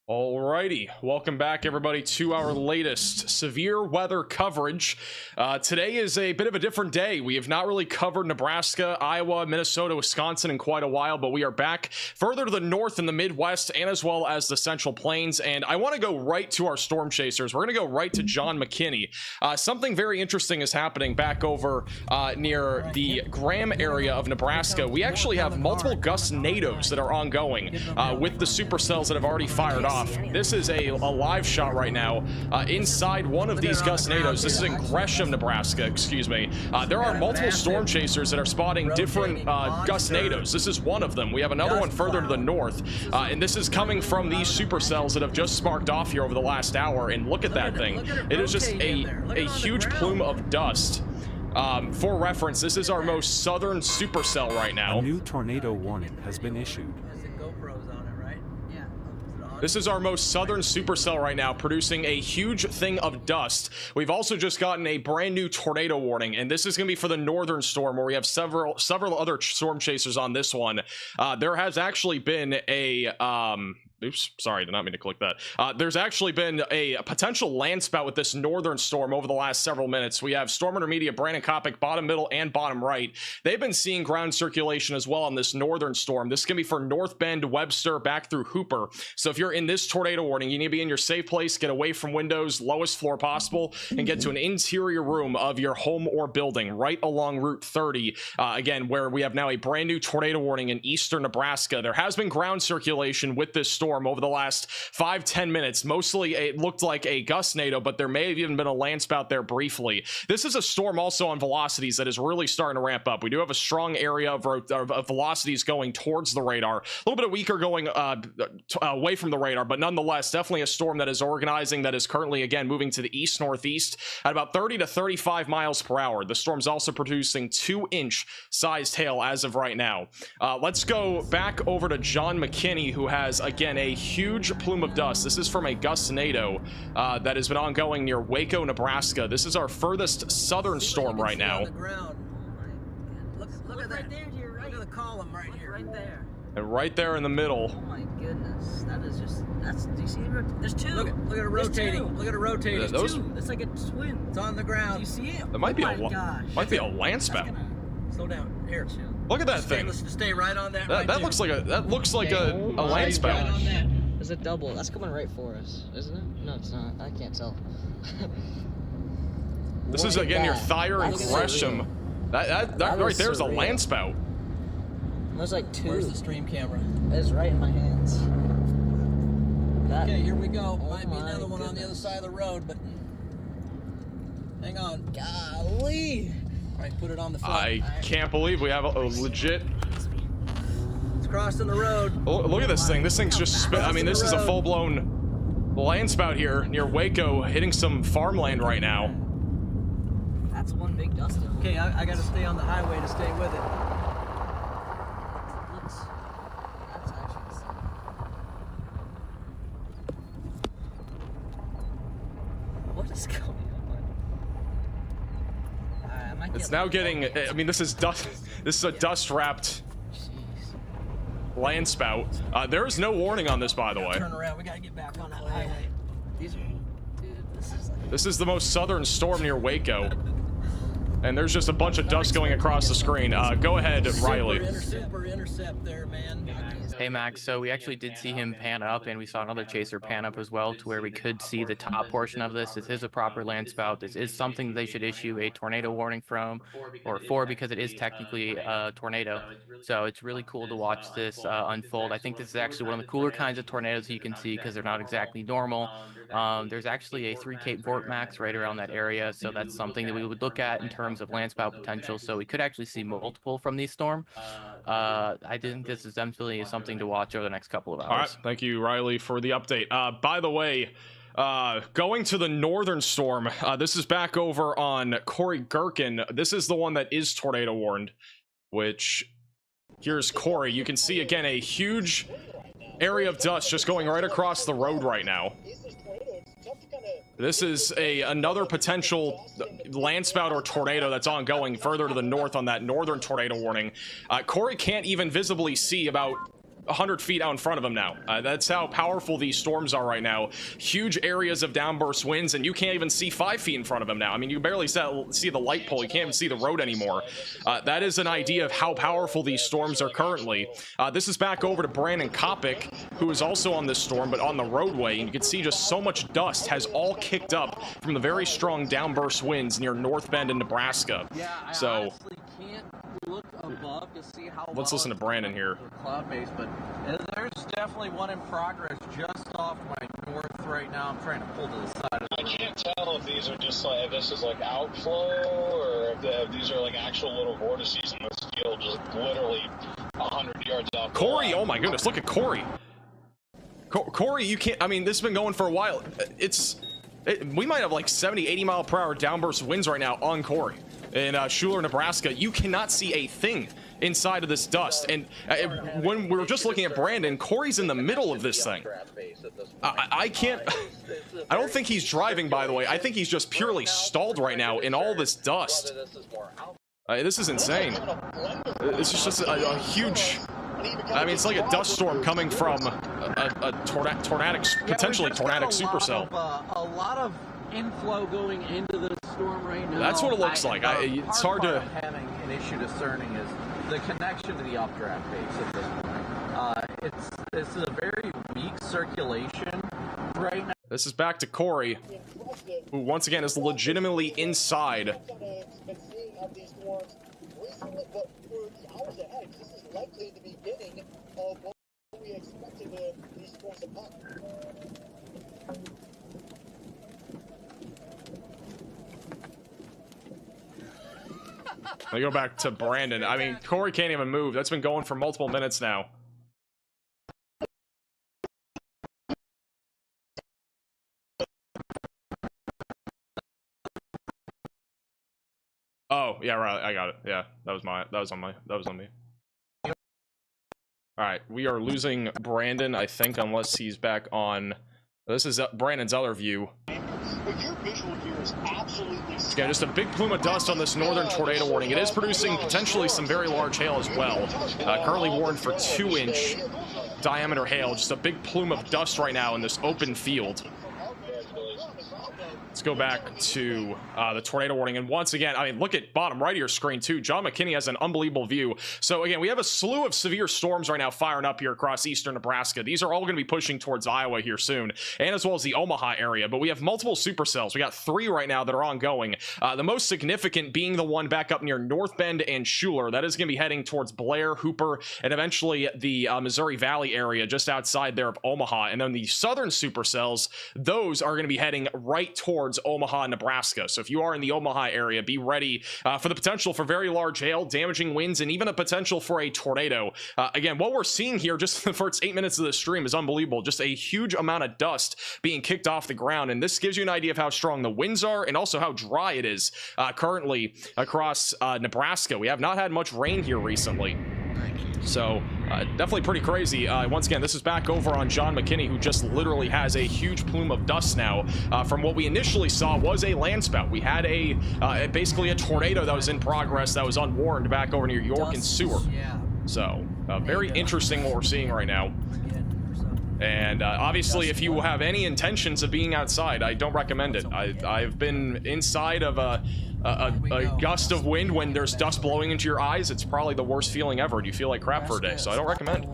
Alrighty, welcome back everybody to our latest severe weather coverage. Today is a bit of a different day. We have not really covered Nebraska, Iowa, Minnesota, Wisconsin in quite a while, but we are back further to the north in the Midwest and as well as the Central Plains. And I want to go right to our storm chasers. We're going to go right to John McKinney. Something very interesting is happening back over near the Graham area of Nebraska. We actually have multiple gust nados that are ongoing with the supercells that have already fired off. This is a live shot right now inside one of these gust nados. This is in Gresham, Nebraska, excuse me. There are multiple storm chasers that are spotting different gust nados. This is one of them. We have another one further to the north, and this is coming from these supercells that have just sparked off here over the last hour. And look at that thing. It is just a huge plume of dust. For reference, this is our most southern supercell right now. A new tornado warning has been issued. This is our most southern supercell right now, producing a huge thing of dust. We've also just gotten a brand new tornado warning, and this is going to be for the northern storm, where we have several other storm chasers on this one. There has actually been a oops, sorry, did not mean to click that. There's actually been a potential land spout with this northern storm over the last several minutes. We have Storm Intermediate, Brandon Kopic, bottom middle and bottom right. They've been seeing ground circulation as well on this northern storm. This can be for North Bend, Webster, back through Hooper. So if you're in this tornado warning, you need to be in your safe place, get away from windows, lowest floor possible, and get to an interior room of your home or building right along Route 30. Again, where we have now a brand new tornado warning in eastern Nebraska. There has been ground circulation with this storm over the last 5-10 minutes. Mostly it looked like a gust nado, but there may have even been a land spout there briefly. This is a storm also on velocities that is really starting to ramp up. We do have a strong area of velocities going towards the radar, a little bit weaker going away from the radar, but nonetheless definitely a storm that is organizing, that is currently again moving to the east northeast at about 30 to 35 miles per hour. The storm's also producing 2-inch sized hail as of right now. Let's go back over to John McKinney, who has again a huge plume of dust. This is from a gust nado that has been ongoing near Waco, Nebraska. This is our furthest southern storm right now. Look at that. Look at the column right here. Right there. And right there in the middle. Oh my goodness. That is just, do you see it? There's two. Look at it rotating. Look at it rotating. Yeah, those, it's like a twin. It's on the ground. Do you see it? That might be a land spout. Slow down. Here. Look at that thing. Stay right on that. That looks like a land spout. Right on that. There's a double. That's coming right for us, isn't it? No, it's not. I can't tell. This is again your Thayer and Gresham. That right there is a land spout. There's like two. Where's the stream camera? It's right in my hands. Okay, here we go. Might be another one on the other side of the road, but hang on. Golly. All right, put it on the front. I can't believe we have a legit. It's crossing the road. Look at this thing. This thing's just I mean, this is a full-blown land spout here near Waco, hitting some farmland right now. That's one big dust. Okay, I gotta stay on the highway to stay with it. That's actually. What is going on? It's now getting. I mean, this is dust. This is a dust-wrapped land spout. There is no warning on this, by the way. Turn around. We gotta get back on that highway. These are, dude, this is the most southern storm near Waco, and there's just a bunch of dust going across the screen. Go ahead, Riley. Super intercept there, man. Hey Max, so we actually did see him pan up, and we saw another chaser pan up as well, to where we could see the top portion of this. This is a proper land spout. This is something they should issue a tornado warning from, or for, because it is technically a tornado. So it's really cool to watch this unfold. I think this is actually one of the cooler kinds of tornadoes you can see, because they're not exactly normal. There's actually a 3 Cape Vort max right around that area, so that's something that we would look at in terms of land spout potential. So we could actually see multiple from these storm. I think this is definitely something to watch over the next couple of hours. All right, thank you, Riley, for the update. By the way, going to the northern storm, this is back over on Corey Gherkin. This is the one that is tornado warned, which here's Corey. You can see again a huge area of dust just going right across the road right now. This is another potential land spout or tornado that's ongoing further to the north on that northern tornado warning. Corey can't even visibly see about 100 feet out in front of him now. That's how powerful these storms are right now. Huge areas of downburst winds, and you can't even see 5 feet in front of him now. I mean, you barely see the light pole. You can't even see the road anymore. That is an idea of how powerful these storms are currently. This is back over to Brandon Kopic, who is also on this storm, but on the roadway, and you can see just so much dust has all kicked up from the very strong downburst winds near North Bend in Nebraska. Yeah, I honestly can't look above to see how let's listen to Brandon here. Cloud base, but there's definitely one in progress just off my north right now. I'm trying to pull to the side of the road. I can't tell if these are just like, if this is like outflow or if these are like actual little vortices in this field just literally 100 yards out. Corey, oh my goodness, look at Corey. Corey, you can't, I mean, this has been going for a while. We might have like 70, 80 mile per hour downburst winds right now on Corey in Schuler, Nebraska. You cannot see a thing inside of this dust. And when we were just looking at Brandon, Corey's in the middle of this thing. I can't, I don't think he's driving, by the way. I think he's just purely stalled right now in all this dust. This is insane. It's just a huge, I mean, it's like a dust storm coming from a tornadic, potentially tornadic supercell. A lot of inflow going into this storm right now. That's what it looks like. It's hard to. Having an issue discerning is the connection to the updraft base at this point. This is a very weak circulation right now. This is back to Corey, who once again is legitimately inside. I go back to Brandon. I mean, Corey can't even move. That's been going for multiple minutes now. Oh, yeah, right. I got it. Yeah, that was on me. All right, we are losing Brandon, I think, unless he's back on. This is Brandon's other view. Yeah, just a big plume of dust on this northern tornado warning. It is producing potentially some very large hail as well. Currently warned for 2-inch diameter hail. Just a big plume of dust right now in this open field. Let's go back to the tornado warning. And once again, I mean, look at bottom right of your screen too. John McKinney has an unbelievable view. So again, we have a slew of severe storms right now firing up here across eastern Nebraska. These are all going to be pushing towards Iowa here soon, and as well as the Omaha area. But we have multiple supercells. We got 3 right now that are ongoing. The most significant being the one back up near North Bend and Schuler. That is going to be heading towards Blair, Hooper, and eventually the Missouri Valley area just outside there of Omaha. And then the southern supercells, those are going to be heading right towards Omaha, Nebraska. So if you are in the Omaha area, be ready for the potential for very large hail, damaging winds, and even a potential for a tornado. Again, what we're seeing here just for the first 8 minutes of the stream is unbelievable. Just a huge amount of dust being kicked off the ground, and this gives you an idea of how strong the winds are and also how dry it is currently across Nebraska. We have not had much rain here recently. So definitely pretty crazy. Once again, this is back over on John McKinney, who just literally has a huge plume of dust now. From what we initially saw was a landspout. We had basically a tornado that was in progress that was unwarned back over near York and Seward. Yeah. So very interesting what we're seeing right now. And obviously, if you have any intentions of being outside, I don't recommend it. I've been inside of a gust of wind when there's dust blowing into your eyes. It's probably the worst feeling ever, and you feel like crap for a day. So I don't recommend.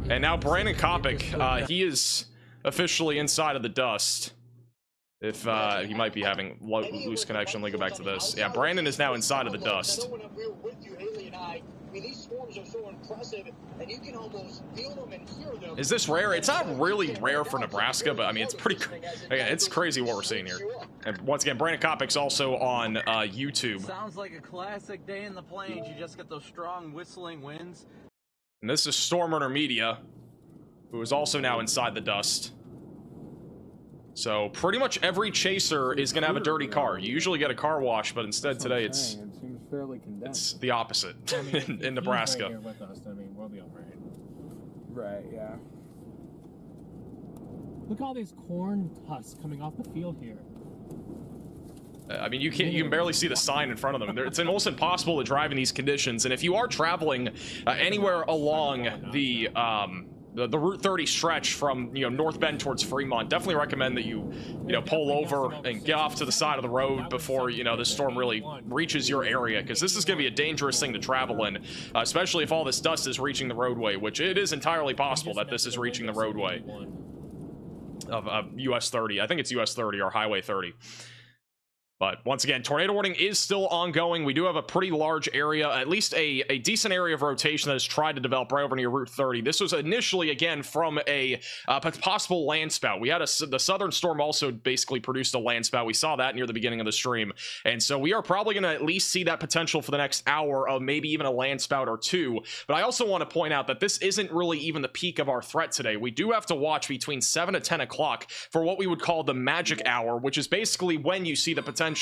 And now Brandon Kopic, he is officially inside of the dust. If he might be having loose connection, let me go back to this. Yeah, Brandon is now inside of the dust. Is this rare? It's not really rare for Nebraska, but I mean, it's pretty. Again, it's crazy what we're seeing here. And once again, Brandon Kopic's also on YouTube. Sounds like a classic day in the plains. You just get those strong whistling winds. And this is Stormrunner Media, who is also now inside the dust. So pretty much every chaser is going to have a dirty car. You usually get a car wash, but instead today it seems fairly condensed. It's the opposite in Nebraska. Right here with us, I mean, we'll be all right. Right, yeah. Look at all these corn husks coming off the field here. I mean, you can barely see the sign in front of them. It's almost impossible to drive in these conditions. And if you are traveling anywhere along the Route 30 stretch from North Bend towards Fremont, definitely recommend that you pull over and get off to the side of the road before this storm really reaches your area, because this is going to be a dangerous thing to travel in, especially if all this dust is reaching the roadway, which it is entirely possible that this is reaching the roadway of US 30. I think it's US 30 or Highway 30. But once again, tornado warning is still ongoing. We do have a pretty large area, at least a decent area of rotation that has tried to develop right over near Route 30. This was initially, again, from a possible land spout. We had the southern storm also basically produced a land spout. We saw that near the beginning of the stream. And so we are probably going to at least see that potential for the next hour of maybe even a land spout or two. But I also want to point out that this isn't really even the peak of our threat today. We do have to watch between 7 to 10 o'clock for what we would call the magic hour, which is basically when you see the potential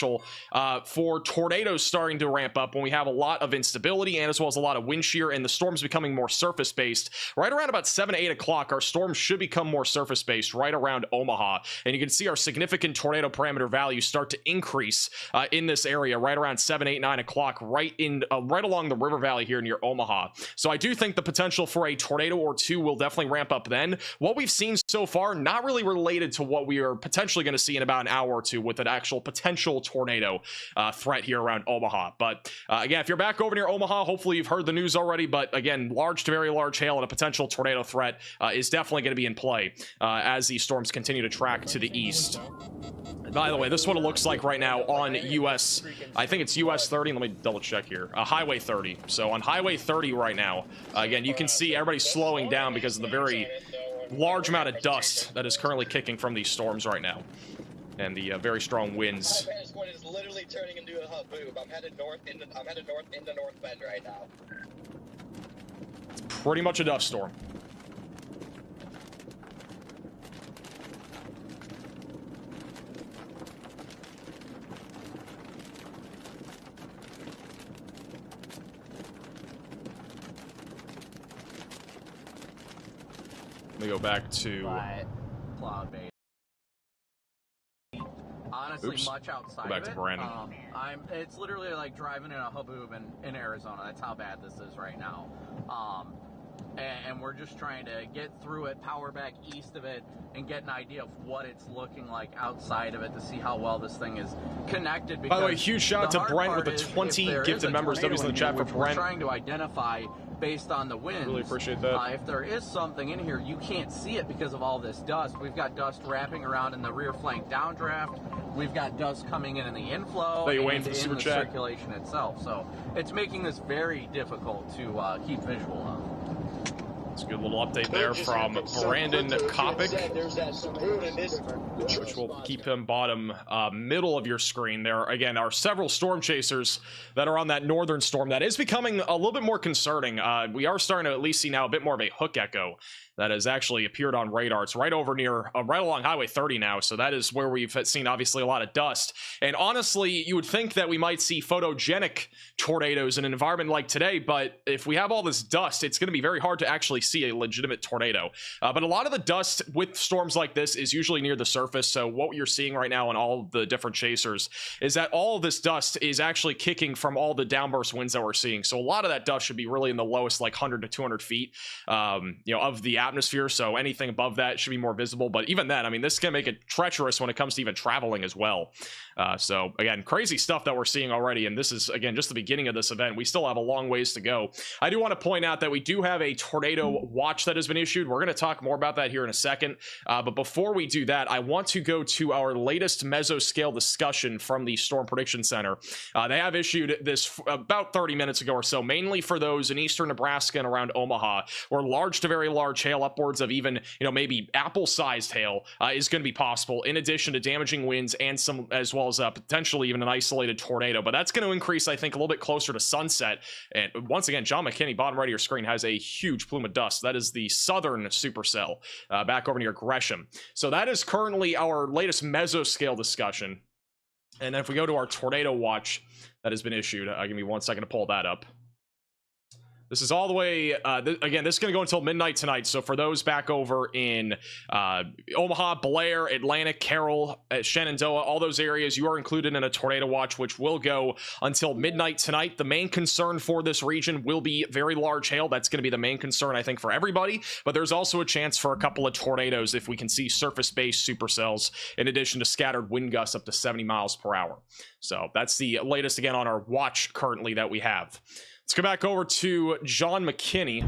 for tornadoes starting to ramp up, when we have a lot of instability and as well as a lot of wind shear and the storms becoming more surface based. Right around about 7 to 8 o'clock, our storms should become more surface based right around Omaha, and you can see our significant tornado parameter values start to increase in this area right around 7, 8, 9 o'clock, right along the river valley here near Omaha. So I do think the potential for a tornado or two will definitely ramp up then. What we've seen so far, not really related to what we are potentially going to see in about an hour or two with an actual potential tornado threat here around Omaha. But again, if you're back over near Omaha, hopefully you've heard the news already. But again, large to very large hail and a potential tornado threat is definitely going to be in play as these storms continue to track to the east. By the way, this is what it looks like right now on US, I think it's US 30. Let me double check here. Highway 30. So on Highway 30 right now, again, you can see everybody slowing down because of the very large amount of dust that is currently kicking from these storms right now, and the very strong winds. My squad is literally turning into a haboob. I'm headed north into North Bend right now. It's pretty much a dust storm. Let me go back to cloud base. Honestly, Oops. much outside Go back of to it. Brandon. It's literally like driving in a haboob in Arizona. That's how bad this is right now. And we're just trying to get through it, power back east of it, and get an idea of what it's looking like outside of it to see how well this thing is connected. By the way, huge shout out to Brent with the 20 gifted members. W's in the chat for Brent. We're trying to identify based on the winds. Really appreciate that. If there is something in here, you can't see it because of all this dust. We've got dust wrapping around in the rear flank downdraft. We've got dust coming in the inflow Are you waiting and for the in super the chat? circulation itself. So it's making this very difficult to keep visual of. It's a good little update there from Brandon Kopic, which will keep him bottom middle of your screen. There, again, are several storm chasers that are on that northern storm that is becoming a little bit more concerning. We are starting to at least see now a bit more of a hook echo that has actually appeared on radar. It's right over near, right along Highway 30 now, so that is where we've seen obviously a lot of dust. And honestly, you would think that we might see photogenic tornadoes in an environment like today, but if we have all this dust, it's going to be very hard to actually see a legitimate tornado. But a lot of the dust with storms like this is usually near the surface, so what you're seeing right now in all the different chasers is that all of this dust is actually kicking from all the downburst winds that we're seeing. So a lot of that dust should be really in the lowest, like 100 to 200 feet, of the atmosphere, so anything above that should be more visible. But even then, I mean, this can make it treacherous when it comes to even traveling as well. So again, crazy stuff that we're seeing already, and this is again just the beginning of this event. We still have a long ways to go. I do want to point out that we do have a tornado watch that has been issued. We're going to talk more about that here in a second, but before we do that, I want to go to our latest mesoscale discussion from the Storm Prediction Center. They have issued this about 30 minutes ago or so, mainly for those in eastern Nebraska and around Omaha, where large to very large hail, upwards of even maybe apple-sized hail, is going to be possible, in addition to damaging winds and some, as well as potentially even an isolated tornado. But that's going to increase, I think, a little bit closer to sunset. And once again, John McKinney, bottom right of your screen, has a huge plume of dust. That is the southern supercell back over near Gresham. So that is currently our latest mesoscale discussion. And then if we go to our tornado watch that has been issued, give me 1 second to pull that up. This is all the way, again, this is going to go until midnight tonight. So for those back over in Omaha, Blair, Atlantic, Carroll, Shenandoah, all those areas, you are included in a tornado watch, which will go until midnight tonight. The main concern for this region will be very large hail. That's going to be the main concern, I think, for everybody. But there's also a chance for a couple of tornadoes if we can see surface-based supercells, in addition to scattered wind gusts up to 70 miles per hour. So that's the latest, again, on our watch currently that we have. Let's go back over to John McKinney,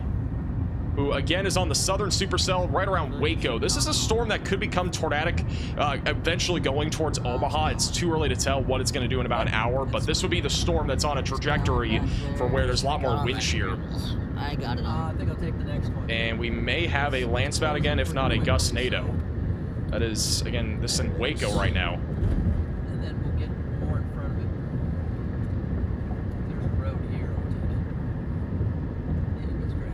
who again is on the southern supercell right around Waco. This is a storm that could become tornadic, eventually going towards Omaha. It's too early to tell what it's going to do in about an hour, but this would be the storm that's on a trajectory for where there's a lot more wind shear. I got it. I think I'll take the next one. And we may have a land spout again, if not a gustnado. That is, again, this is in Waco right now. And then we'll get more in front of it. There's a road here. I'll take it. Yeah, let's grab it.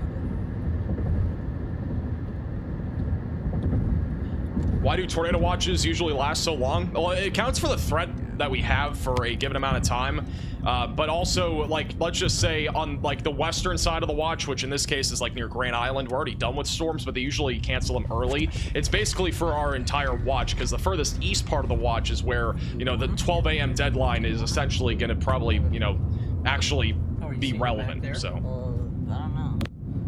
Why do tornado watches usually last so long? Well, it counts for the threat that we have for a given amount of time, but also, like, let's just say on like the western side of the watch, which in this case is like near Grand Island, we're already done with storms, but they usually cancel them early. It's basically for our entire watch, because the furthest east part of the watch is where, you know, the 12 a.m. deadline is essentially going to probably, you know, actually be relevant. So I don't know.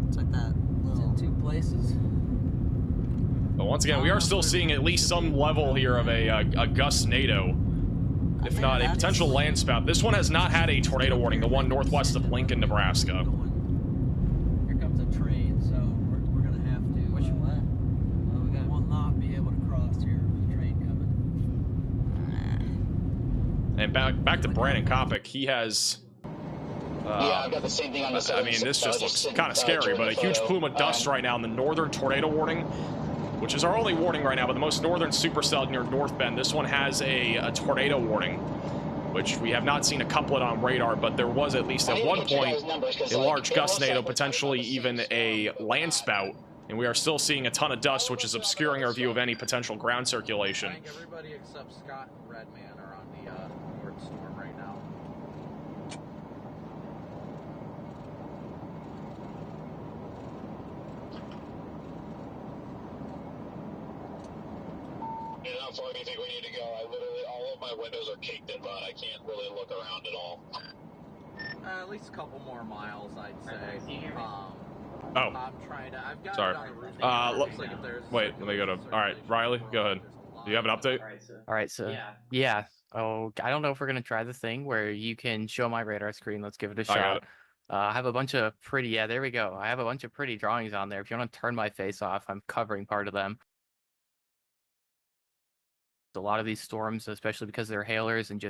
It's like that. It's in two places. but once again, we are still seeing at least some level here of a gustnado, if not a potential land spout. This one has not had a tornado warning, the one northwest of Lincoln, Nebraska. Here comes a train, so we're gonna have to. Which one? We'll not be able to cross here with the train coming. And back to Brandon Kopic, he has. Yeah, I've got the same thing on the I mean, this just looks kind of scary, but a huge plume of dust right now in the northern tornado warning, which is our only warning right now, but the most northern supercell near North Bend. This one has a tornado warning, which we have not seen a couplet on radar, but there was at least at one point a large gustnado, potentially even a land spout, and we are still seeing a ton of dust, which is obscuring our view of any potential ground circulation. I think everybody except Scott and Redman are on the north storm right now. You know how far do you think we need to go? I literally, all of my windows are caked in mud. I can't really look around at all. At least a couple more miles, I'd say. Oh. I'm trying to. I've got Sorry. it on the roof. Wait, let me go to. All right, Riley, go ahead. Do you have an update? All right, so yeah. Oh, I don't know if we're gonna try the thing where you can show my radar screen. Let's give it a I got shot. it. I have a bunch of pretty. Yeah, there we go. I have a bunch of pretty drawings on there. If you want to turn my face off, I'm covering part of them. A lot of these storms, especially because they're hailers and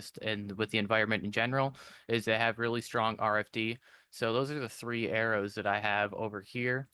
with the environment in general, is they have really strong RFD. So those are the three arrows that I have over here.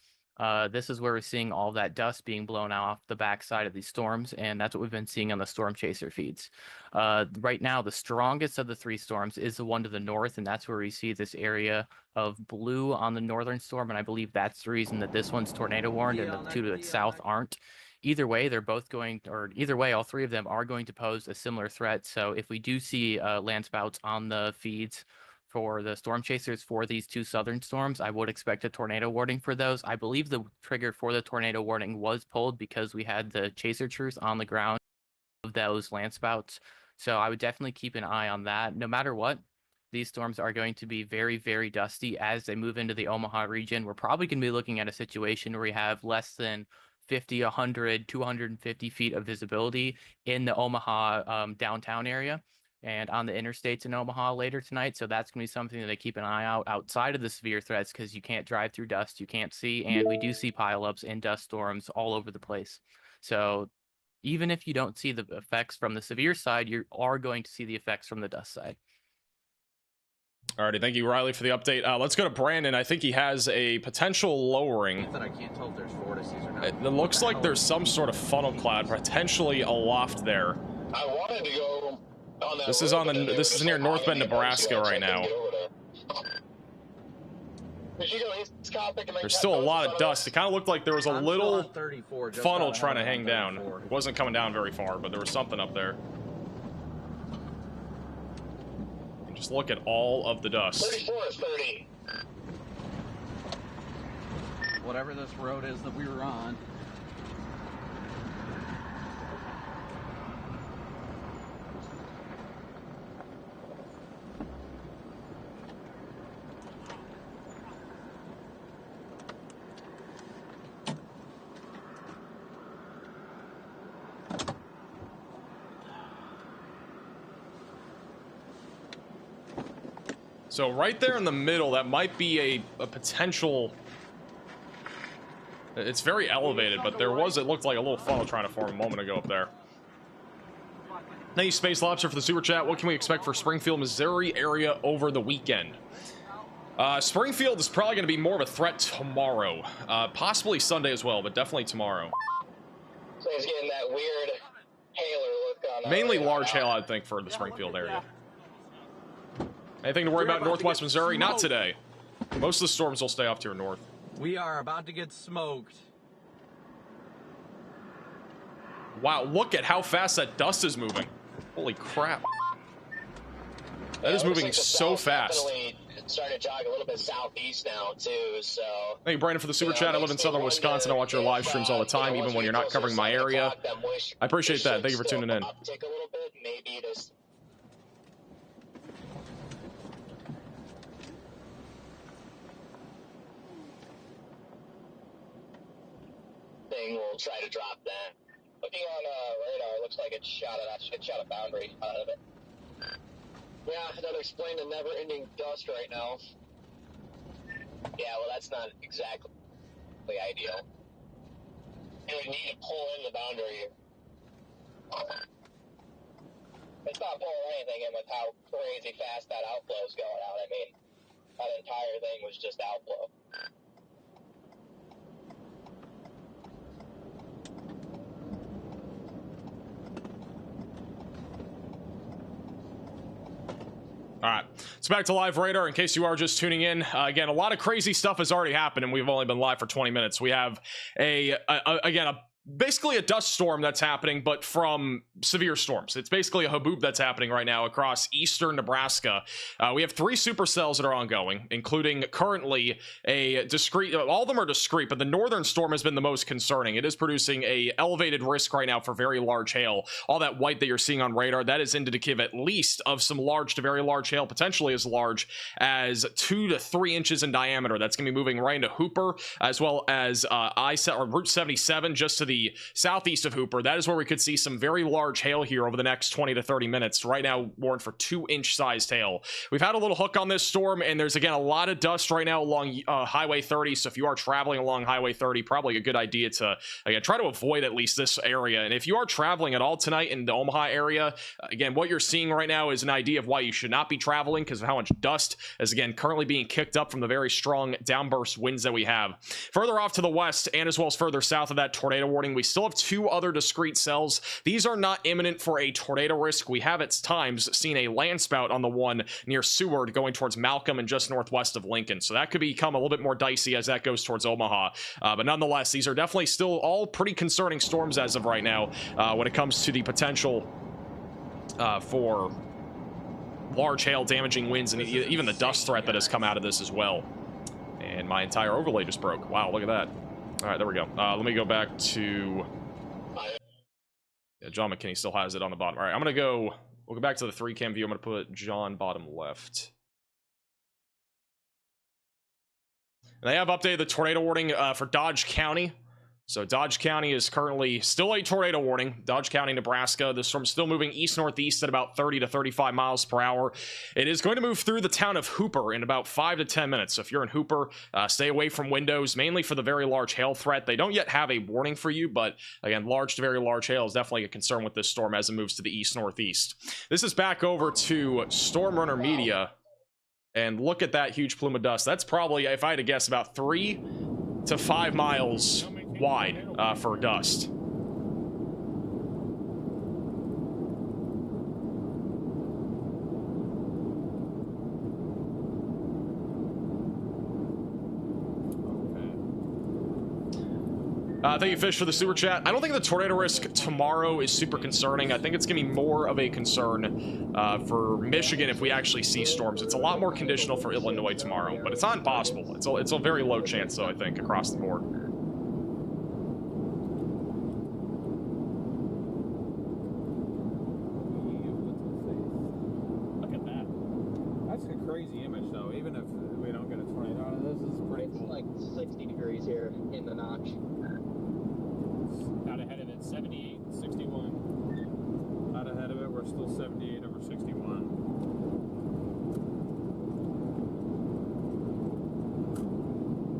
This is where we're seeing all that dust being blown off the backside of these storms, and that's what we've been seeing on the storm chaser feeds. Right now, the strongest of the three storms is the one to the north, and that's where we see this area of blue on the northern storm, and I believe that's the reason that this one's tornado warned and the two to its south aren't. Either way, they're both going, or either way, all three of them are going to pose a similar threat. So if we do see land spouts on the feeds for the storm chasers for these two southern storms, I would expect a tornado warning for those. I believe the trigger for the tornado warning was pulled because we had the chaser truce on the ground of those land spouts. So I would definitely keep an eye on that. No matter what, these storms are going to be very, very dusty as they move into the Omaha region. We're probably going to be looking at a situation where we have less than 50, 100, 250 feet of visibility in the Omaha downtown area and on the interstates in Omaha later tonight. So that's going to be something that I keep an eye out outside of the severe threats, because you can't drive through dust, you can't see, and we do see pileups and dust storms all over the place. So even if you don't see the effects from the severe side, you are going to see the effects from the dust side. Alrighty, thank you, Riley, for the update. Let's go to Brandon. I think he has a potential lowering. I can't tell if there's vortices or not. It looks like there's some sort of funnel cloud, potentially aloft there. I wanted to go on that. This is on the. This is near North Bend, Nebraska, right now. There's still a lot of dust. It kind of looked like there was a little funnel trying to hang down. It wasn't coming down very far, but there was something up there. Just look at all of the dust. 34 is 30. whatever this road is that we were on. So right there in the middle, that might be a potential. It's very elevated, but there was, it looked like a little funnel trying to form a moment ago up there. Thank you, Space Lobster, for the super chat. What can we expect for Springfield, Missouri area over the weekend? Springfield is probably going to be more of a threat tomorrow. Possibly Sunday as well, but definitely tomorrow. So he's getting that weird hailer look on. Mainly large hail, I think, for the Springfield area. Anything to worry about Northwest Missouri? Not today. Most of the storms will stay off to your north. We are about to get smoked. Wow, look at how fast that dust is moving. Holy crap. That is moving so fast. Definitely started to jog a little bit southeast now too, so. Thank you, Brandon, for the super chat. I live in southern Wisconsin. I watch your live streams all the time, even when you're not covering my area. I appreciate that. Thank you for tuning in. Uptick a little bit, maybe this. We'll try to drop that. Looking on radar, looks like it shot a boundary out of it. Yeah, that would explain the never-ending dust right now. Yeah, well, that's not exactly ideal. It would need to pull in the boundary. It's not pulling anything in with how crazy fast that outflow is going out. I mean, that entire thing was just outflow. All right, so back to live radar. In case you are just tuning in, again, a lot of crazy stuff has already happened, and we've only been live for 20 minutes. We have basically a dust storm that's happening, but from severe storms. It's basically a haboob that's happening right now across eastern Nebraska. We have 3 supercells that are ongoing, including currently a discrete, all of them are discrete, but the northern storm has been the most concerning. It is producing a elevated risk right now for very large hail. All that white that you're seeing on radar, that is indicative at least of some large to very large hail, potentially as large as 2 to 3 inches in diameter. That's going to be moving right into Hooper, as well as Route 77, just to the southeast of Hooper. That is where we could see some very large hail here over the next 20 to 30 minutes. Right now, warned for 2-inch sized hail. We've had a little hook on this storm, and there's again a lot of dust right now along Highway 30. So if you are traveling along Highway 30, probably a good idea to again try to avoid at least this area. And if you are traveling at all tonight in the Omaha area, again, what you're seeing right now is an idea of why you should not be traveling, because of how much dust is again currently being kicked up from the very strong downburst winds that we have. Further off to the west, and as well as further south of that tornado warning, we still have 2 other discrete cells. These are not imminent for a tornado risk. We have at times seen a land spout on the one near Seward going towards Malcolm and just northwest of Lincoln. So that could become a little bit more dicey as that goes towards Omaha. But nonetheless, these are definitely still all pretty concerning storms as of right now when it comes to the potential for large hail, damaging winds, and even the dust threat that has come out of this as well. And my entire overlay just broke. Wow, look at that. All right, there we go. Let me go back to... Yeah, John McKinney still has it on the bottom. All right, we'll go back to the 3-cam view. I'm going to put John bottom left. And they have updated the tornado warning for Dodge County. So Dodge County is currently still a tornado warning. Dodge County, Nebraska. The storm's still moving east-northeast at about 30 to 35 miles per hour. It is going to move through the town of Hooper in about 5 to 10 minutes. So if you're in Hooper, stay away from windows, mainly for the very large hail threat. They don't yet have a warning for you, but again, large to very large hail is definitely a concern with this storm as it moves to the east-northeast. This is back over to Storm Runner Media. And look at that huge plume of dust. That's probably, if I had to guess, about 3 to 5 miles wide for dust. Thank you, Fish, for the super chat. I don't think the tornado risk tomorrow is super concerning. I think it's going to be more of a concern for Michigan if we actually see storms. It's a lot more conditional for Illinois tomorrow, but it's not impossible. It's a very low chance, though, I think, across the board. Look at that. That's a crazy image, though. Even if we don't get a tornado out of this, this is pretty cool. It's like 60 degrees here in the notch. Out ahead of it, 78, 61. Out ahead of it, we're still 78 over 61.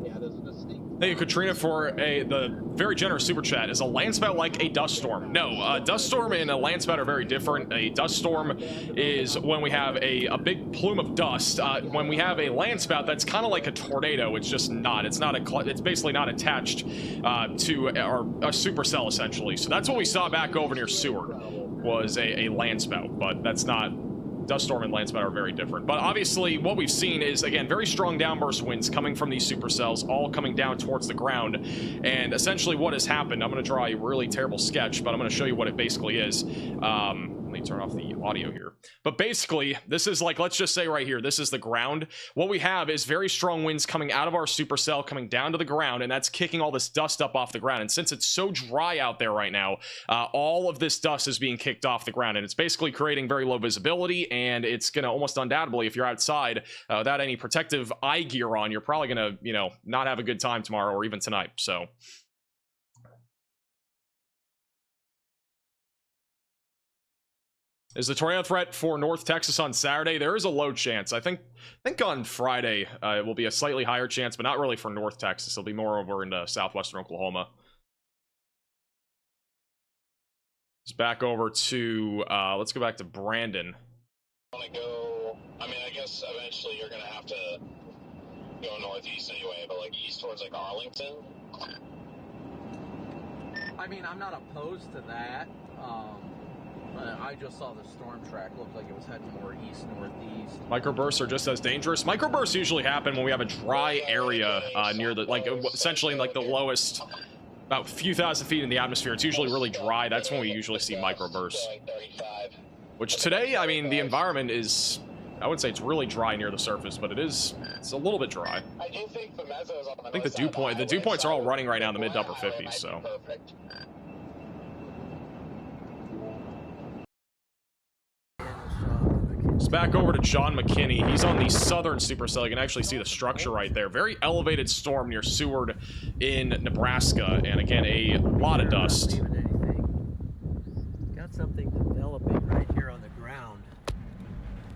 Yeah, there's a distinct. Thank you, Katrina, for the very generous super chat. Is a landspout like a dust storm? No, a dust storm and a landspout are very different. A dust storm is when we have a big plume of dust. When we have a landspout, that's kind of like a tornado. It's just not. It's not it's basically not attached to a supercell, essentially. So that's what we saw back over near Seward, was a landspout, but that's not. Dust storm and landspout are very different. But obviously what we've seen is, again, very strong downburst winds coming from these supercells, all coming down towards the ground. And essentially what has happened, I'm going to draw a really terrible sketch, but I'm going to show you what it basically is. Let me turn off the audio here. But basically, this is like, let's just say right here, this is the ground. What we have is very strong winds coming out of our supercell, coming down to the ground, and that's kicking all this dust up off the ground. And since it's so dry out there right now, all of this dust is being kicked off the ground, and it's basically creating very low visibility, and it's going to almost undoubtedly, if you're outside without any protective eye gear on, you're probably going to, you know, not have a good time tomorrow or even tonight. So is the tornado threat for North Texas on Saturday? There is a low chance. I think on Friday it will be a slightly higher chance, but not really for North Texas. It'll be more over into southwestern Oklahoma. It's back over to let's go back to Brandon. I want to go. I mean, I guess eventually you're gonna have to go northeast anyway, but like east towards like Arlington. I mean, I'm not opposed to that. I just saw the storm track. Looked like it was heading more east, northeast. Microbursts are just as dangerous. Microbursts usually happen when we have a dry area near the, like, essentially in like the lowest, about a few thousand feet in the atmosphere. It's usually really dry. That's when we usually see microbursts. Which today, I mean, the environment is, I would say it's really dry near the surface, but it's a little bit dry. I do think the mesos on the I think the dew points are all running right now in the mid to upper 50s, so. Perfect. It's back over to John McKinney. He's on the southern supercell. You can actually see the structure right there. Very elevated storm near Seward in Nebraska. And again, a lot of dust. Got something developing right here on the ground.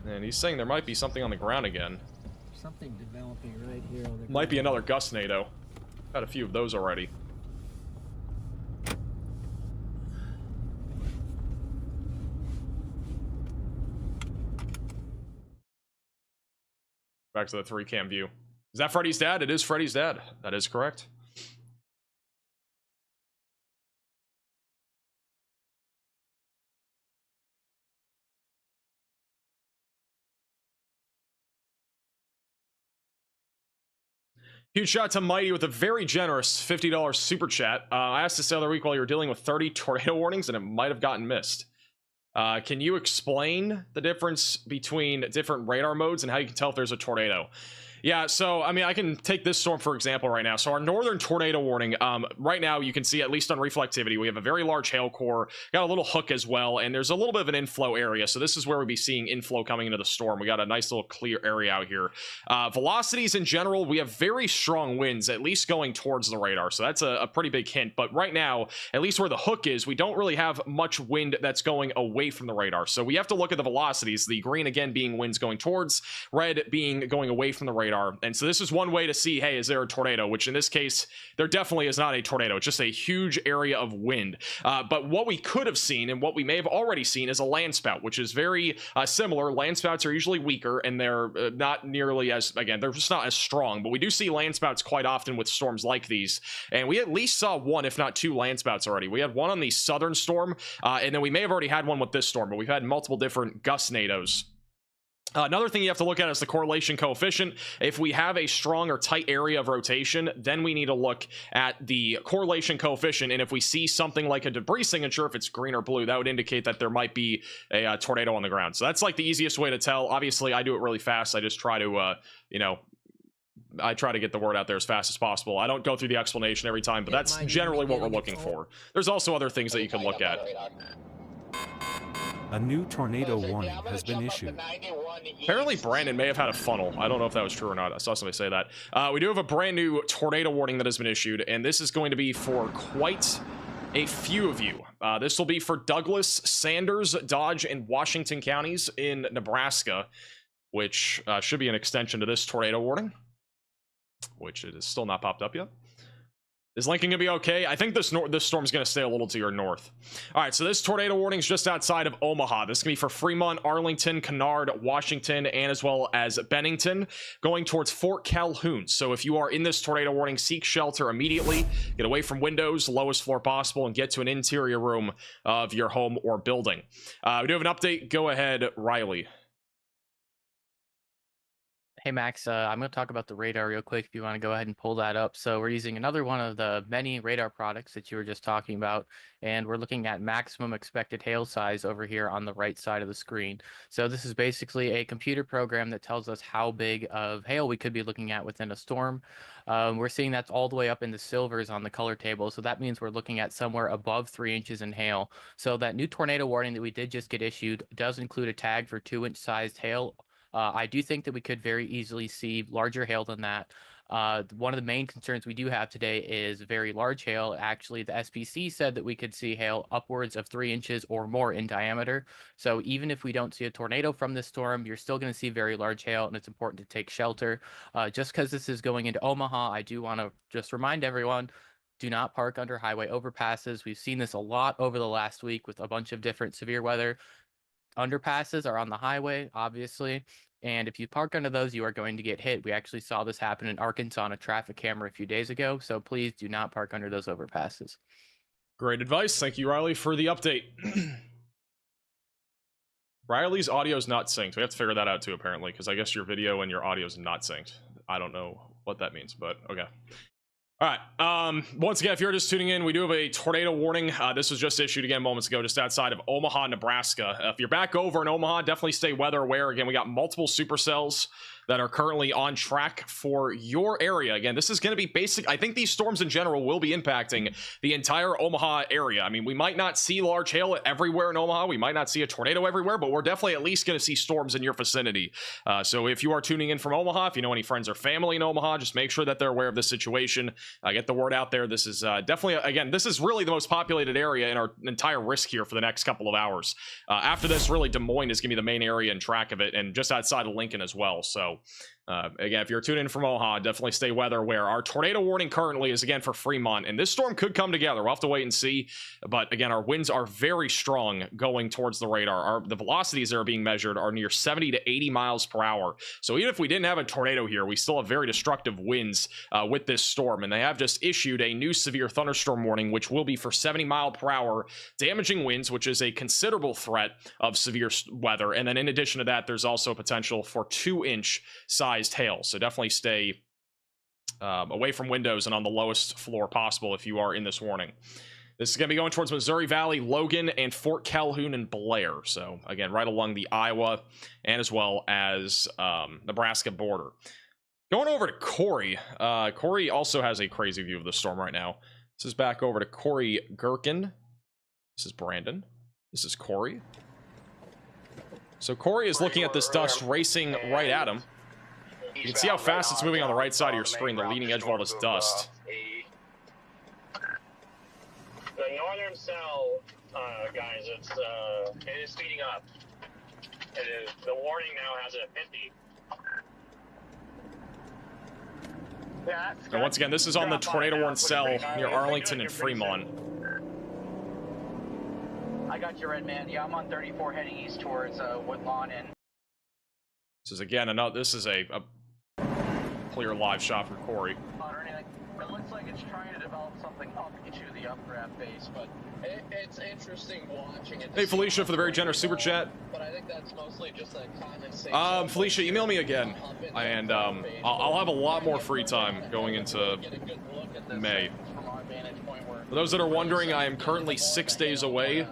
And he's saying there might be something on the ground again. Something developing right here on the ground. Might be another gustnado. Had a few of those already. Back to the 3-cam view. Is that Freddy's dad? It is Freddy's dad. That is correct. Huge shout out to Mighty with a very generous $50 super chat. I asked this the other week while you were dealing with 30 tornado warnings, and it might have gotten missed. Can you explain the difference between different radar modes and how you can tell if there's a tornado? Yeah, so, I mean, I can take this storm, for example, right now. So our northern tornado warning, right now, you can see, at least on reflectivity, we have a very large hail core, got a little hook as well, and there's a little bit of an inflow area. So this is where we'd be seeing inflow coming into the storm. We got a nice little clear area out here. Velocities in general, we have very strong winds, at least going towards the radar. So that's a pretty big hint. But right now, at least where the hook is, we don't really have much wind that's going away from the radar. So we have to look at the velocities, the green, again, being winds going towards, red being going away from the radar. And so this is one way to see, hey, is there a tornado? Which in this case, there definitely is not a tornado. It's just a huge area of wind. But what we could have seen, and what we may have already seen, is a landspout, which is very similar. Landspouts are usually weaker, and they're not nearly as, again, they're just not as strong. But we do see landspouts quite often with storms like these. And we at least saw one, if not two, landspouts already. We had one on the southern storm, and then we may have already had one with this storm, but we've had multiple different gustnados Another thing you have to look at is the correlation coefficient. If we have a strong or tight area of rotation, then we need to look at the correlation coefficient. And if we see something like a debris signature, if it's green or blue, that would indicate that there might be a tornado on the ground. So that's like the easiest way to tell. Obviously, I do it really fast. I just try to, I try to get the word out there as fast as possible. I don't go through the explanation every time, but that's generally what we're looking for. There's also other things that you can look at. A new tornado warning has been issued. Apparently Brandon may have had a funnel. I don't know if that was true or not. I saw somebody say that. We do have a brand new tornado warning that has been issued, and this is going to be for quite a few of you. This will be for Douglas, Sanders, Dodge, and Washington counties in Nebraska, which should be an extension to this tornado warning, which it is still not popped up yet. Is Lincoln gonna be okay? I think this storm's gonna stay a little to your north. All right, so this tornado warning is just outside of Omaha. This can be for Fremont, Arlington, Kennard, Washington, and as well as Bennington, going towards Fort Calhoun. So if you are in this tornado warning, seek shelter immediately. Get away from windows, lowest floor possible, and get to an interior room of your home or building. We do have an update. Go ahead, Riley. Hey Max, I'm going to talk about the radar real quick if you want to go ahead and pull that up. So we're using another one of the many radar products that you were just talking about, and we're looking at maximum expected hail size over here on the right side of the screen. So this is basically a computer program that tells us how big of hail we could be looking at within a storm. We're seeing that's all the way up in the silvers on the color table. So that means we're looking at somewhere above 3 inches in hail. So that new tornado warning that we did just get issued does include a tag for 2-inch sized hail. I do think that we could very easily see larger hail than that. One of the main concerns we do have today is very large hail. Actually, the SPC said that we could see hail upwards of 3 inches or more in diameter. So even if we don't see a tornado from this storm, you're still going to see very large hail, and it's important to take shelter. Just because this is going into Omaha, I do want to just remind everyone, do not park under highway overpasses. We've seen this a lot over the last week with a bunch of different severe weather. Underpasses are on the highway, obviously, and if you park under those, you are going to get hit. We actually saw this happen in Arkansas on a traffic camera a few days ago, so please do not park under those overpasses. Great advice. Thank you, Riley, for the update. Riley's audio is not synced. We have to figure that out too, apparently, because I guess your video and your audio is not synced. I don't know what that means, but okay. All right. Once again, if you're just tuning in, we do have a tornado warning. This was just issued again moments ago, just outside of Omaha, Nebraska. If you're back over in Omaha, definitely stay weather aware. Again, we got multiple supercells that are currently on track for your area. Again, this is going to be basic. I think these storms in general will be impacting the entire Omaha area. I mean, we might not see large hail everywhere in Omaha. We might not see a tornado everywhere, but we're definitely at least going to see storms in your vicinity. So if you are tuning in from Omaha, if you know any friends or family in Omaha, just make sure that they're aware of this situation. Get the word out there. This is definitely, again, this is really the most populated area in our entire risk here for the next couple of hours. After this, really, Des Moines is going to be the main area and track of it, and just outside of Lincoln as well. So again, if you're tuning in from Omaha, definitely stay weather aware. Our tornado warning currently is again for Fremont, and this storm could come together. We'll have to wait and see. But again, our winds are very strong going towards the radar. The velocities that are being measured are near 70 to 80 miles per hour. So even if we didn't have a tornado here, we still have very destructive winds with this storm. And they have just issued a new severe thunderstorm warning, which will be for 70 mile per hour damaging winds, which is a considerable threat of severe weather. And then in addition to that, there's also potential for 2-inch sized hail. So definitely stay away from windows and on the lowest floor possible if you are in this warning. This is going to be going towards Missouri Valley, Logan, and Fort Calhoun and Blair. So again, right along the Iowa and as well as Nebraska border. Going over to Corey. Corey also has a crazy view of the storm right now. This is back over to Corey Gherkin. This is Brandon. This is Corey. So Corey is looking at this dust racing right at him. You can see how fast it's moving on the right side of your screen, the leading edge of all this dust. The northern cell, guys, it is speeding up. The warning now has it at 50. Yeah, and once again, this is on the tornado warning cell near Arlington and Fremont. I got you, Red Man. Yeah, I'm on 34 heading east towards Woodlawn and... This is again, this is a clear live shot from Corey. It looks like it's trying to develop something up into the updraft base, but it's interesting watching it. Hey, Felicia, for the very generous super chat. But I think that's mostly just a condensation. Felicia, email me again, and I'll have a lot more free time going into May. For those that are wondering, I am currently 6 days away.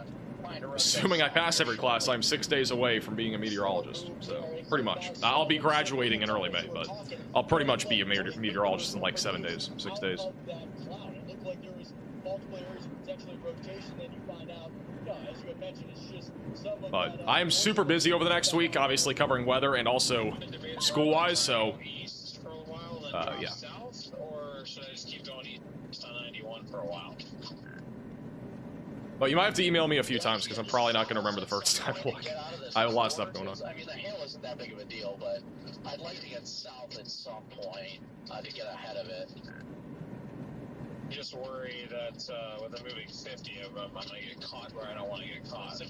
Assuming I pass every class, I'm 6 days away from being a meteorologist. So, pretty much. I'll be graduating in early May, but I'll pretty much be a meteorologist in like 7 days, 6 days. But I am super busy over the next week, obviously covering weather and also school-wise, so yeah. Or should I just keep going east on 91 for a while? But you might have to email me a few times because I'm probably not going to remember the first time I look. I have a lot of stuff going on. I mean, the hail isn't that big of a deal, but I'd like to get south at some point to get ahead of it. Just worry that with the moving 50, I'm going to get caught where I don't want to get caught.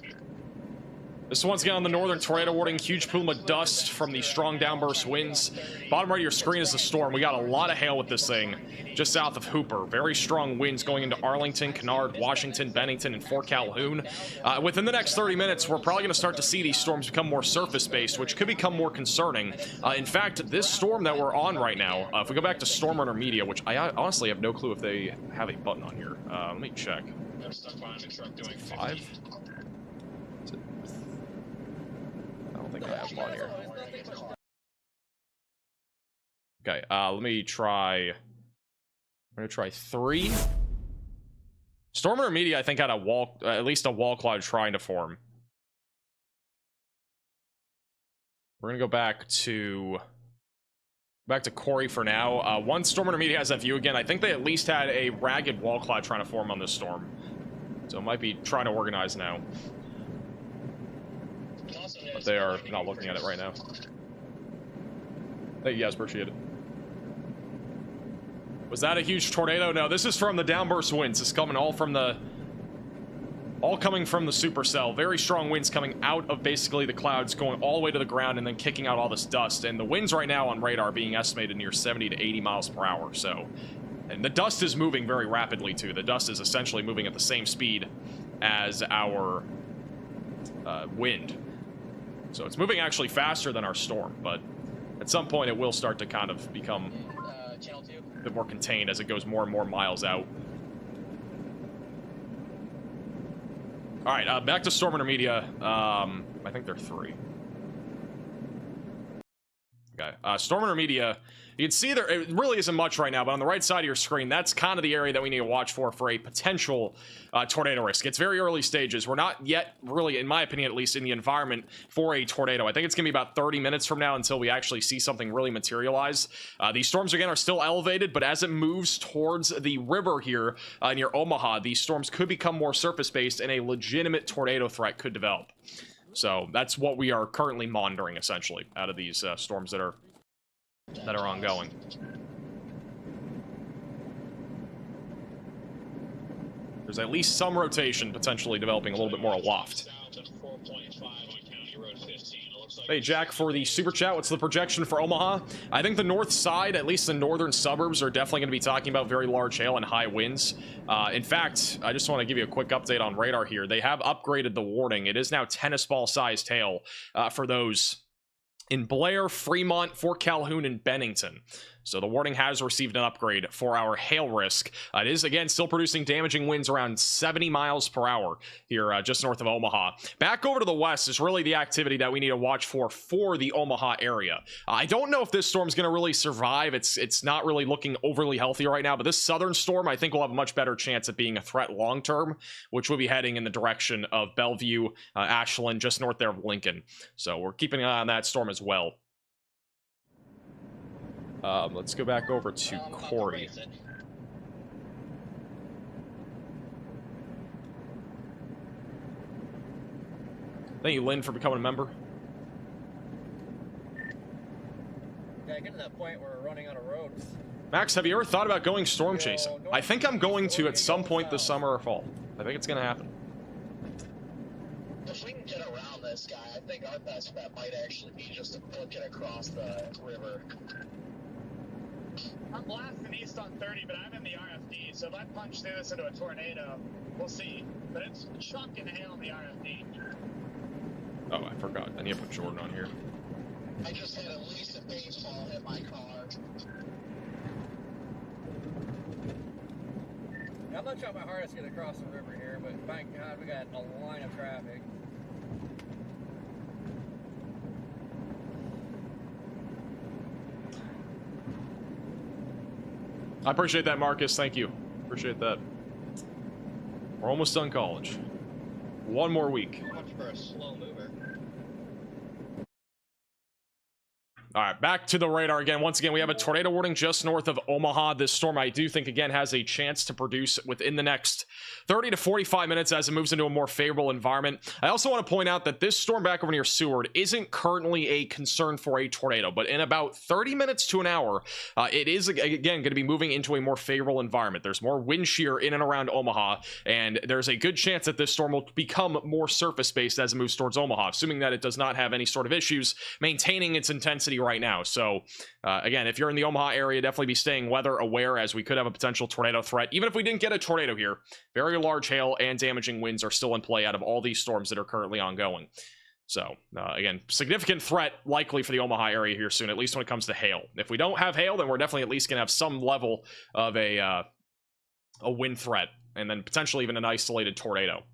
This is once again on the northern tornado warning. Huge plume of dust from the strong downburst winds. Bottom right of your screen is the storm. We got a lot of hail with this thing just south of Hooper. Very strong winds going into Arlington, Kennard, Washington, Bennington, and Fort Calhoun. Within the next 30 minutes, we're probably going to start to see these storms become more surface-based, which could become more concerning. In fact, this storm that we're on right now, if we go back to Storm Runner Media, which I honestly have no clue if they have a button on here. Let me check. I'm stuck behind a truck doing 5? I don't think I have them on here. Okay, let me try. I'm gonna try 3. Stormer Media, I think, had a wall, at least a wall cloud trying to form. We're gonna go back to Corey for now. Once Stormer Media has that view again, I think they at least had a ragged wall cloud trying to form on this storm. So it might be trying to organize now. But they are not looking at it right now. Thank you guys, appreciate it. Was that a huge tornado? No, this is from the downburst winds. It's coming all coming from the supercell. Very strong winds coming out of basically the clouds, going all the way to the ground and then kicking out all this dust. And the winds right now on radar being estimated near 70 to 80 miles per hour. So, and the dust is moving very rapidly too. The dust is essentially moving at the same speed as our wind. So it's moving actually faster than our storm, but at some point it will start to kind of become a bit more contained as it goes more and more miles out. All right, back to Storm Intermedia. I think they're 3. Okay, Storm Intermedia. You can see there, it really isn't much right now, but on the right side of your screen, that's kind of the area that we need to watch for a potential tornado risk. It's very early stages. We're not yet really, in my opinion, at least in the environment for a tornado. I think it's going to be about 30 minutes from now until we actually see something really materialize. These storms, again, are still elevated, but as it moves towards the river here near Omaha, these storms could become more surface-based and a legitimate tornado threat could develop. So that's what we are currently monitoring, essentially, out of these storms that are ongoing. There's at least some rotation potentially developing a little bit more aloft. Hey, Jack, for the super chat, what's the projection for Omaha? I think the north side, at least the northern suburbs, are definitely going to be talking about very large hail and high winds. In fact, I just want to give you a quick update on radar here. They have upgraded the warning. It is now tennis ball sized hail for those in Blair, Fremont, Fort Calhoun, and Bennington. So the warning has received an upgrade for our hail risk. It is, again, still producing damaging winds around 70 miles per hour here just north of Omaha. Back over to the west is really the activity that we need to watch for the Omaha area. I don't know if this storm's going to really survive. It's not really looking overly healthy right now, but this southern storm, I think, will have a much better chance at being a threat long-term, which will be heading in the direction of Bellevue, Ashland, just north there of Lincoln. So we're keeping an eye on that storm as well. Let's go back over to Corey. Thank you, Lynn, for becoming a member. Yeah, getting to that point where we're running out of roads. Max, have you ever thought about going storm chasing? I think I'm going to at some point this summer or fall. I think it's going to happen. If we can get around this guy, I think our best bet might actually be just to book it across the river. I'm blasting east on 30, but I'm in the RFD, so if I punch through this into a tornado, we'll see. But it's chucking hail in the RFD. Oh, I forgot. I need to put Jordan on here. I just had at least a baseball hit my car. I'm not trying my hardest to get across the river here, but thank God we got a line of traffic. I appreciate that, Marcus. Thank you. Appreciate that. We're almost done college. One more week. Much for a slow mover. All right, back to the radar again. Once again, we have a tornado warning just north of Omaha. This storm, I do think, again, has a chance to produce within the next 30 to 45 minutes as it moves into a more favorable environment. I also want to point out that this storm back over near Seward isn't currently a concern for a tornado, but in about 30 minutes to an hour, it is, again, going to be moving into a more favorable environment. There's more wind shear in and around Omaha, and there's a good chance that this storm will become more surface-based as it moves towards Omaha, assuming that it does not have any sort of issues maintaining its intensity right now. So again, if you're in the Omaha area, definitely be staying weather aware, as we could have a potential tornado threat. Even if we didn't get a tornado here, very large hail and damaging winds are still in play out of all these storms that are currently ongoing. So again, significant threat likely for the Omaha area here soon, at least when it comes to hail. If we don't have hail, then we're definitely at least gonna have some level of a wind threat, and then potentially even an isolated tornado.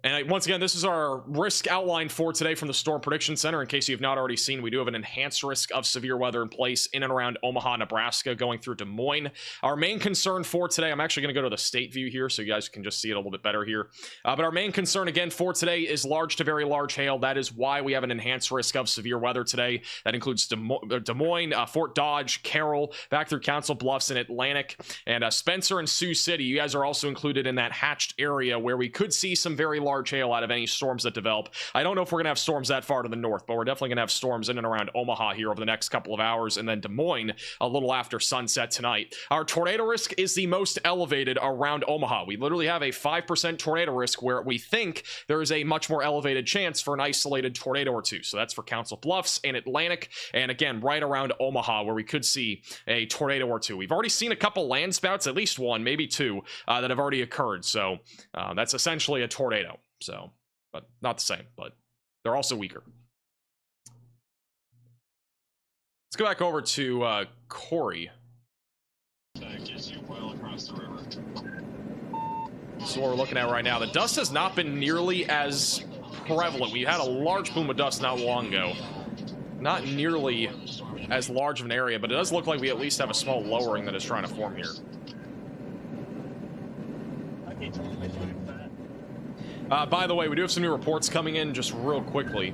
And once again, this is our risk outline for today from the Storm Prediction Center. In case you've not already seen, we do have an enhanced risk of severe weather in place in and around Omaha, Nebraska, going through Des Moines. Our main concern for today, I'm actually going to go to the state view here so you guys can just see it a little bit better here. But our main concern, again, for today is large to very large hail. That is why we have an enhanced risk of severe weather today. That includes Des Moines, Fort Dodge, Carroll, back through Council Bluffs and Atlantic, and Spencer and Sioux City. You guys are also included in that hatched area where we could see some very large hail out of any storms that develop. I don't know if we're going to have storms that far to the north, but we're definitely going to have storms in and around Omaha here over the next couple of hours, and then Des Moines a little after sunset tonight. Our tornado risk is the most elevated around Omaha. We literally have a 5% tornado risk where we think there is a much more elevated chance for an isolated tornado or two. So that's for Council Bluffs and Atlantic, and again, right around Omaha where we could see a tornado or two. We've already seen a couple land spouts, at least one, maybe two, that have already occurred. So that's essentially a tornado. So, but not the same, but they're also weaker. Let's go back over to Corey. That gives you well across the river. So what we're looking at right now, the dust has not been nearly as prevalent. We had a large plume of dust not long ago. Not nearly as large of an area, but it does look like we at least have a small lowering that is trying to form here. Okay, totally fine with that. By the way, we do have some new reports coming in just real quickly.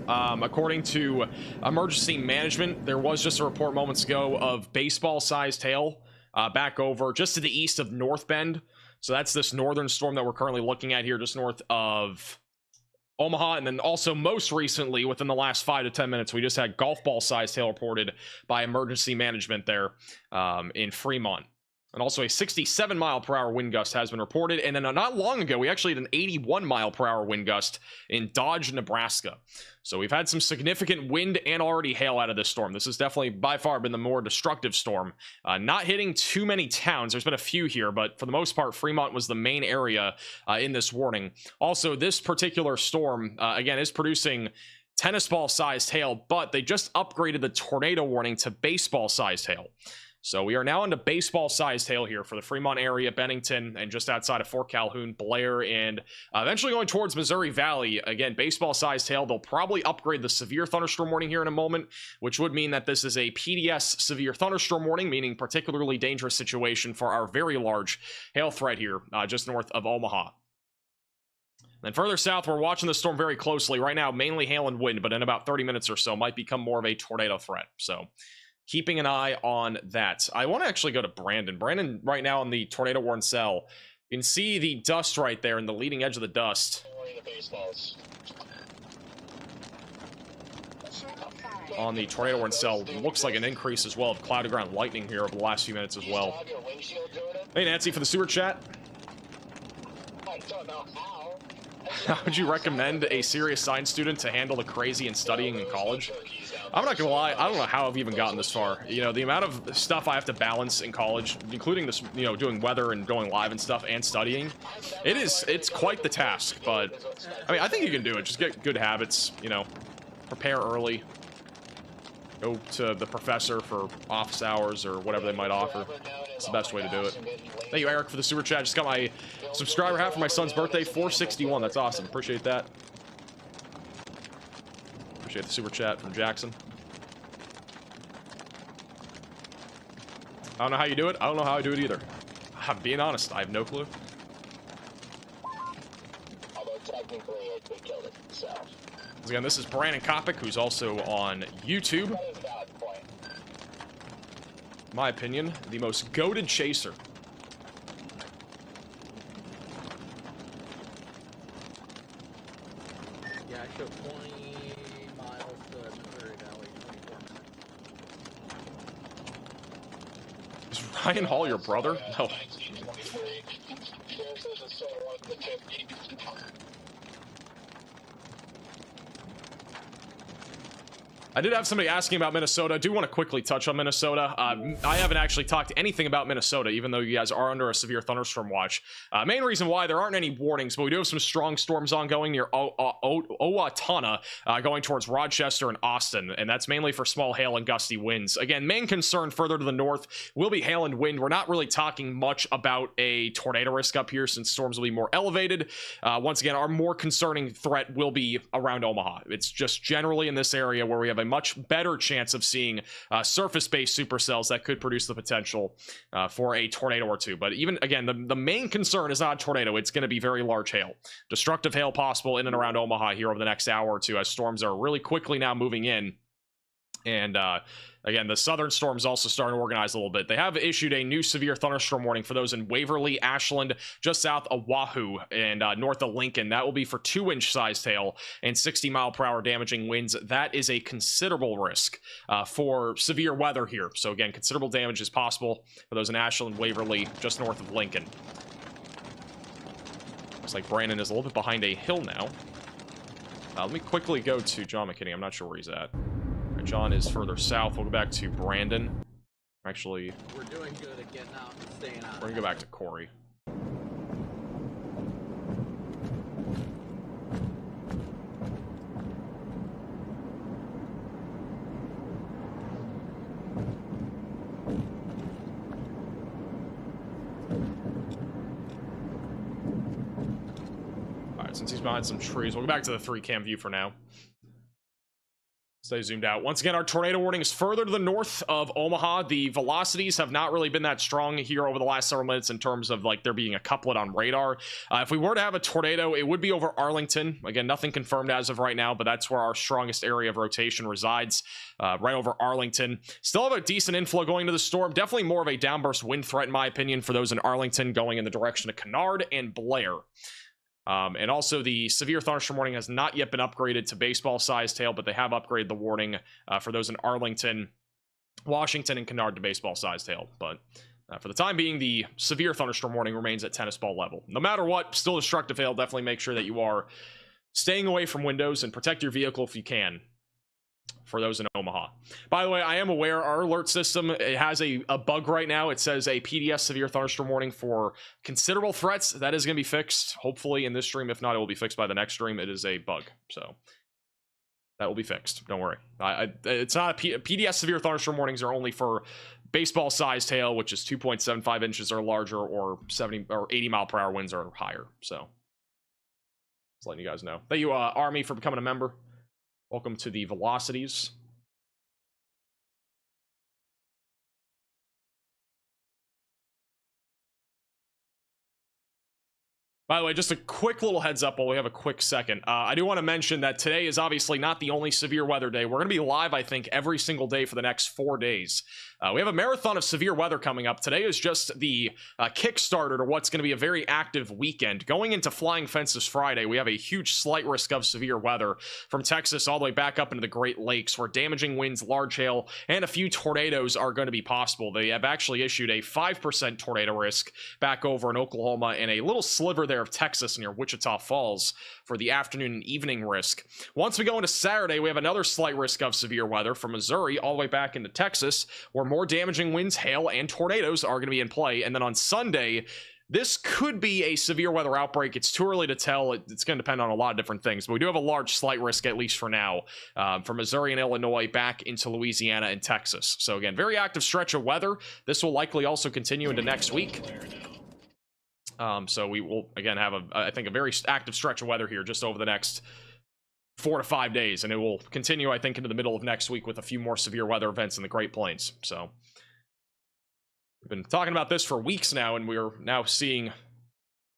According to emergency management, there was just a report moments ago of baseball-sized hail back over just to the east of North Bend. So that's this northern storm that we're currently looking at here just north of Omaha. And then also most recently, within the last 5 to 10 minutes, we just had golf ball-sized hail reported by emergency management there in Fremont. And also a 67-mile-per-hour wind gust has been reported. And then not long ago, we actually had an 81-mile-per-hour wind gust in Dodge, Nebraska. So we've had some significant wind and already hail out of this storm. This has definitely by far been the more destructive storm. Not hitting too many towns. There's been a few here, but for the most part, Fremont was the main area in this warning. Also, this particular storm, again, is producing tennis ball-sized hail, but they just upgraded the tornado warning to baseball-sized hail. So we are now into baseball-sized hail here for the Fremont area, Bennington, and just outside of Fort Calhoun, Blair, and eventually going towards Missouri Valley. Again, baseball-sized hail. They'll probably upgrade the severe thunderstorm warning here in a moment, which would mean that this is a PDS severe thunderstorm warning, meaning particularly dangerous situation for our very large hail threat here just north of Omaha. Then further south, we're watching the storm very closely. Right now, mainly hail and wind, but in about 30 minutes or so, might become more of a tornado threat. So keeping an eye on that. I want to actually go to Brandon. Brandon, right now on the tornado warning cell, you can see the dust right there and the leading edge of the dust. On the tornado warning cell, looks like an increase as well of cloud to ground lightning here over the last few minutes as well. Hey, Nancy, for the sewer chat. I don't know how. I How would you recommend a serious science student to handle the crazy and studying in college? I'm not gonna lie, I don't know how I've even gotten this far. You know, the amount of stuff I have to balance in college, including this, you know, doing weather and going live and stuff and studying, it's quite the task. But I mean, I think you can do it. Just get good habits, you know, prepare early, go to the professor for office hours or whatever they might offer. It's the best way to do it. Thank you, Eric, for the super chat. Just got my subscriber hat for my son's birthday, 461. That's awesome. Appreciate that. Appreciate the super chat from Jackson. I don't know how you do it. I don't know how I do it either. I'm being honest. I have no clue. Although technically it killed it itself. Again, this is Brandon Kopic, who's also on YouTube. That is a valid point. My opinion, the most goated chaser. Yeah, I showed 20 miles to Missouri Valley, 24 minutes. Is Ryan Hall your brother? No. 1923. This is so one of the 50. I did have somebody asking about Minnesota. I do want to quickly touch on Minnesota. I haven't actually talked anything about Minnesota, even though you guys are under a severe thunderstorm watch. Main reason why there aren't any warnings, but we do have some strong storms ongoing near Owatonna, going towards Rochester and Austin, and that's mainly for small hail and gusty winds. Again, main concern further to the north will be hail and wind. We're not really talking much about a tornado risk up here since storms will be more elevated. Once again, our more concerning threat will be around Omaha. It's just generally in this area where we have a much better chance of seeing surface-based supercells that could produce the potential for a tornado or two. But even, again, the main concern is not a tornado. It's going to be very large hail. Destructive hail possible in and around Omaha here over the next hour or two as storms are really quickly now moving in. And again, the southern storms also starting to organize a little bit. They have issued a new severe thunderstorm warning for those in Waverly, Ashland, just south of Wahoo, and north of Lincoln. That will be for 2-inch sized hail and 60-mile-per-hour damaging winds. That is a considerable risk for severe weather here. So again, considerable damage is possible for those in Ashland, Waverly, just north of Lincoln. Looks like Brandon is a little bit behind a hill now. Let me quickly go to John McKinney. I'm not sure where he's at. John is further south. We'll go back to Brandon. Actually, We're doing good at getting out and staying out. we're gonna go back to Corey. All right, since he's behind some trees, we'll go back to the 3-cam view for now. Stay zoomed out. Once again, our tornado warning is further to the north of Omaha. The velocities have not really been that strong here over the last several minutes in terms of like there being a couplet on radar. If we were to have a tornado, it would be over Arlington. Again, nothing confirmed as of right now, but that's where our strongest area of rotation resides, right over Arlington. Still have a decent inflow going to the storm. Definitely more of a downburst wind threat, in my opinion, for those in Arlington going in the direction of Kennard and Blair. And also the severe thunderstorm warning has not yet been upgraded to baseball-sized hail, but they have upgraded the warning for those in Arlington, Washington, and Kennard to baseball-sized hail. But for the time being, the severe thunderstorm warning remains at tennis ball level. No matter what, still destructive hail. Definitely make sure that you are staying away from windows and protect your vehicle if you can. For those in Omaha. By the way, I am aware our alert system, it has a bug right now. It says a PDS severe thunderstorm warning for considerable threats. That is going to be fixed, hopefully, in this stream. If not, it will be fixed by the next stream. It is a bug, so that will be fixed. Don't worry. It's not a PDS severe thunderstorm warnings are only for baseball-sized hail, which is 2.75 inches or larger, or 70 or 80 mile per hour winds or higher. So just letting you guys know. Thank you, Army, for becoming a member. Welcome to the velocities. By the way, just a quick little heads up while we have a quick second. I do want to mention that today is obviously not the only severe weather day. We're going to be live, I think, every single day for the next 4 days. We have a marathon of severe weather coming up. Today is just the Kickstarter to what's going to be a very active weekend. Going into Flying Fences Friday, we have a huge slight risk of severe weather from Texas all the way back up into the Great Lakes, where damaging winds, large hail, and a few tornadoes are going to be possible. They have actually issued a 5% tornado risk back over in Oklahoma and a little sliver there of Texas near Wichita Falls for the afternoon and evening risk. Once we go into Saturday, we have another slight risk of severe weather from Missouri all the way back into Texas, where more damaging winds, hail, and tornadoes are going to be in play. And then on Sunday, this could be a severe weather outbreak. It's too early to tell. It's going to depend on a lot of different things, but we do have a large slight risk, at least for now, from Missouri and Illinois back into Louisiana and Texas. So again, very active stretch of weather. This will likely also continue into next week. So we will, again, have, I think, a very active stretch of weather here just over the next 4 to 5 days, and it will continue, I think, into the middle of next week with a few more severe weather events in the Great Plains. So we've been talking about this for weeks now, and we're now seeing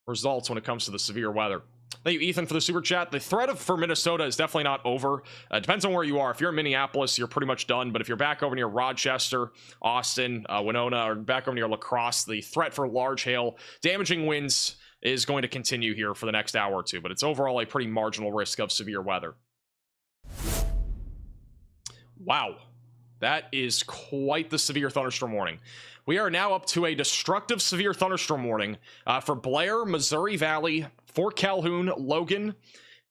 results when it comes to the severe weather. Thank you, Ethan, for the super chat. The threat for Minnesota is definitely not over. Depends on where you are. If you're in Minneapolis, you're pretty much done. But if you're back over near Rochester, Austin, Winona, or back over near La Crosse, the threat for large hail, damaging winds is going to continue here for the next hour or two. But it's overall a pretty marginal risk of severe weather. Wow. That is quite the severe thunderstorm warning. We are now up to a destructive severe thunderstorm warning for Blair, Missouri Valley, Fort Calhoun, Logan,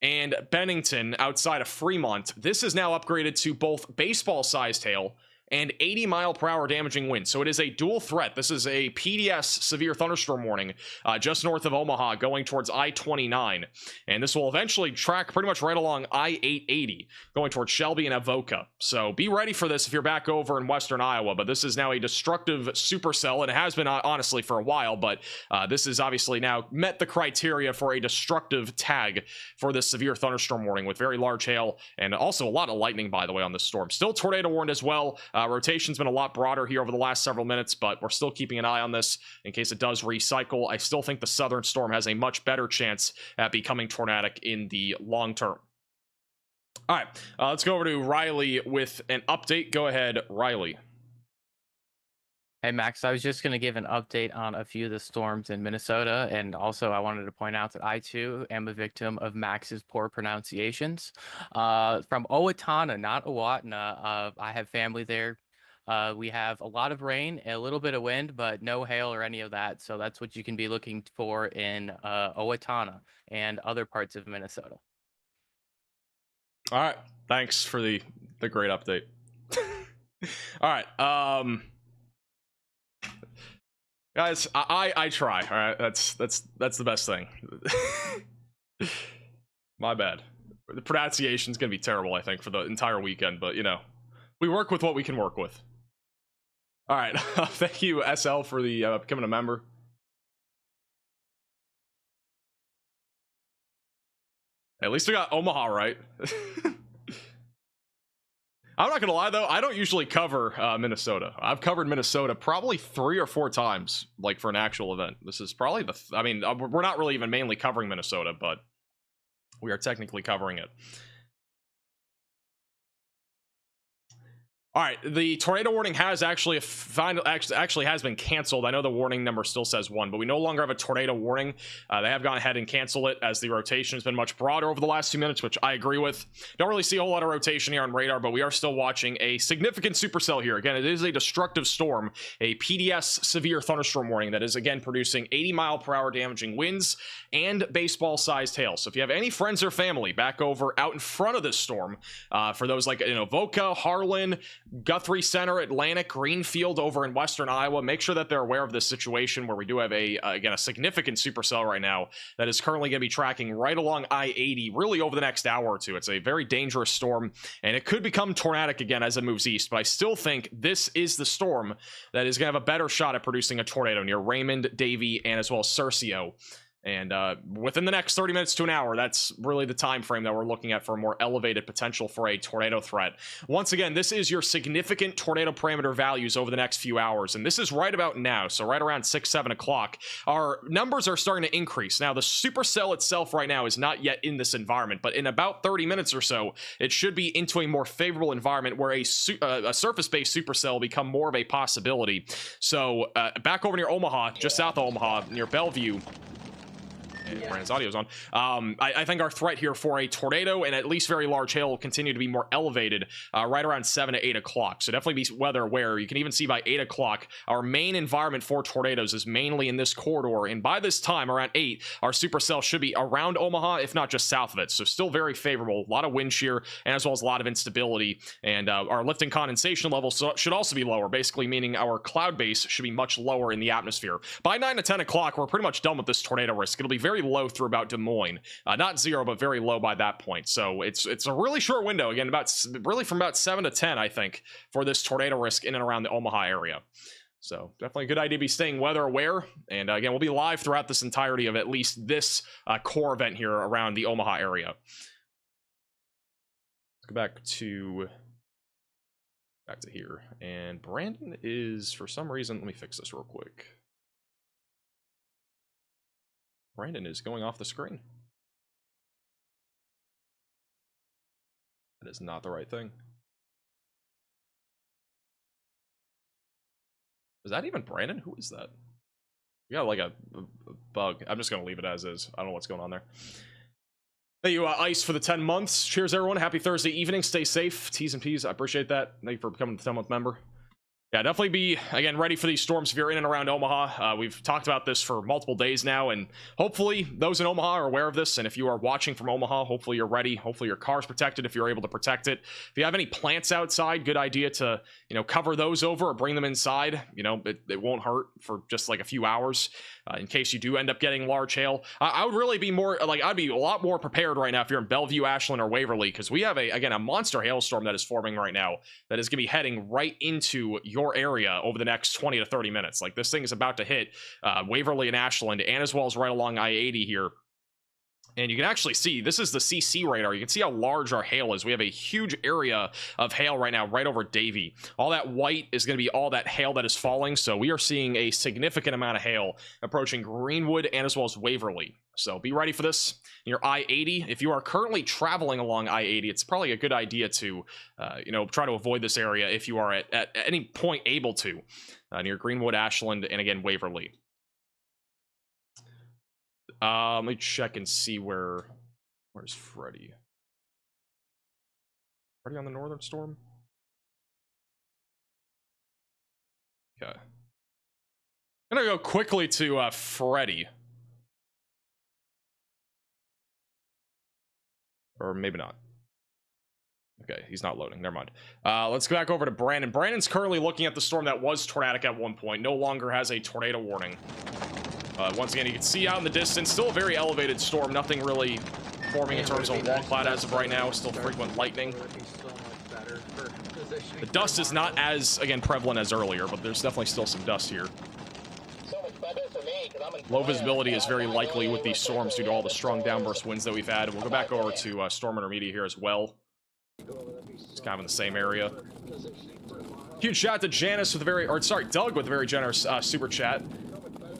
and Bennington outside of Fremont. This is now upgraded to both baseball-sized hail and 80-mile-per-hour damaging winds. So it is a dual threat. This is a PDS severe thunderstorm warning just north of Omaha going towards I-29. And this will eventually track pretty much right along I-880 going towards Shelby and Avoca. So be ready for this if you're back over in western Iowa. But this is now a destructive supercell, and it has been honestly for a while. But this is obviously now met the criteria for a destructive tag for this severe thunderstorm warning with very large hail and also a lot of lightning, by the way, on this storm. Still tornado warned as well. Rotation's been a lot broader here over the last several minutes, but we're still keeping an eye on this in case it does recycle. I still think the southern storm has a much better chance at becoming tornadic in the long term. All right, let's go over to Riley with an update. Go ahead, Riley. Hey, Max, I was just going to give an update on a few of the storms in Minnesota, and also I wanted to point out that I, too, am a victim of Max's poor pronunciations. From Owatonna, not Owatonna, I have family there. We have a lot of rain, a little bit of wind, but no hail or any of that, so that's what you can be looking for in Owatonna and other parts of Minnesota. All right, thanks for the great update. All right, guys, I try. All right, that's the best thing. My bad. The pronunciation's gonna be terrible, I think, for the entire weekend, but you know, we work with what we can work with. All right, thank you, SL, for the becoming a member. At least we got Omaha right. I'm not gonna lie though, I don't usually cover Minnesota. I've covered Minnesota probably 3 or 4 times, like for an actual event. This is probably the, I mean, we're not really even mainly covering Minnesota, but we are technically covering it. All right, the tornado warning has actually has been canceled. I know the warning number still says 1, but we no longer have a tornado warning. They have gone ahead and canceled it as the rotation has been much broader over the last 2 minutes, which I agree with. Don't really see a whole lot of rotation here on radar, but we are still watching a significant supercell here. Again, it is a destructive storm, a PDS severe thunderstorm warning that is again producing 80-mile-per-hour damaging winds and baseball-sized hail. So if you have any friends or family back over out in front of this storm, for those like Avoca, Harlan, Guthrie Center, Atlantic, Greenfield over in western Iowa, make sure that they're aware of this situation where we do have again a significant supercell right now that is currently going to be tracking right along I-80 really over the next hour or two. It's a very dangerous storm and it could become tornadic again as it moves east, but I still think this is the storm that is going to have a better shot at producing a tornado near Raymond, Davie, and as well as Curcio. And within the next 30 minutes to an hour, that's really the time frame that we're looking at for a more elevated potential for a tornado threat. Once again, this is your significant tornado parameter values over the next few hours, and this is right about now, so right around 6-7 o'clock. Our numbers are starting to increase. Now, the supercell itself right now is not yet in this environment, but in about 30 minutes or so, it should be into a more favorable environment where a surface-based supercell will become more of a possibility. So back over near Omaha, just south of Omaha, near Bellevue, And Brandon's audio is on. I think our threat here for a tornado and at least very large hail will continue to be more elevated right around 7 to 8 o'clock. So definitely be weather aware. You can even see by 8 o'clock, our main environment for tornadoes is mainly in this corridor. And by this time, around 8, our supercell should be around Omaha, if not just south of it. So still very favorable. A lot of wind shear and as well as a lot of instability. And our lift and condensation levels should also be lower, basically meaning our cloud base should be much lower in the atmosphere. By 9 to 10 o'clock, we're pretty much done with this tornado risk. It'll be very low through about Des Moines. Not zero, but very low by that point. So it's a really short window, again, really from about 7 to 10, I think, for this tornado risk in and around the Omaha area. So definitely a good idea to be staying weather aware. And again, we'll be live throughout this entirety of at least this core event here around the Omaha area. Let's go back to here. And Brandon is, for some reason, let me fix this real quick. Brandon is going off the screen. That is not the right thing. Is that even Brandon? Who is that? We got like a bug. I'm just going to leave it as is. I don't know what's going on there. Thank you, Ice, for the 10 months. Cheers, everyone. Happy Thursday evening. Stay safe. T's and P's. I appreciate that. Thank you for becoming a 10-month member. Yeah, definitely be, again, ready for these storms if you're in and around Omaha. We've talked about this for multiple days now, and hopefully those in Omaha are aware of this, and if you are watching from Omaha, hopefully you're ready. Hopefully your car's protected if you're able to protect it. If you have any plants outside, good idea to, cover those over or bring them inside. It won't hurt for just like a few hours in case you do end up getting large hail. I would really be more, I'd be a lot more prepared right now if you're in Bellevue, Ashland, or Waverly, because we have, a monster hailstorm that is forming right now that is going to be heading right into your area over the next 20 to 30 minutes. Like, this thing is about to hit Waverly and Ashland, and as well as right along I-80 here. And you can actually see, this is the CC radar. You can see how large our hail is. We have a huge area of hail right now, right over Davie. All that white is going to be all that hail that is falling. So we are seeing a significant amount of hail approaching Greenwood and as well as Waverly. So be ready for this. Your I-80, if you are currently traveling along I-80, it's probably a good idea to, try to avoid this area if you are at any point able to, near Greenwood, Ashland, and again, Waverly. Let me check and see where's Freddy? Freddy on the northern storm? Okay. I'm gonna go quickly to Freddy. Or maybe not. Okay, he's not loading. Never mind. Let's go back over to Brandon. Brandon's currently looking at the storm that was tornadic at one point. No longer has a tornado warning. Once again, you can see out in the distance, still a very elevated storm. Nothing really forming in terms of wall cloud as of right now. Still frequent lightning. The dust is not as, again, prevalent as earlier, but there's definitely still some dust here. Low visibility is very likely with these storms due to all the strong downburst winds that we've had. We'll go back over to Storm Intermediate here as well. It's kind of in the same area. Huge shout out to Janice with a Doug with a very generous super chat.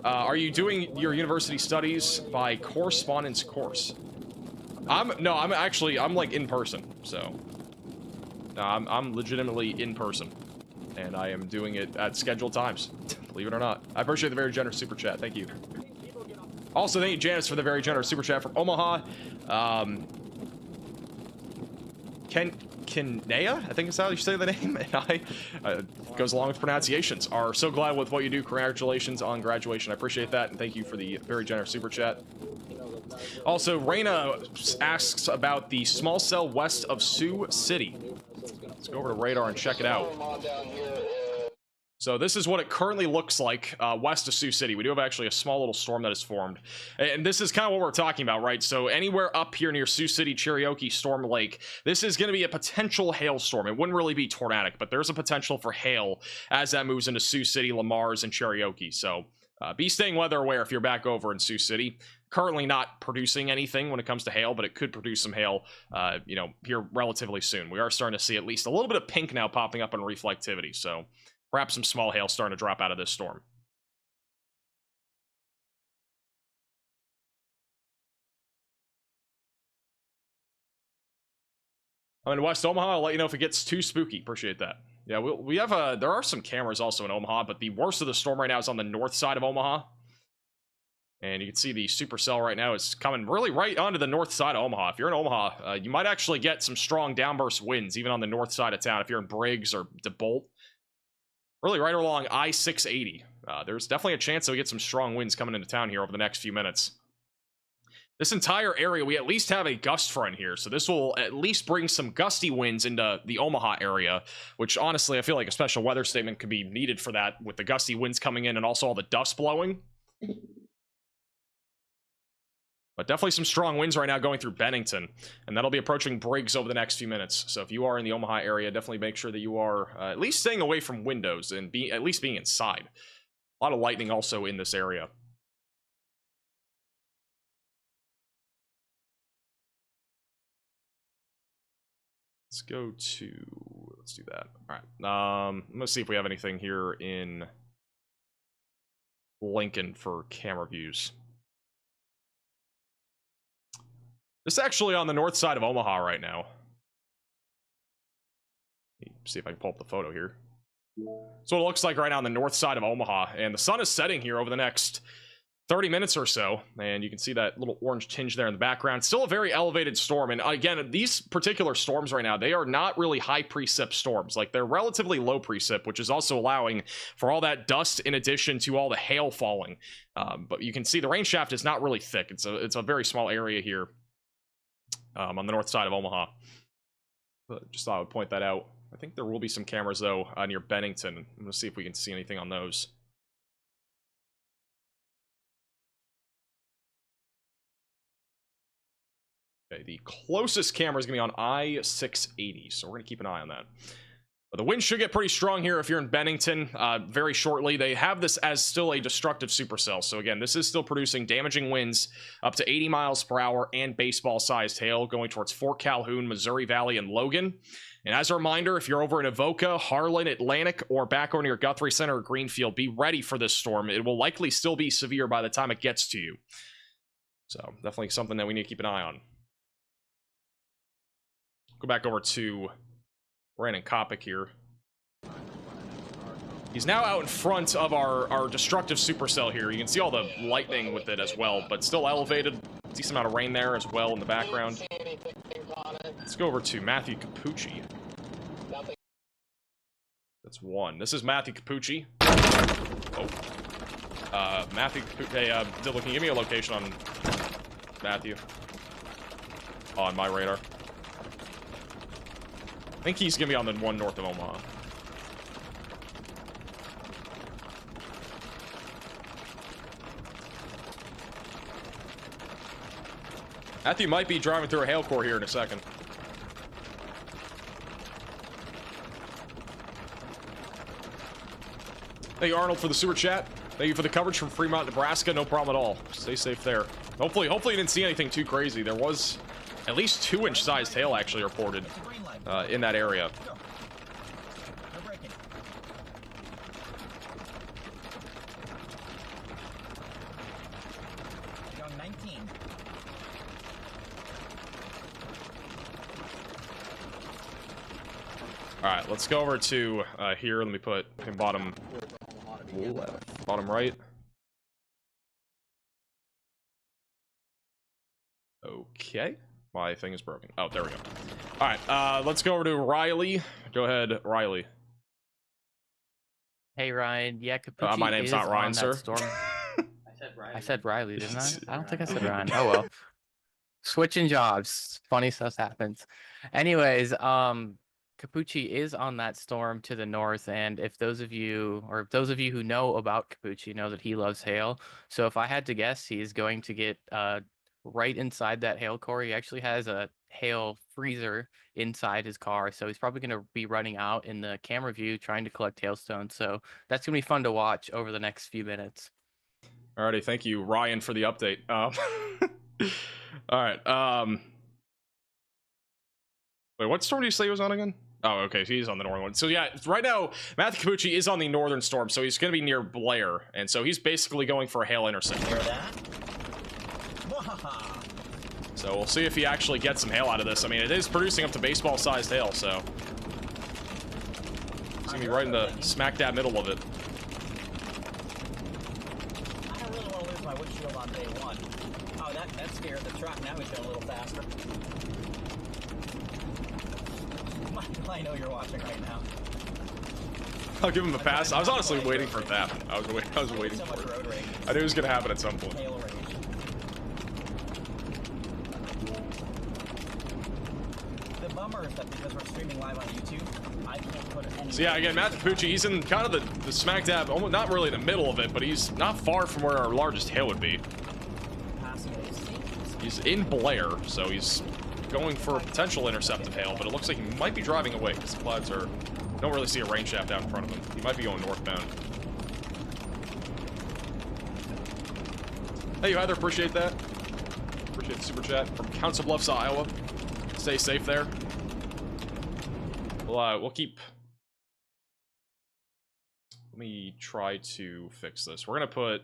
Are you doing your university studies by correspondence course? I'm like in person, so no, I'm legitimately in person, and I am doing it at scheduled times, believe it or not. I appreciate the very generous super chat. Thank you. Also, thank you, Janice, for the very generous super chat from Omaha. Kinea, I think is how you say the name, and goes along with pronunciations. Are so glad with what you do. Congratulations on graduation. I appreciate that, and thank you for the very generous super chat. Also, Raina asks about the small cell west of Sioux City. Let's go over to radar and check it out. So this is what it currently looks like west of Sioux City. We do have actually a small little storm that has formed. And this is kind of what we're talking about, right? So anywhere up here near Sioux City, Cherokee, Storm Lake, this is going to be a potential hailstorm. It wouldn't really be tornadic, but there's a potential for hail as that moves into Sioux City, Lamar's, and Cherokee. So be staying weather aware if you're back over in Sioux City. Currently not producing anything when it comes to hail, but it could produce some hail, here relatively soon. We are starting to see at least a little bit of pink now popping up in reflectivity. So perhaps some small hail starting to drop out of this storm. I'm in West Omaha. I'll let you know if it gets too spooky. Appreciate that. Yeah, we have there are some cameras also in Omaha, but the worst of the storm right now is on the north side of Omaha. And you can see the supercell right now is coming really right onto the north side of Omaha. If you're in Omaha, you might actually get some strong downburst winds, even on the north side of town. If you're in Briggs or DeBolt, really right along I-680. There's definitely a chance that we get some strong winds coming into town here over the next few minutes. This entire area, we at least have a gust front here, so this will at least bring some gusty winds into the Omaha area, which honestly, I feel like a special weather statement could be needed for that, with the gusty winds coming in and also all the dust blowing. But definitely some strong winds right now going through Bennington, and that'll be approaching Briggs over the next few minutes. So if you are in the Omaha area, definitely make sure that you are at least staying away from windows and at least being inside. A lot of lightning also in this area. Let's go to, let's do that. All right. Let's see if we have anything here in Lincoln for camera views. This is actually on the north side of Omaha right now. See if I can pull up the photo here. So it looks like right now on the north side of Omaha, and the sun is setting here over the next 30 minutes or so, and you can see that little orange tinge there in the background. Still a very elevated storm, and again, these particular storms right now, they are not really high precip storms. Like, they're relatively low precip, which is also allowing for all that dust in addition to all the hail falling. But you can see the rain shaft is not really thick. It's a very small area here on the north side of Omaha. But just thought I would point that out. I think there will be some cameras, though, near Bennington. I'm going to see if we can see anything on those. Okay, the closest camera is going to be on I-680, so we're going to keep an eye on that. But the wind should get pretty strong here if you're in Bennington very shortly. They have this as still a destructive supercell. So again, this is still producing damaging winds up to 80 miles per hour and baseball-sized hail going towards Fort Calhoun, Missouri Valley, and Logan. And as a reminder, if you're over in Avoca, Harlan, Atlantic, or back over near Guthrie Center or Greenfield, be ready for this storm. It will likely still be severe by the time it gets to you. So definitely something that we need to keep an eye on. Go back over to Brandon Kopic here. He's now out in front of our destructive supercell here. You can see all the lightning with it as well, but still elevated. Decent amount of rain there as well in the background. Let's go over to Matthew Capucci. That's one. This is Matthew Capucci. Oh. Matthew Capucci. Hey, Dylan, can you give me a location on Matthew? On my radar. I think he's gonna be on the one north of Omaha. Matthew might be driving through a hail core here in a second. Thank you, Arnold, for the super chat. Thank you for the coverage from Fremont, Nebraska. No problem at all. Stay safe there. Hopefully you didn't see anything too crazy. There was at least 2-inch sized hail actually reported in that area. Alright, let's go over to here. Let me put him bottom left, bottom right. Okay. My thing is broken. Oh, there we go. Alright, let's go over to Riley. Go ahead, Riley. Hey, Ryan. Yeah, Capucci my name's not Ryan, sir. I said Riley, didn't I? I don't think I said Ryan. Oh, well. Switching jobs. Funny stuff happens. Anyways, Capucci is on that storm to the north, and if those of you who know about Capucci know that he loves hail. So if I had to guess, he's going to get right inside that hail core. He actually has a hail freezer inside his car, so he's probably going to be running out in the camera view trying to collect hailstones. So that's going to be fun to watch over the next few minutes. Alrighty, thank you, Ryan, for the update. Alright, wait, what storm did you say he was on again? Oh, okay, so he's on the northern one. So yeah, right now, Matthew Capucci is on the northern storm, so he's going to be near Blair, and so he's basically going for a hail intercept. Hear that? So we'll see if he actually gets some hail out of this. I mean, it is producing up to baseball-sized hail, so he's going to be right in the smack dab middle of it. I don't really want to lose my windshield on this. day one. Oh, that scared the truck. Now he's going a little faster. Michael, I know you're watching right now. I'll give him a pass. I was honestly waiting for that. I was waiting so for much it. road rage. I knew it was gonna happen at some point. Hail rage. The bummer is that because we're streaming live on YouTube, I can't put it anywhere. So yeah, again, Matt Capucci, he's in kind of the smack dab, almost not really in the middle of it, but he's not far from where our largest hill would be. He's in Blair, so he's going for a potential interceptive hail, but it looks like he might be driving away because the clouds are, don't really see a rain shaft out in front of him. He might be going northbound. Hey, you either appreciate that. Appreciate the super chat from Council Bluffs, Iowa. Stay safe there. We'll keep. Let me try to fix this. We're gonna put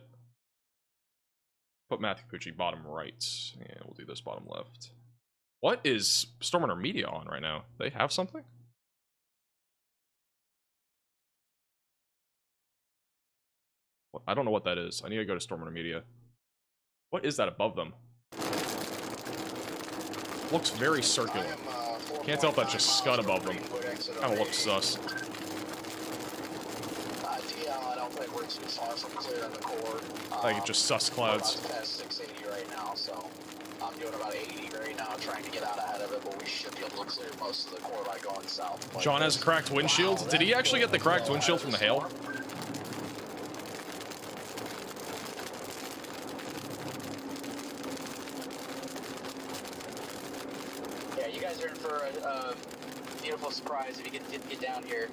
Matthew Pucci bottom right, and we'll do this bottom left. What is Storm Runner Media on right now? They have something? I don't know what that is. I need to go to Storm Runner Media. What is that above them? Looks very circular. Can't tell if that's just scud above them. Kind of looks sus. I don't think we're too far from clearing the core. I think it's just sus clouds. We're about to pass 680 right now, so I'm doing about 80 right now, trying to get out ahead of it, but we should be able to clear most of the core by going south. John has a cracked windshield. Did he actually get the cracked windshield from the hail? Yeah, you guys are in for a beautiful surprise if you didn't get down here.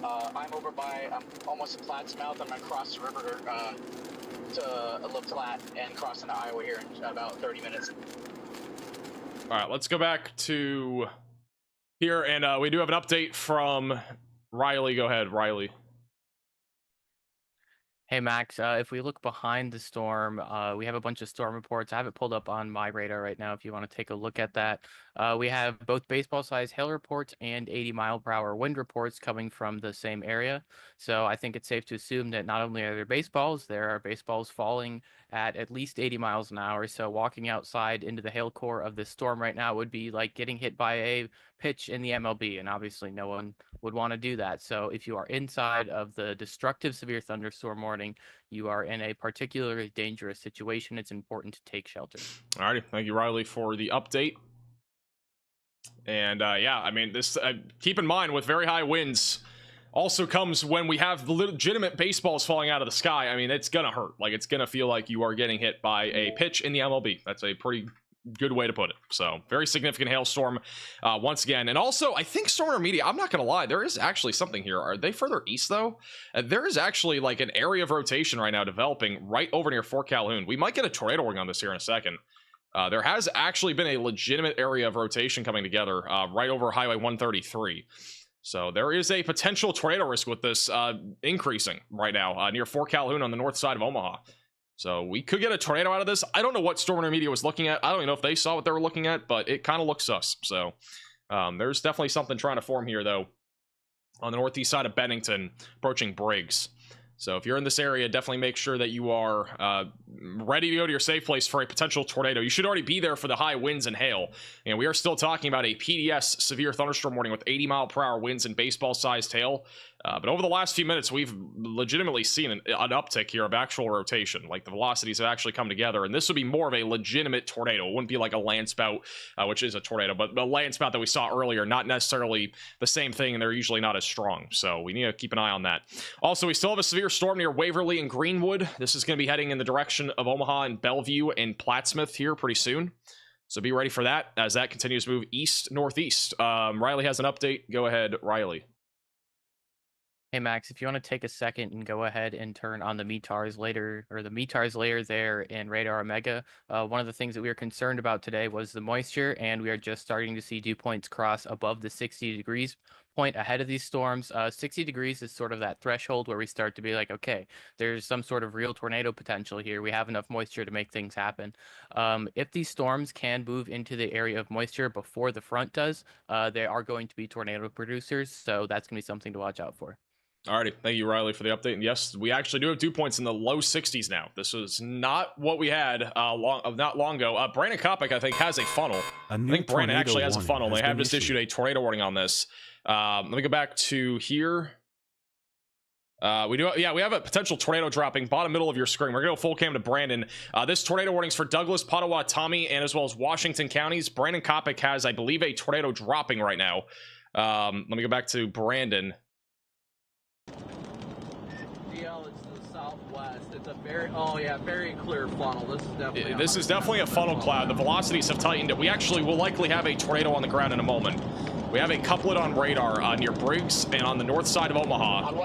I'm almost at Plattsmouth. I'm gonna cross the river to La Platte and cross into Iowa here in about 30 minutes. All right, let's go back to here, and we do have an update from Riley. Go ahead, Riley. Hey Max, if we look behind the storm, we have a bunch of storm reports. I have it pulled up on my radar right now if you want to take a look at that. We have both baseball-sized hail reports and 80-mile-per-hour wind reports coming from the same area. So I think it's safe to assume that not only are there are baseballs falling at least 80 miles an hour. So walking outside into the hail core of this storm right now would be like getting hit by a pitch in the MLB, and obviously no one would want to do that. So if you are inside of the destructive severe thunderstorm warning, you are in a particularly dangerous situation. It's important to take shelter. Alrighty, thank you, Riley, for the update. And yeah, I mean, this keep in mind with very high winds also comes when we have legitimate baseballs falling out of the sky. I mean, it's gonna hurt. Like, it's gonna feel like you are getting hit by a pitch in the MLB. That's a pretty good way to put it. So very significant hailstorm once again. And also, I think Storm Runner Media, I'm not gonna lie, there is actually something here. Are they further east though? There is actually like an area of rotation right now developing right over near Fort Calhoun. We might get a tornado warning on this here in a second. There has actually been a legitimate area of rotation coming together right over Highway 133. So there is a potential tornado risk with this increasing right now near Fort Calhoun on the north side of Omaha. So we could get a tornado out of this. I don't know what Storm Runner Media was looking at. I don't even know if they saw what they were looking at, but it kind of looks sus. So there's definitely something trying to form here, though, on the northeast side of Bennington, approaching Briggs. So if you're in this area, definitely make sure that you are ready to go to your safe place for a potential tornado. You should already be there for the high winds and hail. And we are still talking about a PDS severe thunderstorm warning with 80-mile-per-hour winds and baseball-sized hail. But over the last few minutes, we've legitimately seen an uptick here of actual rotation. Like, the velocities have actually come together, and this would be more of a legitimate tornado. It wouldn't be like a land spout, which is a tornado, but the land spout that we saw earlier, not necessarily the same thing, and they're usually not as strong. So we need to keep an eye on that. Also, we still have a severe storm near Waverly and Greenwood. This is going to be heading in the direction of Omaha and Bellevue and Plattsmouth here pretty soon. So be ready for that as that continues to move east-northeast. Riley has an update. Go ahead, Riley. Hey Max, if you want to take a second and go ahead and turn on the METARS layer there in Radar Omega, one of the things that we were concerned about today was the moisture, and we are just starting to see dew points cross above the 60 degrees point ahead of these storms. 60 degrees is sort of that threshold where we start to be like, okay, there's some sort of real tornado potential here. We have enough moisture to make things happen. If these storms can move into the area of moisture before the front does, they are going to be tornado producers, so that's going to be something to watch out for. Alrighty, thank you, Riley, for the update. And yes, we actually do have dew points in the low 60s now. This was not what we had not long ago. Brandon Kopic, I think, has a funnel. I think Brandon actually has a funnel. They have just issued a tornado warning on this. Let me go back to here. We have a potential tornado dropping bottom middle of your screen. We're gonna go full cam to Brandon. This tornado warning's for Douglas, Potawatomi, and as well as Washington counties. Brandon Kopic has, I believe, a tornado dropping right now. Let me go back to Brandon. DL is to the southwest. It's a very very clear funnel. This is definitely A funnel cloud. The velocities have tightened. We actually will likely have a tornado on the ground in a moment. We have a couplet on radar near Briggs and on the north side of Omaha.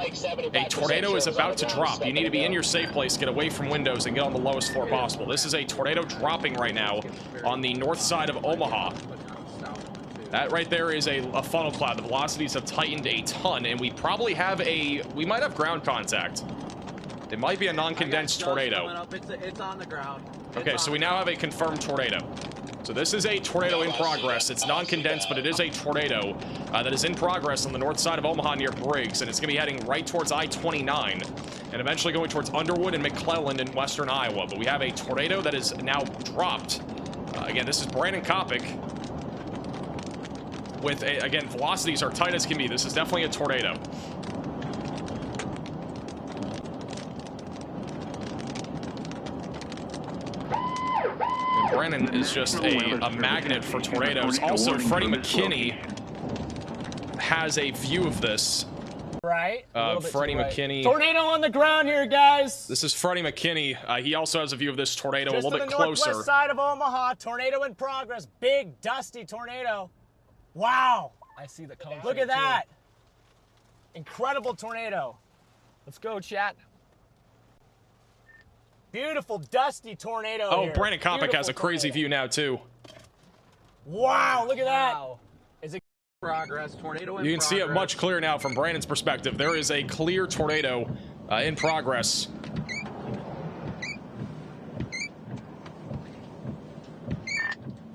A tornado is about to drop. You need to be in your safe place, get away from windows, and get on the lowest floor possible. This is a tornado dropping right now on the north side of Omaha. That right there is a funnel cloud. The velocities have tightened a ton, and we probably have we might have ground contact. It might be a non-condensed tornado. It's on the ground. Okay, so we now have a confirmed tornado. So this is a tornado in progress. It's non-condensed, but it is a tornado that is in progress on the north side of Omaha near Briggs, and it's going to be heading right towards I-29 and eventually going towards Underwood and McClelland in western Iowa. But we have a tornado that is now dropped. Again, this is Brandon Kopic. With, again, velocities are tight as can be. This is definitely a tornado. Brandon is just a magnet for tornadoes. Also, Freddie McKinney has a view of this. Right. Freddie McKinney. Tornado on the ground here, guys. This is Freddie McKinney. He also has a view of this tornado Just a little bit to the closer. northwest side of Omaha. Tornado in progress. Big, dusty tornado. Wow. I see the cone. Look at that. Incredible tornado. Let's go, chat. Beautiful, dusty tornado Oh, here. Brandon Kopic Beautiful has a crazy tornado. view now, too. Wow, look at that. Wow. Is it Progress, tornado in You can see it progress. much clearer now from Brandon's perspective. There is a clear tornado in progress.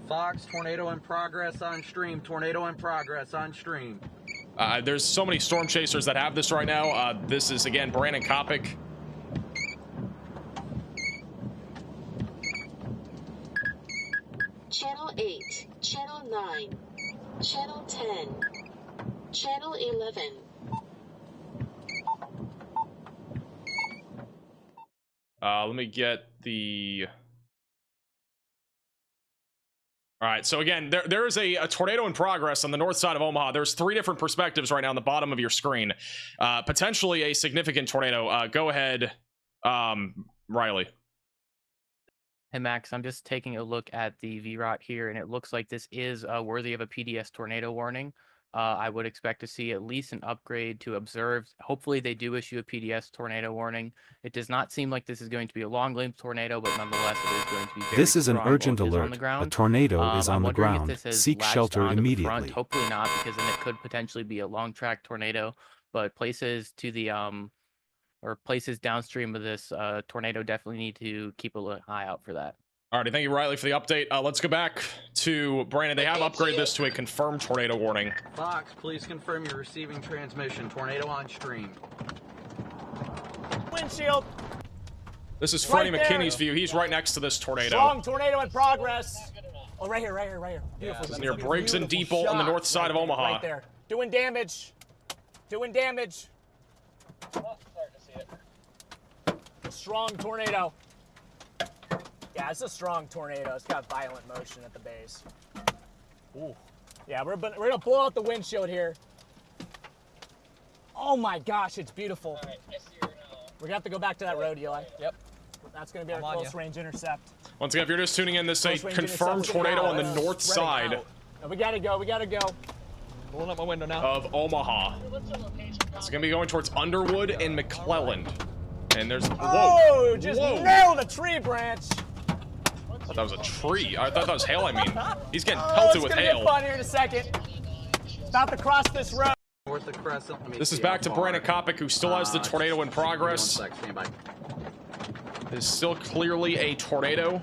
Fox, tornado in progress on stream. Tornado in progress on stream. There's so many storm chasers that have this right now. This is, again, Brandon Kopic. Channel 8, Channel 9, Channel 10, Channel 11. Let me get the... All right, so again, there is a tornado in progress on the north side of Omaha. There's 3 different perspectives right now on the bottom of your screen. Potentially a significant tornado. Go ahead, Riley. Hey Max, I'm just taking a look at the VROT here, and it looks like this is worthy of a PDS tornado warning. I would expect to see at least an upgrade to observed. Hopefully they do issue a PDS tornado warning. It does not seem like this is going to be a long-lived tornado, but nonetheless it is going to be very This is an strong urgent voltage on alert. the ground. A tornado is I'm on the wondering if ground. this has Seek latched shelter onto the immediately. front. Hopefully not, because then it could potentially be a long-track tornado. But places to the or places downstream of this tornado definitely need to keep an eye out for that. Alrighty, thank you, Riley, for the update. Let's go back to Brandon. They have upgraded this to a confirmed tornado warning. Fox, please confirm you're receiving transmission. Tornado on stream. windshield? This is Freddie Right there. McKinney's view. He's right next to this tornado. Strong tornado in progress. Oh, right here, right here, right here. Beautiful. This is That's near a Briggs and beautiful Depot on the shot. north side of Omaha. Right there. Doing damage. Doing damage. Strong tornado. Yeah, it's a strong tornado. It's got violent motion at the base. Ooh. Yeah, we're gonna blow out the windshield here. Oh my gosh, it's beautiful. All right, we're gonna have to go back to that road, Eli. Yep. That's gonna be our close range intercept. Once again, if you're just tuning in, this is a Close range confirmed intercept. tornado on the Let's north spread it side out. No, we gotta go. We gotta go. Pulling up my window now. of Omaha. It's gonna be going towards Underwood and McClelland. And there's Oh, just whoa. nailed a tree branch. I thought that was a tree. I thought that was hail. I mean, he's getting Oh, pelted it's with gonna hail. get fun here in a second. About to cross this road. North of Crescent. Let me This is see back how to far. Brandon Kopic, who still has the tornado in progress. 1 sec, stand by. It's still clearly a tornado.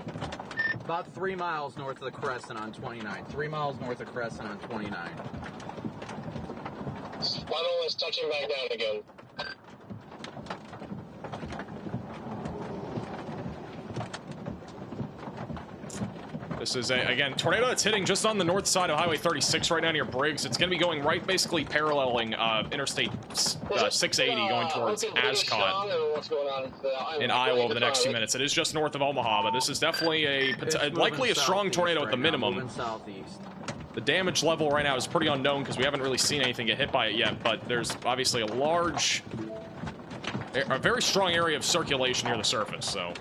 About 3 miles north of the Crescent on 29. 3 miles north of Crescent on 29. Funnel is touching back down again. This is, again, tornado that's hitting just on the north side of Highway 36 right now near Briggs. It's going to be going right, basically paralleling Interstate 680 going towards Ascot in Iowa over the next few minutes. It is just north of Omaha, but this is definitely likely a strong tornado at the minimum. The damage level right now is pretty unknown because we haven't really seen anything get hit by it yet, but there's obviously a very strong area of circulation near the surface, so...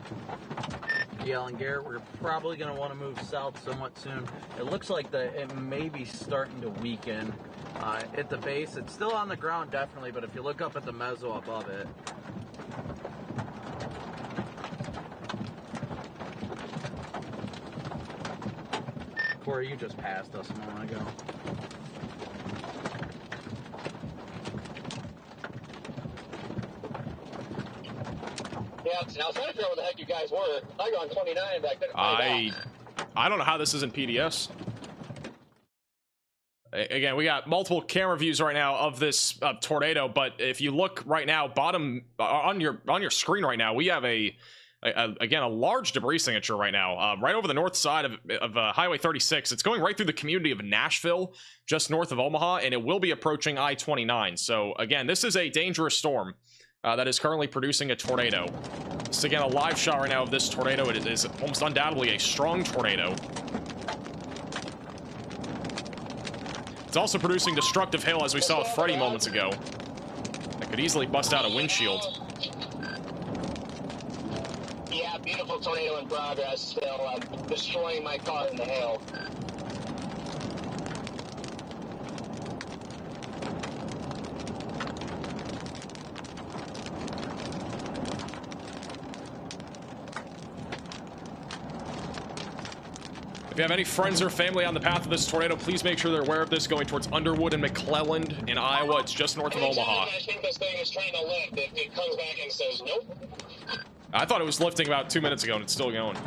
Yeah, and Garrett, we're probably going to want to move south somewhat soon. It looks like it may be starting to weaken at the base. It's still on the ground, definitely, but if you look up at the mezzo above it. Corey, you just passed us a moment ago. Yeah, I was trying to figure out where the heck you guys were. I got on 29 back then. I don't know how this isn't PDS. Again, we got multiple camera views right now of this tornado, but if you look right now, bottom on your screen right now, we have again a large debris signature right now, right over the north side of Highway 36. It's going right through the community of Nashville, just north of Omaha, and it will be approaching I-29. So again, this is a dangerous storm that is currently producing a tornado. This is again a live shot right now of this tornado. It is almost undoubtedly a strong tornado. It's also producing destructive hail, as we saw with Freddy moments ago. That could easily bust out a windshield. Yeah, beautiful tornado in progress still. Destroying my car in the hail. If you have any friends or family on the path of this tornado, please make sure they're aware of this, going towards Underwood and McClelland in Iowa. It's just north of Omaha. I think this thing is trying to lift. It comes back and says, nope. I thought it was lifting about 2 minutes ago, and it's still going.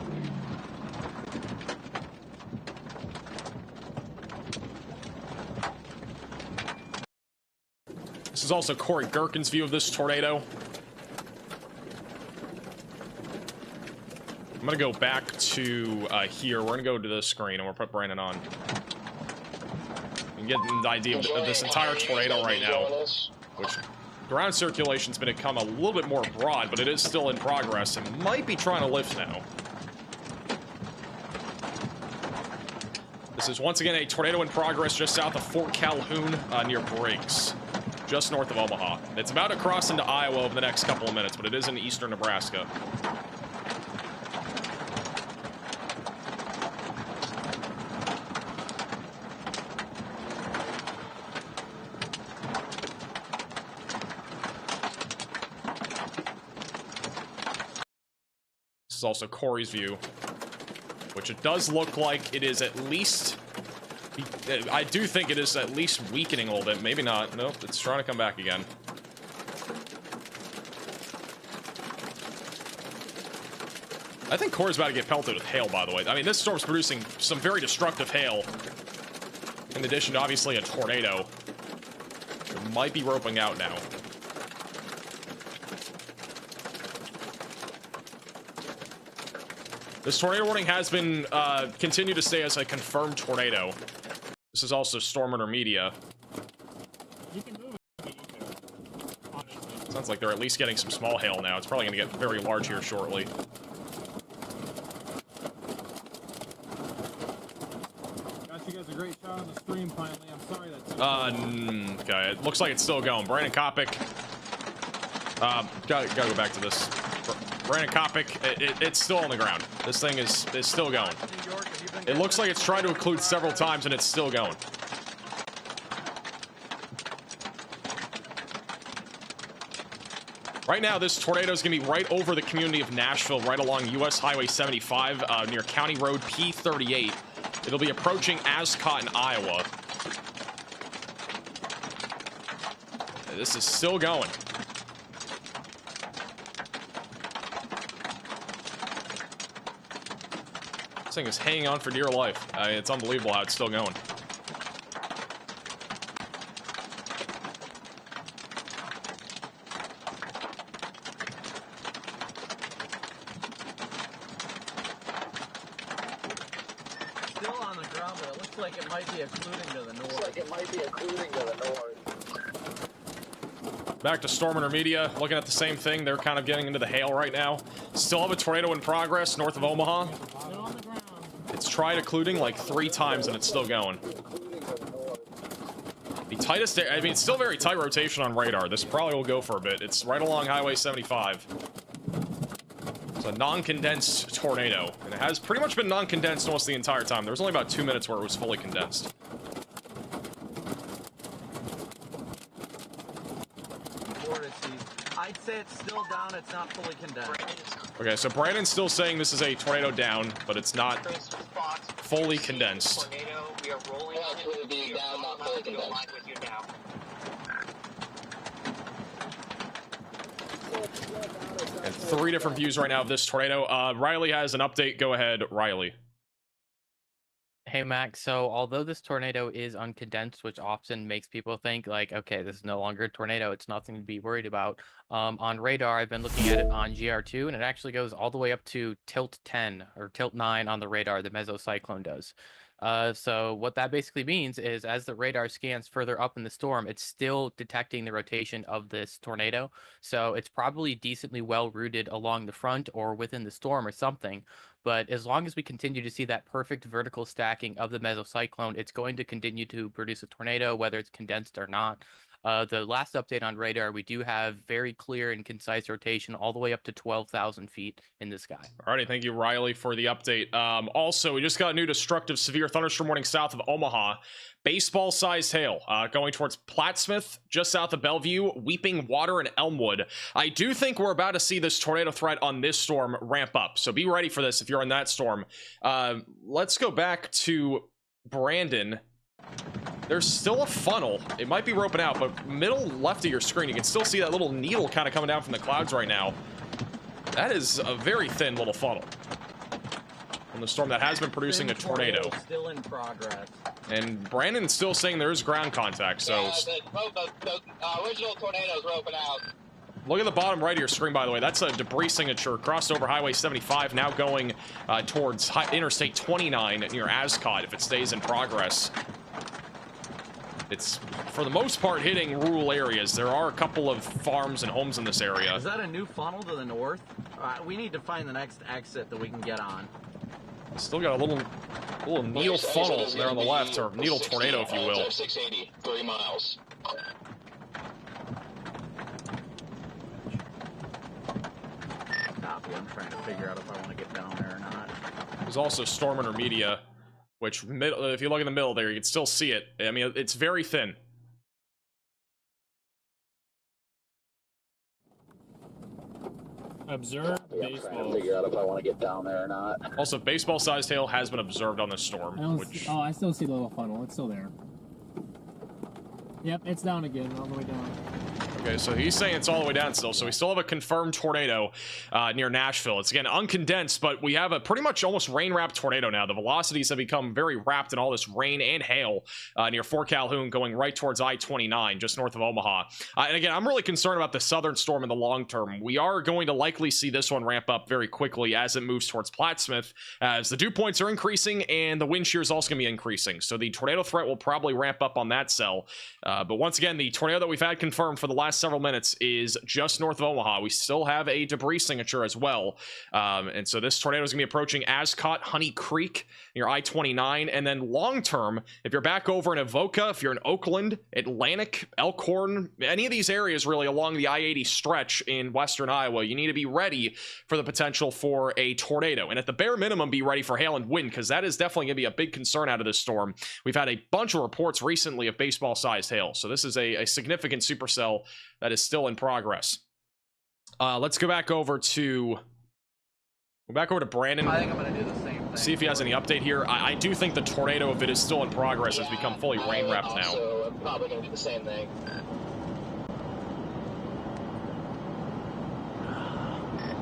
This is also Corey Gherkin's view of this tornado. I'm gonna go back to here. We're gonna go to this screen and we'll put Brandon on. You can get an idea of this entire tornado right now, which ground circulation's been become a little bit more broad, but it is still in progress and might be trying to lift now. This is once again a tornado in progress just south of Fort Calhoun near Briggs, just north of Omaha. It's about to cross into Iowa over the next couple of minutes, but it is in eastern Nebraska. This is also Corey's view, which it does look like it is at least, I do think it is at least weakening a little bit. Maybe not. Nope, it's trying to come back again. I think Corey's about to get pelted with hail, by the way. I mean, this storm's producing some very destructive hail, in addition to obviously a tornado. It might be roping out now. This tornado warning has been continued to stay as a confirmed tornado. This is also Storm Intermedia. You can move it if you need to, honestly. Sounds like they're at least getting some small hail now. It's probably going to get very large here shortly. Got you guys a great shot on the stream finally. I'm sorry that's okay, it looks like it's still going. Brandon Kopic. Gotta go back to this. Brandon Kopic, it's still on the ground. This thing is still going. It looks like it's tried to occlude several times, and it's still going. Right now, this tornado is going to be right over the community of Nashville, right along U.S. Highway 75, near County Road P38. It'll be approaching Ascot in Iowa. This is still going. This thing is hanging on for dear life. It's unbelievable how it's still going. but it looks like it might be occluding to the north. Back to Storm Intermedia, looking at the same thing. They're kind of getting into the hail right now. Still have a tornado in progress north of Omaha. It's tried occluding like 3 times and it's still going. The tightest, I mean, it's still very tight rotation on radar. This probably will go for a bit. It's right along Highway 75. It's a non-condensed tornado, and it has pretty much been non-condensed almost the entire time. There was only about 2 minutes where it was fully condensed. I'd say it's still down, it's not fully condensed. Okay, so Brandon's still saying this is a tornado down, but it's not fully condensed. We are rolling on the down, not fully condensed. With you now. And 3 different views right now of this tornado. Riley has an update. Go ahead, Riley. Hey, Max. So although this tornado is uncondensed, which often makes people think like, okay, this is no longer a tornado, it's nothing to be worried about. On radar, I've been looking at it on GR2, and it actually goes all the way up to tilt 10 or tilt 9 on the radar, the mesocyclone does. So what that basically means is as the radar scans further up in the storm, it's still detecting the rotation of this tornado. So it's probably decently well rooted along the front or within the storm or something. But as long as we continue to see that perfect vertical stacking of the mesocyclone, it's going to continue to produce a tornado, whether it's condensed or not. The last update on radar, we do have very clear and concise rotation all the way up to 12,000 feet in the sky. Alrighty, thank you, Riley, for the update. Also, we just got a new destructive severe thunderstorm warning south of Omaha. Baseball-sized hail going towards Plattsmouth, just south of Bellevue, Weeping Water, and Elmwood. I do think we're about to see this tornado threat on this storm ramp up, so be ready for this if you're in that storm. Let's go back to Brandon. There's still a funnel. It might be roping out, but middle left of your screen, you can still see that little needle kind of coming down from the clouds right now. That is a very thin little funnel from the storm that has been producing a tornado. Still in progress. And Brandon's still saying there's ground contact, so... Yeah, the original tornado's roping out. Look at the bottom right of your screen, by the way. That's a debris signature crossed over Highway 75, now going towards Interstate 29 near Ascot if it stays in progress. It's, for the most part, hitting rural areas. There are a couple of farms and homes in this area. Is that a new funnel to the north? We need to find the next exit that we can get on. Still got a little needle funnel there on the left, or needle tornado, if you will. 680, 3 miles. Copy. I'm trying to figure out if I want to get down there or not. There's also Storm Intermedia, which, if you look in the middle there, you can still see it. I mean, it's very thin. Observe I'm trying to figure out if I want to get down there or not. Also, baseball-sized hail has been observed on this storm. I still see the little funnel. It's still there. Yep, it's down again, all the way down. Okay, so he's saying it's all the way down still. So we still have a confirmed tornado near Nashville. It's, again, uncondensed, but we have a pretty much almost rain-wrapped tornado now. The velocities have become very wrapped in all this rain and hail near Fort Calhoun, going right towards I-29, just north of Omaha. And again, I'm really concerned about the southern storm in the long term. We are going to likely see this one ramp up very quickly as it moves towards Plattsmouth, as the dew points are increasing and the wind shear is also going to be increasing. So the tornado threat will probably ramp up on that cell. But once again, the tornado that we've had confirmed for the last several minutes is just north of Omaha. We still have a debris signature as well. And so this tornado is going to be approaching Ascot, Honey Creek, near I-29. And then long term, if you're back over in Avoca, if you're in Oakland, Atlantic, Elkhorn, any of these areas really along the I-80 stretch in western Iowa, you need to be ready for the potential for a tornado. And at the bare minimum, be ready for hail and wind, because that is definitely going to be a big concern out of this storm. We've had a bunch of reports recently of baseball-sized hail. So this is a significant supercell that is still in progress. Let's go back over to Brandon. I think I'm going to do the same thing. See if he has any update here. I do think the tornado, if it is still in progress, has become fully rain wrapped now. So I'm probably going to do the same thing.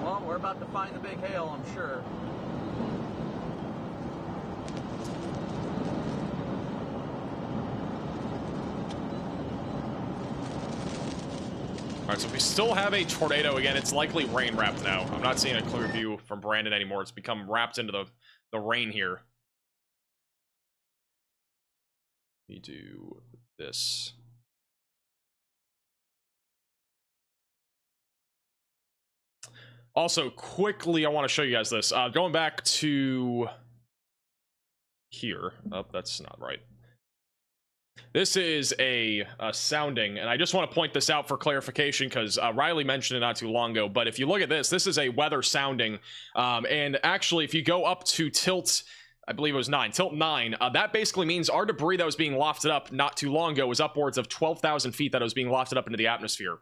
Well, we're about to find the big hail, I'm sure. All right, so if we still have a tornado, again, it's likely rain wrapped now. I'm not seeing a clear view from Brandon anymore. It's become wrapped into the rain here. me do this. Also, quickly, I want to show you guys this. Going back to here. Oh, that's not right. This is a sounding, and I just want to point this out for clarification because Riley mentioned it not too long ago. But if you look at this, this is a weather sounding. And actually, if you go up to tilt, I believe it was 9, tilt 9, that basically means our debris that was being lofted up not too long ago was upwards of 12,000 feet that was being lofted up into the atmosphere.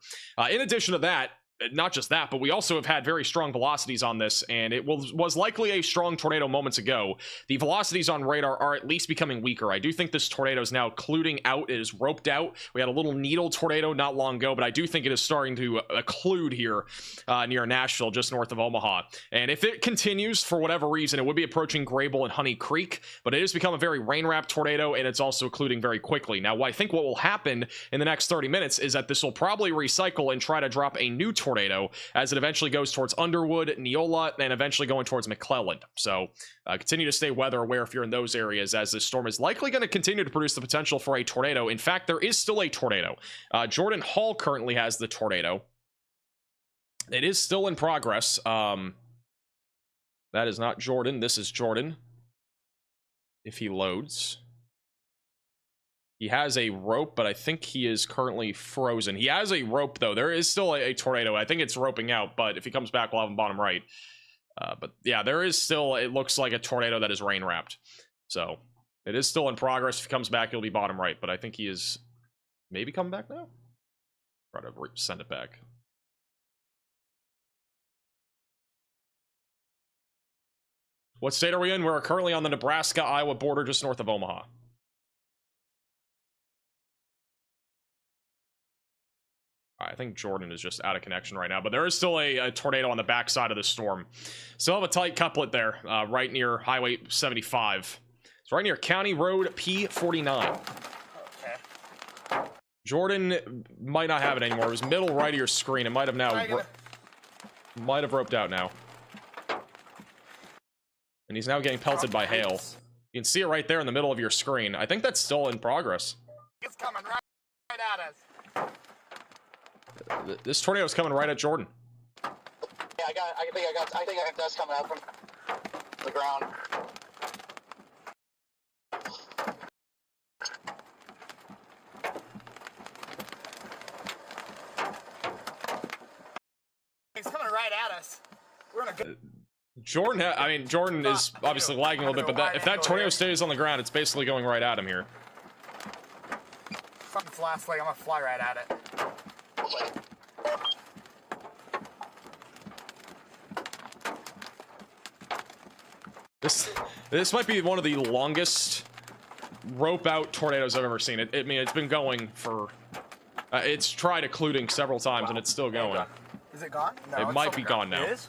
In addition to that, not just that, but we also have had very strong velocities on this, and it was likely a strong tornado moments ago. The velocities on radar are at least becoming weaker. I do think this tornado is now occluding out. It is roped out. We had a little needle tornado not long ago, but I do think it is starting to occlude here near Nashville, just north of Omaha. And if it continues for whatever reason, it would be approaching Grable and Honey Creek, but it has become a very rain-wrapped tornado, and it's also occluding very quickly. Now, I think what will happen in the next 30 minutes is that this will probably recycle and try to drop a new tornado as it eventually goes towards Underwood, Neola, and eventually going towards McClelland. So continue to stay weather aware if you're in those areas, as this storm is likely going to continue to produce the potential for a tornado. In fact, there is still a tornado. Jordan Hall currently has the tornado. It is still in progress. That is not Jordan. This is Jordan. If he loads. He has a rope, but I think he is currently frozen. He has a rope, though. There is still a tornado. I think it's roping out, but if he comes back, we'll have him bottom right. But yeah, there is still, it looks like a tornado that is rain wrapped. So it is still in progress. If he comes back, he'll be bottom right, but I think he is maybe coming back now. Try to send it back. What state are we in? We're currently on the Nebraska-Iowa border, just north of Omaha. I think Jordan is just out of connection right now, but there is still a tornado on the backside of the storm. Still have a tight couplet there, right near Highway 75. It's right near County Road P49. Okay. Jordan might not have it anymore. It was middle right of your screen. It might have now might have roped out now. And he's now getting pelted by hail. You can see it right there in the middle of your screen. I think that's still in progress. It's coming right at us. This tornado is coming right at Jordan. Yeah, I think I got dust coming out from the ground. He's coming right at us. We're in a good. Jordan is obviously lagging a little bit, but if that tornado stays on the ground, it's basically going right at him here. Fucking last leg, I'm gonna fly right at it. This might be one of the longest rope out tornadoes I've ever seen. I mean, it's been going for it's tried occluding several times and it's still going. Is it gone? No, it might be gone now. It is?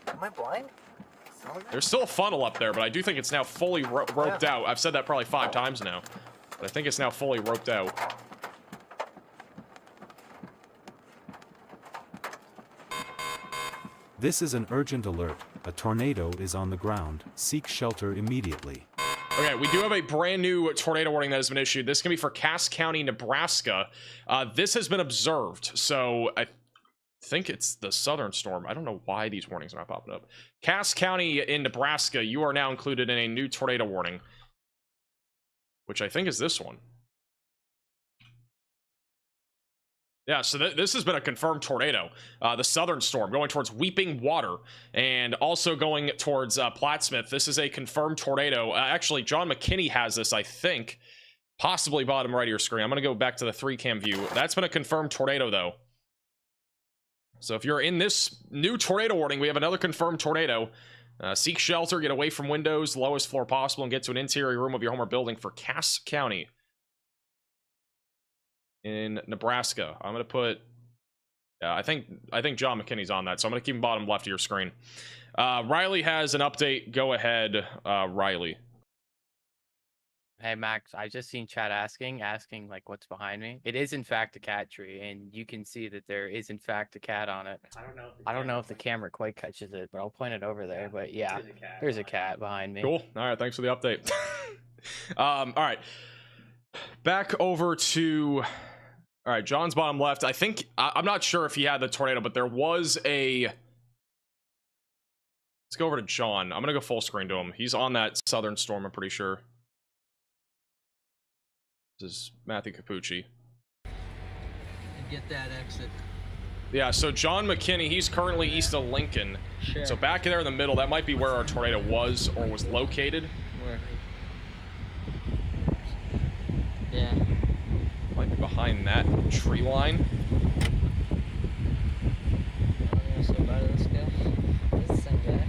Am I blind? There's still a funnel up there, but I do think it's now fully roped out. I've said that probably 5 times now, but I think it's now fully roped out. This is an urgent alert. A tornado is on the ground. Seek shelter immediately. Okay, we do have a brand new tornado warning that has been issued. This can be for Cass County, Nebraska. This has been observed, so I think it's the southern storm. I don't know why these warnings are not popping up. Cass County in Nebraska, you are now included in a new tornado warning, which I think is this one. Yeah, so this has been a confirmed tornado. The southern storm going towards Weeping Water and also going towards Plattsmouth. This is a confirmed tornado. Actually, John McKinney has this, I think. Possibly bottom right of your screen. I'm going to go back to the 3-cam view. That's been a confirmed tornado, though. So if you're in this new tornado warning, we have another confirmed tornado. Seek shelter, get away from windows, lowest floor possible, and get to an interior room of your home or building for Cass County in Nebraska. I'm gonna put I think John McKinney's on that, so I'm gonna keep him bottom left of your screen. Riley has an update. Go ahead, Riley. Hey Max, I just seen chat asking like what's behind me. It is in fact a cat tree, and you can see that there is in fact a cat on it. I don't know if the camera quite catches it, but I'll point it over there. But yeah, there's a cat behind me. Cool. All right, thanks for the update. All right, back over to. All right, John's bottom left. I think I'm not sure if he had the tornado, but there was a. Let's go over to John. I'm gonna go full screen to him. He's on that southern storm, I'm pretty sure. This is Matthew Capucci. Get that exit. Yeah, so John McKinney, he's currently east of Lincoln. Sure. So back there in the middle, that might be where our tornado was or was located. Where? Yeah. Might be behind that tree line. I'm gonna say bye to this guy. This is the same guy.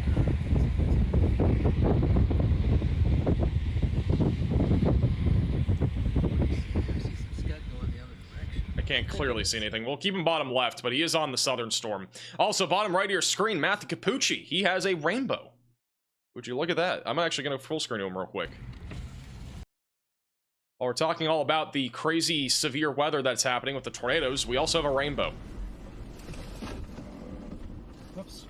I can't clearly see anything. We'll keep him bottom left, but he is on the southern storm. Also, bottom right of your screen, Matthew Capucci. He has a rainbow. Would you look at that? I'm actually going to full screen to him real quick. While we're talking all about the crazy severe weather that's happening with the tornadoes, we also have a rainbow. Whoops.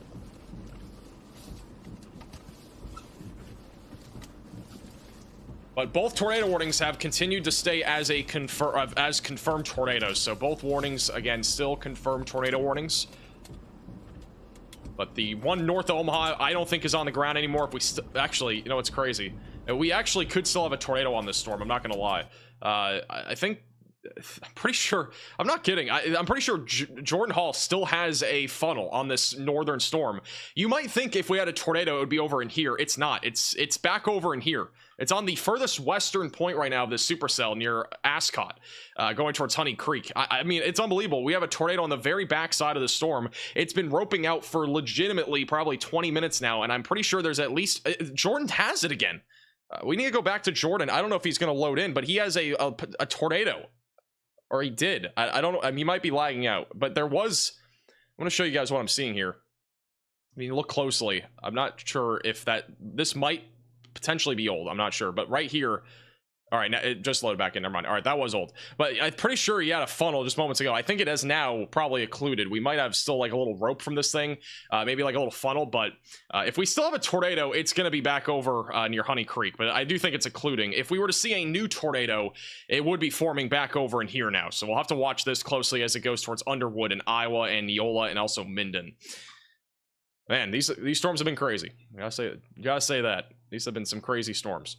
But both tornado warnings have continued to stay as a confirmed tornadoes. So both warnings, again, still confirmed tornado warnings. But the one north of Omaha, I don't think is on the ground anymore. If we actually, you know, it's crazy. We actually could still have a tornado on this storm. I'm not going to lie. I think, I'm pretty sure, I'm not kidding. I'm pretty sure Jordan Hall still has a funnel on this northern storm. You might think if we had a tornado, it would be over in here. It's not. It's back over in here. It's on the furthest western point right now of this supercell near Ascot, going towards Honey Creek. I mean, it's unbelievable. We have a tornado on the very back side of the storm. It's been roping out for legitimately probably 20 minutes now, and I'm pretty sure there's at least... Jordan has it again. We need to go back to Jordan. I don't know if he's going to load in, but he has a tornado. Or he did. I don't know. I mean, he might be lagging out. But there was... I'm going to show you guys what I'm seeing here. I mean, look closely. I'm not sure if that... This might potentially be old. I'm not sure. But right here... All right, now it just loaded back in. Never mind. All right, that was old. But I'm pretty sure he had a funnel just moments ago. I think it has now probably occluded. We might have still like a little rope from this thing. Maybe like a little funnel. But if we still have a tornado, it's going to be back over near Honey Creek. But I do think it's occluding. If we were to see a new tornado, it would be forming back over in here now. So we'll have to watch this closely as it goes towards Underwood and Iowa and Neola and also Minden. Man, these storms have been crazy. You gotta say that. These have been some crazy storms.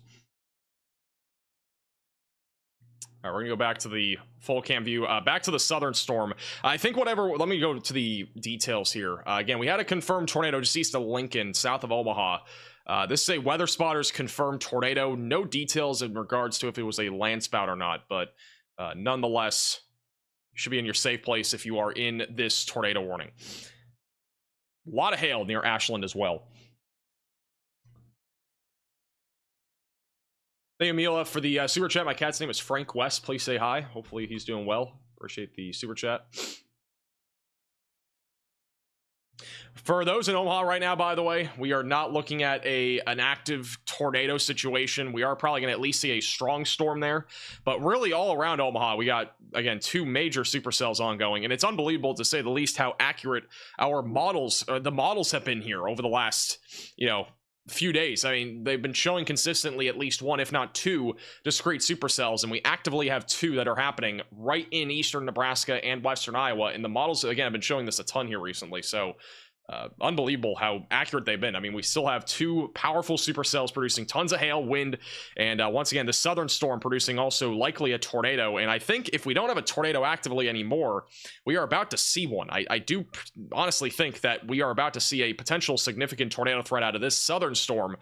All right, we're gonna go back to the full cam view, back to the southern storm. I think let me go to the details here. Again, we had a confirmed tornado just east of Lincoln, south of Omaha. This is a weather spotters confirmed tornado. No details in regards to if it was a land spout or not, but nonetheless, you should be in your safe place if you are in this tornado warning. A lot of hail near Ashland as well. Thank you, Mila, for the super chat. My cat's name is Frank West. Please say hi. Hopefully he's doing well. Appreciate the super chat. For those in Omaha right now, by the way, we are not looking at an active tornado situation. We are probably going to at least see a strong storm there. But really all around Omaha, we got, again, 2 major supercells ongoing. And it's unbelievable, to say the least, how accurate our models, the models have been here over the last, few days. I mean, they've been showing consistently at least 1, if not 2, discrete supercells, and we actively have 2 that are happening right in eastern Nebraska and western Iowa, and the models, again, have been showing this a ton here recently. So unbelievable how accurate they've been. I mean, we still have 2 powerful supercells producing tons of hail, wind, and once again, the southern storm producing also likely a tornado. And I think if we don't have a tornado actively anymore, we are about to see one. I do honestly think that we are about to see a potential significant tornado threat out of this southern storm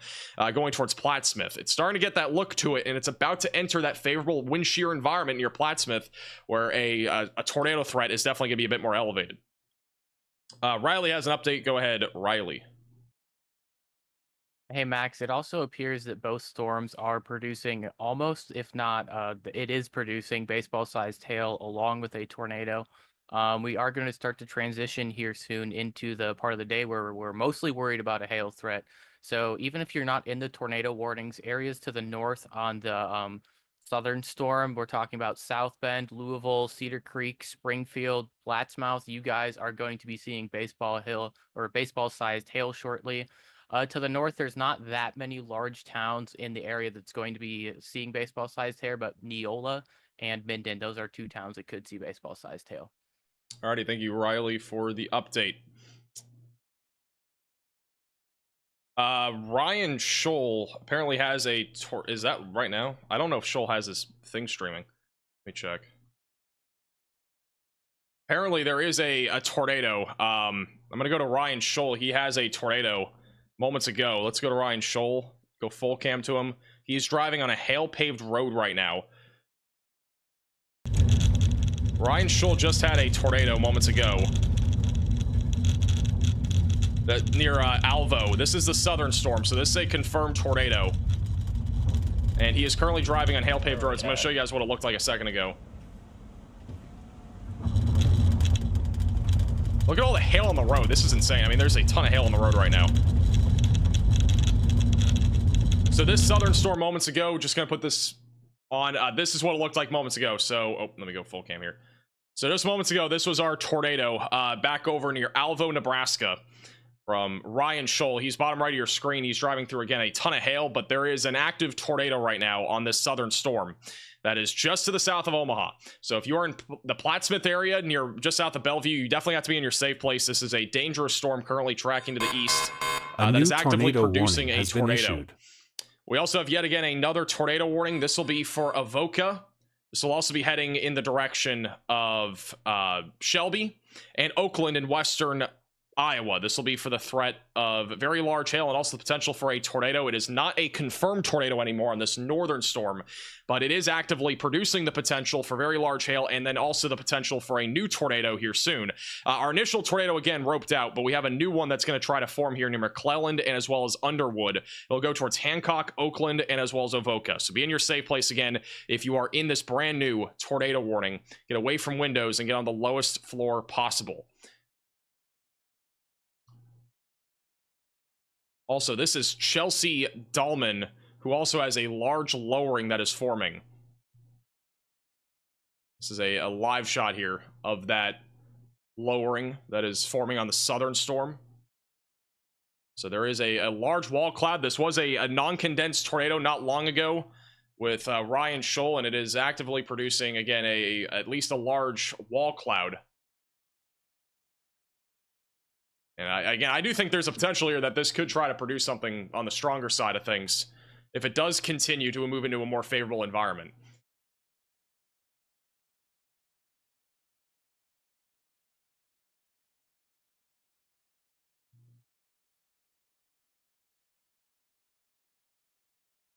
going towards Plattsmouth. It's starting to get that look to it, and it's about to enter that favorable wind shear environment near Plattsmouth, where a tornado threat is definitely going to be a bit more elevated. Riley has an update. Go ahead, Riley. Hey Max, it also appears that both storms are producing almost, if not, it is producing baseball-sized hail along with a tornado. We are going to start to transition here soon into the part of the day where we're mostly worried about a hail threat. So even if you're not in the tornado warnings, areas to the north on the southern storm, we're talking about South Bend, Louisville, Cedar Creek, Springfield, Plattsmouth. You guys are going to be seeing baseball-sized hail shortly. To the north, there's not that many large towns in the area that's going to be seeing baseball-sized hail, but Neola and Minden, those are 2 towns that could see baseball-sized hail. Alrighty, thank you, Riley, for the update. Ryan Scholl apparently has a is that right now? I don't know if Scholl has this thing streaming. Let me check. Apparently there is a tornado. I'm gonna go to Ryan Scholl. He has a tornado moments ago. Let's go to Ryan Scholl. Go full cam to him. He's driving on a hail paved road right now. Ryan Scholl just had a tornado moments ago. Near Alvo. This is the southern storm, so this is a confirmed tornado. And he is currently driving on hail paved roads. I'm going to show you guys what it looked like a second ago. Look at all the hail on the road. This is insane. I mean, there's a ton of hail on the road right now. So this southern storm moments ago, just going to put this on. This is what it looked like moments ago. So, oh, let me go full cam here. So just moments ago, this was our tornado back over near Alvo, Nebraska. From Ryan Scholl. He's bottom right of your screen. He's driving through, again, a ton of hail, but there is an active tornado right now on this southern storm that is just to the south of Omaha. So if you are in the Plattsmouth area, near just south of Bellevue, you definitely have to be in your safe place. This is a dangerous storm currently tracking to the east that is actively producing a tornado. We also have yet again another tornado warning. This will be for Avoca. This will also be heading in the direction of Shelby and Oakland in western Iowa. This will be for the threat of very large hail and also the potential for a tornado. It is not a confirmed tornado anymore on this northern storm, but it is actively producing the potential for very large hail and then also the potential for a new tornado here soon. Our initial tornado, again, roped out, but we have a new one that's going to try to form here near McClelland and as well as Underwood. It'll go towards Hancock, Oakland, and as well as Avoca. So be in your safe place again if you are in this brand new tornado warning. Get away from windows and get on the lowest floor possible. Also, this is Chelsea Dahlman, who also has a large lowering that is forming. This is a live shot here of that lowering that is forming on the southern storm. So there is a large wall cloud. This was a non-condensed tornado not long ago with Ryan Scholl, and it is actively producing, again, at least a large wall cloud. And I do think there's a potential here that this could try to produce something on the stronger side of things if it does continue to move into a more favorable environment.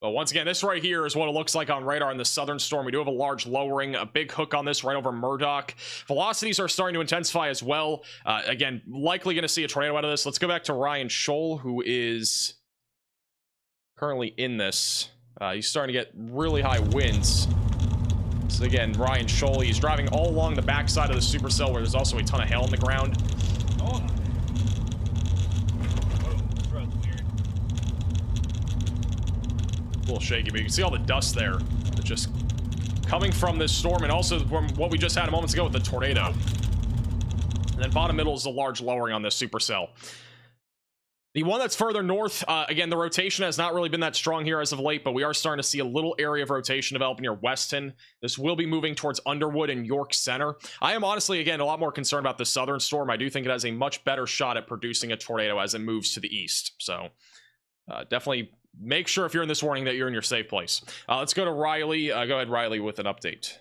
But once again, this right here is what it looks like on radar in the southern storm. We do have a large lowering, a big hook on this right over Murdoch. Velocities are starting to intensify as well. Again, likely going to see a tornado out of this. Let's go back to Ryan Scholl, who is currently in this. He's starting to get really high winds. So again, Ryan Scholl, he's driving all along the backside of the supercell where there's also a ton of hail on the ground. Oh. A little shaky, but you can see all the dust there just coming from this storm and also from what we just had moments ago with the tornado. And then bottom middle is a large lowering on this supercell. The one that's further north, again, the rotation has not really been that strong here as of late, but we are starting to see a little area of rotation develop near Weston. This will be moving towards Underwood and York Center. I am honestly, again, a lot more concerned about the southern storm. I do think it has a much better shot at producing a tornado as it moves to the east. So definitely make sure if you're in this warning that you're in your safe place. Let's go to Riley. Go ahead, Riley, with an update.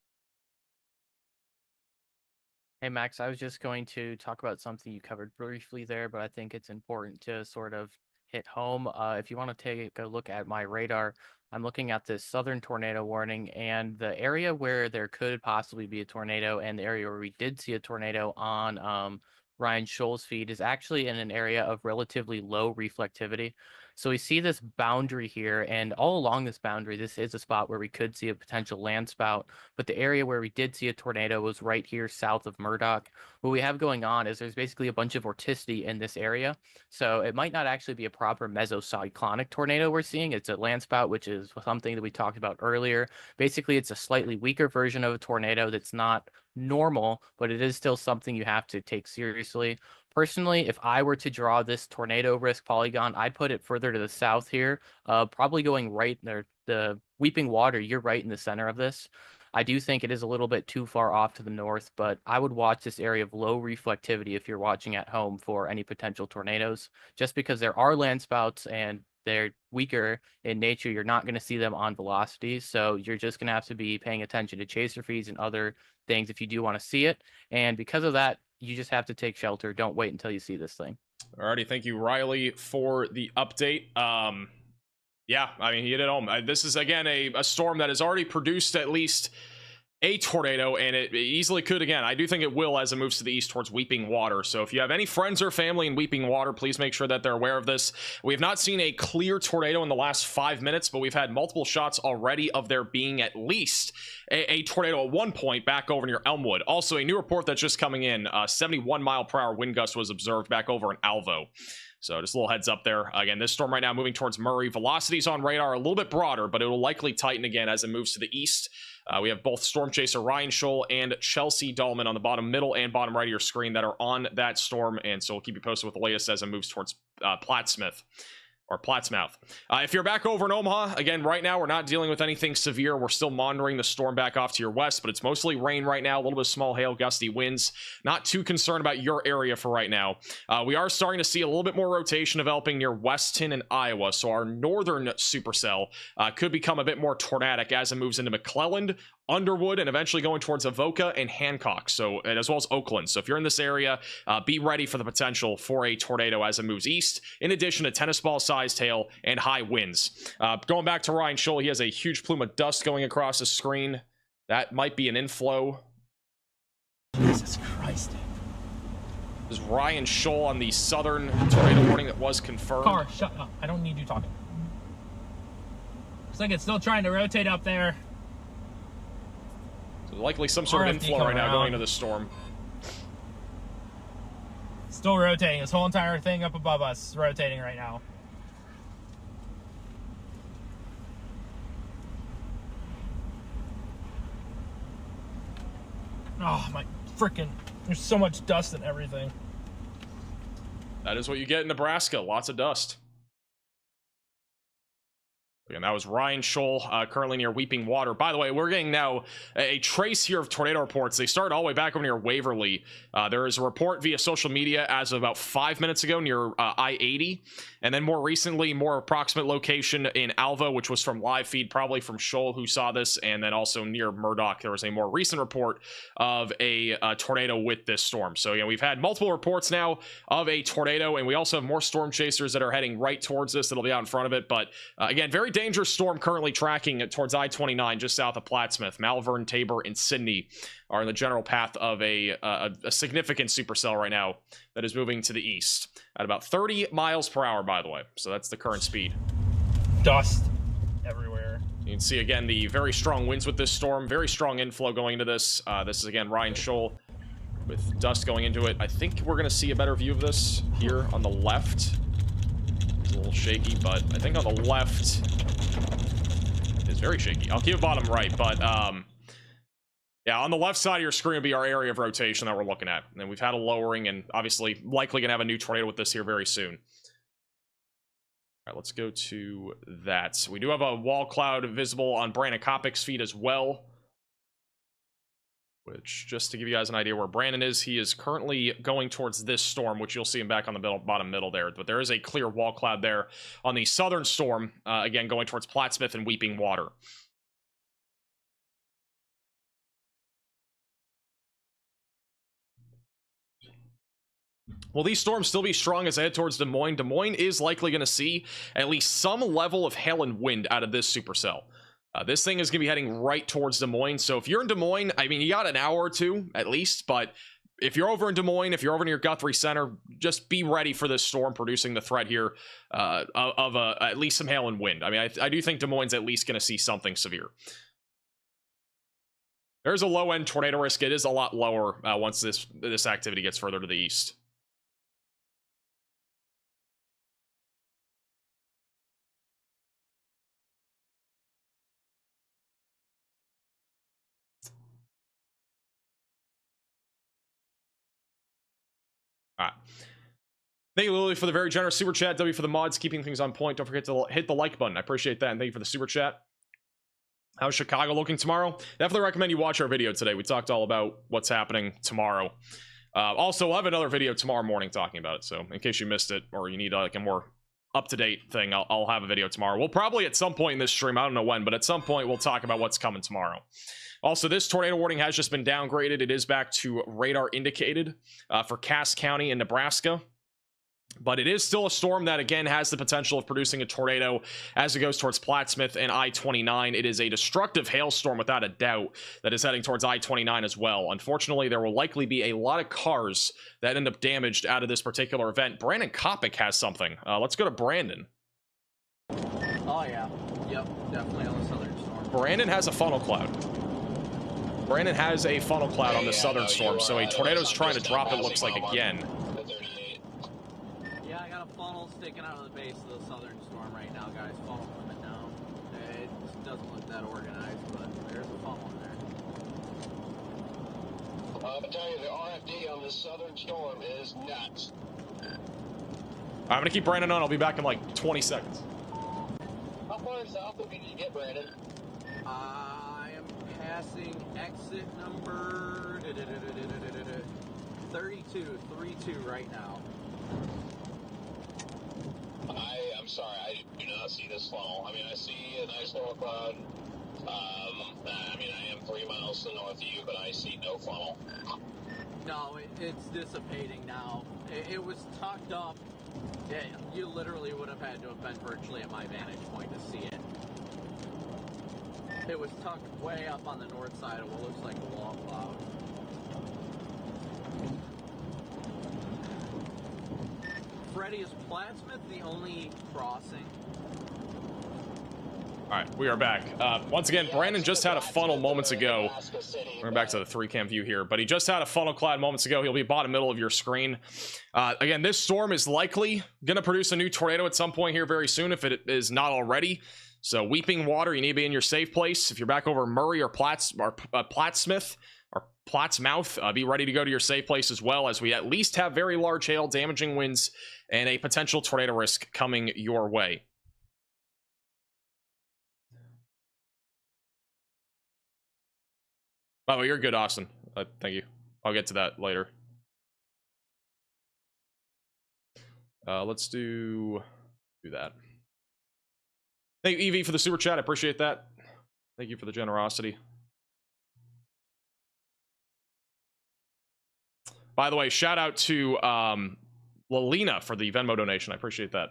Hey, Max, I was just going to talk about something you covered briefly there, but I think it's important to sort of hit home. If you want to take a look at my radar, I'm looking at this southern tornado warning, and the area where there could possibly be a tornado and the area where we did see a tornado on Ryan Scholl's feed is actually in an area of relatively low reflectivity. So we see this boundary here, and all along this boundary, this is a spot where we could see a potential land spout, but the area where we did see a tornado was right here south of Murdoch. what we have going on is there's basically a bunch of vorticity in this area. So it might not actually be a proper mesocyclonic tornado we're seeing. It's a land spout, which is something that we talked about earlier. Basically, it's a slightly weaker version of a tornado that's not normal, but it is still something you have to take seriously. Personally, if I were to draw this tornado risk polygon, I'd put it further to the south here, probably going right there. The Weeping Water, you're right in the center of this. I do think it is a little bit too far off to the north, but I would watch this area of low reflectivity if you're watching at home for any potential tornadoes, just because there are land spouts and they're weaker in nature. You're not going to see them on velocity, so you're just going to have to be paying attention to chaser feeds and other things if you do want to see it. And because of that, you just have to take shelter. Don't wait until you see this thing. Alrighty, thank you, Riley, for the update. Yeah, I mean, he hit it home. This is, again, a storm that has already produced at least a tornado, and it easily could again. I do think it will as it moves to the east towards Weeping Water. So if you have any friends or family in Weeping Water, please make sure that they're aware of this. We have not seen a clear tornado in the last 5 minutes, but we've had multiple shots already of there being at least a tornado at one point back over near Elmwood. Also, a new report that's just coming in, 71-mile-per-hour wind gust was observed back over in Alvo. So just a little heads up there. Again, this storm right now moving towards Murray. Velocities on radar a little bit broader, but it will likely tighten again as it moves to the east. We have both storm chaser Ryan Scholl and Chelsea Dahlman on the bottom middle and bottom right of your screen that are on that storm, and so we'll keep you posted with the latest as it moves towards Plattsmouth. If you're back over in Omaha, again, right now we're not dealing with anything severe. We're still monitoring the storm back off to your west, but it's mostly rain right now, a little bit of small hail, gusty winds. Not too concerned about your area for right now. We are starting to see a little bit more rotation developing near Weston and Iowa, so our northern supercell could become a bit more tornadic as it moves into McClelland, Underwood, and eventually going towards Avoca and Hancock, so, and as well as Oakland. So if you're in this area, be ready for the potential for a tornado as it moves east, in addition to tennis ball sized hail and high winds. Going back to Ryan Scholl, he has a huge plume of dust going across the screen. That might be an inflow. Jesus Christ. This is Ryan Scholl on the southern tornado warning that was confirmed. Car, shut up. I don't need you talking. Looks like it's still trying to rotate up there. So likely some sort of inflow right now going into the storm. Still rotating. This whole entire thing up above us is rotating right now. Oh, my freaking... There's so much dust and everything. That is what you get in Nebraska. Lots of dust. Again, that was Ryan Scholl, currently near Weeping Water. By the way, we're getting now a trace here of tornado reports. They start all the way back over near Waverly. There is a report via social media as of about 5 minutes ago near I-80. And then more recently, more approximate location in Alva, which was from live feed, probably from Scholl, who saw this. And then also near Murdoch, there was a more recent report of a tornado with this storm. So, we've had multiple reports now of a tornado, and we also have more storm chasers that are heading right towards this. That'll be out in front of it. But again, very dangerous storm currently tracking towards I-29 just south of Plattsmouth. Malvern, Tabor, and Sydney are in the general path of a significant supercell right now that is moving to the east at about 30 miles per hour, by the way. So that's the current speed. Dust everywhere. You can see again the very strong winds with this storm, very strong inflow going into this. This is again Ryan Scholl with dust going into it. I think we're going to see a better view of this here on the left. It's a little shaky, but I think on the left it's very shaky. I'll keep it bottom right, but yeah, on the left side of your screen will be our area of rotation that we're looking at. And we've had a lowering, and obviously likely gonna have a new tornado with this here very soon. All right, let's go to that. We do have a wall cloud visible on Brandon Kopic's feed as well. Which, just to give you guys an idea where Brandon is, he is currently going towards this storm, which you'll see him back on the bottom middle there. But there is a clear wall cloud there on the southern storm, again, going towards Plattsmouth and Weeping Water. Will these storms still be strong as they head towards Des Moines? Des Moines is likely going to see at least some level of hail and wind out of this supercell. This thing is going to be heading right towards Des Moines. So if you're in Des Moines, I mean, you got an hour or two at least. But if you're over in Des Moines, if you're over near Guthrie Center, just be ready for this storm producing the threat here of at least some hail and wind. I mean, I do think Des Moines is at least going to see something severe. There's a low end tornado risk. It is a lot lower once this activity gets further to the east. All right. Thank you, Lily, for the very generous super chat. W for the mods, keeping things on point. Don't forget to hit the like button. I appreciate that. And thank you for the super chat. How's Chicago looking tomorrow? Definitely recommend you watch our video today. We talked all about what's happening tomorrow. Also, we'll have another video tomorrow morning talking about it. So in case you missed it or you need like a more up-to-date thing, I'll have a video tomorrow. We'll probably at some point in this stream, I don't know when, but at some point we'll talk about what's coming tomorrow. Also, this tornado warning has just been downgraded. It is back to radar indicated for Cass County in Nebraska. But it is still a storm that, again, has the potential of producing a tornado as it goes towards Plattsmouth and I-29. It is a destructive hailstorm, without a doubt, that is heading towards I-29 as well. Unfortunately, there will likely be a lot of cars that end up damaged out of this particular event. Brandon Kopic has something. Let's go to Brandon. Oh, yeah. Yep, definitely on the southern storm. Brandon has a funnel cloud. Brandon has a funnel cloud on the southern storm, so a tornado's trying to drop, it looks like, again. Sticking out of the base of the southern storm right now, guys. Funnel coming down. It doesn't look that organized, but there's a funnel in there. I tell you, the RFD on this southern storm is nuts. I'm gonna keep Brandon on. I'll be back in like 20 seconds. How far south did you get, Brandon? I am passing exit number 32 right now. I'm sorry, I do not see this funnel. I mean, I see a nice little cloud. I mean, I am 3 miles to the north of you, but I see no funnel. No, it's dissipating now. It was tucked up. Yeah, you literally would have had to have been virtually at my vantage point to see it. It was tucked way up on the north side of what looks like a wall cloud. Freddie, is Plattsmouth the only crossing? Alright, we are back. Once again, Brandon just had a funnel moments ago. We're back to the 3-cam view here, but he just had a funnel cloud moments ago. He'll be bottom middle of your screen. Again, this storm is likely going to produce a new tornado at some point here very soon, if it is not already. So weeping water, you need to be in your safe place. If you're back over Murray or Plattsmouth, or Plattsmouth, be ready to go to your safe place as well, as we at least have very large hail, damaging winds, and a potential tornado risk coming your way. Oh, you're good, Austin. Thank you. I'll get to that later. Let's do that. Thank you, Evie, for the super chat. I appreciate that. Thank you for the generosity. By the way, shout out to Lalina for the Venmo donation. I appreciate that.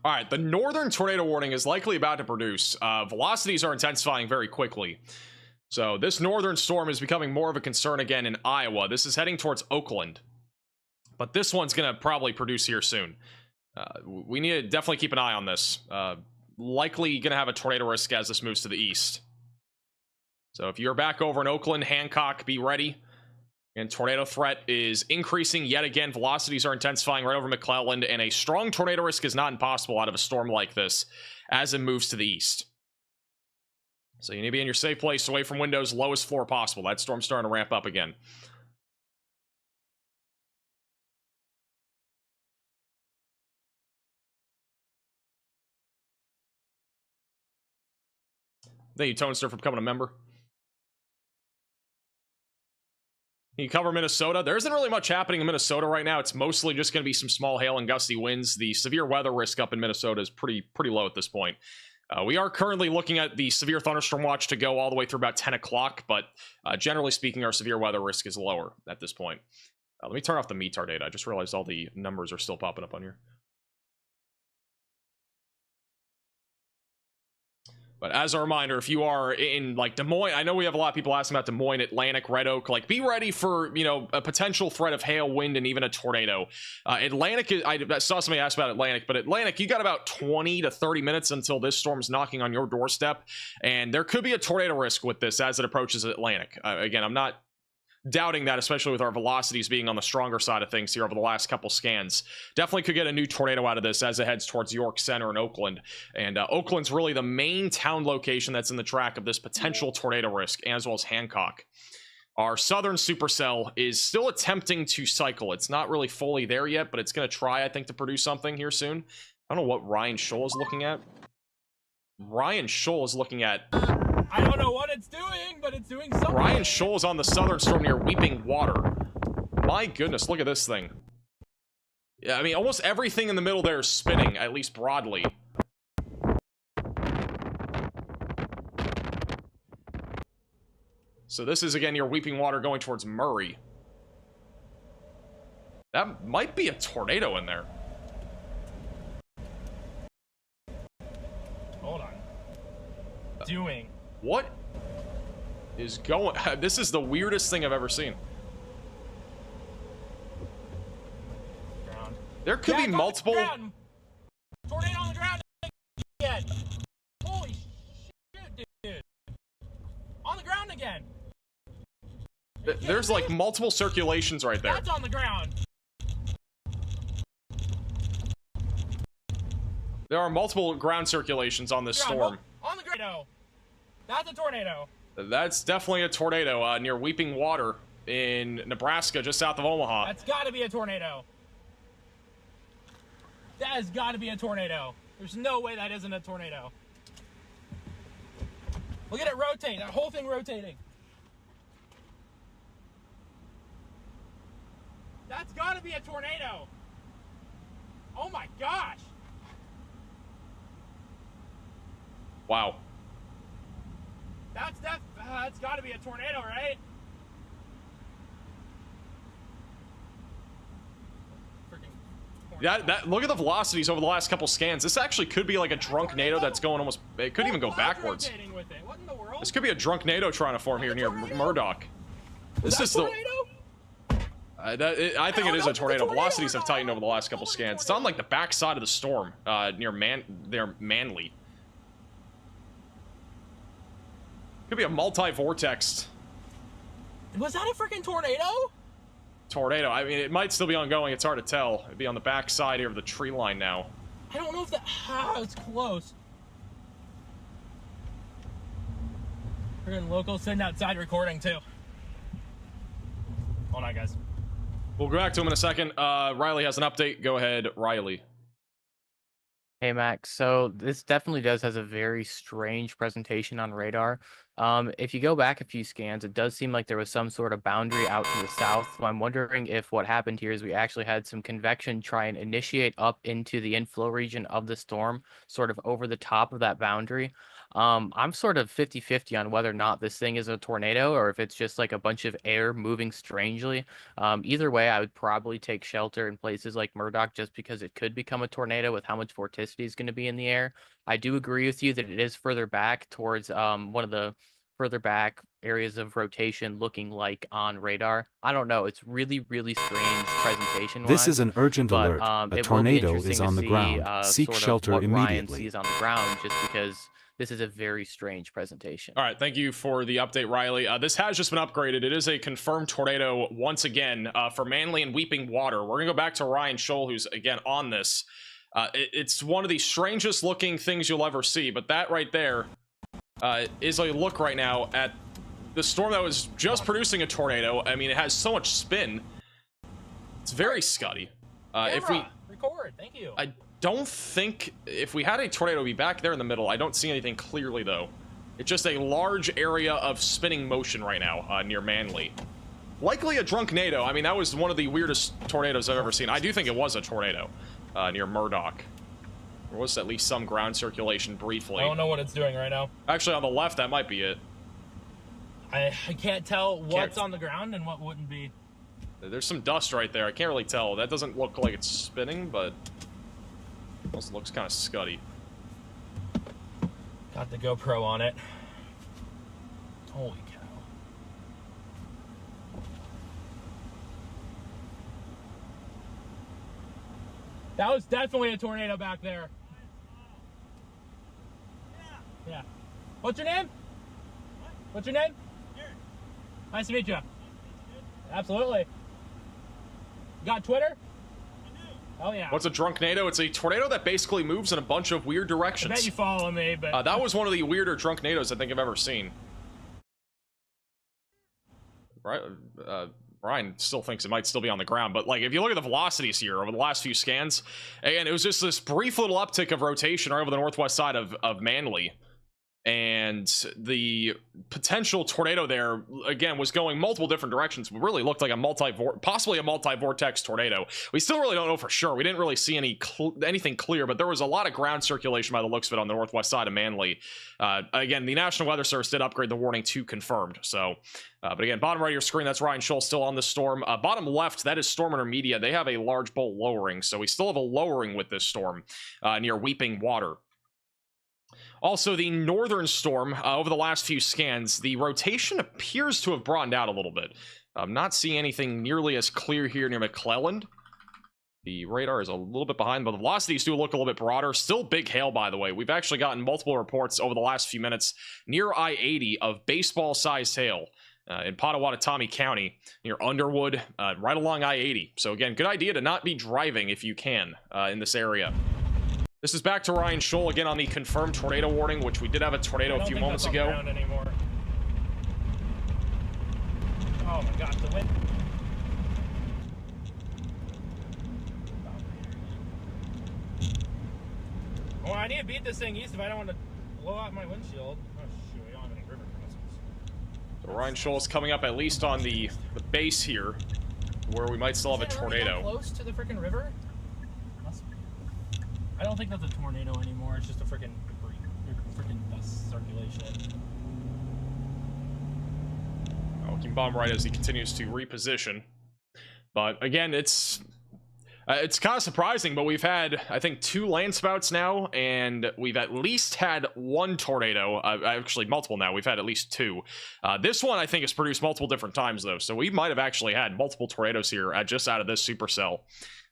All right, the northern tornado warning is likely about to produce. Velocities are intensifying very quickly. So this northern storm is becoming more of a concern again in Iowa. This is heading towards Oakland. But this one's going to probably produce here soon. We need to definitely keep an eye on this. Likely going to have a tornado risk as this moves to the east. So if you're back over in Oakland, Hancock, be ready. And tornado threat is increasing yet again. Velocities are intensifying right over McClelland, and a strong tornado risk is not impossible out of a storm like this as it moves to the east. So you need to be in your safe place, away from windows, lowest floor possible. That storm's starting to ramp up again. Thank you, Tonester, for becoming a member. You cover Minnesota. There isn't really much happening in Minnesota right now. It's mostly just going to be some small hail and gusty winds. The severe weather risk up in Minnesota is pretty low at this point. We are currently looking at the severe thunderstorm watch to go all the way through about 10 o'clock, but generally speaking, our severe weather risk is lower at this point. Let me turn off the METAR data. I just realized all the numbers are still popping up on here. But as a reminder, if you are in like Des Moines, I know we have a lot of people asking about Des Moines, Atlantic, Red Oak, like be ready for, you know, a potential threat of hail, wind, and even a tornado. Atlantic, I saw somebody ask about Atlantic, but Atlantic, you got about 20 to 30 minutes until this storm's knocking on your doorstep. And there could be a tornado risk with this as it approaches Atlantic. Again, I'm not doubting that, especially with our velocities being on the stronger side of things here over the last couple scans. Definitely could get a new tornado out of this as it heads towards York Center and Oakland. And Oakland's really the main town location that's in the track of this potential tornado risk, as well as Hancock. Our southern supercell is still attempting to cycle. It's not really fully there yet, but it's going to try, I think, to produce something here soon. I don't know what Ryan Scholl is looking at. Ryan Scholl is looking at... I don't know what it's doing, but it's doing something. Ryan Scholl is on the southern storm near Weeping Water. My goodness, look at this thing. Yeah, I mean, almost everything in the middle there is spinning, at least broadly. So this is, again, near Weeping Water going towards Murray. That might be a tornado in there. Hold on. Doing. What is going... This is the weirdest thing I've ever seen. Ground. There could be multiple... Tornado on the ground again. Holy shit, dude. On the ground again. There's like multiple circulations right there. That's on the ground. There are multiple ground circulations on this storm. On the ground. That's a tornado. That's definitely a tornado near Weeping Water in Nebraska, just south of Omaha. That's got to be a tornado. That has got to be a tornado. There's no way that isn't a tornado. Look at it rotate. That whole thing rotating. That's got to be a tornado. Oh my gosh. Wow. That's got to be a tornado, right? That look at the velocities over the last couple scans. This actually could be like a drunk NATO that's going almost... It could even go backwards. With it. What in the world? This could be a drunk NATO trying to form here near Murdoch. This is the... I think it is a tornado. Velocities have tightened over the last couple scans. It's on like the back side of the storm near Manly. Could be a multi-vortex. Was that a freaking tornado? Tornado. I mean, it might still be ongoing. It's hard to tell. It'd be on the back side here of the tree line now. I don't know if that... it's close. Freaking local sitting outside recording, too. Hold on, guys. We'll go back to him in a second. Riley has an update. Go ahead, Riley. Hey, Max. So this definitely has a very strange presentation on radar. If you go back a few scans, it does seem like there was some sort of boundary out to the south. So I'm wondering if what happened here is we actually had some convection try and initiate up into the inflow region of the storm, sort of over the top of that boundary. I'm sort of 50-50 on whether or not this thing is a tornado or if it's just like a bunch of air moving strangely. Either way, I would probably take shelter in places like Murdoch just because it could become a tornado with how much vorticity is going to be in the air. I do agree with you that it is further back towards one of the further back areas of rotation looking like on radar. I don't know. It's really, really strange presentation. This is an urgent alert. A tornado is on the ground. Seek shelter what immediately. Ryan sees on the ground just because this is a very strange presentation. All right, thank you for the update, Riley. This has just been upgraded. It is a confirmed tornado once again for Manly and Weeping Water. We're going to go back to Ryan Scholl, who's, again, on this. It's one of the strangest looking things you'll ever see, but that right there is a look right now at the storm that was just producing a tornado. I mean, it has so much spin. It's very scuddy. If we record, thank you. I don't think if we had a tornado be back there in the middle. I don't see anything clearly though. It's just a large area of spinning motion right now near Manly. Likely a drunk NATO. I mean, that was one of the weirdest tornadoes I've ever seen. I do think it was a tornado near Murdoch. There was at least some ground circulation briefly. I don't know what it's doing right now. Actually, on the left, that might be it. I can't tell what's on the ground and what wouldn't be. There's some dust right there. I can't really tell. That doesn't look like it's spinning, but it also looks kind of scuddy. Got the GoPro on it. Holy cow. That was definitely a tornado back there. Yeah. What's your name? What's your name? Nice to meet you. Absolutely. Got Twitter? Oh yeah. What's a drunknado? It's a tornado that basically moves in a bunch of weird directions. I bet you follow me, but that was one of the weirder drunknados I think I've ever seen. Right, Brian still thinks it might still be on the ground, but like if you look at the velocities here over the last few scans, again, it was just this brief little uptick of rotation right over the northwest side of Manly. And the potential tornado there, again, was going multiple different directions. It really looked like possibly a multi-vortex tornado. We still really don't know for sure. We didn't really see anything clear, but there was a lot of ground circulation by the looks of it on the northwest side of Manly. Again, the National Weather Service did upgrade the warning to confirmed. So, but again, bottom right of your screen, that's Ryan Scholl still on the storm. Bottom left, that is Storm Intermedia. They have a large bolt lowering, so we still have a lowering with this storm near Weeping Water. Also, the northern storm, over the last few scans, the rotation appears to have broadened out a little bit. I'm not seeing anything nearly as clear here near McClelland. The radar is a little bit behind, but the velocities do look a little bit broader. Still big hail, by the way. We've actually gotten multiple reports over the last few minutes near I-80 of baseball-sized hail in Pottawatomie County, near Underwood, right along I-80. So again, good idea to not be driving if you can in this area. This is back to Ryan Scholl again on the confirmed tornado warning, which we did have a tornado a few moments ago. Anymore. Oh my gosh, the wind. Well, I need to beat this thing east if I don't want to blow out my windshield. Oh shoot, I don't have any river crossings. So Ryan Scholl is coming up at least on the base here, where we might still have a tornado. Really close to the freaking river? I don't think that's a tornado anymore. It's just a freaking debris, freaking dust circulation. I'll keep bottom right as he continues to reposition. But again, it's kind of surprising, but we've had, I think, 2 land spouts now, and we've at least had 1 tornado. Actually, multiple now. We've had at least 2. This one, I think, has produced multiple different times, though. So we might have actually had multiple tornadoes here just out of this supercell.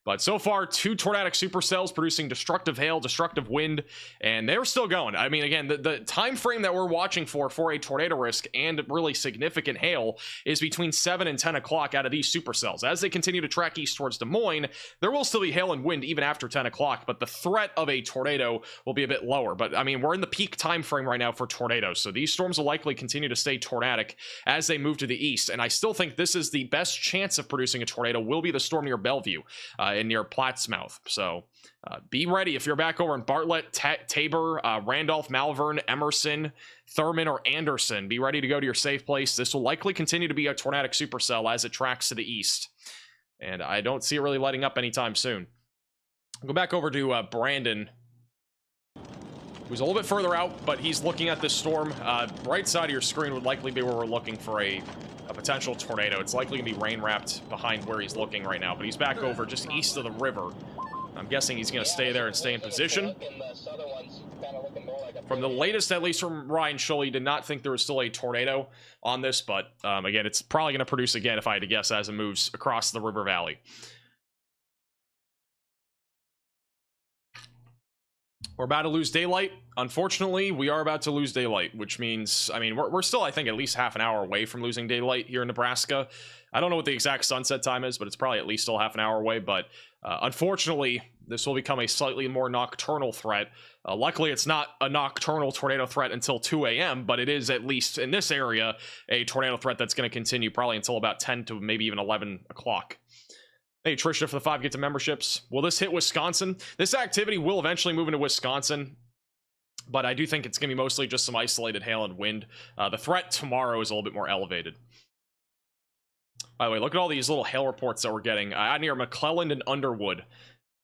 But so far, 2 tornadic supercells producing destructive hail, destructive wind, and they're still going. I mean, again, the time frame that we're watching for a tornado risk and really significant hail is between 7 and 10 o'clock out of these supercells. As they continue to track east towards Des Moines, there will still be hail and wind even after 10 o'clock, but the threat of a tornado will be a bit lower. But, I mean, we're in the peak time frame right now for tornadoes, so these storms will likely continue to stay tornadic as they move to the east, and I still think this is the best chance of producing a tornado will be the storm near Bellevue. And near Plattsmouth. So be ready if you're back over in Bartlett, Tabor, Randolph, Malvern, Emerson, Thurman, or Anderson. Be ready to go to your safe place. This will likely continue to be a tornadic supercell as it tracks to the east. And I don't see it really letting up anytime soon. I'll go back over to Brandon, who's a little bit further out, but he's looking at this storm. Right side of your screen would likely be where we're looking for a potential tornado. It's likely going to be rain wrapped behind where he's looking right now, but he's back over just east of the river. I'm guessing he's going to stay there and stay in position. From the latest, at least from Ryan Scholl, he did not think there was still a tornado on this, but again, it's probably going to produce again, if I had to guess, as it moves across the river valley. We're about to lose daylight. Unfortunately, we are about to lose daylight, which means, I mean, we're still, I think, at least half an hour away from losing daylight here in Nebraska. I don't know what the exact sunset time is, but it's probably at least still half an hour away. But unfortunately, this will become a slightly more nocturnal threat. Luckily, it's not a nocturnal tornado threat until 2 a.m., but it is, at least in this area, a tornado threat that's going to continue probably until about 10 to maybe even 11 o'clock. Hey, Tricia, for the 5 get to memberships. Will this hit Wisconsin? This activity will eventually move into Wisconsin, but I do think it's going to be mostly just some isolated hail and wind. The threat tomorrow is a little bit more elevated. By the way, look at all these little hail reports that we're getting. Out near McClelland and Underwood,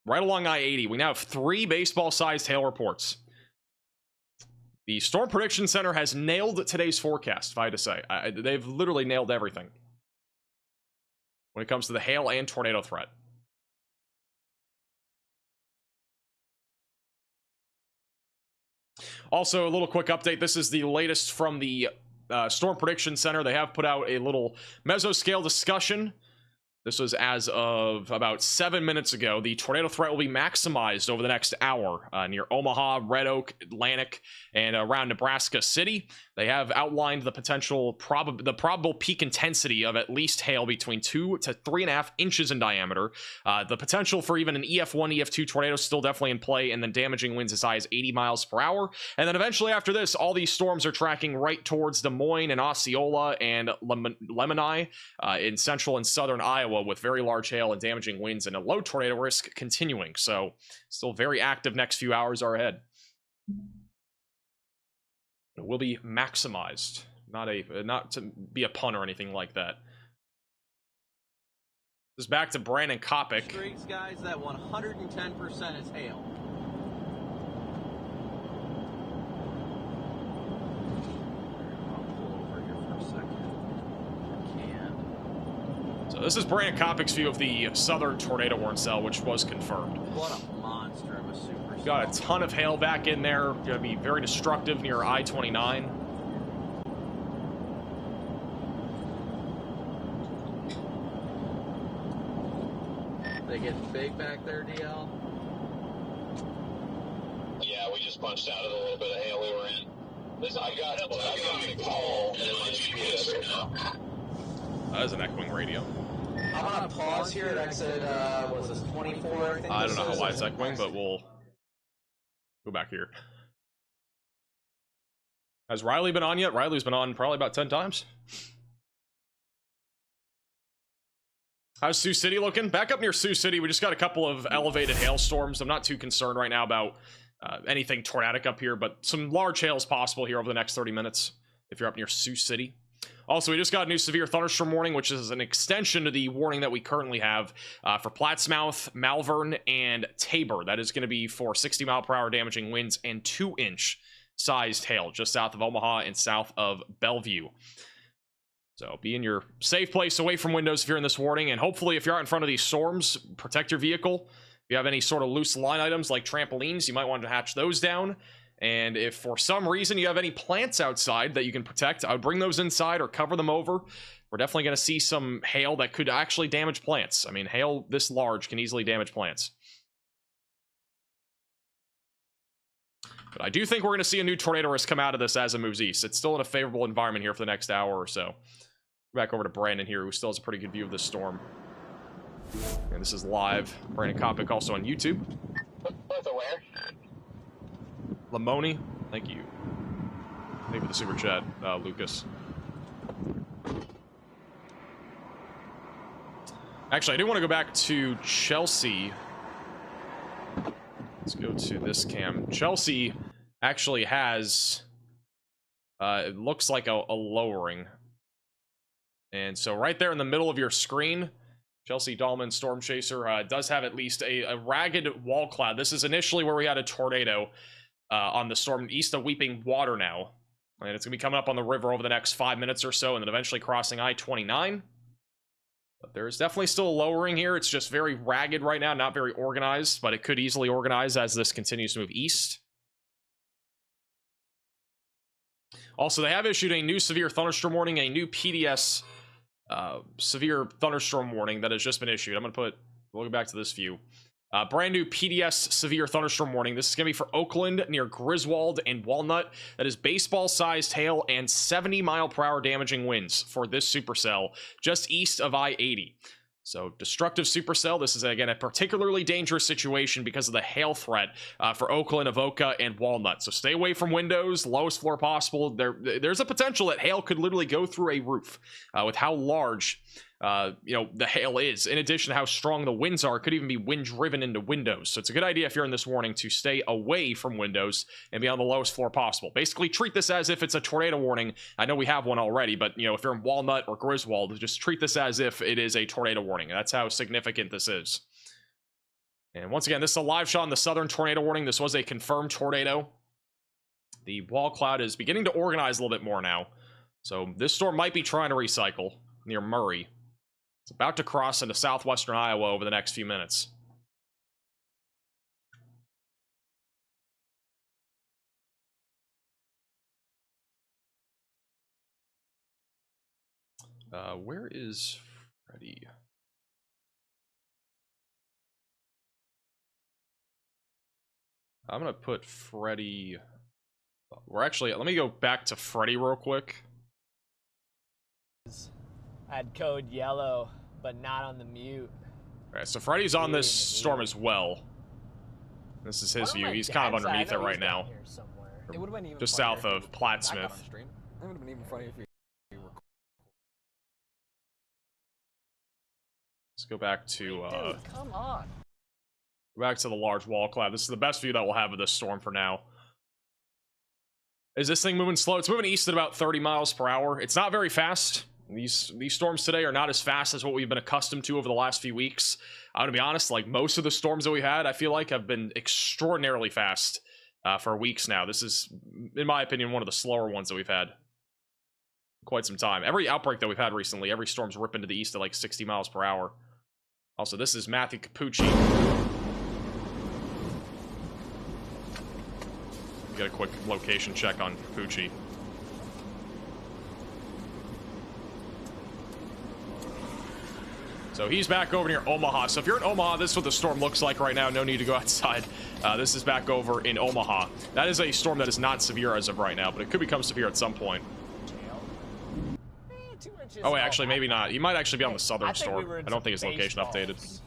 right along I-80. We now have 3 baseball-sized hail reports. The Storm Prediction Center has nailed today's forecast, if I had to say. They've literally nailed everything when it comes to the hail and tornado threat. Also, a little quick update. This is the latest from the Storm Prediction Center. They have put out a little mesoscale discussion. This was as of about 7 minutes ago. The tornado threat will be maximized over the next hour near Omaha, Red Oak, Atlantic, and around Nebraska City. They have outlined the potential probable peak intensity of at least hail between 2 to 3.5 inches in diameter. The potential for even an EF1, EF2 tornado is still definitely in play, and then damaging winds as high as 80 miles per hour. And then eventually after this, all these storms are tracking right towards Des Moines and Osceola and Lemoni in central and southern Iowa, with very large hail and damaging winds and a low tornado risk continuing. So still very active next few hours are ahead. It will be maximized, not to be a pun or anything like that. This is back to Brandon Kopic. Streaks, guys, that 110% is hail. So this is Brandon Kopic's view of the southern tornado warning cell, which was confirmed. What a monster of a super. Got a ton of hail back in there. Going to be very destructive near I-29. They getting big back there, DL? Yeah, we just punched out of the little bit of hail we were in. Listen, I got a call and my GPS right now. That is an echoing radio. I'm gonna pause here at exit, was this 24, I think? I don't know why it's echoing, but we'll go back here. Has Riley been on yet? Riley's been on probably about 10 times. How's Sioux City looking? Back up near Sioux City, we just got a couple of elevated hailstorms. I'm not too concerned right now about anything tornadic up here, but some large hail is possible here over the next 30 minutes if you're up near Sioux City. Also, we just got a new severe thunderstorm warning, which is an extension to the warning that we currently have for Plattsmouth, Malvern, and Tabor. That is going to be for 60-mile-per-hour damaging winds and 2-inch sized hail just south of Omaha and south of Bellevue. So be in your safe place away from windows if you're in this warning, and hopefully if you're out in front of these storms, protect your vehicle. If you have any sort of loose line items like trampolines, you might want to hatch those down. And if for some reason you have any plants outside that you can protect, I would bring those inside or cover them over. We're definitely going to see some hail that could actually damage plants. I mean, hail this large can easily damage plants. But I do think we're going to see a new tornado risk come out of this as it moves east. It's still in a favorable environment here for the next hour or so. Back over to Brandon here, who still has a pretty good view of this storm. And this is live. Brandon Kopic also on YouTube. Both aware. Lamoni, thank you. Thank you for the super chat, Lucas. Actually, I do want to go back to Chelsea. Let's go to this cam. Chelsea actually has, it looks like a lowering. And so right there in the middle of your screen, Chelsea Dahlman Storm Chaser does have at least a ragged wall cloud. This is initially where we had a tornado on the storm east of Weeping Water now. And it's going to be coming up on the river over the next 5 minutes or so, and then eventually crossing I-29. But there's definitely still a lowering here. It's just very ragged right now, not very organized, but it could easily organize as this continues to move east. Also, they have issued a new severe thunderstorm warning, a new PDS severe thunderstorm warning that has just been issued. I'm going to put, we'll go back to this view. Brand new PDS severe thunderstorm warning. This is going to be for Oakland near Griswold and Walnut. That is baseball-sized hail and 70-mile-per-hour damaging winds for this supercell just east of I-80. So destructive supercell. This is, again, a particularly dangerous situation because of the hail threat for Oakland, Avoca, and Walnut. So stay away from windows, lowest floor possible. There's a potential that hail could literally go through a roof with how large the hail is. In addition to how strong the winds are, it could even be wind driven into windows. So it's a good idea if you're in this warning to stay away from windows and be on the lowest floor possible. Basically treat this as if it's a tornado warning. I know we have one already, but if you're in Walnut or Griswold, just treat this as if it is a tornado warning. That's how significant this is. And once again, this is a live shot on the southern tornado warning. This was a confirmed tornado. The wall cloud is beginning to organize a little bit more now. So this storm might be trying to recycle near Murray. It's about to cross into southwestern Iowa over the next few minutes. Where is Freddy? I'm gonna put Freddy. We're actually. Let me go back to Freddy real quick. I had code yellow, but not on the mute. Alright, so Freddy's on this storm as well. This is his view. He's kind of underneath it right now. It would have been even Just south of Plattsmouth. It would have been even funny if you were. Let's go back to Dude, come on. go back to the large wall cloud. This is the best view that we'll have of this storm for now. Is this thing moving slow? It's moving east at about 30 miles per hour. It's not very fast. These storms today are not as fast as what we've been accustomed to over the last few weeks. I'm gonna be honest, like most of the storms that we had, I feel like have been extraordinarily fast for weeks now. This is, in my opinion, one of the slower ones that we've had in quite some time. Every outbreak that we've had recently, every storm's ripping to the east at like 60 miles per hour. Also, this is Matthew Capucci. Get a quick location check on Capucci. So he's back over near Omaha. So if you're in Omaha, this is what the storm looks like right now. No need to go outside. This is back over in Omaha. That is a storm that is not severe as of right now, but it could become severe at some point. Oh, wait, actually, maybe not. He might actually be on the southern storm. I don't think his location updated.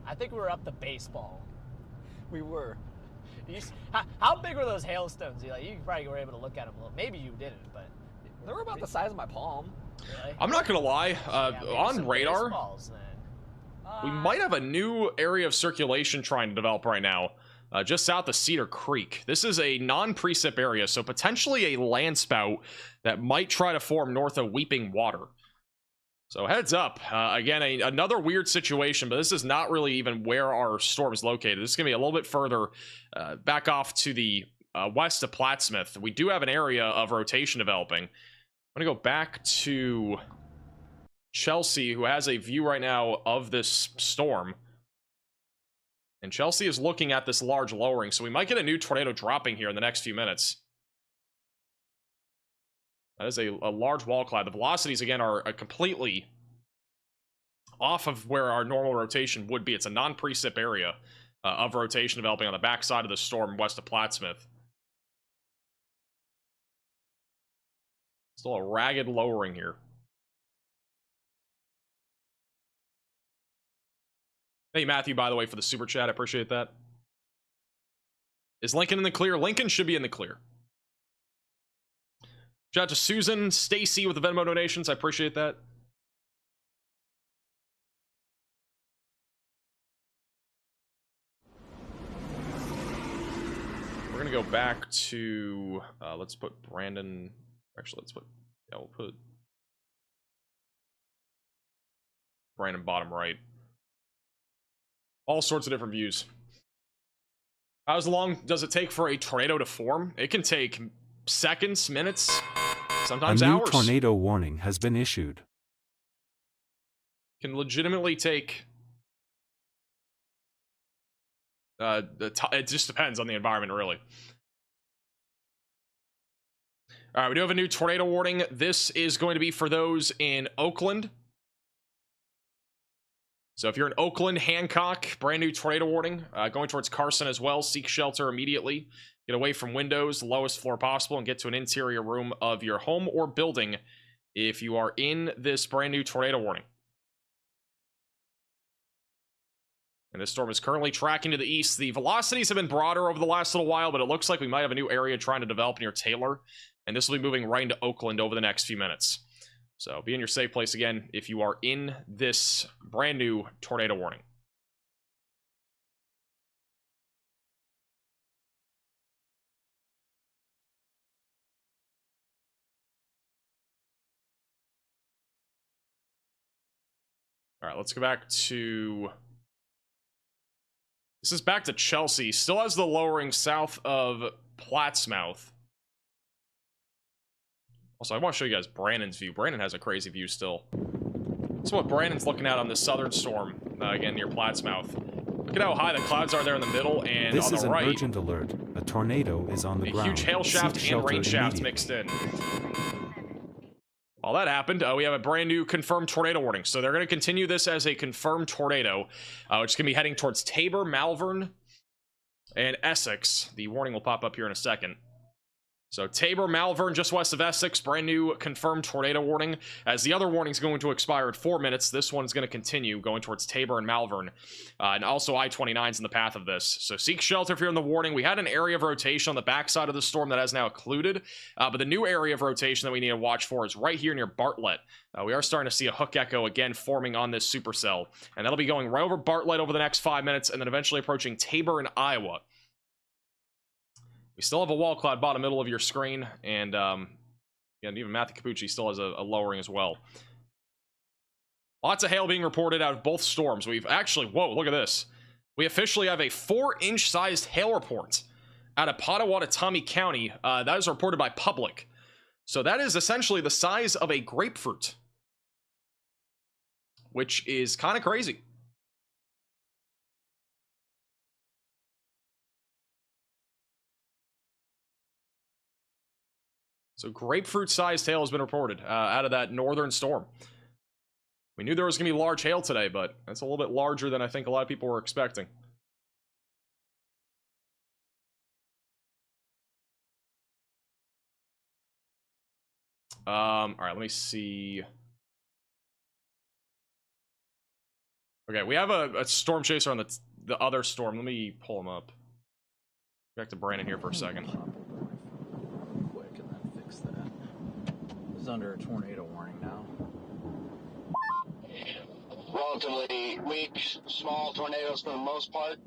I think we were up to baseball. We were. How big were those hailstones? You probably were able to look at them a little. Maybe you didn't, but They were about the size of my palm. really? I'm not gonna lie. On some radar, baseballs, then. we might have a new area of circulation trying to develop right now, just south of Cedar Creek. This is a non-precip area, so potentially a land spout that might try to form north of Weeping Water. So heads up. Again, another weird situation, but this is not really even where our storm is located. This is going to be a little bit further back off to the west of Plattsmouth. We do have an area of rotation developing. I'm going to go back to Chelsea, who has a view right now of this storm. And Chelsea is looking at this large lowering, so we might get a new tornado dropping here in the next few minutes. That is a large wall cloud. The velocities, again, are completely off of where our normal rotation would be. It's a non-precip area of rotation developing on the backside of the storm west of Plattsmouth. Still a ragged lowering here. Hey, Matthew, by the way, for the super chat. I appreciate that. Is Lincoln in the clear? Lincoln should be in the clear. Shout out to Susan, Stacy with the Venmo donations. I appreciate that. We're going to go back to, let's put Brandon, actually, let's put, yeah, we'll put Brandon bottom right. All sorts of different views. How long does it take for a tornado to form? It can take seconds, minutes, sometimes hours. A new hours. tornado warning has been issued. Can legitimately take it just depends on the environment, really. All right, we do have a new tornado warning. This is going to be for those in Oakland. So if you're in Oakland, Hancock, brand new tornado warning. Going towards Carson as well. Seek shelter immediately. Get away from windows, lowest floor possible, and get to an interior room of your home or building if you are in this brand new tornado warning. And this storm is currently tracking to the east. The velocities have been broader over the last little while, but it looks like we might have a new area trying to develop near Taylor. And this will be moving right into Oakland over the next few minutes. So be in your safe place again if you are in this brand new tornado warning. All right, let's go back to... This is back to Chelsea. Still has the lowering south of Plattsmouth. Also, I want to show you guys Brandon's view. Brandon has a crazy view still. This is what Brandon's looking at on this southern storm, again, near Plattsmouth. Look at how high the clouds are there in the middle, and this on the right... This is an urgent alert. A tornado is on the ground. A huge hail shaft and rain shafts mixed in. While that happened, we have a brand new confirmed tornado warning. So they're going to continue this as a confirmed tornado, which is going to be heading towards Tabor, Malvern, and Essex. The warning will pop up here in a second. So Tabor, Malvern, just west of Essex, brand new confirmed tornado warning. As the other warning is going to expire in 4 minutes, this one's going to continue going towards Tabor and Malvern. And also I-29 is in the path of this. So seek shelter if you're in the warning. We had an area of rotation on the backside of the storm that has now occluded. But the new area of rotation that we need to watch for is right here near Bartlett. We are starting to see a hook echo again forming on this supercell. And that'll be going right over Bartlett over the next 5 minutes and then eventually approaching Tabor and Iowa. We still have a wall cloud bottom middle of your screen, and even Matthew Capucci still has a lowering as well. Lots of hail being reported out of both storms. We've actually, whoa, look at this. We officially have a 4-inch sized hail report out of Pottawatomie County. That is reported by Public. So that is essentially the size of a grapefruit, which is kind of crazy. So grapefruit-sized hail has been reported out of that northern storm. We knew there was going to be large hail today, but that's a little bit larger than I think a lot of people were expecting. All right, let me see. Okay, we have a storm chaser on the other storm. Let me pull him up. Back to Brandon here for a second. Is under a tornado warning now. Relatively weak, small tornadoes for the most part.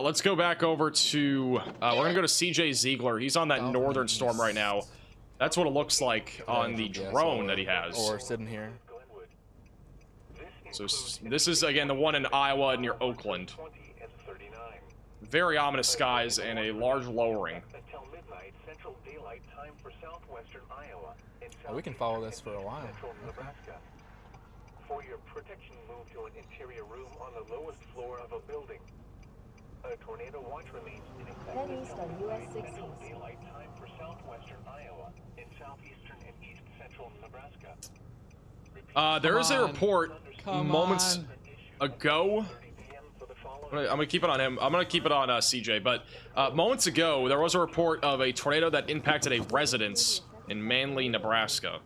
Let's go back over to we're gonna go to CJ Ziegler. He's on that northern storm right now. That's what it looks like on the drone that he has. Or sitting here. So this is again the one in Iowa near Oakland. Very ominous skies and a large lowering. Oh, we can follow this for a while. For your protection, move to an interior room on the lowest floor of a building. A tornado watch remains in effect until US 16 daylight time for southwestern Iowa and southeastern and east central Nebraska. There is a report moments ago. I'm gonna keep it on him. I'm gonna keep it on CJ. But moments ago, there was a report of a tornado that impacted a residence in Manly, Nebraska.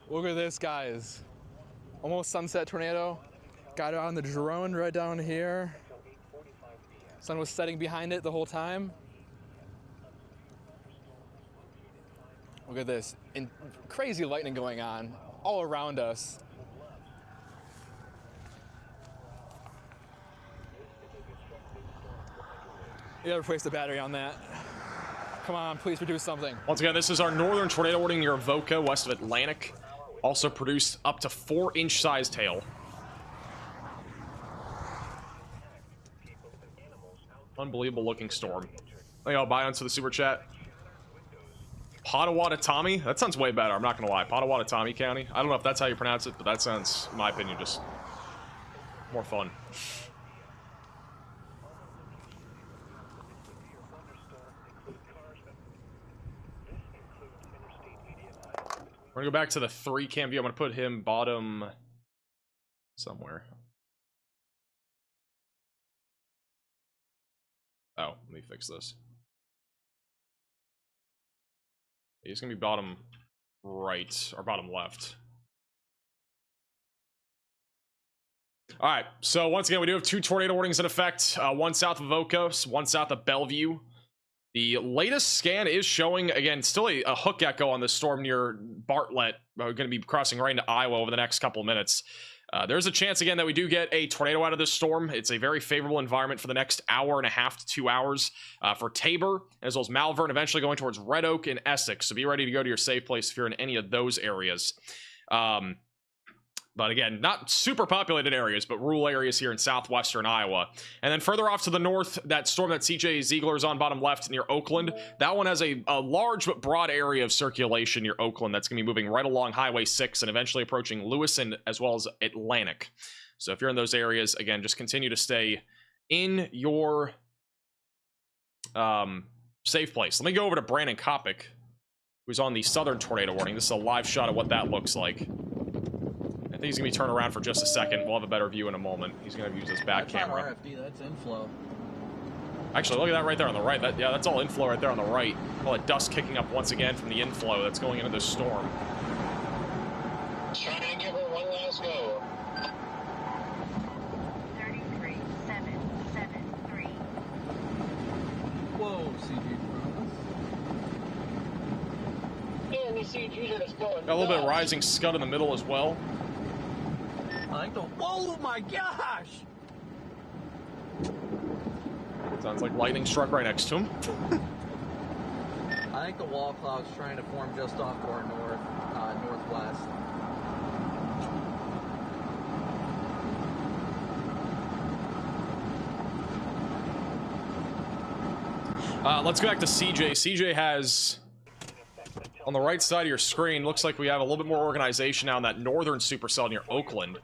Look at this, guys. Almost sunset tornado. Got it on the drone right down here. Sun was setting behind it the whole time. Look at this. And crazy lightning going on all around us. You gotta replace the battery on that. Come on, please produce something. Once again, this is our northern tornado warning near Avoca, west of Atlantic. Also produced up to 4-inch sized hail. Unbelievable looking storm. Thank you all, buy onto the super chat. Pottawatomie? That sounds way better, I'm not gonna lie. Pottawatomie County? I don't know if that's how you pronounce it, but that sounds, in my opinion, just more fun. We're gonna go back to the 3 cam view. I'm gonna put him bottom somewhere. Oh, let me fix this. He's gonna be bottom right or bottom left. All right, so once again, we do have 2 tornado warnings in effect. One south of Avoca, one south of Bellevue. The latest scan is showing, again, still a hook echo on this storm near Bartlett. We're going to be crossing right into Iowa over the next couple of minutes. There's a chance, again, that we do get a tornado out of this storm. It's a very favorable environment for the next hour and a half to 2 hours for Tabor, as well as Malvern, eventually going towards Red Oak and Essex. So be ready to go to your safe place if you're in any of those areas. But again, not super populated areas, but rural areas here in southwestern Iowa. And then further off to the north, that storm that CJ Ziegler is on bottom left near Oakland, that one has a large but broad area of circulation near Oakland that's going to be moving right along Highway 6 and eventually approaching Lewis and as well as Atlantic. So if you're in those areas, again, just continue to stay in your safe place. Let me go over to Brandon Kopic who's on the southern tornado warning. This is a live shot of what that looks like. I think he's gonna be turning around for just a second. We'll have a better view in a moment. He's gonna use his back camera. RFD, that's inflow. Actually, look at that right there on the right. Yeah, that's all inflow right there on the right. All that dust kicking up once again from the inflow that's going into the storm. Try and give her one last go. 33773. Whoa, CG. And these CGs are just going Got a little bit of rising scud in the middle as well. I think the. Oh my gosh! Sounds like lightning struck right next to him. I think the wall cloud's trying to form just off to our northwest. Let's go back to CJ. CJ has, on the right side of your screen, looks like we have a little bit more organization now in that northern supercell near Oakland.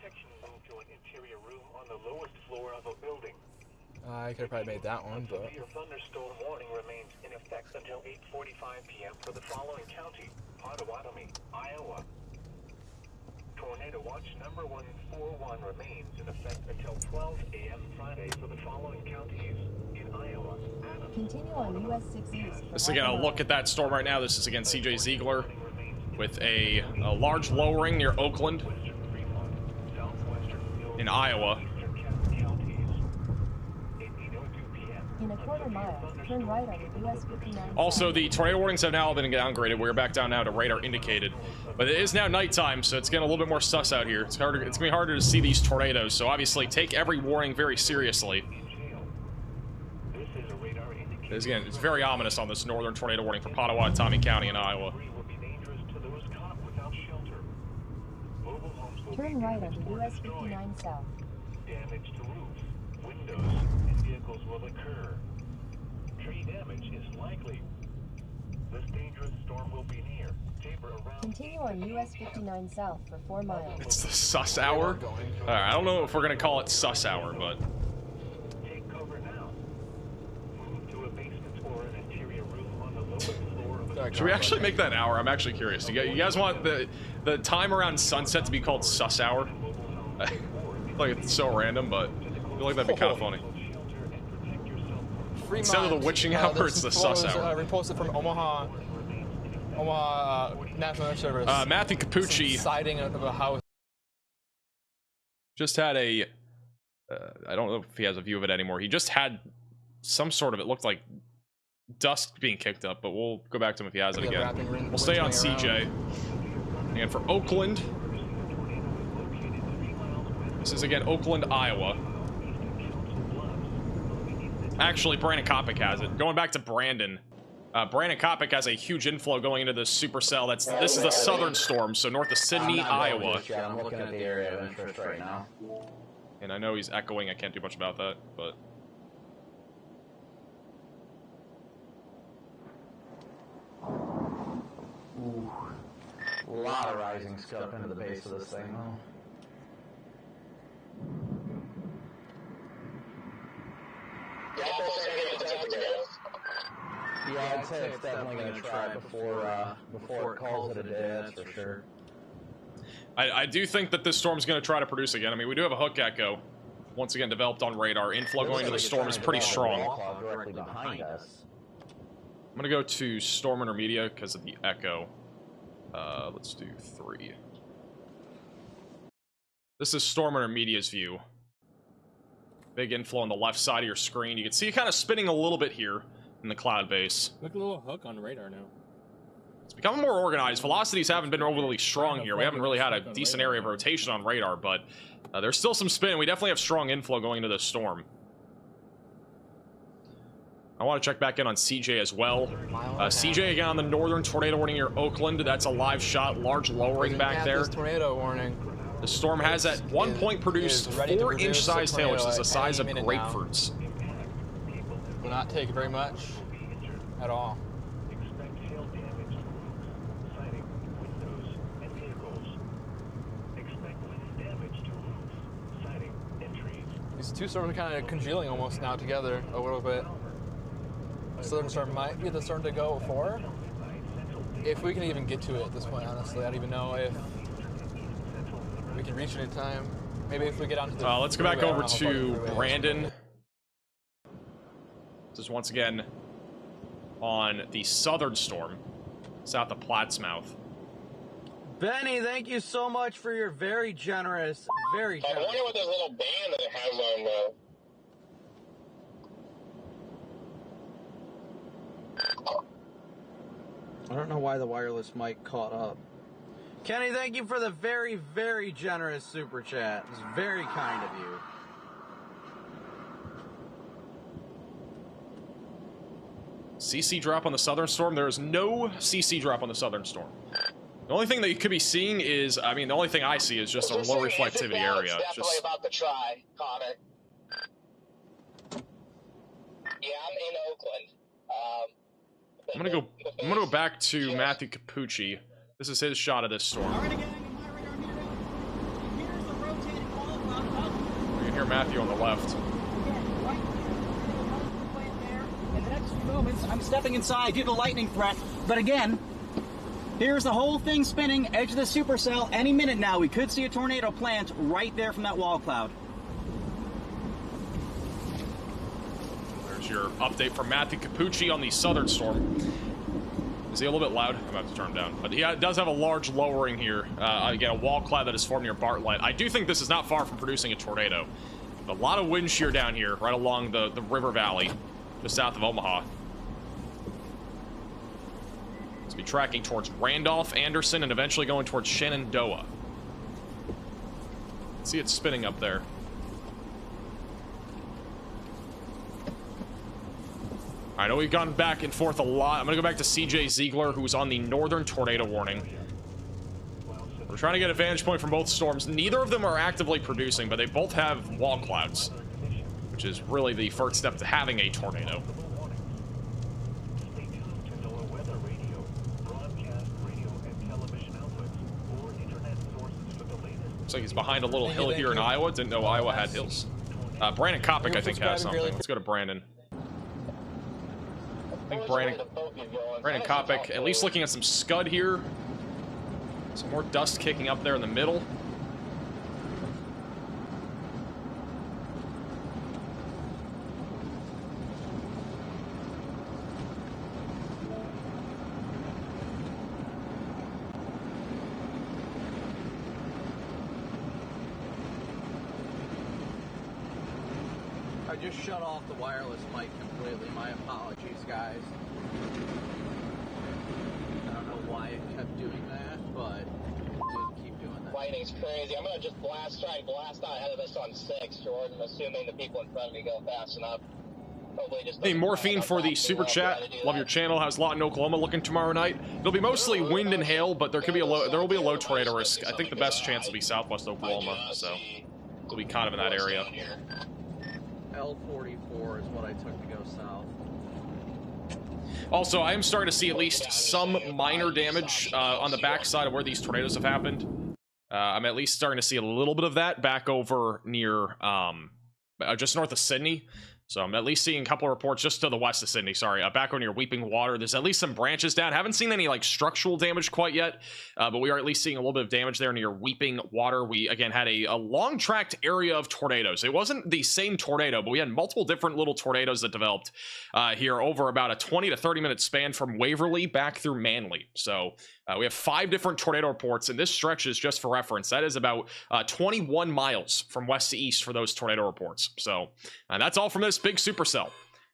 I could have probably made that one, but... Your thunderstorm warning remains in effect until 8:45 p.m. for the following county: Potawatomi, Iowa. Tornado watch number 141 remains in effect until 12 a.m. Friday for the following counties in Iowa. Continue on US 6 East. This is again a look at that storm right now. This is again CJ Ziegler with a large lowering near Oakland in Iowa. In a quarter mile, turn right on the US 59. Also, the tornado warnings have now been downgraded. We're back down now to radar indicated. But it is now nighttime, so it's getting a little bit more sus out here. It's harder. It's gonna be harder to see these tornadoes. So obviously, take every warning very seriously. Again, it's very ominous on this northern tornado warning for Potawatomi County in Iowa. Turn right on the US 59 south. Damage to roofs, windows, and vehicles will occur. Tree damage is likely. This dangerous storm will be near. Taper around. Continue on US 59 south for 4 miles. It's the sus hour. I don't know if we're gonna call it sus hour, but Take cover now. Move to a basement or an interior room on the lowest floor of the should we actually make that an hour? I'm actually curious. You guys want the time around sunset to be called sus hour? I feel like it's so random, but I feel like that'd be kind of funny. Fremont, Instead of the witching hour, it's the sus hour. Reposted from Omaha National Air Service. Matthew Capucci Siding of a house. just had a I don't know if he has a view of it anymore. He just had some sort of, it looked like dust being kicked up, but we'll go back to him if he has it again. We'll stay on CJ. And for Oakland, this is again Oakland, Iowa. Actually, Brandon Kopic has it. Going back to Brandon. Brandon Kopic has a huge inflow going into the supercell. This is the southern storm, so north of Sydney, Iowa. I'm looking at the area of interest right now. And I know he's echoing. I can't do much about that, but Ooh. A lot of rising scud into the base of this thing, though. Yeah, I'd say it's definitely going to try before it calls it a day, that's for sure. I do think that this storm's going to try to produce again. I mean, we do have a hook echo, once again developed on radar. Inflow going to the storm is pretty strong. Directly behind us. I'm going to go to storm intermedia because of the echo. Let's do 3. This is storm intermedia's view. Big inflow on the left side of your screen. You can see it kind of spinning a little bit here in the cloud base. Look at a little hook on radar now. It's becoming more organized. Velocities haven't been overly strong here. We haven't really had a decent area of rotation on radar, but there's still some spin. We definitely have strong inflow going into this storm. I want to check back in on CJ as well. CJ again on the northern tornado warning near Oakland. That's a live shot, large lowering back there. Tornado warning. The storm has at one point produced 4-inch size hail, which is the size of grapefruits. Will not take very much at all. Expect hail damage to roofs, siding, windows, and vehicles. Expect wind damage to roofs, siding, and trees. These two storms are kind of congealing almost now together a little bit. Southern storm might be the storm to go for. if we can even get to it at this point, honestly. I don't even know if we can reach it in time. Maybe if we get onto the let's go back freeway, I over don't know how far the to freeway is. Brandon. This is once again on the southern storm, south of Plattsmouth. Benny, thank you so much for your very generous, very I generous. wonder what this little band that it has on though. I don't know why the wireless mic caught up. Kenny, thank you for the very, very generous super chat. It's very kind of you. CC drop on the southern storm. There is no CC drop on the southern storm. The only thing that you could be seeing is, I mean, the only thing I see is just a low reflectivity area. It's definitely about to try, Connor. Yeah, I'm in Oakland. I'm gonna go back to Matthew Capucci. This is his shot of this storm. You can hear Matthew on the left. In the next few moments, I'm stepping inside due to lightning threat. But again, here's the whole thing spinning, edge of the supercell. Any minute now, we could see a tornado plant right there from that wall cloud. There's your update from Matthew Capucci on the southern storm. Is he a little bit loud? I'm about to turn him down. But he does have a large lowering here. Again, a wall cloud that is formed near Bartlett. I do think this is not far from producing a tornado. A lot of wind shear down here, right along the river valley, just south of Omaha. Let's be tracking towards Randolph, Anderson, and eventually going towards Shenandoah. See it spinning up there. I know we've gone back and forth a lot. I'm going to go back to CJ Ziegler, who's on the northern tornado warning. We're trying to get a vantage point from both storms. Neither of them are actively producing, but they both have wall clouds, which is really the first step to having a tornado. Looks like he's behind a little hill here in Iowa. Didn't know Iowa had hills. Brandon Kopic, I think, has something. Let's go to Brandon. I think Brandon Kopic, at least looking at some scud here. Some more dust kicking up there in the middle. I just shut off the wireless mic completely. My apologies, guys. I don't know why it kept doing that, but it did keep doing that. Lightning's crazy. I'm gonna just try and blast out ahead of us on 6, Jordan, assuming the people in front of me go fast enough. Hopefully just Hey, Morphine for the super chat. Love your channel. How's Lawton, Oklahoma looking tomorrow night? It'll be mostly wind and hail, but there will be a low tornado risk. I think the best chance will be southwest Oklahoma, so it'll be kind of in that area. L44 is what I took to go south. Also, I am starting to see at least some minor damage on the backside of where these tornadoes have happened. I'm at least starting to see a little bit of that back over near just north of Sydney. So I'm at least seeing a couple of reports just to the west of Sydney, sorry, back over near Weeping Water. There's at least some branches down. Haven't seen any like structural damage quite yet, but we are at least seeing a little bit of damage there near Weeping Water. We again had a long tract area of tornadoes. It wasn't the same tornado, but we had multiple different little tornadoes that developed here over about a 20 to 30 minute span from Waverly back through Manly. So we have 5 different tornado reports, and this stretch is just for reference. That is about 21 miles from west to east for those tornado reports. So that's all from this big supercell.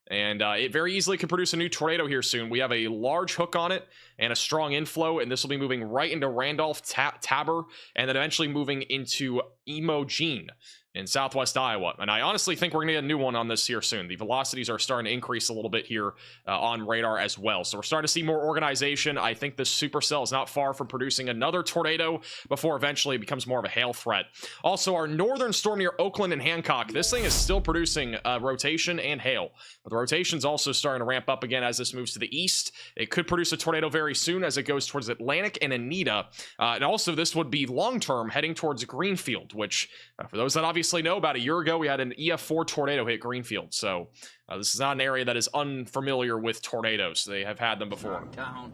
And it very easily could produce a new tornado here soon. We have a large hook on it and a strong inflow, and this will be moving right into Randolph, Tabor, and then eventually moving into Emogene in southwest Iowa. And I honestly think we're going to get a new one on this here soon. The velocities are starting to increase a little bit here on radar as well. So we're starting to see more organization. I think this supercell is not far from producing another tornado before eventually it becomes more of a hail threat. Also, our northern storm near Oakland and Hancock, this thing is still producing rotation and hail. But the rotation's also starting to ramp up again as this moves to the east. It could produce a tornado very soon as it goes towards Atlantic and Anita. And also, this would be long-term heading towards Greenfield, which for those that obviously know, about a year ago we had an EF4 tornado hit Greenfield, so this is not an area that is unfamiliar with tornadoes. They have had them before. Down.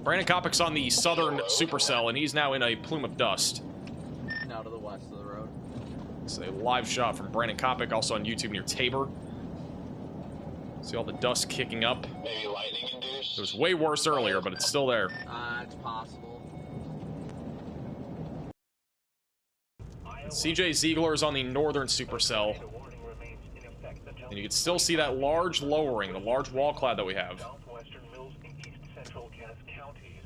Brandon Kopic's on the southern supercell, and he's now in a plume of dust. Now to the west of the road. It's a live shot from Brandon Kopic, also on YouTube near Tabor. See all the dust kicking up. Maybe lightning induced. It was way worse earlier, but it's still there. It's possible. CJ Ziegler is on the northern supercell. And you can still see that large lowering, the large wall cloud that we have. Southwestern Mills in east central Cass counties.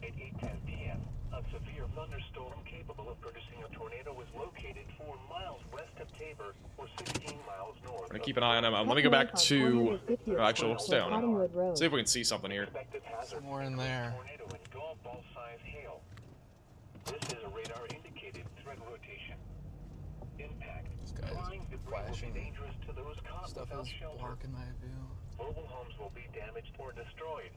At 8:10 p.m., a severe thunderstorm capable of producing a tornado was located 4 miles west of Tabor or 16 miles north. I'm gonna keep an eye on him. Let me go back to... actually, we'll stay on him. See if we can see something here. Somewhere in there. This is a radar indicated threat rotation. Impact. This guy is flashing. Dangerous to those caught Stuff without is shelter. blocking my view. Mobile homes will be damaged or destroyed.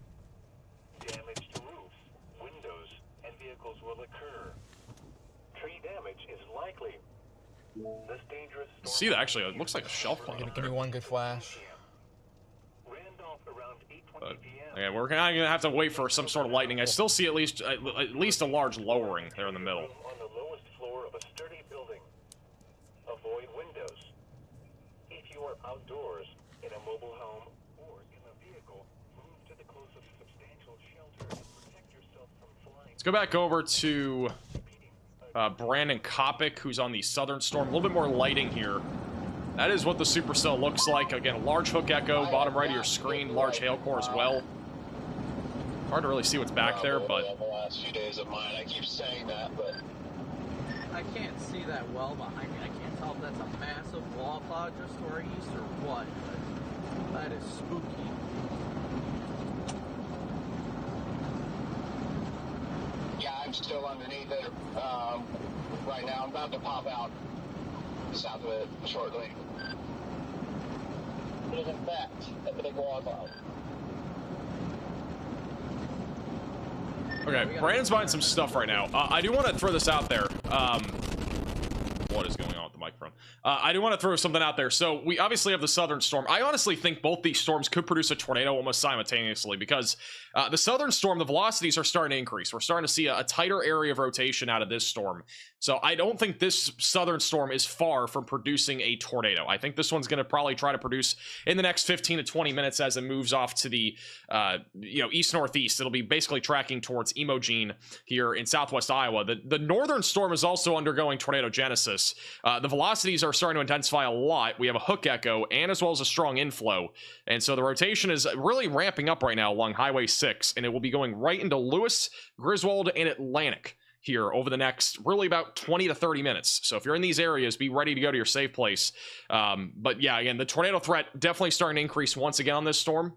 Damage to roofs, windows, and vehicles will occur. Tree damage is likely. This dangerous storm See that? Actually, it looks like a shelf cloud. Give me one good flash. Randolph around 8:20 But, p.m. okay, we're not gonna have to wait for some sort of lightning. I still see at least a large lowering there in the middle. On the lowest floor of a sturdy building. Avoid windows. If you are outdoors in a mobile home or in a vehicle, move to the closest substantial shelter and protect yourself from flying. Let's go back over to Brandon Kopic, who's on the southern storm. A little bit more lighting here. That is what the supercell looks like. Again, a large hook echo, bottom right of your screen, large hail core as well. Hard to really see what's back there, but... The last few days of mine, I keep saying that, but... I can't see that well behind me. I can't tell if that's a massive wall cloud just to our east or what, but that is spooky. Yeah, I'm still underneath it right now. I'm about to pop out south of it shortly. It is in fact a big wall cloud. Okay, Brandon's buying some stuff right now. I do want to throw this out there. What is going on with the microphone? I do want to throw something out there. So we obviously have the southern storm. I honestly think both these storms could produce a tornado almost simultaneously because the southern storm, the velocities are starting to increase. We're starting to see a tighter area of rotation out of this storm. So I don't think this southern storm is far from producing a tornado. I think this one's going to probably try to produce in the next 15 to 20 minutes as it moves off to the east-northeast. It'll be basically tracking towards Emogene here in southwest Iowa. The northern storm is also undergoing tornado genesis. The velocities are starting to intensify a lot. We have a hook echo and as well as a strong inflow. And so the rotation is really ramping up right now along Highway 6, and it will be going right into Lewis, Griswold, and Atlantic here over the next really about 20 to 30 minutes. So if you're in these areas, be ready to go to your safe place. But yeah, again, the tornado threat definitely starting to increase once again on this storm.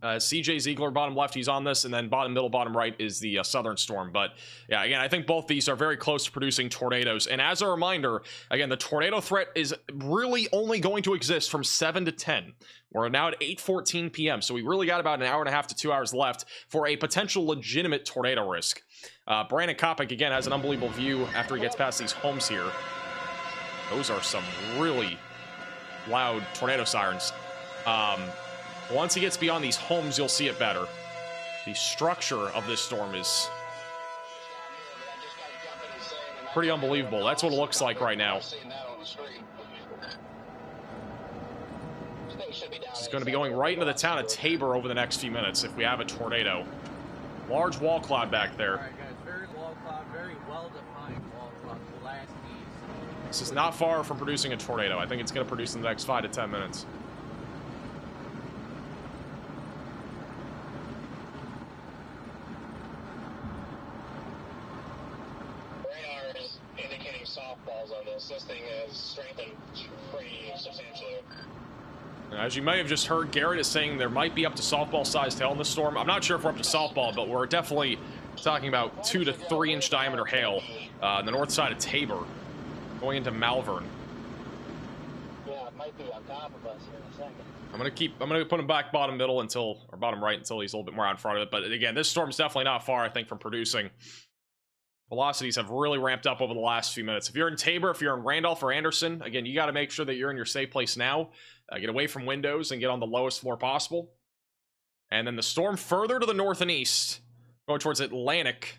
CJ Ziegler, bottom left, he's on this, and then bottom middle, bottom right is the southern storm. But yeah, again, I think both these are very close to producing tornadoes. And as a reminder, again, the tornado threat is really only going to exist from 7 to 10. We're now at 8:14 p.m., so we really got about an hour and a half to 2 hours left for a potential legitimate tornado risk. Brandon Kopic, again, has an unbelievable view after he gets past these homes here. Those are some really loud tornado sirens. Once he gets beyond these homes, you'll see it better. The structure of this storm is pretty unbelievable. That's what it looks like right now. It's going to be going right into the town of Tabor over the next few minutes if we have a tornado. Large wall cloud back there. All right, guys, very wall cloud, very well-defined wall cloud. Last east. This is not far from producing a tornado. I think it's going to produce in the next 5 to 10 minutes. Softballs on this. This thing has strengthened pretty substantially. As you may have just heard, Garrett is saying there might be up to softball-sized hail in this storm. I'm not sure if we're up to softball, but we're definitely talking about 2 to 3 inch diameter hail on the north side of Tabor, going into Malvern. Yeah, it might be on top of us here in a second. I'm gonna put him back bottom middle until, or bottom right until he's a little bit more out in front of it. But again, this storm's definitely not far, I think, from producing. Velocities have really ramped up over the last few minutes. If you're in Tabor, if you're in Randolph or Anderson, again, you got to make sure that you're in your safe place now. Get away from windows and get on the lowest floor possible. And then the storm further to the north and east, going towards Atlantic.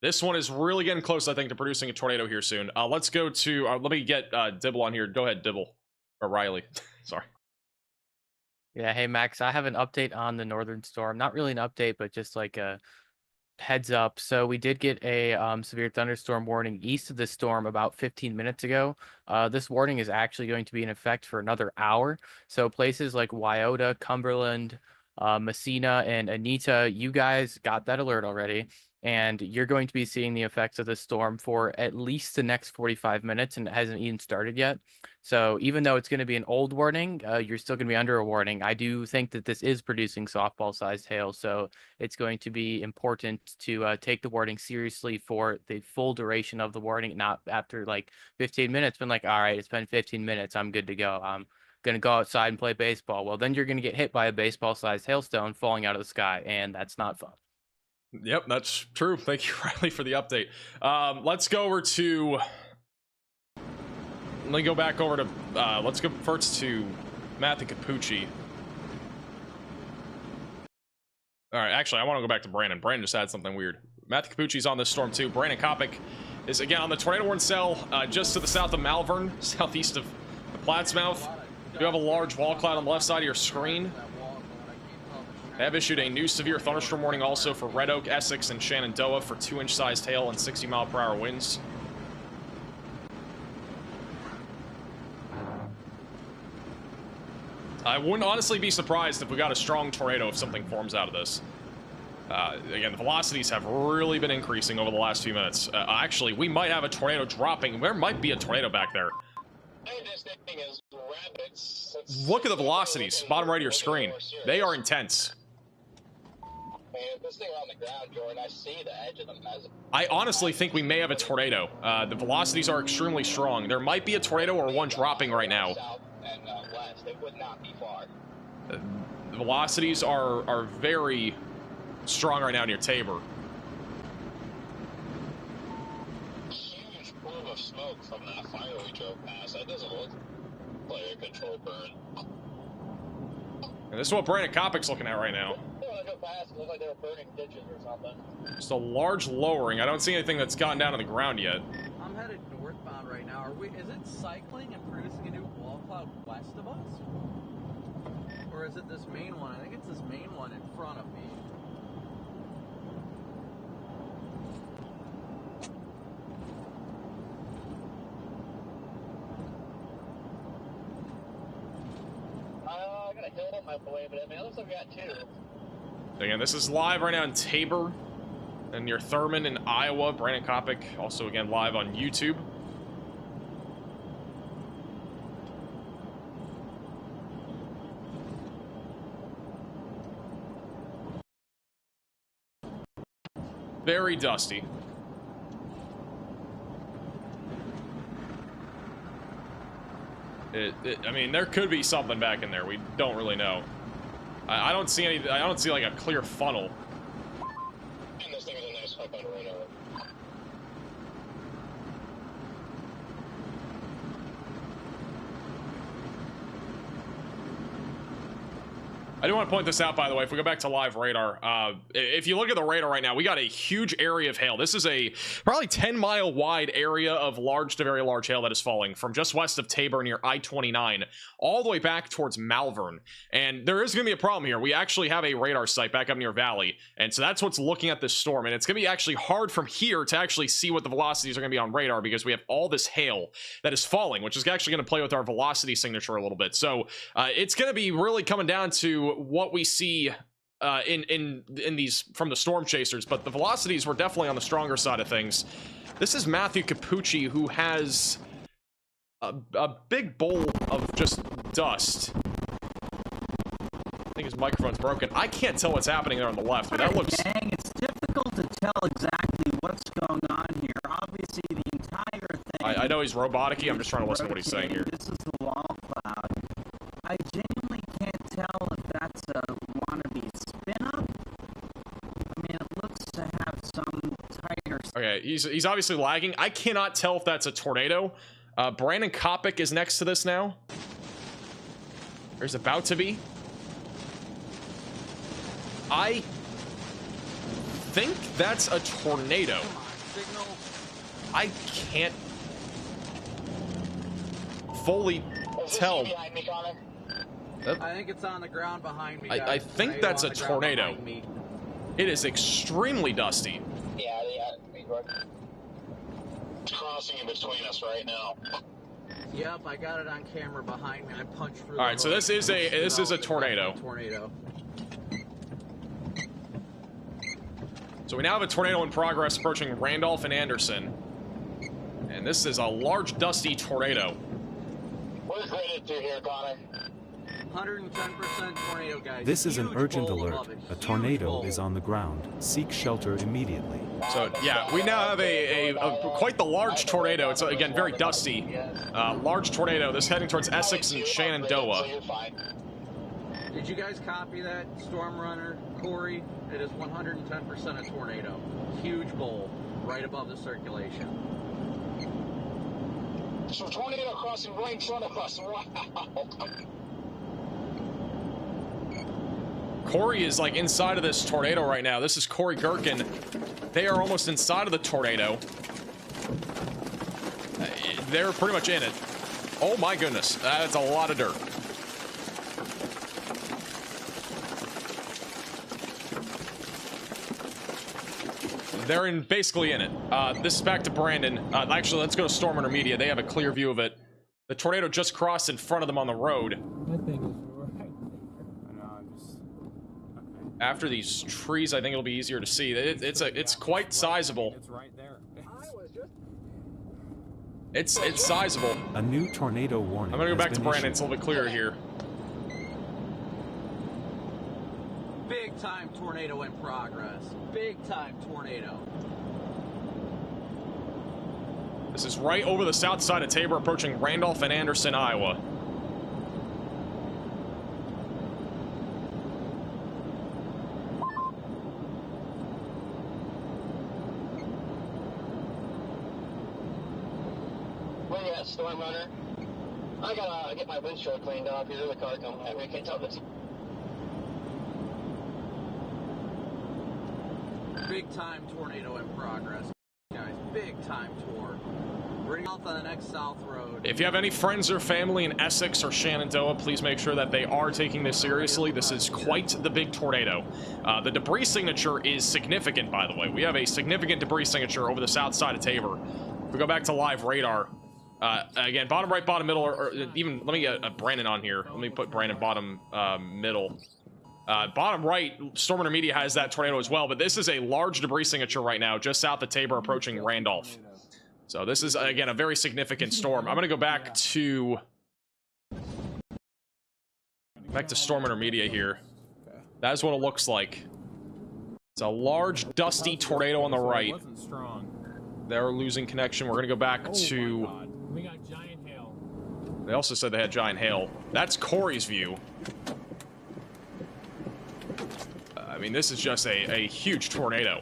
This one is really getting close, I think, to producing a tornado here soon. Let's go to, let me get Dibble on here. Go ahead, Dibble. Or Riley. Sorry. Yeah, hey Max, I have an update on the northern storm. Not really an update, but just like a heads up. So we did get a severe thunderstorm warning east of this storm about 15 minutes ago. This warning is actually going to be in effect for another hour. So places like Wyoda, Cumberland, Messina, and Anita, you guys got that alert already. And you're going to be seeing the effects of this storm for at least the next 45 minutes, and it hasn't even started yet. So even though it's going to be an old warning, you're still going to be under a warning. I do think that this is producing softball-sized hail, so it's going to be important to take the warning seriously for the full duration of the warning, not after like 15 minutes, been like, all right, it's been 15 minutes, I'm good to go. I'm going to go outside and play baseball. Well, then you're going to get hit by a baseball-sized hailstone falling out of the sky, and that's not fun. Yep, that's true. Thank you, Riley, for the update. Let's go over to... Let me go back over to... let's go first to Matthew Capucci. All right, actually, I want to go back to Brandon. Brandon just had something weird. Matthew Capucci's on this storm, too. Brandon Kopic is, again, on the tornado warning cell just to the south of Malvern, southeast of the Plattsmouth. You have a large wall cloud on the left side of your screen. They have issued a new severe thunderstorm warning also for Red Oak, Essex, and Shenandoah for 2-inch sized hail and 60-mile-per-hour winds. I wouldn't honestly be surprised if we got a strong tornado if something forms out of this. Again, the velocities have really been increasing over the last few minutes. Actually, we might have a tornado dropping. There might be a tornado back there. Look at the velocities, bottom right of your screen. They are intense. This thing on the ground, Jordan, I see the edge of the mess. I honestly think we may have a tornado. The velocities are extremely strong. There might be a tornado or one dropping right now. South and west, it would not be far. The velocities are very strong right now near Tabor. Huge plume of smoke from that fire we drove past. That doesn't look like a control burn. And this is what Brandon Kopic's looking at right now. Past, it looked like they were burning ditches or something. Just a large lowering. I don't see anything that's gotten down to the ground yet. I'm headed northbound right now. Is it cycling and producing a new wall cloud west of us? Or is it this main one? I think it's this main one in front of me. I got a hill on my way, but it looks like we got two. Again, this is live right now in Tabor and near Thurman in Iowa. Brandon Kopic also again live on YouTube. Very dusty. I mean, there could be something back in there. We don't really know. I don't see any. I don't see like a clear funnel. And this thing is a nice hook on radar. I do want to point this out, by the way. If we go back to live radar, if you look at the radar right now, we got a huge area of hail. This is a probably 10-mile wide area of large to very large hail that is falling from just west of Tabor near I-29 all the way back towards Malvern. And there is going to be a problem here. We actually have a radar site back up near Valley, and so that's what's looking at this storm. And it's going to be actually hard from here to actually see what the velocities are going to be on radar because we have all this hail that is falling, which is actually going to play with our velocity signature a little bit. So it's going to be really coming down to what we see in these from the storm chasers, but the velocities were definitely on the stronger side of things. This is Matthew Capucci, who has a big bowl of just dust. I think his microphone's broken. I can't tell what's happening there on the left, but that looks... Dang, it's difficult to tell exactly what's going on here. Obviously, the entire thing... I know he's robotic-y. I'm just trying to listen to what he's saying here. This is the wall cloud. I genuinely can't tell if that's a wannabe spin-up. I mean, it looks to have some tighter... Okay, he's obviously lagging. I cannot tell if that's a tornado. Brandon Kopic is next to this now. There's about to be. I think that's a tornado. I can't fully tell. I think it's on the ground behind me. I think that's a tornado. It is extremely dusty. Yeah. It's crossing in between us right now. Yep, I got it on camera behind me. I punched through. All right, so this is a tornado. So we now have a tornado in progress approaching Randolph and Anderson. And this is a large, dusty tornado. What is rated through here, Connor? 110% tornado, guys. This is an urgent alert. A tornado is on the ground. Seek shelter immediately. So yeah, we now have a quite the large tornado. It's again very dusty. Large tornado. This heading towards Essex and Shenandoah. Did you guys copy that, Storm Runner, Corey? It is 110% a tornado. Huge bowl right above the circulation. So tornado crossing right in front of us. Wow. Corey is like inside of this tornado right now. This is Corey Gherkin. They are almost inside of the tornado. They're pretty much in it. Oh my goodness, that's a lot of dirt. They're basically in it. This is back to Brandon. Actually, let's go to Storm Runner Media. They have a clear view of it. The tornado just crossed in front of them on the road. My thing is right there. I know, I'm just... Okay. After these trees, I think it'll be easier to see. It's quite sizable. It's right there. It's sizable. A new tornado warning. I'm gonna go back to Brandon. issued. It's a little bit clearer here. Big time tornado in progress. Big time tornado. This is right over the south side of Tabor, approaching Randolph and Anderson, Iowa. Where you at, Storm Runner? I gotta get my windshield cleaned off. Here's the car coming. I can't tell this. Big time tornado in progress, guys. Big time tour. We're off on the next south road. If you have any friends or family in Essex or Shenandoah, please make sure that they are taking this seriously. This is quite the big tornado. The debris signature is significant, by the way. We have a significant debris signature over the south side of Tabor. If we go back to live radar, again, bottom right, bottom middle, or even, let me get Brandon on here. Let me put Brandon bottom middle. Bottom right, Storm Runner Media has that tornado as well, but this is a large debris signature right now, just south of Tabor, approaching Randolph. So this is, again, a very significant storm. I'm going to go back to Storm Runner Media here. That is what it looks like. It's a large, dusty tornado on the right. They're losing connection. We're going to go back to... We got giant hail. They also said they had giant hail. That's Corey's view. I mean, this is just a huge tornado.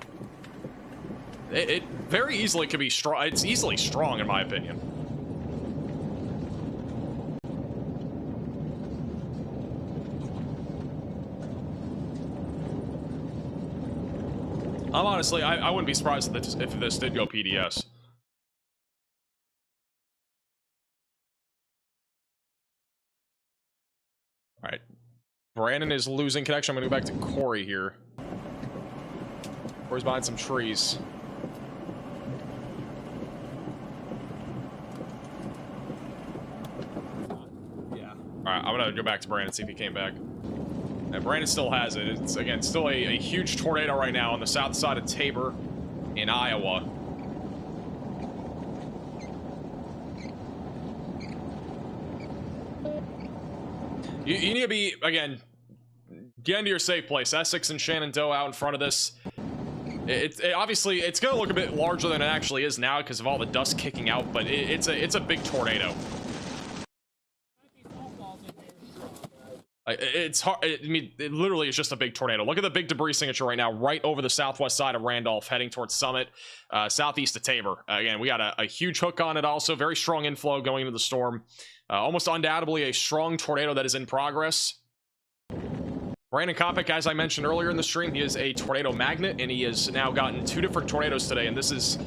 It very easily could be strong. It's easily strong, in my opinion. I'm honestly, I wouldn't be surprised if this did go PDS. All right. Brandon is losing connection. I'm going to go back to Corey here. Corey's behind some trees. Yeah. Alright, I'm going to go back to Brandon, see if he came back. And Brandon still has it. It's, again, still a huge tornado right now on the south side of Tabor in Iowa. You need to be, again, get into your safe place. Essex and Shenandoah out in front of this. Obviously, it's going to look a bit larger than it actually is now because of all the dust kicking out, but it's a big tornado. It's hard. I mean, it literally is just a big tornado. Look at the big debris signature right now, right over the southwest side of Randolph, heading towards Summit, southeast of Tabor. Again, we got a huge hook on it also. Very strong inflow going into the storm. Almost undoubtedly a strong tornado that is in progress. Brandon Kopic, as I mentioned earlier in the stream, he is a tornado magnet, and he has now gotten 2 different tornadoes today, and this is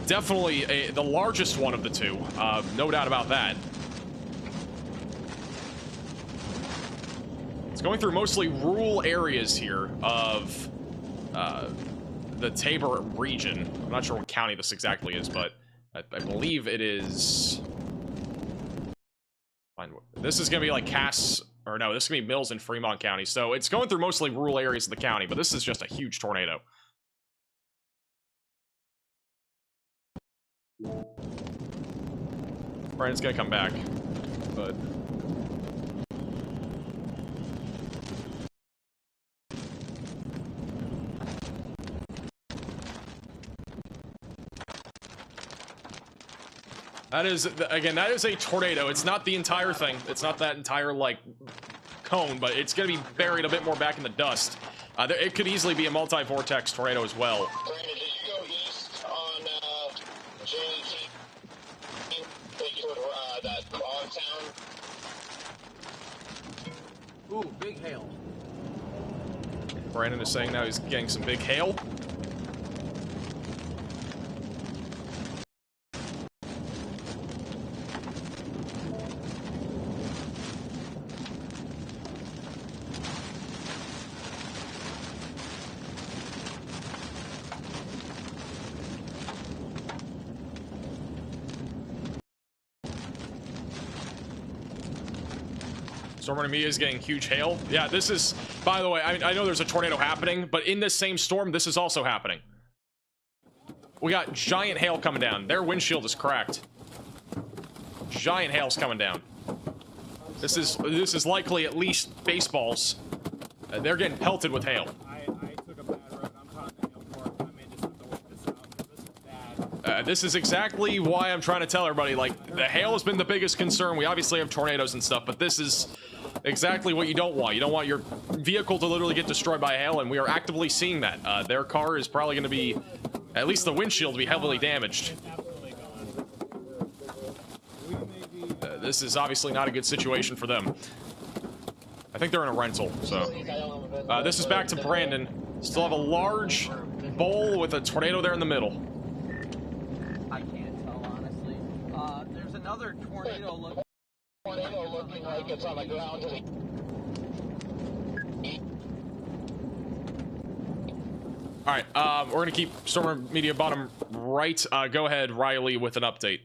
definitely the largest one of the 2. No doubt about that. It's going through mostly rural areas here of the Tabor region. I'm not sure what county this exactly is, but I believe it is... This is going to be like Cass... Or no, this is going to be Mills in Fremont County. So it's going through mostly rural areas of the county, but this is just a huge tornado. Brandon's going to come back, but... That is, again, that is a tornado. It's not the entire thing. It's not that entire, like, cone, but it's going to be buried a bit more back in the dust. It could easily be a multi-vortex tornado as well. Brandon, did you go east on J18? That log town? Ooh, big hail. Brandon is saying now he's getting some big hail. Storm Media is getting huge hail. Yeah, this is, by the way, I know there's a tornado happening, but in this same storm, this is also happening. We got giant hail coming down. Their windshield is cracked. Giant hail's coming down. This is likely at least baseballs. They're getting pelted with hail. I took a bad road. I'm caught in the hail court. I may just have to work this out, because this is bad. This is exactly why I'm trying to tell everybody, like, the hail has been the biggest concern. We obviously have tornadoes and stuff, but this is exactly what you don't want. You don't want your vehicle to literally get destroyed by hail, and we are actively seeing that. Their car is probably going to be, at least the windshield, to be heavily damaged. This is obviously not a good situation for them. I think they're in a rental, so. This is back to Brandon. Still have a large bowl with a tornado there in the middle. I can't tell, honestly. There's another tornado looking like it's on the ground to the... Alright, we're gonna keep Stormer Media bottom right. Go ahead, Riley, with an update.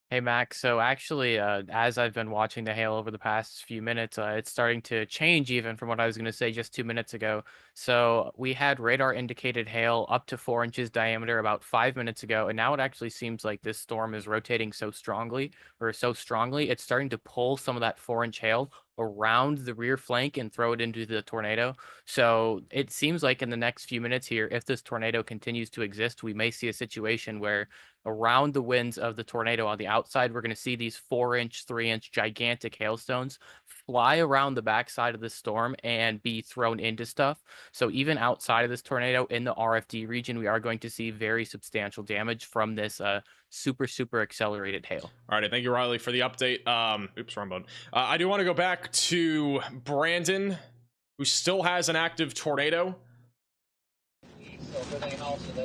Hey Max, so actually, as I've been watching the hail over the past few minutes, it's starting to change even from what I was going to say just 2 minutes ago. So we had radar indicated hail up to 4 inches diameter about 5 minutes ago, and now it actually seems like this storm is rotating so strongly, it's starting to pull some of that 4-inch hail around the rear flank and throw it into the tornado. So it seems like in the next few minutes here, if this tornado continues to exist, we may see a situation where around the winds of the tornado on the outside, we're going to see these 4-inch, 3-inch gigantic hailstones fly around the backside of the storm and be thrown into stuff. So even outside of this tornado in the RFD region, we are going to see very substantial damage from this super accelerated hail. All right, thank you, Riley, for the update. Oops, wrong button. I do want to go back to Brandon, who still has an active tornado.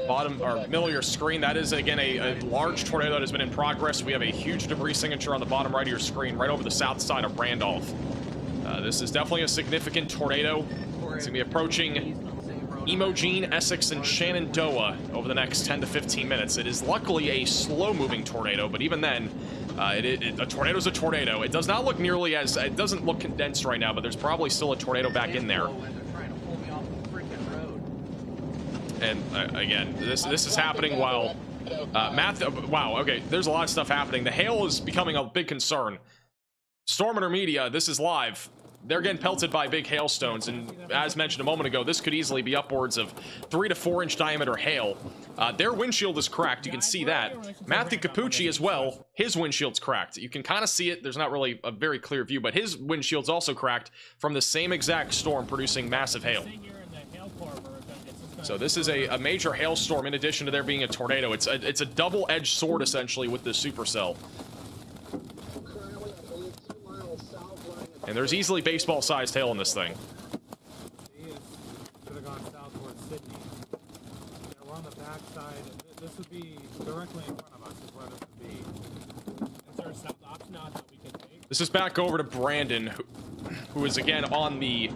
Bottom or middle of your screen, that is again a large tornado that has been in progress. We have a huge debris signature on the bottom right of your screen, right over the south side of Randolph. This is definitely a significant tornado. It's gonna be approaching Emogene, Essex, and Shenandoah over the next 10 to 15 minutes. It is luckily a slow-moving tornado, but even then, a tornado's a tornado. It does not look nearly as, it doesn't look condensed right now, but there's probably still a tornado back in there. And again, this is happening while wow, okay, there's a lot of stuff happening. The hail is becoming a big concern. Storm Intermedia, this is live. They're getting pelted by big hailstones, and as mentioned a moment ago, this could easily be upwards of 3 to 4 inch diameter hail. Their windshield is cracked. You can see that. Matthew Capucci as well, his windshield's cracked. You can kind of see it. There's not really a very clear view, but his windshield's also cracked from the same exact storm producing massive hail. So this is a major hailstorm in addition to there being a tornado. It's a double-edged sword essentially with the supercell. Currently, I believe 2 miles south line of And there's easily baseball-sized hail in this thing. Should have gone south towards Sydney. Yeah, we're on the backside. This would be directly in front of us is where this would be. Is there a south option out that we can take? This is back over to Brandon, who is again on the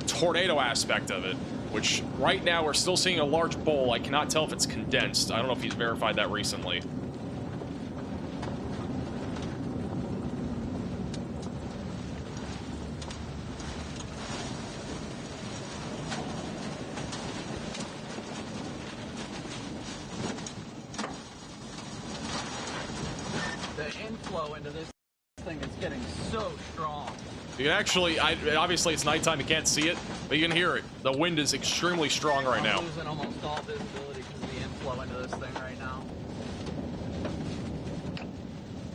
tornado aspect of it, which right now we're still seeing a large bowl. I cannot tell if it's condensed. I don't know if he's verified that recently. The inflow into this thing is getting so strong. You can actually, obviously it's nighttime, you can't see it, but you can hear it. The wind is extremely strong right now. I'm losing almost all visibility because of the inflow into this thing right now.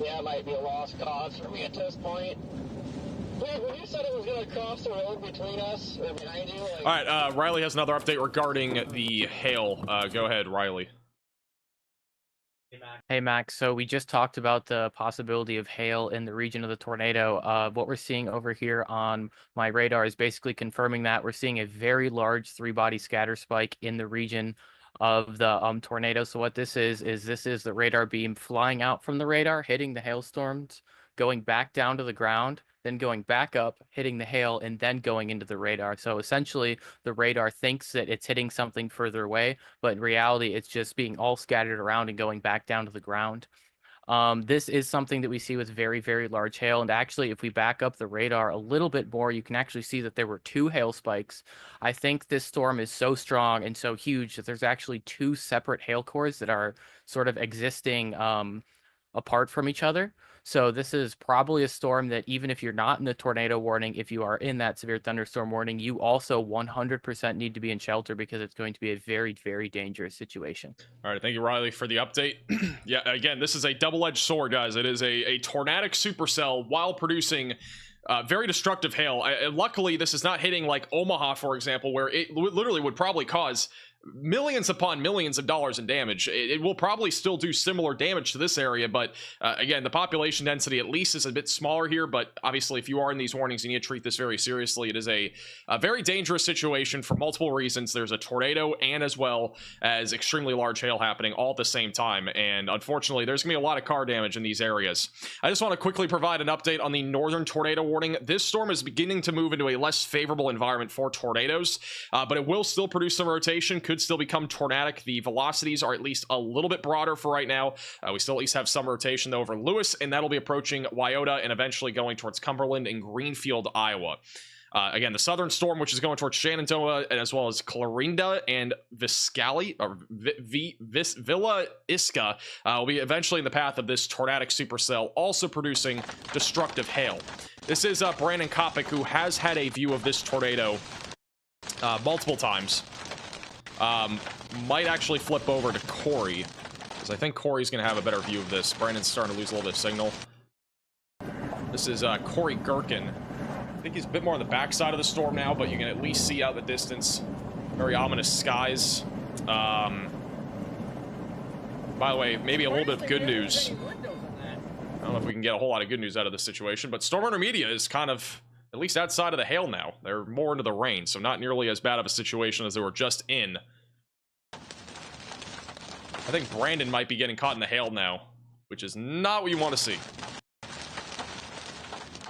Yeah, it might be a lost cause for me at this point. Wait, when you said it was going to cross the road between us or behind you, like... All right, Riley has another update regarding the hail. Go ahead, Riley. Hey Max, so we just talked about the possibility of hail in the region of the tornado. What we're seeing over here on my radar is basically confirming that. We're seeing a very large 3-body scatter spike in the region of the tornado. So what this is the radar beam flying out from the radar, hitting the hailstorms, going back down to the ground, then going back up, hitting the hail, and then going into the radar. So essentially, the radar thinks that it's hitting something further away, but in reality, it's just being all scattered around and going back down to the ground. This is something that we see with very, very large hail. And actually, if we back up the radar a little bit more, you can actually see that there were 2 hail spikes. I think this storm is so strong and so huge that there's actually 2 separate hail cores that are sort of existing apart from each other. So this is probably a storm that even if you're not in the tornado warning, if you are in that severe thunderstorm warning, you also 100% need to be in shelter because it's going to be a very, very dangerous situation. All right, thank you, Riley, for the update. Yeah, again, this is a double-edged sword, guys. It is a tornadic supercell while producing very destructive hail. Luckily, this is not hitting like Omaha, for example, where it literally would probably cause millions upon millions of dollars in damage. It will probably still do similar damage to this area, but again, the population density at least is a bit smaller here. But obviously, if you are in these warnings, you need to treat this very seriously. It is a very dangerous situation for multiple reasons. There's a tornado and as well as extremely large hail happening all at the same time, and unfortunately there's gonna be a lot of car damage in these areas. I just want to quickly provide an update on the northern tornado warning. This storm is beginning to move into a less favorable environment for tornadoes, but it will still produce some rotation, could still become tornadic. The velocities are at least a little bit broader for right now. We still at least have some rotation though over Lewis, and that'll be approaching Wyoda and eventually going towards Cumberland and Greenfield, Iowa. Again, the southern storm, which is going towards Shenandoah, and as well as Clarinda and Viscali, or Villa Isca, will be eventually in the path of this tornadic supercell, also producing destructive hail. This is Brandon Kopic, who has had a view of this tornado multiple times. Might actually flip over to Corey, because I think Corey's going to have a better view of this. Brandon's starting to lose a little bit of signal. This is Corey Gherkin. I think he's a bit more on the backside of the storm now, but you can at least see out the distance. Very ominous skies. By the way, maybe a little bit of good news. I don't know if we can get a whole lot of good news out of this situation, but Storm Runner Media is kind of at least outside of the hail now. They're more into the rain, so not nearly as bad of a situation as they were just in. I think Brandon might be getting caught in the hail now, which is not what you want to see.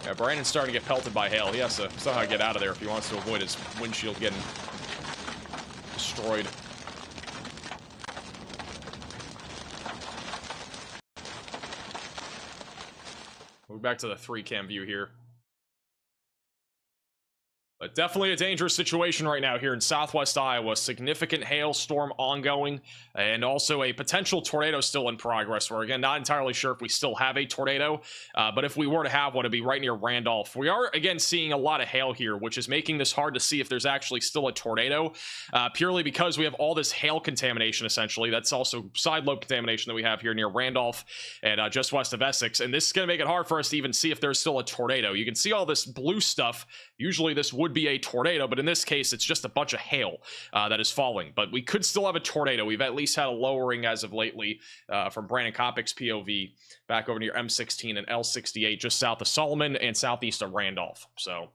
Yeah, Brandon's starting to get pelted by hail. He has to somehow get out of there if he wants to avoid his windshield getting destroyed. We're back to the 3-cam view here. But definitely a dangerous situation right now here in southwest Iowa. Significant hailstorm ongoing, and also a potential tornado still in progress. We're, again, not entirely sure if we still have a tornado, but if we were to have one, it'd be right near Randolph. We are, again, seeing a lot of hail here, which is making this hard to see if there's actually still a tornado, purely because we have all this hail contamination, essentially. That's also side lobe contamination that we have here near Randolph and just west of Essex, and this is going to make it hard for us to even see if there's still a tornado. You can see all this blue stuff. Usually this would be be a tornado, but in this case, it's just a bunch of hail that is falling. But we could still have a tornado. We've at least had a lowering as of lately from Brandon Kopic's POV back over near M16 and L68, just south of Solomon and southeast of Randolph. So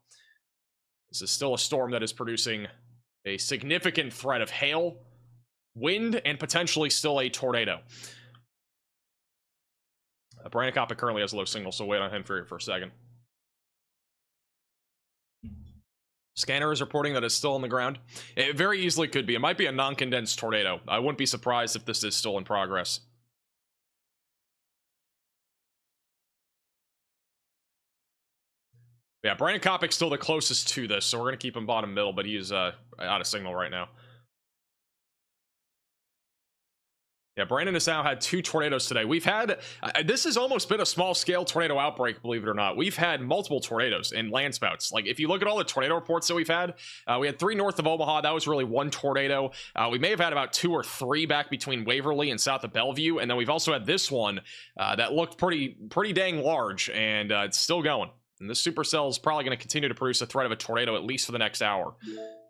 this is still a storm that is producing a significant threat of hail, wind, and potentially still a tornado. Brandon Kopic currently has low signal, so wait on him for a second. Scanner is reporting that it's still on the ground. It very easily could be. It might be a non-condensed tornado. I wouldn't be surprised if this is still in progress. Yeah, Brandon Kopic's still the closest to this, so we're going to keep him bottom middle, but he is out of signal right now. Yeah, Brandon has now had 2 tornadoes today. We've had, this has almost been a small-scale tornado outbreak, believe it or not. We've had multiple tornadoes in land spouts. Like, if you look at all the tornado reports that we've had, we had 3 north of Omaha. That was really 1 tornado. We may have had about 2 or 3 back between Waverly and south of Bellevue, and then we've also had this one that looked pretty dang large, and it's still going. And this supercell is probably going to continue to produce a threat of a tornado at least for the next hour.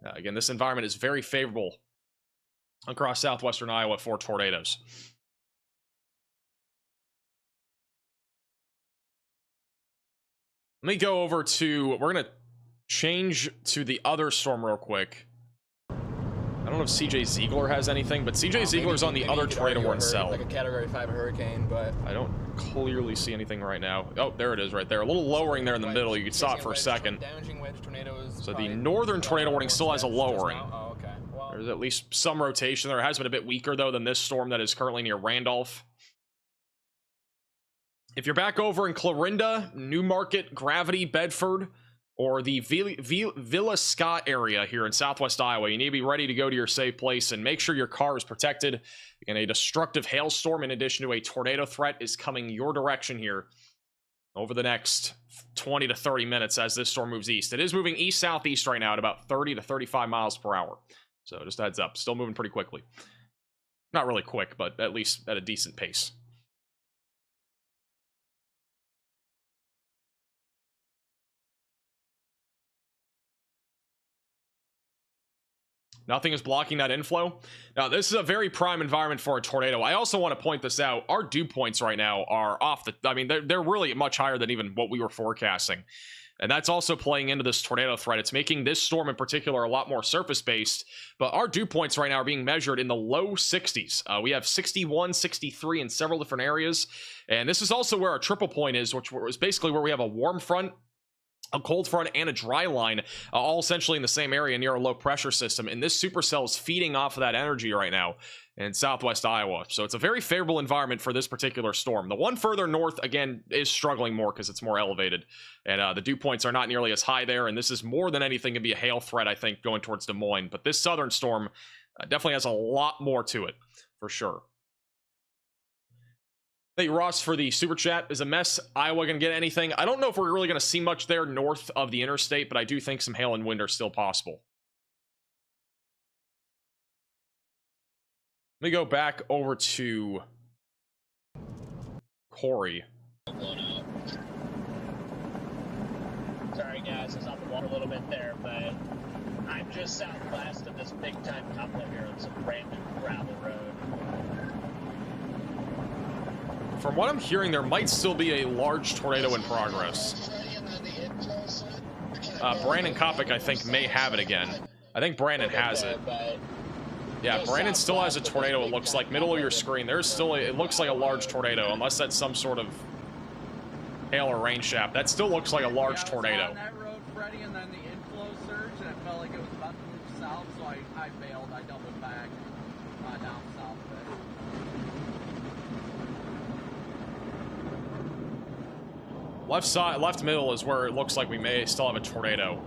Again, this environment is very favorable across southwestern Iowa for tornadoes. Let me go over to, we're going to change to the other storm real quick. I don't know if CJ Ziegler has anything, but CJ Ziegler's on the other tornado warning cell. Like a Category 5 hurricane, but I don't clearly see anything right now. Oh, there it is right there. A little lowering there in the middle. You can stop for a second. So the northern tornado warning still has a lowering. Oh, okay. Well, there's at least some rotation there. It has been a bit weaker, though, than this storm that is currently near Randolph. If you're back over in Clarinda, Newmarket, Gravity, Bedford, or the Villa Scott area here in southwest Iowa, you need to be ready to go to your safe place and make sure your car is protected. And a destructive hailstorm, in addition to a tornado threat, is coming your direction here over the next 20 to 30 minutes as this storm moves east. It is moving east-southeast right now at about 30 to 35 miles per hour. So just a heads up, still moving pretty quickly. Not really quick, but at least at a decent pace. Nothing is blocking that inflow. Now, this is a very prime environment for a tornado. I also want to point this out. Our dew points right now are off the... I mean, they're really much higher than even what we were forecasting. And that's also playing into this tornado threat. It's making this storm in particular a lot more surface-based. But our dew points right now are being measured in the low 60s. We have 61, 63 in several different areas. And this is also where our triple point is, which was basically where we have a warm front, a cold front, and a dry line, all essentially in the same area near a low pressure system. And this supercell is feeding off of that energy right now in southwest Iowa. So it's a very favorable environment for this particular storm. The one further north, again, is struggling more because it's more elevated. And the dew points are not nearly as high there. And this is more than anything going to be a hail threat, I think, going towards Des Moines. But this southern storm definitely has a lot more to it, for sure. Thank you, Ross, for the super chat. Is a mess Iowa going to get anything? I don't know if we're really going to see much there north of the interstate, but I do think some hail and wind are still possible. Let me go back over to Corey. Sorry, guys, I was off the water a little bit there, but I'm just southwest of this big-time couplet here on some random gravel road. From what I'm hearing, there might still be a large tornado in progress. Brandon Kopic, I think, may have it again. I think Brandon has it. Yeah, Brandon still has a tornado, it looks like. Middle of your screen, there's still it looks like a large tornado, unless that's some sort of hail or rain shaft. That still looks like a large tornado. On that road, Freddie, and then the inflow surge, and it felt like it was about to move south, so I bailed. I doubled back down south a bit. Left side, left middle is where it looks like we may still have a tornado.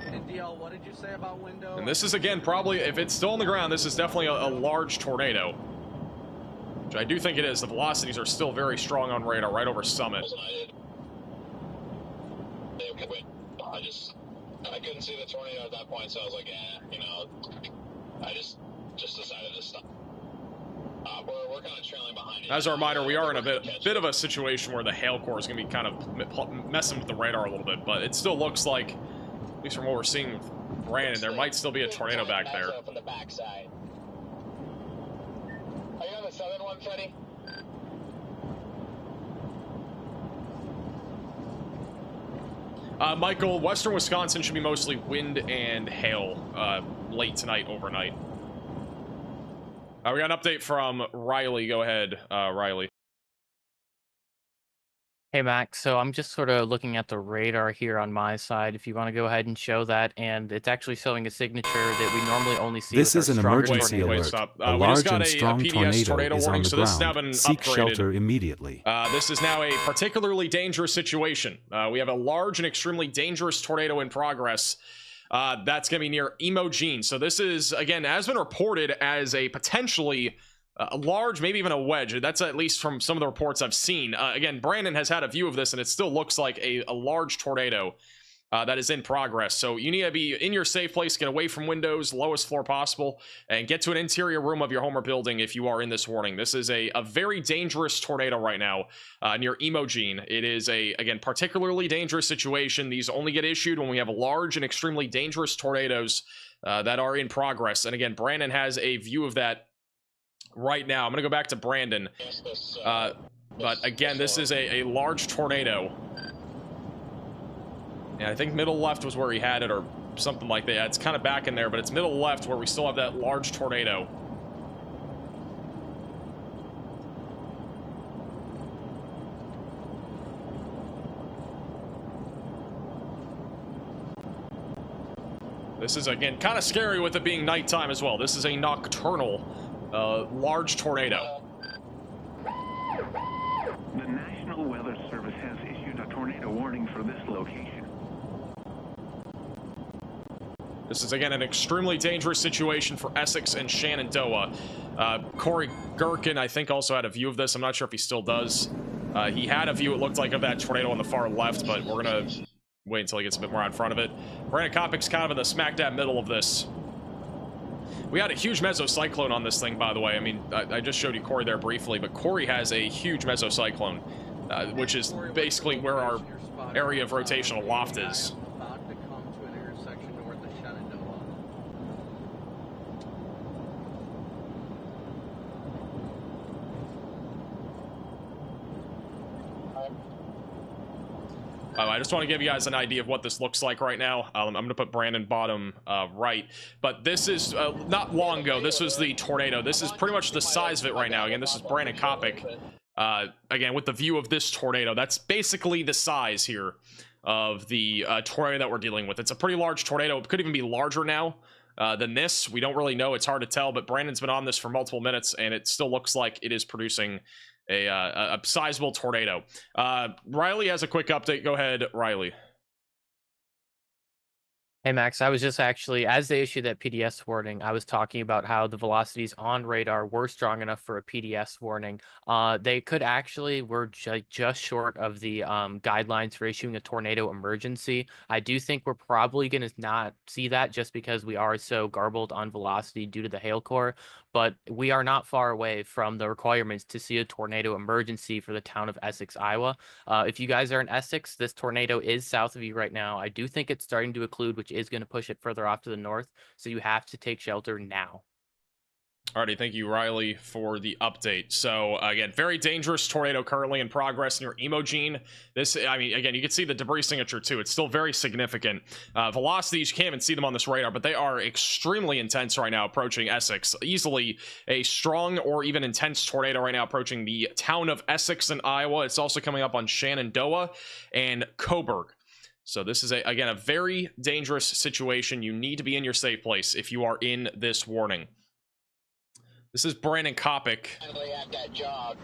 And DL, what did you say about window? And this is, again, probably, if it's still on the ground, this is definitely a large tornado. Which I do think it is. The velocities are still very strong on radar, right over Summit. I couldn't see the tornado at that point, so I was like, you know, I just decided to stop. We're kind of trailing behind it. As a reminder, we are in a bit of a situation where the hail core is going to be kind of messing with the radar a little bit, but it still looks like least from what we're seeing with Brandon, there might still be a tornado back there. From the backside. Are you on the southern one, Freddie? Michael, western Wisconsin should be mostly wind and hail late tonight, overnight. We got an update from Riley. Go ahead, Riley. Hey, Max. So I'm just sort of looking at the radar here on my side. If you want to go ahead and show that, and it's actually showing a signature that we normally only see. This with is our an stronger emergency tornadoes. alert. A large and strong tornado is on the ground. Seek shelter immediately. This is now a particularly dangerous situation. We have a large and extremely dangerous tornado in progress. That's going to be near Emogene. So this is, again, has been reported as a potentially a large, maybe even a wedge. That's at least from some of the reports I've seen. Again, Brandon has had a view of this, and it still looks like a large tornado that is in progress. So you need to be in your safe place, get away from windows, lowest floor possible, and get to an interior room of your home or building if you are in this warning. This is a very dangerous tornado right now near Emogene. It is again, particularly dangerous situation. These only get issued when we have large and extremely dangerous tornadoes that are in progress. And again, Brandon has a view of that right now. I'm going to go back to Brandon. But again, this is a large tornado. And I think middle left was where he had it, or something like that. It's kind of back in there, but it's middle left where we still have that large tornado. This is, again, kind of scary with it being nighttime as well. This is a nocturnal large tornado. The National Weather Service has issued a tornado warning for this location. This is, again, an extremely dangerous situation for Essex and Shenandoah. Corey Gherkin, I think, also had a view of this. I'm not sure if he still does. He had a view, it looked like, of that tornado on the far left, but we're going to wait until he gets a bit more out in front of it. Brandon Kopic's kind of in the smack dab middle of this. We had a huge mesocyclone on this thing, by the way. I mean, I just showed you Corey there briefly, but Corey has a huge mesocyclone, which is basically where our area of rotational loft is. About to come to an intersection north of Shenandoah. I just want to give you guys an idea of what this looks like right now. I'm going to put Brandon bottom right, but this is not long ago. This was the tornado. This is pretty much the size of it right now. Again, this is Brandon Kopic. Again, with the view of this tornado, that's basically the size here of the tornado that we're dealing with. It's a pretty large tornado. It could even be larger now than this. We don't really know. It's hard to tell, but Brandon's been on this for multiple minutes, and it still looks like it is producing a sizable tornado. Riley has a quick update. Go ahead, Riley. Hey, Max, I was just actually, as they issued that PDS warning, I was talking about how the velocities on radar were strong enough for a PDS warning. They could actually, were just short of the guidelines for issuing a tornado emergency. I do think we're probably going to not see that just because we are so garbled on velocity due to the hail core, but we are not far away from the requirements to see a tornado emergency for the town of Essex, Iowa. If you guys are in Essex, this tornado is south of you right now. I do think it's starting to occlude, which is going to push it further off to the north, so you have to take shelter now. Alrighty, thank you, Riley, for the update. So, again, very dangerous tornado currently in progress near Emogene. This, I mean, again, you can see the debris signature, too. It's still very significant. Velocities, you can't even see them on this radar, but they are extremely intense right now approaching Essex. Easily a strong or even intense tornado right now approaching the town of Essex in Iowa. It's also coming up on Shenandoah and Coburg. So this is, again, a very dangerous situation. You need to be in your safe place if you are in this warning. This is Brandon Kopic. At that jog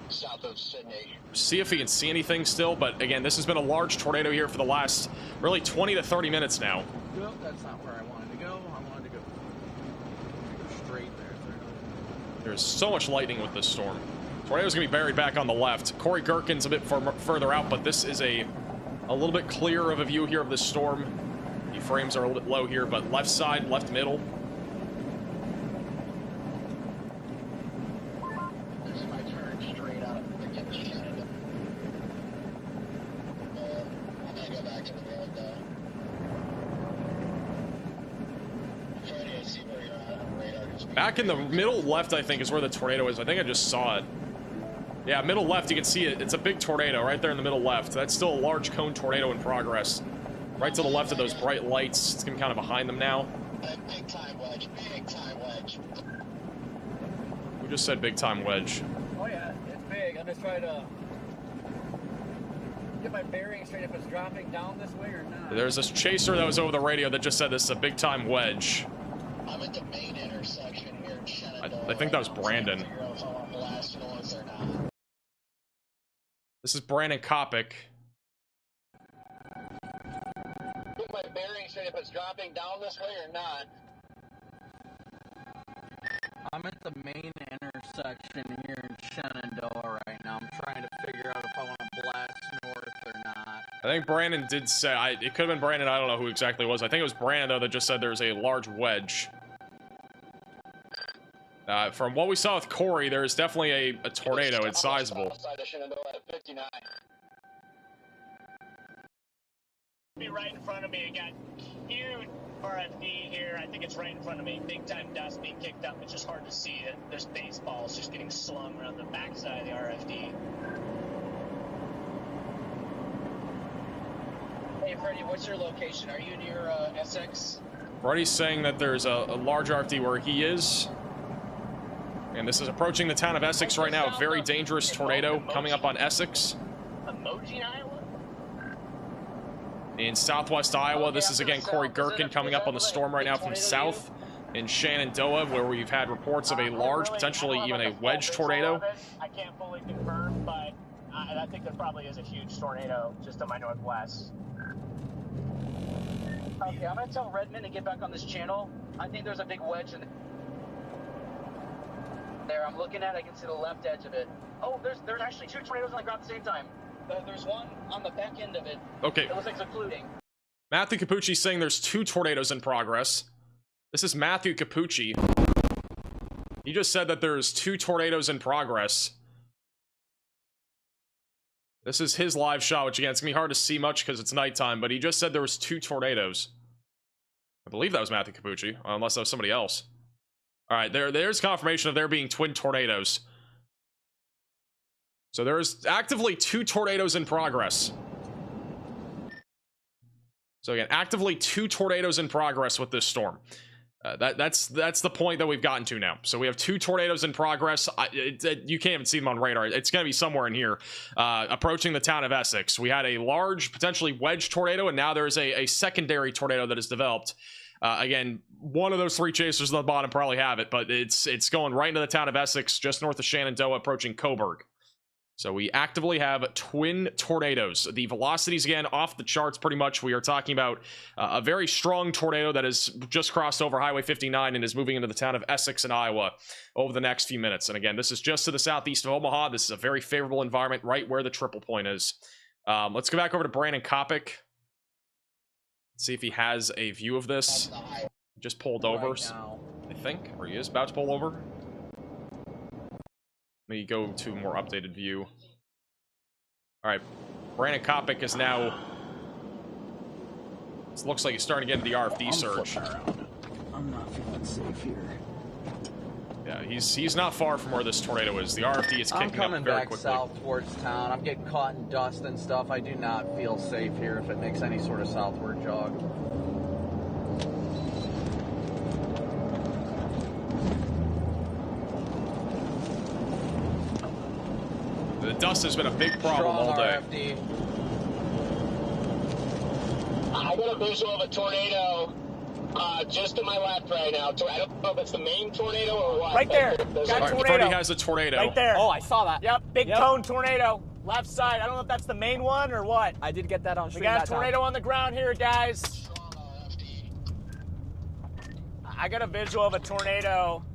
south of Sydney. See if he can see anything still, but again, this has been a large tornado here for the last really 20 to 30 minutes now. Nope, that's not where I wanted to go. I wanted to go straight there. There's so much lightning with this storm. Tornado's gonna be buried back on the left. Corey Gherkin's a bit further out, but this is a little bit clearer of a view here of this storm. The frames are a little bit low here, but left side, left middle. Back in the middle left, I think, is where the tornado is. I think I just saw it. Yeah, middle left, you can see it. It's a big tornado right there in the middle left. That's still a large cone tornado in progress. Right to the left of those bright lights. It's gonna be kind of behind them now. Big time wedge. Big time wedge. We just said big time wedge. Oh yeah, it's big. I'm just trying to get my bearings straight if it's dropping down this way or not. There's this chaser that was over the radio that just said this is a big time wedge. I'm at the main intersection here in Shenandoah. I think that was Brandon. This is Brandon Kopic. Get my bearings straight if it's dropping down this way or not. I'm at the main intersection here in Shenandoah right now. I'm trying to figure out if I want to blast north or not. I think Brandon did say, it could have been Brandon, I don't know who exactly it was. I think it was Brandon, though, that just said there's a large wedge. From what we saw with Corey, there's definitely a tornado. It's sizable. Be right in front of me. I got huge RFD here. I think it's right in front of me. Big time dust being kicked up. It's just hard to see it. There's baseballs just getting slung around the backside of the RFD. Hey Freddie, what's your location? Are you near Essex? Freddie's saying that there's a large RFD where he is. And this is approaching the town of Essex right now. A very dangerous tornado coming up on Essex. Emoji, Iowa? In southwest Iowa, this is again Corey Gherkin coming up on the storm right now from south in Shenandoah, where we've had reports of a large, potentially even a wedge tornado. I can't fully confirm, but I think there probably is a huge tornado just to my northwest. Okay, I'm gonna tell Redmond to get back on this channel. I think there's a big wedge in there. I'm looking at it, I can see the left edge of it. Oh, there's actually two tornadoes on the ground at the same time. There's one on the back end of it. Okay. It looks like it's occluding. Matthew Capucci saying there's 2 tornadoes in progress. This is Matthew Capucci. He just said that there's 2 tornadoes in progress. This is his live shot, which again, it's gonna be hard to see much because it's nighttime, but he just said there was 2 tornadoes. I believe that was Matthew Capucci, unless that was somebody else. All right, there's confirmation of there being twin tornadoes. So there's actively 2 tornadoes in progress. So again, actively 2 tornadoes in progress with this storm. That's the point that we've gotten to now. So we have 2 tornadoes in progress. You can't even see them on radar. It's going to be somewhere in here, approaching the town of Essex. We had a large, potentially wedge tornado, and now there's a secondary tornado that has developed. Again, one of those 3 chasers on the bottom probably have it, but it's going right into the town of Essex, just north of Shenandoah, approaching Coburg. So we actively have twin tornadoes. The velocities, again, off the charts pretty much. We are talking about a very strong tornado that has just crossed over Highway 59 and is moving into the town of Essex in Iowa over the next few minutes. And again, this is just to the southeast of Omaha. This is a very favorable environment right where the triple point is. Let's go back over to Brandon Kopic. See if he has a view of this. Just pulled over, I think, or he is about to pull over. Let me go to a more updated view. All right, Brandon Kopic is now. It looks like he's starting to get into the RFD surge. I'm not feeling safe here. Yeah, he's not far from where this tornado is. The RFD is kicking up very quickly. I'm coming back south towards town. I'm getting caught in dust and stuff. I do not feel safe here if it makes any sort of southward jog. The dust has been a big problem all day. RFD. I got a visual of a tornado just to my left right now. I don't know if it's the main tornado or what. Right there. Got a tornado. Freddie has a tornado. Right there. Oh, I saw that. Yep, big cone tornado. Left side. I don't know if that's the main one or what. I did get that on stream. We got a tornado on the ground here, guys. I got a visual of a tornado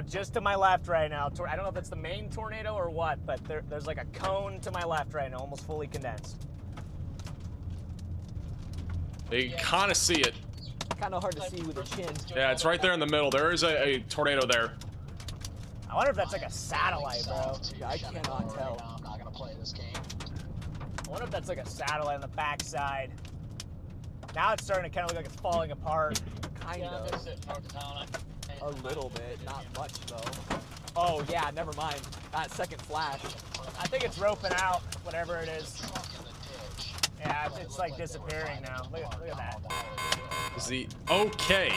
just to my left right now. I don't know if it's the main tornado or what, but there's like a cone to my left right now, almost fully condensed. You can kind of see it. Kind of hard to see with a chin. Yeah, it's right there in the middle. There is a tornado there. I wonder if that's like a satellite, bro. I cannot tell. I'm not gonna play this game. I wonder if that's like a satellite on the backside. Now it's starting to kind of look like it's falling apart. Kind of. A little bit, not much though. Oh yeah, never mind. That second flash. I think it's roping out, whatever it is. Yeah, it's like disappearing now. Look at that. Okay.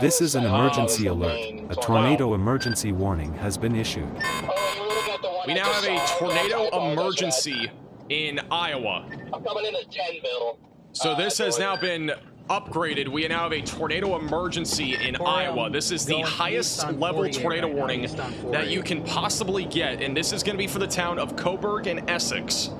This is an emergency alert. A tornado emergency warning has been issued. We now have a tornado emergency in Iowa. I'm coming into 10-mil. So this has now been upgraded. We now have a tornado emergency in Iowa. This is the highest level tornado warning that you can possibly get, and this is going to be for the town of Coburg and Essex.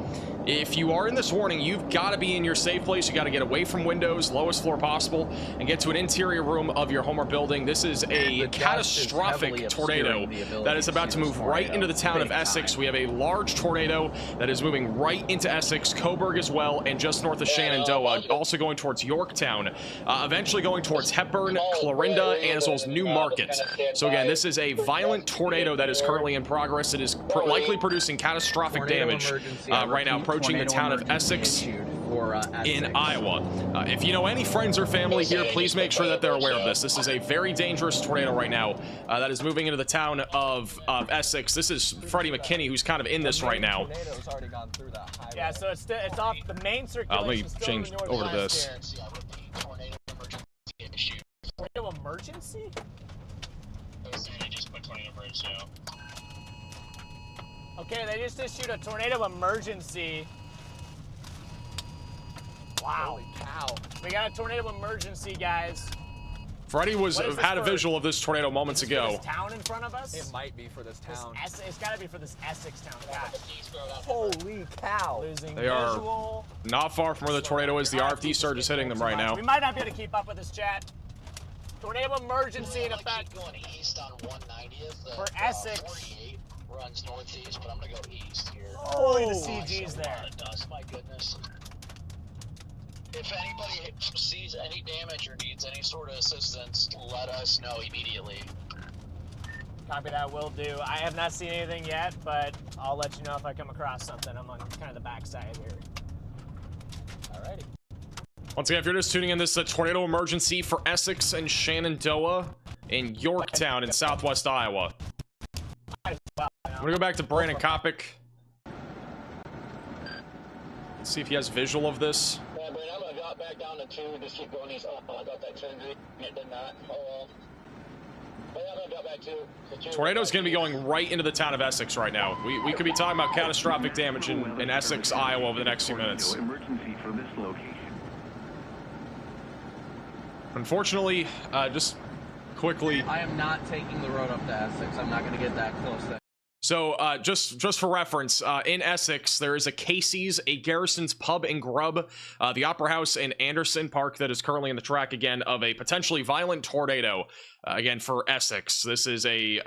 If you are in this warning, you've got to be in your safe place. You got to get away from windows, lowest floor possible, and get to an interior room of your home or building. This is a catastrophic tornado that is about to move right into the town of Essex. We have a large tornado that is moving right into Essex, Coburg as well, and just north of Shenandoah, also going towards Yorktown, eventually going towards Hepburn, Clarinda, and as well as Newmarket. So again, this is a violent tornado that is currently in progress. It is likely producing catastrophic damage right now, approaching the town of Essex in Iowa. If you know any friends or family here, please make sure that they're aware of this. This is a very dangerous tornado right now that is moving into the town of Essex. This is Freddie McKinney, who's kind of in this right now. Yeah, so it's off the main circulation. Let me change over to this. Tornado emergency? Okay, they just issued a tornado emergency. Wow. Holy cow. We got a tornado emergency, guys. Freddie had a visual of this tornado moments ago. This town in front of us? It might be for this town. It's got to be for this Essex town. Gosh. Holy cow. They are not far from where the tornado is. The RFD surge is hitting them right now. We might not be able to keep up with this chat. Tornado emergency in effect. Going east on 190th. For Essex. 48 runs northeast, but I'm going to go east here. Holy, the CG's there. Dust, my goodness. If anybody sees any damage or needs any sort of assistance, let us know immediately. Copy that, will do. I have not seen anything yet, but I'll let you know if I come across something. I'm on kind of the backside here. Alrighty. Once again, if you're just tuning in, this is a tornado emergency for Essex and Shenandoah in Yorktown in southwest Iowa. I'm gonna go back to Brandon Kopic. Let's see if he has visual of this. Yeah, Brandon, I'm gonna drop back down to 2, just keep going east. Oh, I got that turn green. It did not. Oh well. But yeah, I'm gonna drop back 2. Tornado's gonna be going right into the town of Essex right now. We could be talking about catastrophic damage in Essex, Iowa over the next few minutes. Emergency for this location. Unfortunately, just quickly, I am not taking the road up to Essex. I'm not going to get that close. So just for reference, in Essex, there is a Casey's, a Garrison's Pub and Grub, the Opera House, and Anderson Park that is currently in the track again of a potentially violent tornado. Again, for Essex, this is a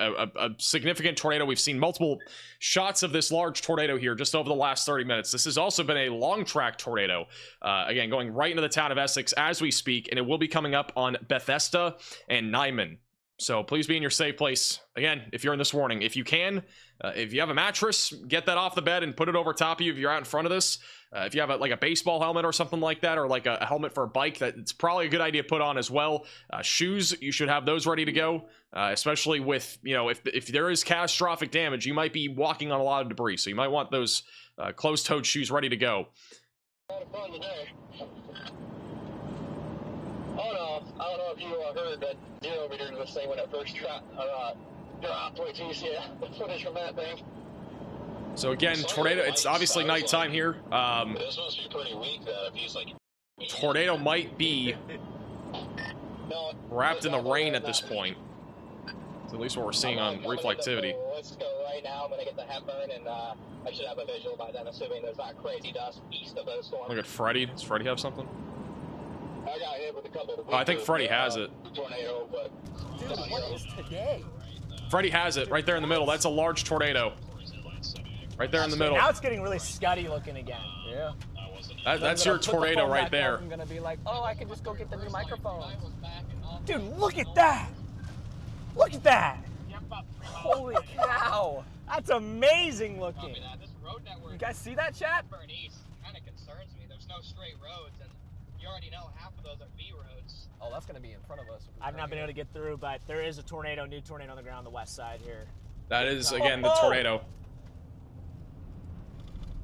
significant tornado. We've seen multiple shots of this large tornado here just over the last 30 minutes. This has also been a long track tornado, again, going right into the town of Essex as we speak, and it will be coming up on Bethesda and Nyman. So please be in your safe place. Again, if you're in this warning, if you can, if you have a mattress, get that off the bed and put it over top of you if you're out in front of this. If you have like a baseball helmet or something like that, or like a helmet for a bike, it's probably a good idea to put on as well. Shoes, you should have those ready to go, especially with, you know, if there is catastrophic damage, you might be walking on a lot of debris. So you might want those closed-toed shoes ready to go. Oh no, I don't know if you heard that Zero over here was saying when it first dropped. Wait till you see the footage from that thing. So again, tornado, it's obviously nighttime here. This must be pretty weak then if he's like... Tornado might be wrapped in the rain at this point. That's at least what we're seeing on reflectivity. Let's go right now. I'm going to get the Hepburn, and I should have a visual by then, assuming there's not crazy dust east of those storms. Look at Freddie. Does Freddie have something? I got hit with a couple of... Oh, I think Freddie has it. Tornado, but... Dude, what is today? Freddie has it right there in the middle. That's a large tornado. Right there in the middle. Now it's getting really scuddy looking again. Yeah. That's your tornado right there. I'm gonna be like, oh, I can just go get the new microphone. Dude, look at that! Look at that! Holy cow! That's amazing looking. You guys see that, chat? Kind of concerns me. There's no straight roads, and You already know half of those are B roads. Oh, that's gonna be in front of us. I've not been able to get through, but there is a tornado, new tornado on the ground on the west side here. That is, again, the tornado.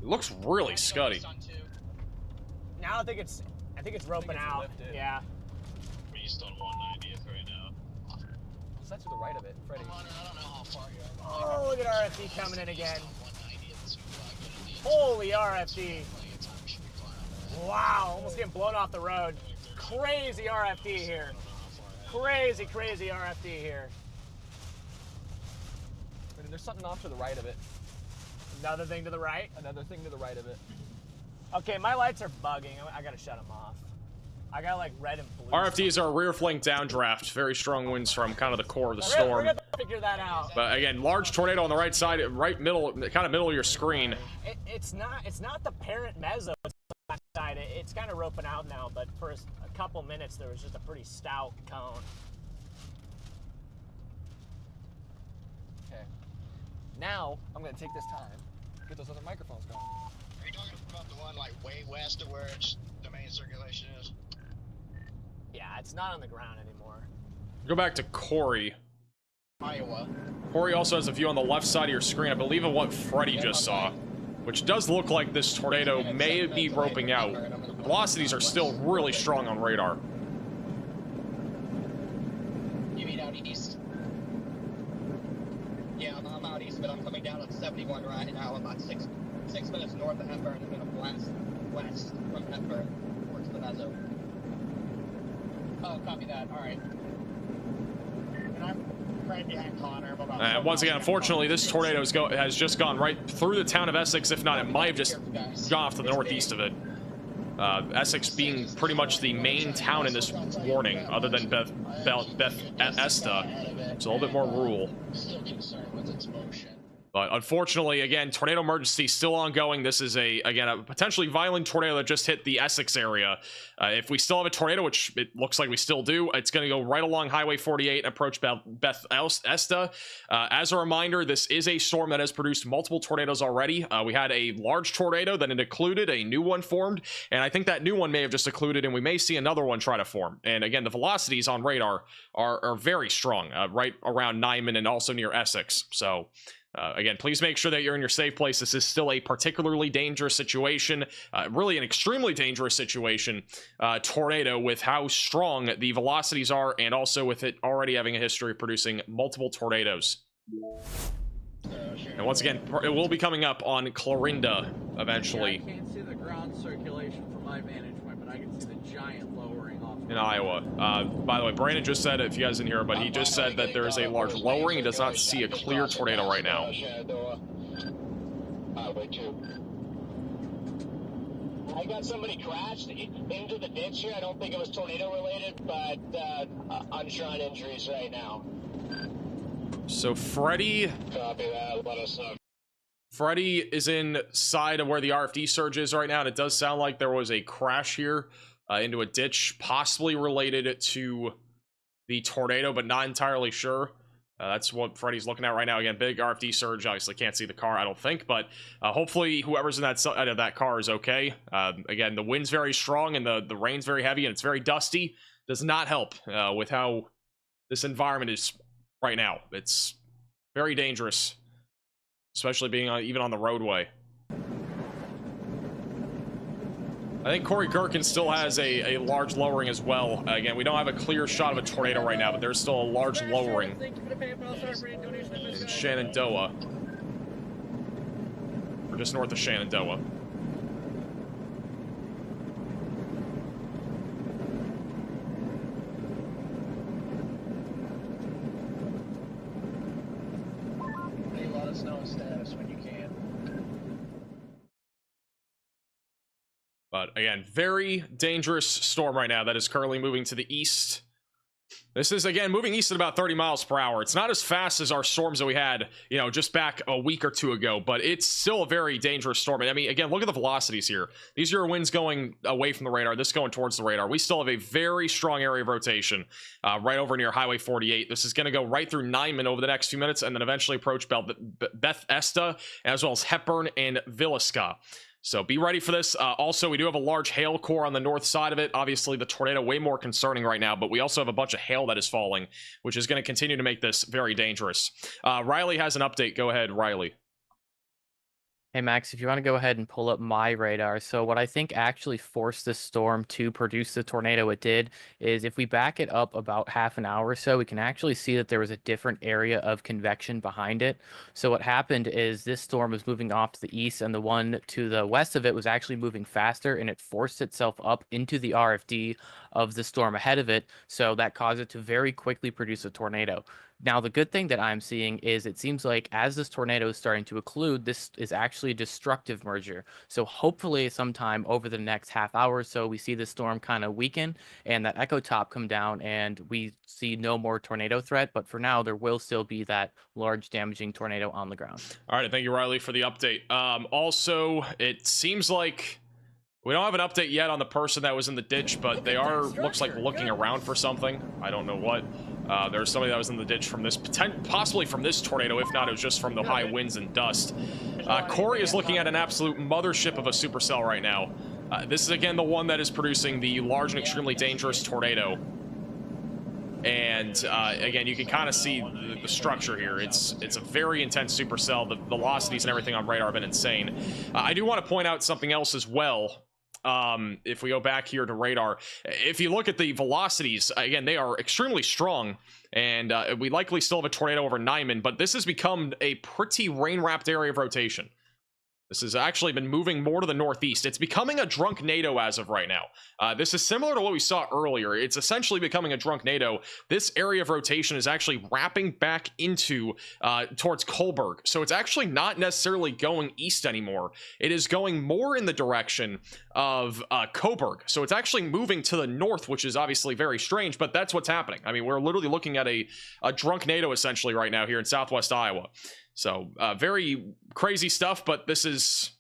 It looks really scuddy. Now I think it's roping out. Yeah. We're east on 190th right now. Is that to the right of it, Freddie? I don't know how far you are. Oh, look at RFD coming in again. Holy RFD. Wow, almost getting blown off the road. Crazy RFD here. Crazy RFD here. There's something off to the right of it. Another thing to the right? Another thing to the right of it. Okay, my lights are bugging. I gotta shut them off. I got like red and blue. RFDs are rear flank downdraft. Very strong winds from kind of the core of the storm. We're gonna figure that out. But again, large tornado on the right side, right middle, kind of middle of your screen. It's not the parent mezzo. Side. It's kind of roping out now, but for a couple minutes there was just a pretty stout cone. Okay. Now I'm gonna take this time to get those other microphones going. Are you talking about the one like way west of where the main circulation is? Yeah, it's not on the ground anymore. Go back to Corey. Iowa. Corey also has a view on the left side of your screen, I believe, of what Freddie just saw, which does look like this tornado may be roping out. The velocities are still really strong on radar. You mean out east? Yeah, I'm out east, but I'm coming down on 71 right now, about six minutes north of Hepburn, and gonna blast west from Hepburn towards the mezzo. Oh, copy that. All right. And I'm right behind Connor. Once again, unfortunately, this tornado has just gone right through the town of Essex. If not, it might have just gone off to the northeast of it. Essex being pretty much the main town in this warning, other than Beth Esta. It's a little bit more rural. Still concerned with its motion. But unfortunately, again, tornado emergency still ongoing. This is a potentially violent tornado that just hit the Essex area. If we still have a tornado, which it looks like we still do, it's going to go right along Highway 48 and approach Beth Esta. As a reminder, this is a storm that has produced multiple tornadoes already. We had a large tornado, then it included a new one formed, and I think that new one may have just occluded, and we may see another one try to form. And again, the velocities on radar are very strong, right around Nyman and also near Essex. So again, please make sure that you're in your safe place. This is still a particularly dangerous situation, really an extremely dangerous situation, tornado, with how strong the velocities are, and also with it already having a history of producing multiple tornadoes. And once again, it will be coming up on Clarinda eventually. Yeah, I can't see the ground circulation from my vantage point, but I can see the giant lowering off In Iowa. By the way, Brandon just said, if you guys didn't hear, but he just said that there is a large lowering. He does not see a clear tornado right now. Highway 2. I got somebody crashed into the ditch here. I don't think it was tornado related, but unsure on injuries right now. So Freddie... Copy that. Let us know. Freddie is inside of where the RFD surge is right now, and it does sound like there was a crash here into a ditch, possibly related to the tornado, but not entirely sure. That's what Freddie's looking at right now. Again, big RFD surge. Obviously can't see the car, I don't think, but hopefully whoever's in that car is okay. Again, the wind's very strong and the rain's very heavy and it's very dusty. Does not help with how this environment is right now. It's very dangerous, especially being even on the roadway. I think Corey Gherkin still has a large lowering as well. Again, we don't have a clear shot of a tornado right now, but there's still a large lowering in Shenandoah, or just north of Shenandoah. Hey, let us know status when you can. But again, very dangerous storm right now that is currently moving to the east. This is, again, moving east at about 30 miles per hour. It's not as fast as our storms that we had, you know, just back a week or two ago, but it's still a very dangerous storm. I mean, again, look at the velocities here. These are winds going away from the radar, this going towards the radar. We still have a very strong area of rotation right over near Highway 48. This is going to go right through Nyman over the next few minutes and then eventually approach Beth Esta, as well as Hepburn and Villisca. So be ready for this. Also, we do have a large hail core on the north side of it. Obviously, the tornado way more concerning right now, but we also have a bunch of hail that is falling, which is going to continue to make this very dangerous. Riley has an update. Go ahead, Riley. Hey Max, if you want to go ahead and pull up my radar. So what I think actually forced this storm to produce the tornado it did is if we back it up about half an hour or so, we can actually see that there was a different area of convection behind it. So what happened is this storm was moving off to the east and the one to the west of it was actually moving faster, and it forced itself up into the RFD of the storm ahead of it. So that caused it to very quickly produce a tornado. Now, the good thing that I'm seeing is it seems like as this tornado is starting to occlude, this is actually a destructive merger. So hopefully sometime over the next half hour or so, we see the storm kind of weaken and that echo top come down and we see no more tornado threat. But for now, there will still be that large damaging tornado on the ground. All right. Thank you, Riley, for the update. Also, it seems like we don't have an update yet on the person that was in the ditch, but they are, looks like, looking around for something. I don't know what. There's somebody that was in the ditch from this, possibly from this tornado. If not, it was just from the high winds and dust. Corey is looking at an absolute mothership of a supercell right now. This is, again, the one that is producing the large and extremely dangerous tornado. And, again, you can kind of see the structure here. It's a very intense supercell. The velocities and everything on radar have been insane. I do want to point out something else as well. If we go back here to radar, if you look at the velocities, again, they are extremely strong, and we likely still have a tornado over Nyman, but this has become a pretty rain-wrapped area of rotation. This has actually been moving more to the northeast. It's becoming a drunk NATO as of right now. This is similar to what we saw earlier. It's essentially becoming a drunk NATO. This area of rotation is actually wrapping back into towards Kolberg. So it's actually not necessarily going east anymore. It is going more in the direction of Coburg. So it's actually moving to the north, which is obviously very strange, but that's what's happening. I mean, we're literally looking at a drunk NATO essentially right now here in southwest Iowa. So very crazy stuff, but this is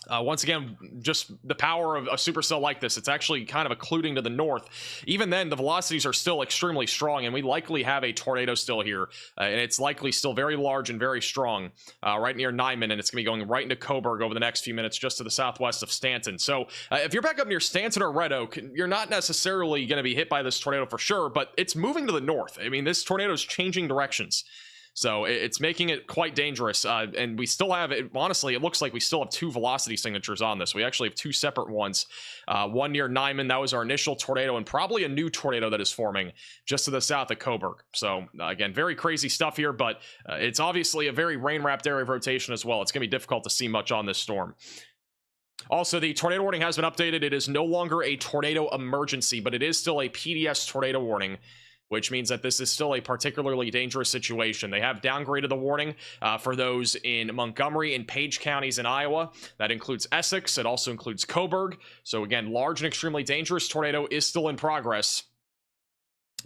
once again just the power of a supercell like this. It's actually kind of occluding to the north. Even then, the velocities are still extremely strong, and we likely have a tornado still here, and it's likely still very large and very strong right near Nyman, and it's going to be going right into Coburg over the next few minutes just to the southwest of Stanton. So if you're back up near Stanton or Red Oak, you're not necessarily going to be hit by this tornado for sure, but it's moving to the north. I mean, this tornado is changing directions. So it's making it quite dangerous, and we still have it. Honestly, it looks like we still have two velocity signatures on this. We actually have two separate ones. One near Nyman, that was our initial tornado, and probably a new tornado that is forming just to the south of Coburg. So again, very crazy stuff here, but it's obviously a very rain-wrapped area of rotation as well. It's going to be difficult to see much on this storm. Also, the tornado warning has been updated. It is no longer a tornado emergency, but it is still a PDS tornado warning, which means that this is still a particularly dangerous situation. They have downgraded the warning for those in Montgomery and Page counties in Iowa. That includes Essex. It also includes Coburg. So again, large and extremely dangerous tornado is still in progress.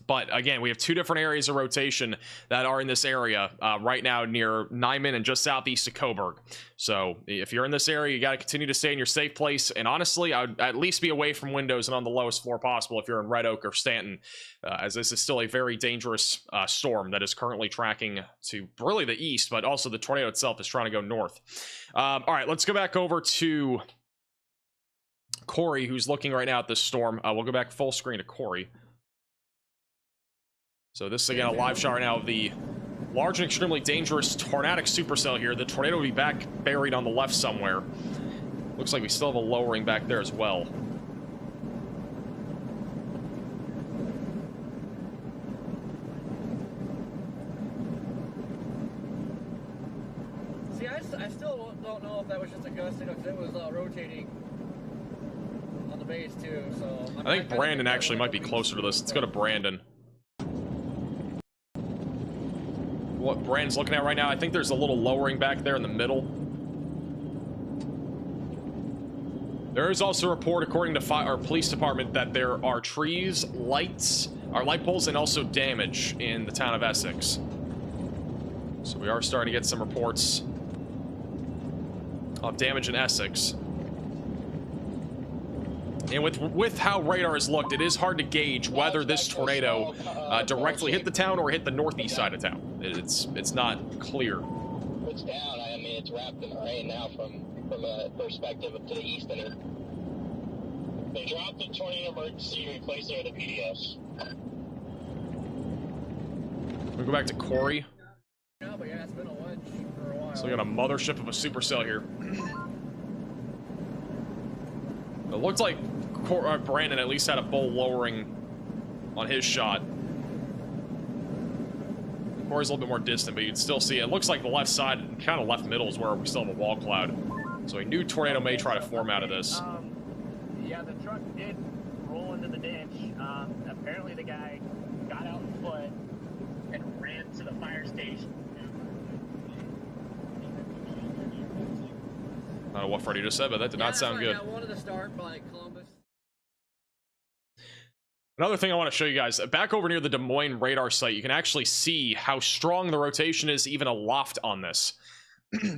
But again, we have two different areas of rotation that are in this area right now near Nyman and just southeast of Coburg. So if you're in this area, you got to continue to stay in your safe place. And honestly, I would at least be away from windows and on the lowest floor possible if you're in Red Oak or Stanton, as this is still a very dangerous storm that is currently tracking to really the east, but also the tornado itself is trying to go north. All right, let's go back over to Corey, who's looking right now at this storm. We'll go back full screen to Corey. So this is, again, a live shot right now of the large and extremely dangerous tornadic supercell here. The tornado will be back buried on the left somewhere. Looks like we still have a lowering back there as well. See, I still don't know if that was just a gust, because it was rotating on the base too. So I think Brandon actually might be closer to this. Let's go to Brandon. What Brandon's looking at right now, I think there's a little lowering back there in the middle. There is also a report, according to our police department, that there are trees, light poles, and also damage in the town of Essex. So we are starting to get some reports of damage in Essex. And with how radar has looked, it is hard to gauge whether this tornado directly hit the town or hit the northeast side of town. It's not clear. It's down. I mean, it's wrapped in the rain now from from a perspective to the east of here. They dropped the tornado emergency, replaced it with a PDS. We go back to Corey. No, but yeah, it's been a wedge for a while. So we got a mothership of a supercell here. It looked like Brandon at least had a bull lowering on his shot. Corey's a little bit more distant, but you can still see it. It looks like the left side, kind of left middle, is where we still have a wall cloud. So a new tornado may try to form out of this. Yeah, the truck did roll into the ditch. Apparently the guy got out foot and ran to the fire station. I don't know what Freddie just said, but that did not sound good. I wanted to start by Columbus. Another thing I want to show you guys, back over near the Des Moines radar site, you can actually see how strong the rotation is even aloft on this.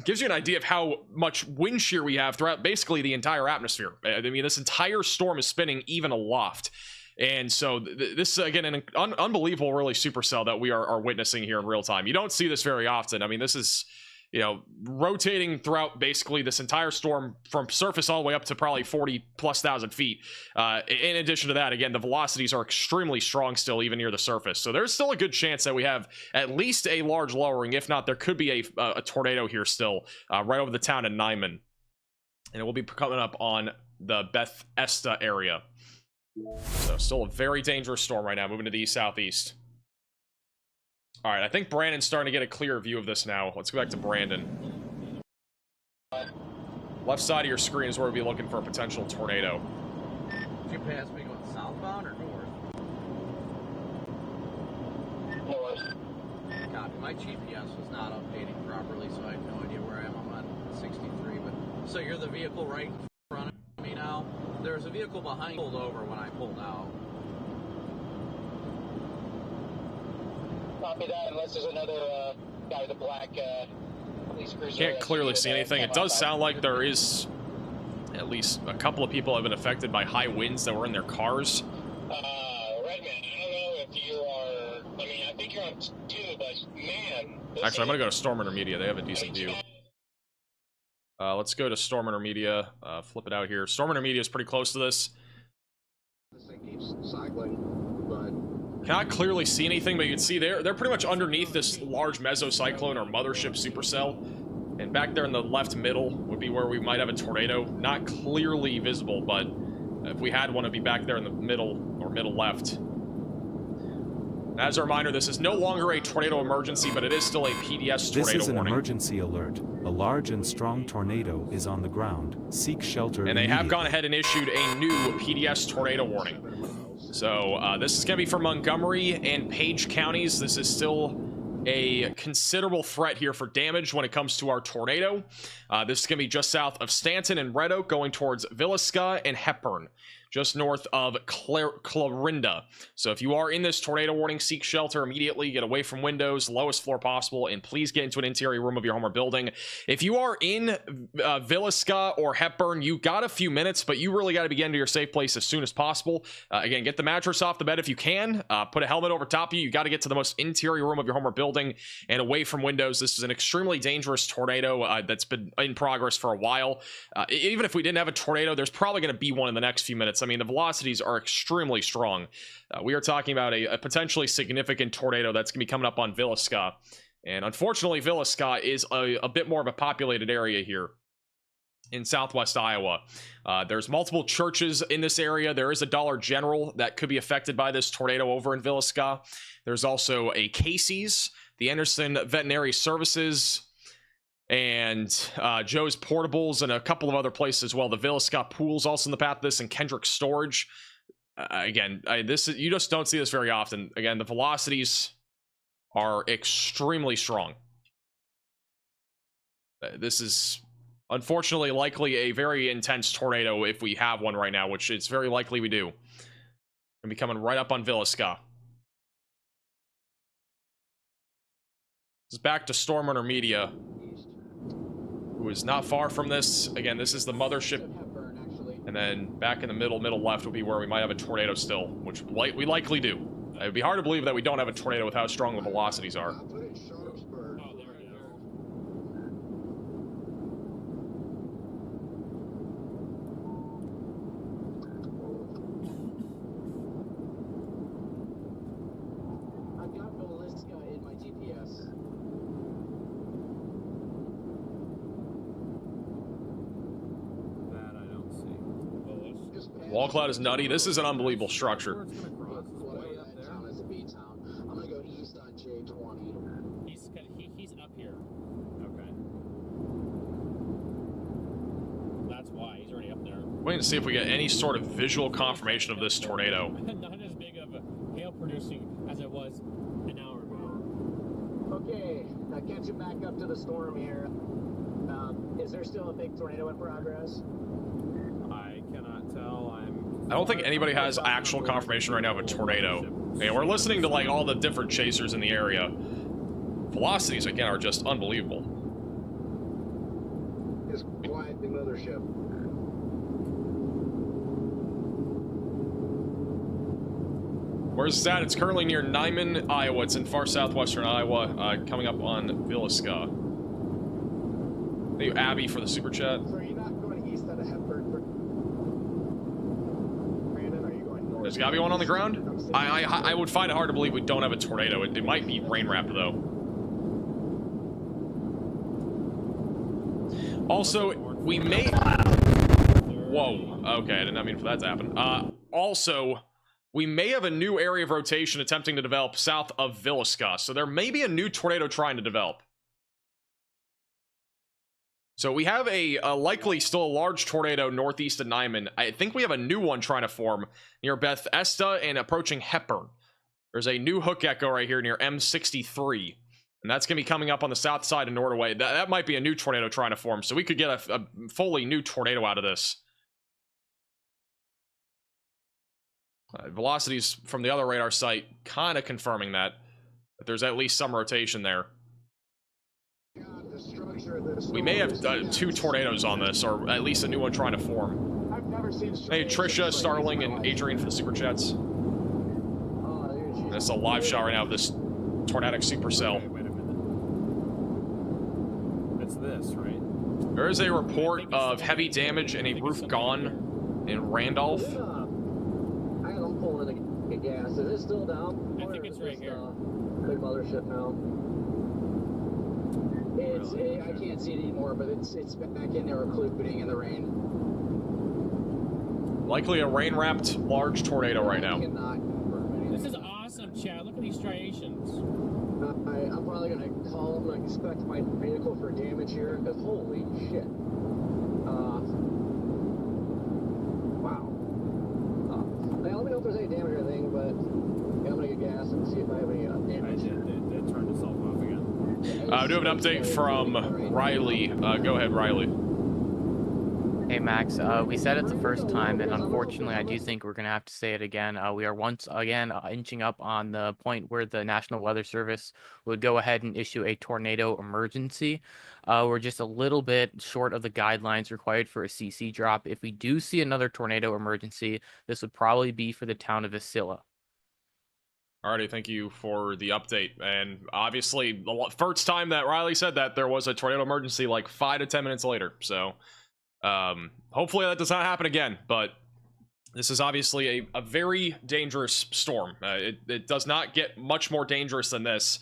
Gives you an idea of how much wind shear we have throughout basically the entire atmosphere. I mean, this entire storm is spinning even aloft. And so this, again, an unbelievable, really, supercell that we are witnessing here in real time. You don't see this very often. I mean, this is, you know, rotating throughout basically this entire storm from surface all the way up to probably 40,000+ feet. In addition to that, again, the velocities are extremely strong still, even near the surface. So there's still a good chance that we have at least a large lowering. If not, there could be a tornado here still, right over the town of Nyman. And it will be coming up on the Bethesda area. So still a very dangerous storm right now, moving to the east-southeast. All right, I think Brandon's starting to get a clear view of this now. Let's go back to Brandon. Left side of your screen is where we'll be looking for a potential tornado. Did you pass me going southbound or north? North. Copy. My GPS was not updating properly, so I have no idea where I am. I'm on 63, but so you're the vehicle right in front of me now. There's a vehicle behind me pulled over when I pulled out. Copy that, unless there's another guy with a black police cruiser. Can't clearly see anything. It does sound like there is at least a couple of people have been affected by high winds that were in their cars. Redman, I don't know if you are, I mean, I think you're on 2, but man. Actually, I'm going to go to Storm Intermedia. They have a decent view. Let's go to Storm Intermedia. Flip it out here. Storm Intermedia is pretty close to this. This thing keeps cycling, but cannot clearly see anything, but you can see they're pretty much underneath this large mesocyclone or mothership supercell. And back there in the left middle would be where we might have a tornado. Not clearly visible, but if we had one, it'd be back there in the middle or middle left. As a reminder, this is no longer a tornado emergency, but it is still a PDS tornado This is an warning. emergency alert. A large and strong tornado is on the ground. Seek shelter And they have immediately. gone ahead and issued a new PDS tornado warning. So this is going to be for Montgomery and Page counties. This is still a considerable threat here for damage when it comes to our tornado. This is going to be just south of Stanton and Red Oak, going towards Villisca and Hepburn, just north of Clarinda. So if you are in this tornado warning, seek shelter immediately, get away from windows, lowest floor possible, and please get into an interior room of your home or building. If you are in Villisca or Hepburn, you got a few minutes, but you really got to be getting to your safe place as soon as possible. Again, get the mattress off the bed if you can. Put a helmet over top of you. You got to get to the most interior room of your home or building and away from windows. This is an extremely dangerous tornado that's been in progress for a while. Even if we didn't have a tornado, there's probably going to be one in the next few minutes. I mean, the velocities are extremely strong. We are talking about a potentially significant tornado that's going to be coming up on Villisca. And unfortunately, Villisca is a bit more of a populated area here in southwest Iowa. There's multiple churches in this area. There is a Dollar General that could be affected by this tornado over in Villisca. There's also a Casey's, the Anderson Veterinary Services, and Joe's Portables, and a couple of other places as well. The Villisca Pool's also in the path of this, and Kendrick Storage. Again, you just don't see this very often. Again, the velocities are extremely strong. This is unfortunately likely a very intense tornado if we have one right now, which it's very likely we do. Gonna be coming right up on Villisca. This is back to Storm Intermedia, who is not far from this. Again, this is the mothership. And then back in the middle left will be where we might have a tornado still, which we likely do. It would be hard to believe that we don't have a tornado with how strong the velocities are. Wall cloud is nutty. This is an unbelievable structure. He's up here. Okay. That's why he's already up there. Waiting to see if we get any sort of visual confirmation of this tornado. Not as big of a hail producing as it was an hour ago. Okay, now catching back up to the storm here. Is there still a big tornado in progress? I cannot tell. I don't think anybody has actual confirmation right now of a tornado. Okay, we're listening to like all the different chasers in the area. Velocities again are just unbelievable. It's quiet, the mothership. Where's that? It's currently near Nyman, Iowa. It's in far southwestern Iowa, coming up on Villisca. Thank you, Abby, for the super chat. So are you not going east out of Hepburn? Brandon, are you going north? There's gotta be one on the ground. I would find it hard to believe we don't have a tornado. It might be rain wrapped though. Also, we may. Whoa. Okay, I did not mean for that to happen. Also, we may have a new area of rotation attempting to develop south of Villisca. So there may be a new tornado trying to develop. So we have a likely still a large tornado northeast of Nyman. I think we have a new one trying to form near Beth Esta and approaching Hepburn. There's a new hook echo right here near M63. And that's going to be coming up on the south side of Nordaway. That might be a new tornado trying to form. So we could get a fully new tornado out of this. Velocities from the other radar site kind of confirming that there's at least some rotation there. We may have two tornadoes on this, or at least a new one trying to form. Hey, Trisha, Starling, and Adrian for the super chats. That's a live shot right now of this tornadic supercell. Wait a minute. It's this, right? There is a report of heavy damage and a roof gone in Randolph. I'm pulling the gas. Is it still down? I think it's right here. Big mothership now. I can't see it anymore, but it's back in there occluding in the rain. Likely a rain-wrapped large tornado right now. This is awesome, Chad. Look at these striations. I'm probably gonna call them and inspect my vehicle for damage here, because holy shit. Wow. Now, let me know if there's any damage or anything, but yeah, I'm gonna get gas and see if I have any damage. It turned itself off again. I do have an update from Riley. Go ahead, Riley. Hey Max, we said it the first time, and unfortunately I do think we're going to have to say it again. We are once again inching up on the point where the National Weather Service would go ahead and issue a tornado emergency. We're just a little bit short of the guidelines required for a CC drop. If we do see another tornado emergency, this would probably be for the town of Wasilla. Alrighty, thank you for the update. And obviously, the first time that Riley said that, there was a tornado emergency like 5 to 10 minutes later. So, hopefully that does not happen again. But this is obviously a very dangerous storm. It does not get much more dangerous than this.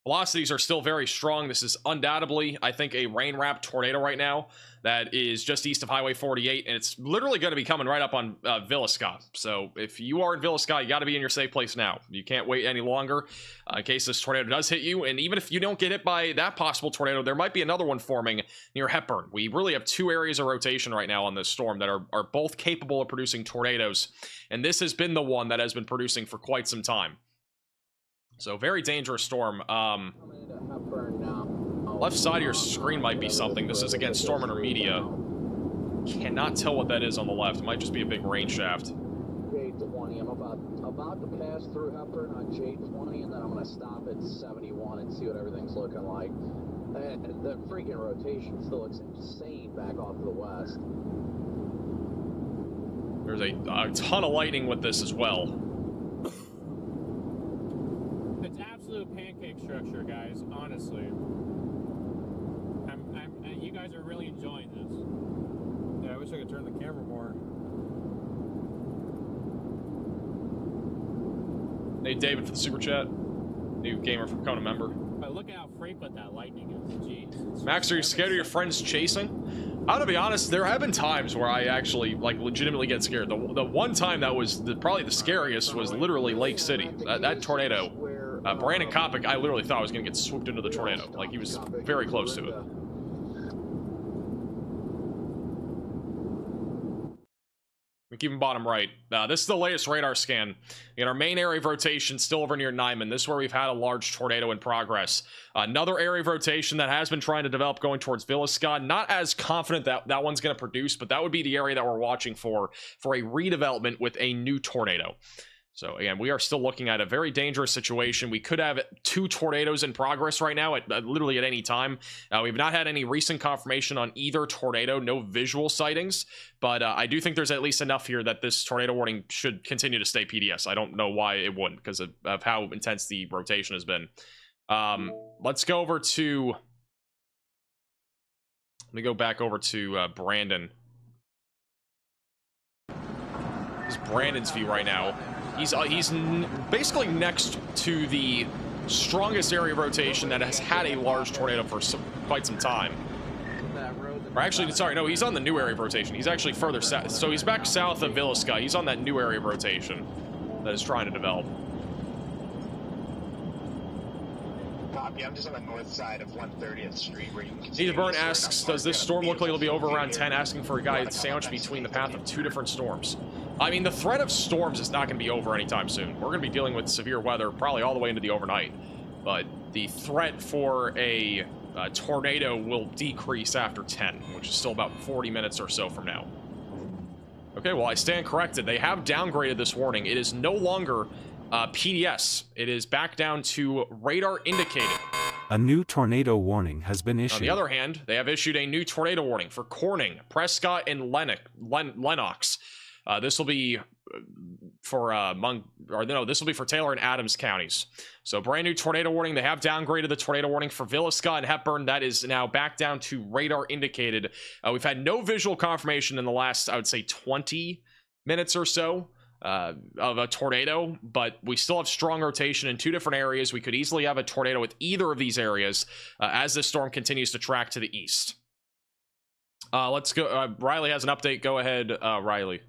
Velocities are still very strong. This is undoubtedly, I think, a rain-wrapped tornado right now that is just east of Highway 48, and it's literally going to be coming right up on Villisca. So if you are in Villisca, you got to be in your safe place now. You can't wait any longer in case this tornado does hit you. And even if you don't get hit by that possible tornado, there might be another one forming near Hepburn. We really have two areas of rotation right now on this storm that are both capable of producing tornadoes, and this has been the one that has been producing for quite some time. So very dangerous storm. Left side of your screen might be something. This is again Storm Intermedia. Cannot tell what that is on the left. It might just be a big rain shaft. J20. I'm about to pass through Hepburn on J20, and then I'm going to stop at 71 and see what everything's looking like. And the freaking rotation still looks insane back off to the west. There's a ton of lightning with this as well. It's absolute pancake structure, guys. Honestly, you guys are really enjoying this. Yeah, I wish I could turn the camera more. Hey, David for the super chat. New gamer for becoming a member. But look at how frequent that lightning is. Jeez. Max, are you scared of your friends chasing? I'm gonna be honest, there have been times where I actually like legitimately get scared. The one time that was probably the scariest was literally Lake City. That tornado, Brandon Kopic, I literally thought I was gonna get swooped into the tornado. Like, he was very close to it. We keep him bottom right. This is the latest radar scan. In our main area of rotation, still over near Nyman. This is where we've had a large tornado in progress. Another area of rotation that has been trying to develop going towards Villisca. Not as confident that that one's going to produce, but that would be the area that we're watching for a redevelopment with a new tornado. So again, we are still looking at a very dangerous situation. We could have 2 tornadoes in progress right now at literally at any time. We've not had any recent confirmation on either tornado, no visual sightings, but I do think there's at least enough here that this tornado warning should continue to stay PDS. I don't know why it wouldn't, because of how intense the rotation has been. Let's go over to... Let me go back over to Brandon. This is Brandon's view right now. He's basically next to the strongest area of rotation that has had a large tornado for quite some time. Or actually, sorry, no, he's on the new area of rotation. He's actually further south. So he's back south of Villisca. He's on that new area of rotation that is trying to develop. Copy, I'm just on the north side of 130th Street where you can see... Burn asks, does this storm look like it'll be over around 10, asking for a guy sandwiched between the path of 2 different storms? I mean, the threat of storms is not going to be over anytime soon. We're going to be dealing with severe weather probably all the way into the overnight. But the threat for a tornado will decrease after 10, which is still about 40 minutes or so from now. Okay, well, I stand corrected. They have downgraded this warning. It is no longer PDS. It is back down to radar indicated. A new tornado warning has been issued. On the other hand, they have issued a new tornado warning for Corning, Prescott, and Lenox. This will be for this will be for Taylor and Adams counties. So brand new tornado warning. They have downgraded the tornado warning for Villisca and Hepburn. That is now back down to radar indicated. We've had no visual confirmation in the last, I would say, 20 minutes or so of a tornado, but we still have strong rotation in 2 different areas. We could easily have a tornado with either of these areas as this storm continues to track to the east. Let's go. Riley has an update. Go ahead, Riley.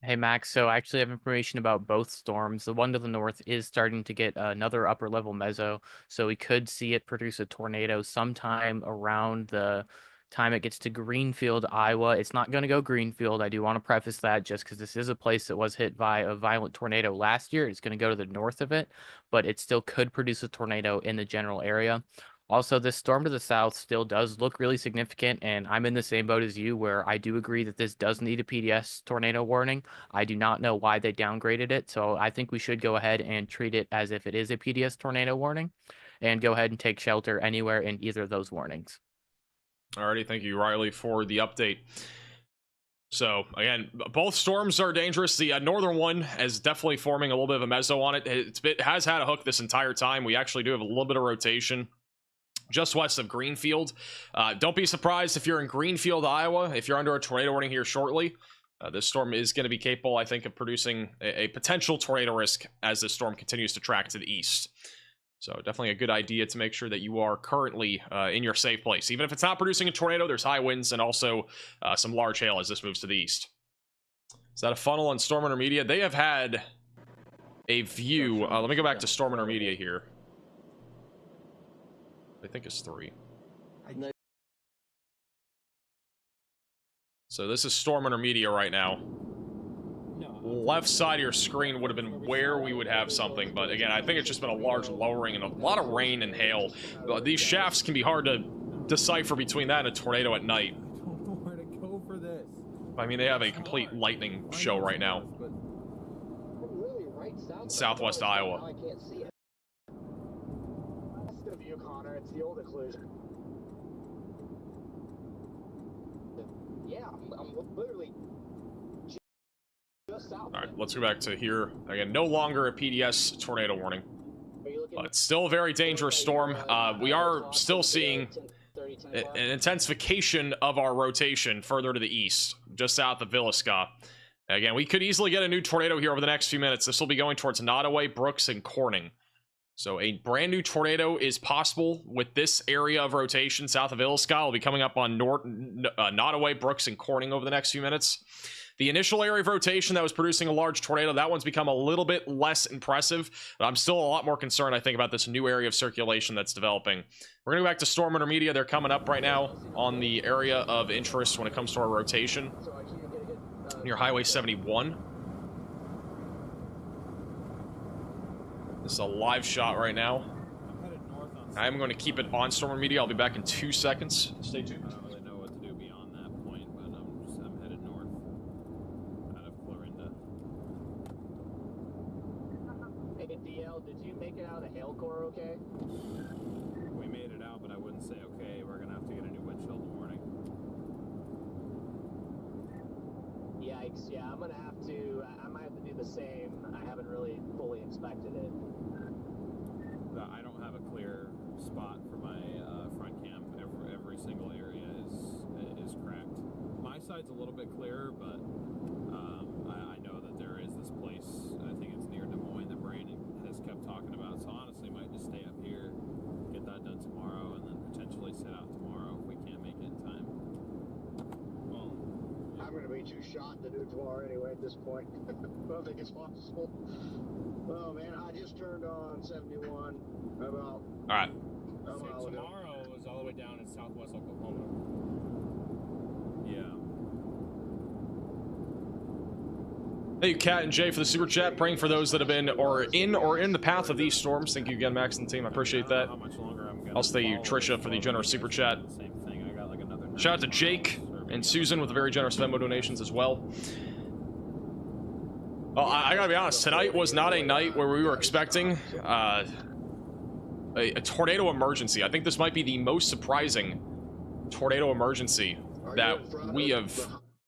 Hey Max, so I actually have information about both storms. The one to the north is starting to get another upper level meso, so we could see it produce a tornado sometime around the time it gets to Greenfield, Iowa. It's not going to go Greenfield. I do want to preface that just because this is a place that was hit by a violent tornado last year. It's going to go to the north of it, but it still could produce a tornado in the general area. Also, this storm to the south still does look really significant, and I'm in the same boat as you where I do agree that this does need a PDS tornado warning. I do not know why they downgraded it, so I think we should go ahead and treat it as if it is a PDS tornado warning and go ahead and take shelter anywhere in either of those warnings. Alrighty, thank you, Riley, for the update. So, again, both storms are dangerous. The northern one is definitely forming a little bit of a meso on it. It has had a hook this entire time. We actually do have a little bit of rotation just west of Greenfield. Don't be surprised if you're in Greenfield, Iowa, if you're under a tornado warning here shortly. This storm is going to be capable, I think, of producing a potential tornado risk as this storm continues to track to the east. So definitely a good idea to make sure that you are currently in your safe place. Even if it's not producing a tornado, there's high winds and also some large hail as this moves to the east. Is that a funnel on Storm Intermedia? They have had a view. Let me go back to Storm Intermedia here. I think it's 3. So this is Storm Intermedia right now. Left side of your screen would have been where we would have something, but again, I think it's just been a large lowering and a lot of rain and hail. These shafts can be hard to decipher between that and a tornado at night. Where to go for this? I mean, they have a complete lightning show right now in southwest Iowa. I can't see it. West of you, Connor. It's the old occlusion. Yeah, I'm literally just south. All right, let's go back to here. Again, no longer a PDS tornado warning, but still a very dangerous storm. We are still seeing an intensification of our rotation further to the east, just south of Villisca. Again, we could easily get a new tornado here over the next few minutes. This will be going towards Nottoway, Brooks, and Corning. So a brand new tornado is possible with this area of rotation south of Illiska. Will be coming up on Nottoway, Brooks, and Corning over the next few minutes. The initial area of rotation that was producing a large tornado, that one's become a little bit less impressive, but I'm still a lot more concerned, I think, about this new area of circulation that's developing. We're going to go back to storm intermedia. They're coming up right now on the area of interest when it comes to our rotation near Highway 71. This is a live shot right now. I'm going to keep it on storm intermedia. I'll be back in 2 seconds. Stay tuned. I don't really know what to do beyond that point, but I'm headed north out of Florinda. Hey, DL, did you make it out of the hail core okay? We made it out, but I wouldn't say okay. We're gonna have to get a new wind chill warning. Yikes, yeah, I might have to do the same. I haven't really fully inspected it. I don't have a clear spot for my front cam. Every single area is cracked. My side's a little bit clearer, but I know that there is this place, I think it's near Des Moines, that Brandon has kept talking about. So honestly, might just stay up here, get that done tomorrow, and then potentially sit out tomorrow if we can't make it in time. Well, I'm going to be too shot to do it tomorrow anyway at this point. I don't think it's possible. Oh man, I just turned on 71 about. Alright. So tomorrow is all the way down in southwest Oklahoma. Yeah. Thank you, Kat and Jay, for the super chat. Praying for those that have been or in the path of these storms. Thank you again, Max and the team. I appreciate that. Also, thank you, Trisha, for the generous super chat. Shout out to Jake and Susan with the very generous Venmo donations as well. Well, I gotta be honest, tonight was not a night where we were expecting a tornado emergency. I think this might be the most surprising tornado emergency that we have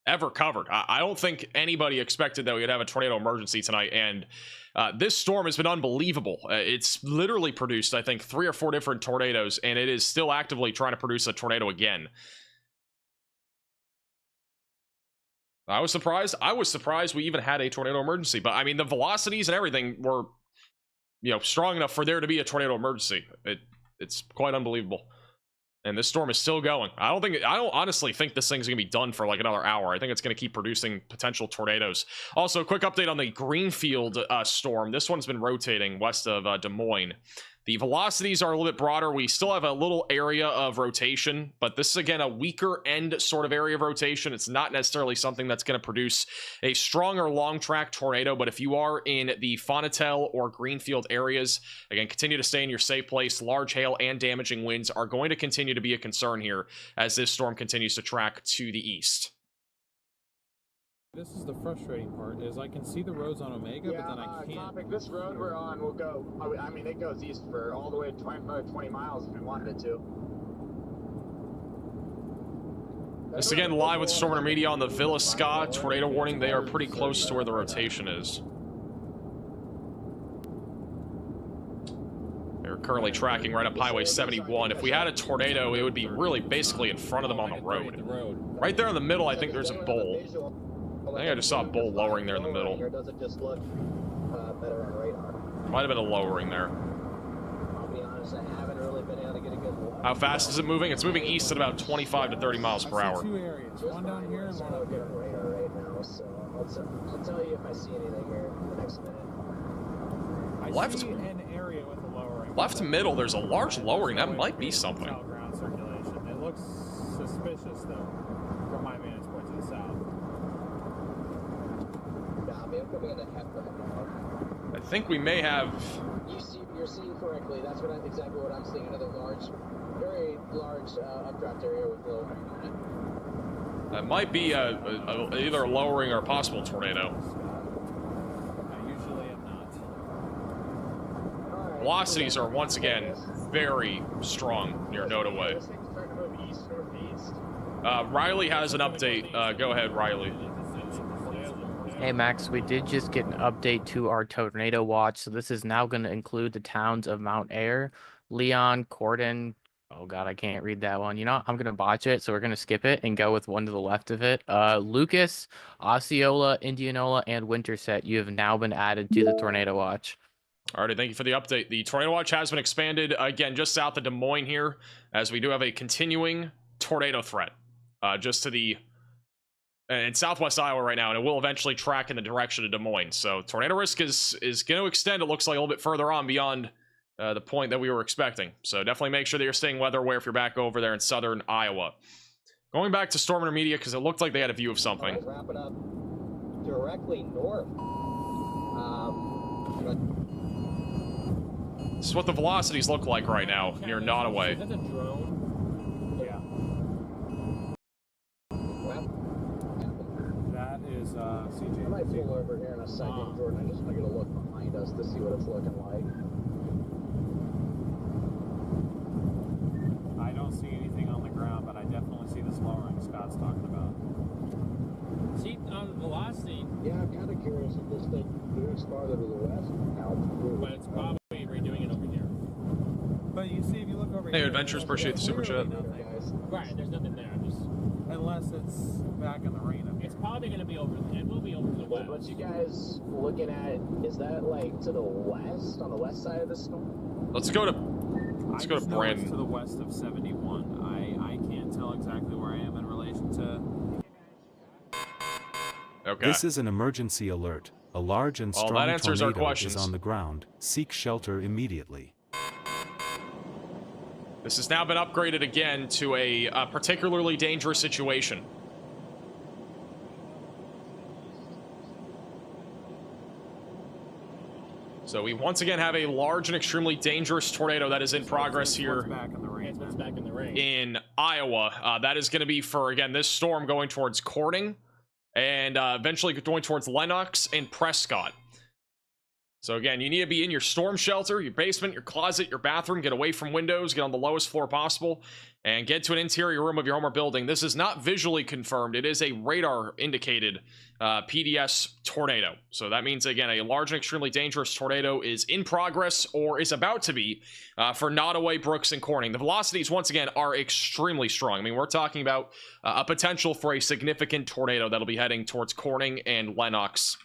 ever covered. I don't think anybody expected that we would have a tornado emergency tonight, and this storm has been unbelievable. It's literally produced, I think, 3 or 4 different tornadoes, and it is still actively trying to produce a tornado again. I was surprised. I was surprised we even had a tornado emergency. But I mean, the velocities and everything were, strong enough for there to be a tornado emergency. It's quite unbelievable. And this storm is still going. I don't honestly think this thing's gonna be done for like another hour. I think it's gonna keep producing potential tornadoes. Also, quick update on the Greenfield storm. This one's been rotating west of Des Moines. The velocities are a little bit broader. We still have a little area of rotation, but this is, again, a weaker end sort of area of rotation. It's not necessarily something that's going to produce a stronger long-track tornado, but if you are in the Fonatel or Greenfield areas, again, continue to stay in your safe place. Large hail and damaging winds are going to continue to be a concern here as this storm continues to track to the east. This is the frustrating part, is I can see the roads on Omega, but then I can't. Topic, this road we're on will go, I mean, it goes east for all the way to 20 miles if we wanted it to. This again live with Storm Intermedia on the Villa Ska tornado warning. They are pretty close to where the rotation is. They're currently tracking right up Highway 71. If we had a tornado, it would be really basically in front of them on the road. Right there in the middle, I think there's a bowl. I think I just saw a bowl lowering there in the middle. Does it just look better on radar? Might have been a lowering there. I'll be honest, I haven't really been able to get a good look. How fast is it moving? It's moving east at about 25 to 30 miles per hour. 2 areas, one down here and one up here. Radar right now, so I'll tell you if I see anything here in the next minute. I see an area with a lowering. Left middle, there's a large lowering. That might be something. Ground circulation. It looks suspicious though, from my vantage point to the south. I think we may have. You're seeing correctly. That's exactly what I'm seeing. Another very large updraft area with lowering on it. That might be either a lowering or a possible tornado. I usually am not. Velocities are once again very strong near Nottoway. Riley has an update. Go ahead, Riley. Hey Max, we did just get an update to our tornado watch. So this is now going to include the towns of Mount Air, Leon, Corden. Oh God, I can't read that one. You know, I'm going to botch it. So we're going to skip it and go with one to the left of it. Lucas, Osceola, Indianola, and Winterset. You have now been added to the tornado watch. Alrighty, thank you for the update. The tornado watch has been expanded again just south of Des Moines here, as we do have a continuing tornado threat just to the in southwest Iowa right now, and it will eventually track in the direction of Des Moines. So tornado risk is going to extend, it looks like, a little bit further on beyond the point that we were expecting. So definitely make sure that you're staying weather aware if you're back over there in southern Iowa. Going back to storm intermediate, because it looked like they had a view of something. Let's wrap it up directly north. This is what the velocities look like right now near Nottoway. Is that a drone? Yeah. That is CJ. I might pull over here in a second, Jordan. I just want to get a look behind us to see what it's looking like. I don't see anything on the ground, but I definitely see this lowering Scott's talking about. See, on velocity. Yeah, I'm kind of curious if this thing moves farther to the west. But it's probably redoing it over here. But you see, if you look over Hey, here... Adventures, appreciate the super chat. Right, there's nothing there. Unless it's back in the rain. It's probably going to be over. It will be over to the west. What you guys looking at, is that like to the west, on the west side of the storm? Let's go to Brandon. To the west of 71. I can't tell exactly where I am in relation to... Okay. This is an emergency alert. A large and strong that answers our tornado questions. is on the ground. Seek shelter immediately. This has now been upgraded again to a particularly dangerous situation. So we once again have a large and extremely dangerous tornado that is in progress here in Iowa. That is going to be for, again, this storm going towards Corning and eventually going towards Lenox and Prescott. So again, you need to be in your storm shelter, your basement, your closet, your bathroom, get away from windows, get on the lowest floor possible, and get to an interior room of your home or building. This is not visually confirmed. It is a radar indicated PDS tornado. So that means, again, a large and extremely dangerous tornado is in progress or is about to be for Nottoway, Brooks, and Corning. The velocities, once again, are extremely strong. I mean, we're talking about a potential for a significant tornado that'll be heading towards Corning and Lenox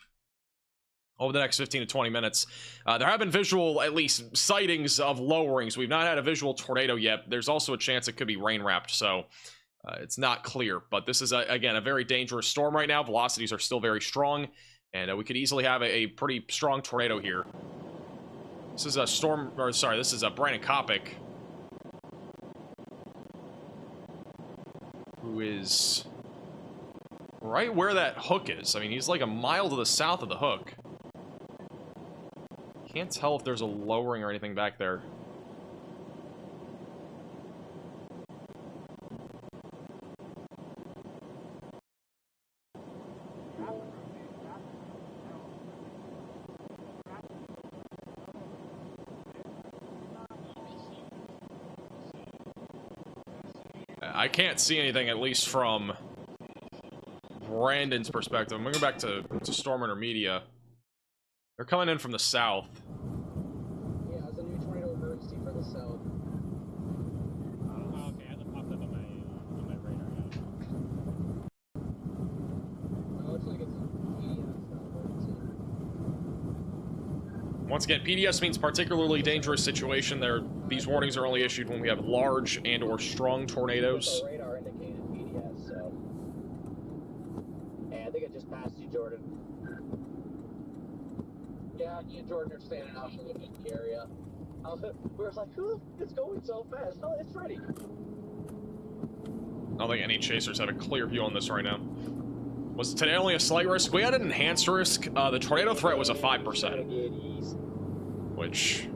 over the next 15 to 20 minutes. There have been visual, at least, sightings of lowerings. We've not had a visual tornado yet. There's also a chance it could be rain-wrapped, so it's not clear. But this is, again, a very dangerous storm right now. Velocities are still very strong, and we could easily have a pretty strong tornado here. This is a storm, or sorry, this is a Brandon Kopic, who is right where that hook is. I mean, he's like a mile to the south of the hook. Can't tell if there's a lowering or anything back there. I can't see anything, at least from Brandon's perspective. I'm gonna go back to Storm Intermedia. They're coming in from the south. Yeah, there's a new tornado emergency for the south. Oh, okay, it hasn't popped up on my radar yet. It looks like it's emergency. Once again, PDS means particularly dangerous situation. These warnings are only issued when we have large and or strong tornadoes. The radar indicated PDS, so. Hey, I think I just passed you, Jordan. Yeah, you and Jordan are standing out looking at the area. We were like, "Ooh, it's going so fast. Oh, it's ready." I don't think any chasers have a clear view on this right now. Was today only a slight risk? We had an enhanced risk. The tornado threat was a 5%. Which...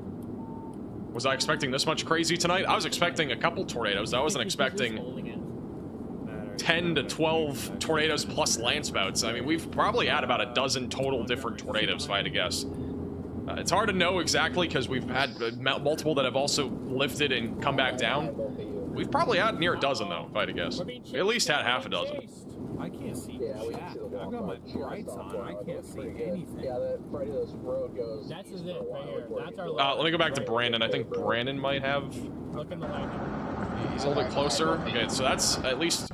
Was I expecting this much crazy tonight? I was expecting a couple tornadoes. I wasn't expecting 10 to 12 tornadoes plus land spouts. I mean, we've probably had about a dozen total different tornadoes, if I had to guess. It's hard to know exactly because we've had multiple that have also lifted and come back down. We've probably had near a dozen, though, if I had to guess. We at least had half a dozen. I can't see chat. I've got my brights on. I can't see anything. Yeah, that Friday this road goes. That's it right here. That's our. Let me go back to Brandon. I think Brandon might have. Look in the light. He's a little bit closer. Okay, so that's at least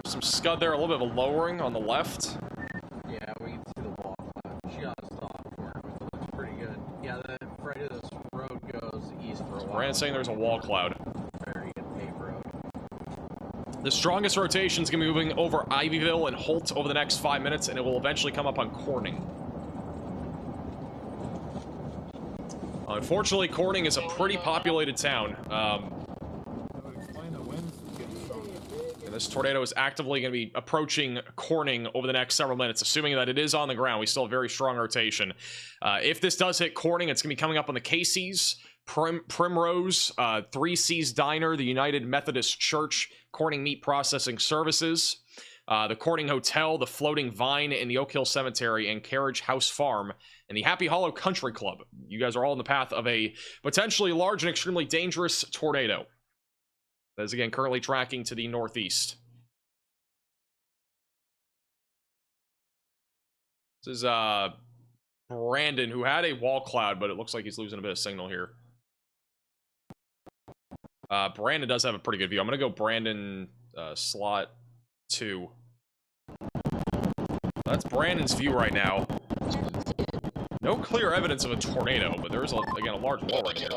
some scud there. A little bit of a lowering on the left. Yeah, we can see the wall. She got us off for it. It looks pretty good. Yeah, the Brandon's saying there's a wall cloud. The strongest rotation is going to be moving over Ivyville and Holt over the next 5 minutes, and it will eventually come up on Corning. Unfortunately, Corning is a pretty populated town. And this tornado is actively going to be approaching Corning over the next several minutes, assuming that it is on the ground. We still have very strong rotation. If this does hit Corning, it's going to be coming up on the Casey's, Primrose, 3C's Diner, the United Methodist Church, Corning Meat Processing Services, the Corning Hotel, the Floating Vine in the Oak Hill Cemetery, and Carriage House Farm, and the Happy Hollow Country Club. You guys are all in the path of a potentially large and extremely dangerous tornado that is, again, currently tracking to the northeast. This is Brandon, who had a wall cloud, but it looks like he's losing a bit of signal here. Brandon does have a pretty good view. I'm going to go Brandon slot 2. That's Brandon's view right now. No clear evidence of a tornado, but there is, again, a large lowering here.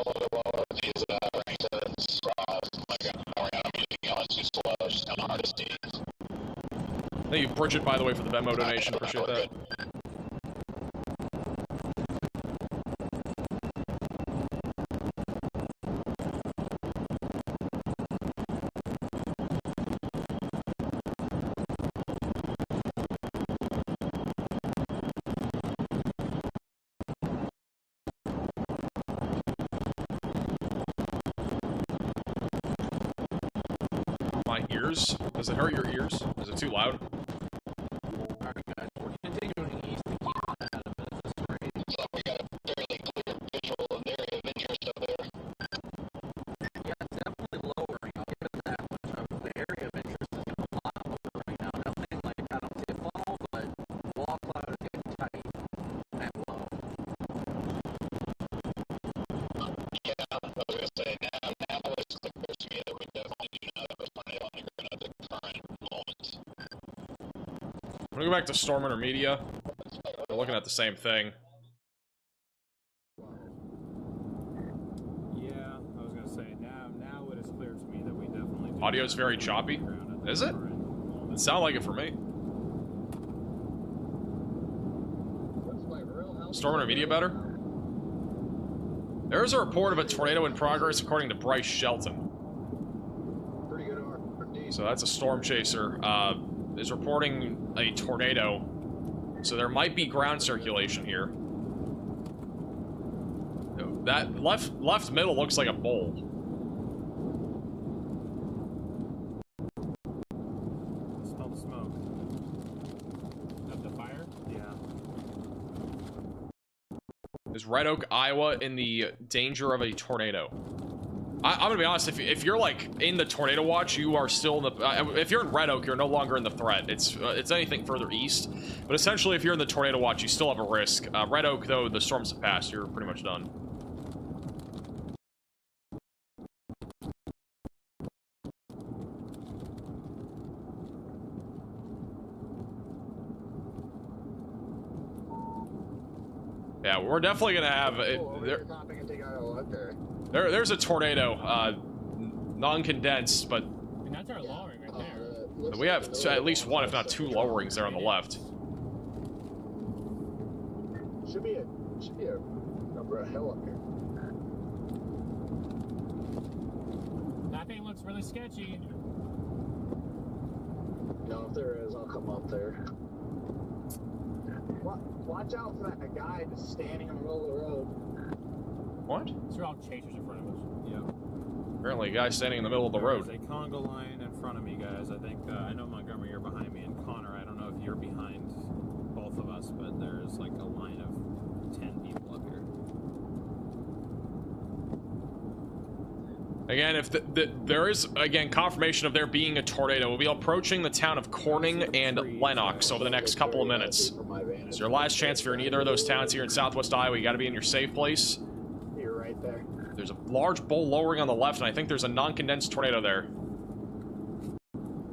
Thank you, Bridget, by the way, for the Venmo donation. Appreciate that. My ears? Does it hurt your ears? Is it too loud? I'm gonna go back to Storm Intermedia. We're looking at the same thing. Yeah, I was gonna say, now it is clear to me that we definitely do. Audio's very choppy. Is it? It sounded like it for me. Storm Intermedia better? There is a report of a tornado in progress according to Bryce Shelton. So that's a storm chaser. Is reporting a tornado. So there might be ground circulation here. That left middle looks like a bowl. Smell the smoke. Of the fire? Yeah. Is Red Oak, Iowa in the danger of a tornado? I'm gonna be honest, if you're like in the tornado watch, you are still in the if you're in Red Oak, you're no longer in the threat. It's anything further east, but essentially if you're in the tornado watch, you still have a risk. Red Oak, though, the storms have passed, you're pretty much done. Yeah, we're definitely gonna have there's a tornado, non-condensed, but I mean, that's our lowering right there. we have at least one, if not two, lowerings there on the left. Should be a number of hill up here. That thing looks really sketchy. No, if there is, I'll come up there. Watch out for that guy just standing in the middle of the road. What? These are all chasers in front of us. Yep. Apparently a guy standing in the middle of the road. There's a conga line in front of me, guys. I think, I know Montgomery, you're behind me, and Connor, I don't know if you're behind both of us, but there's like a line of 10 people up here. Again, if there is, again, confirmation of there being a tornado, we'll be approaching the town of Corning and Lenox over the next couple of minutes. It's your last chance if you're in either of those towns here in southwest Iowa. You got to be in your safe place. You're right there. There's a large bowl lowering on the left, and I think there's a non-condensed tornado there.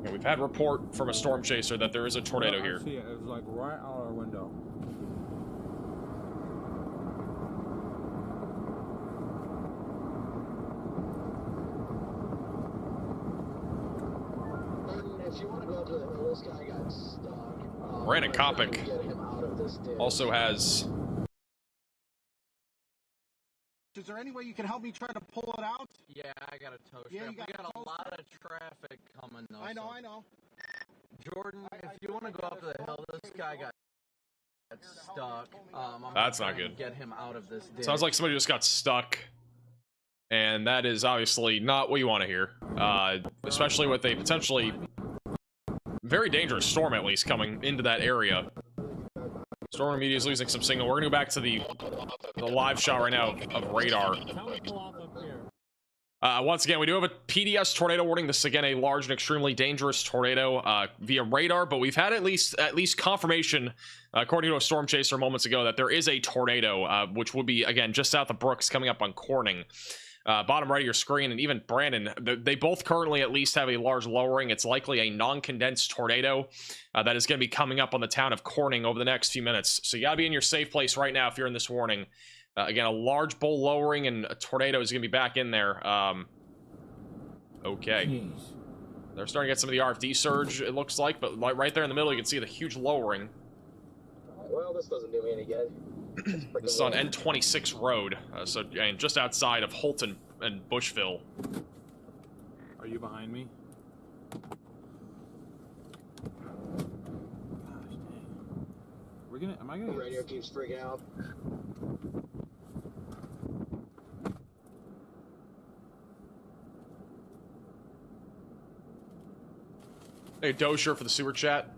Yeah, we've had report from a storm chaser that there is a tornado here. See it. It was like right out our window. if you want to go up to the hill, this guy got stuck. Brandon Kopic also has. Is there any way you can help me try to pull it out? Yeah, I got a tow strap. Yeah, we got a lot of traffic coming though. I know, so. I know. Jordan, if you want to go up to the hill, this guy got stuck. I'm That's gonna not good. Get him out of this ditch. Sounds like somebody just got stuck. And that is obviously not what you want to hear. Especially with a potentially very dangerous storm, at least, coming into that area. Storm Media is losing some signal. We're going to go back to the live shot right now of radar. Once again, we do have a PDS tornado warning. This is, again, a large and extremely dangerous tornado via radar, but we've had at least confirmation, according to a storm chaser moments ago, that there is a tornado, which would be, again, just south of Brooks, coming up on Corning. Bottom right of your screen, and even Brandon, they both currently at least have a large lowering. It's likely a non-condensed tornado that is going to be coming up on the town of Corning over the next few minutes. So you got to be in your safe place right now if you're in this warning. Again, a large bowl lowering and a tornado is going to be back in there. Okay. Jeez. They're starting to get some of the RFD surge, it looks like, but right there in the middle, you can see the huge lowering. Well, this doesn't do me any good. This is on N26 Road, so and just outside of Holton and Bushville. Are you behind me? Gosh dang. We're gonna. Am I gonna? The radio keeps freaking out. Hey, Dozier for the super chat.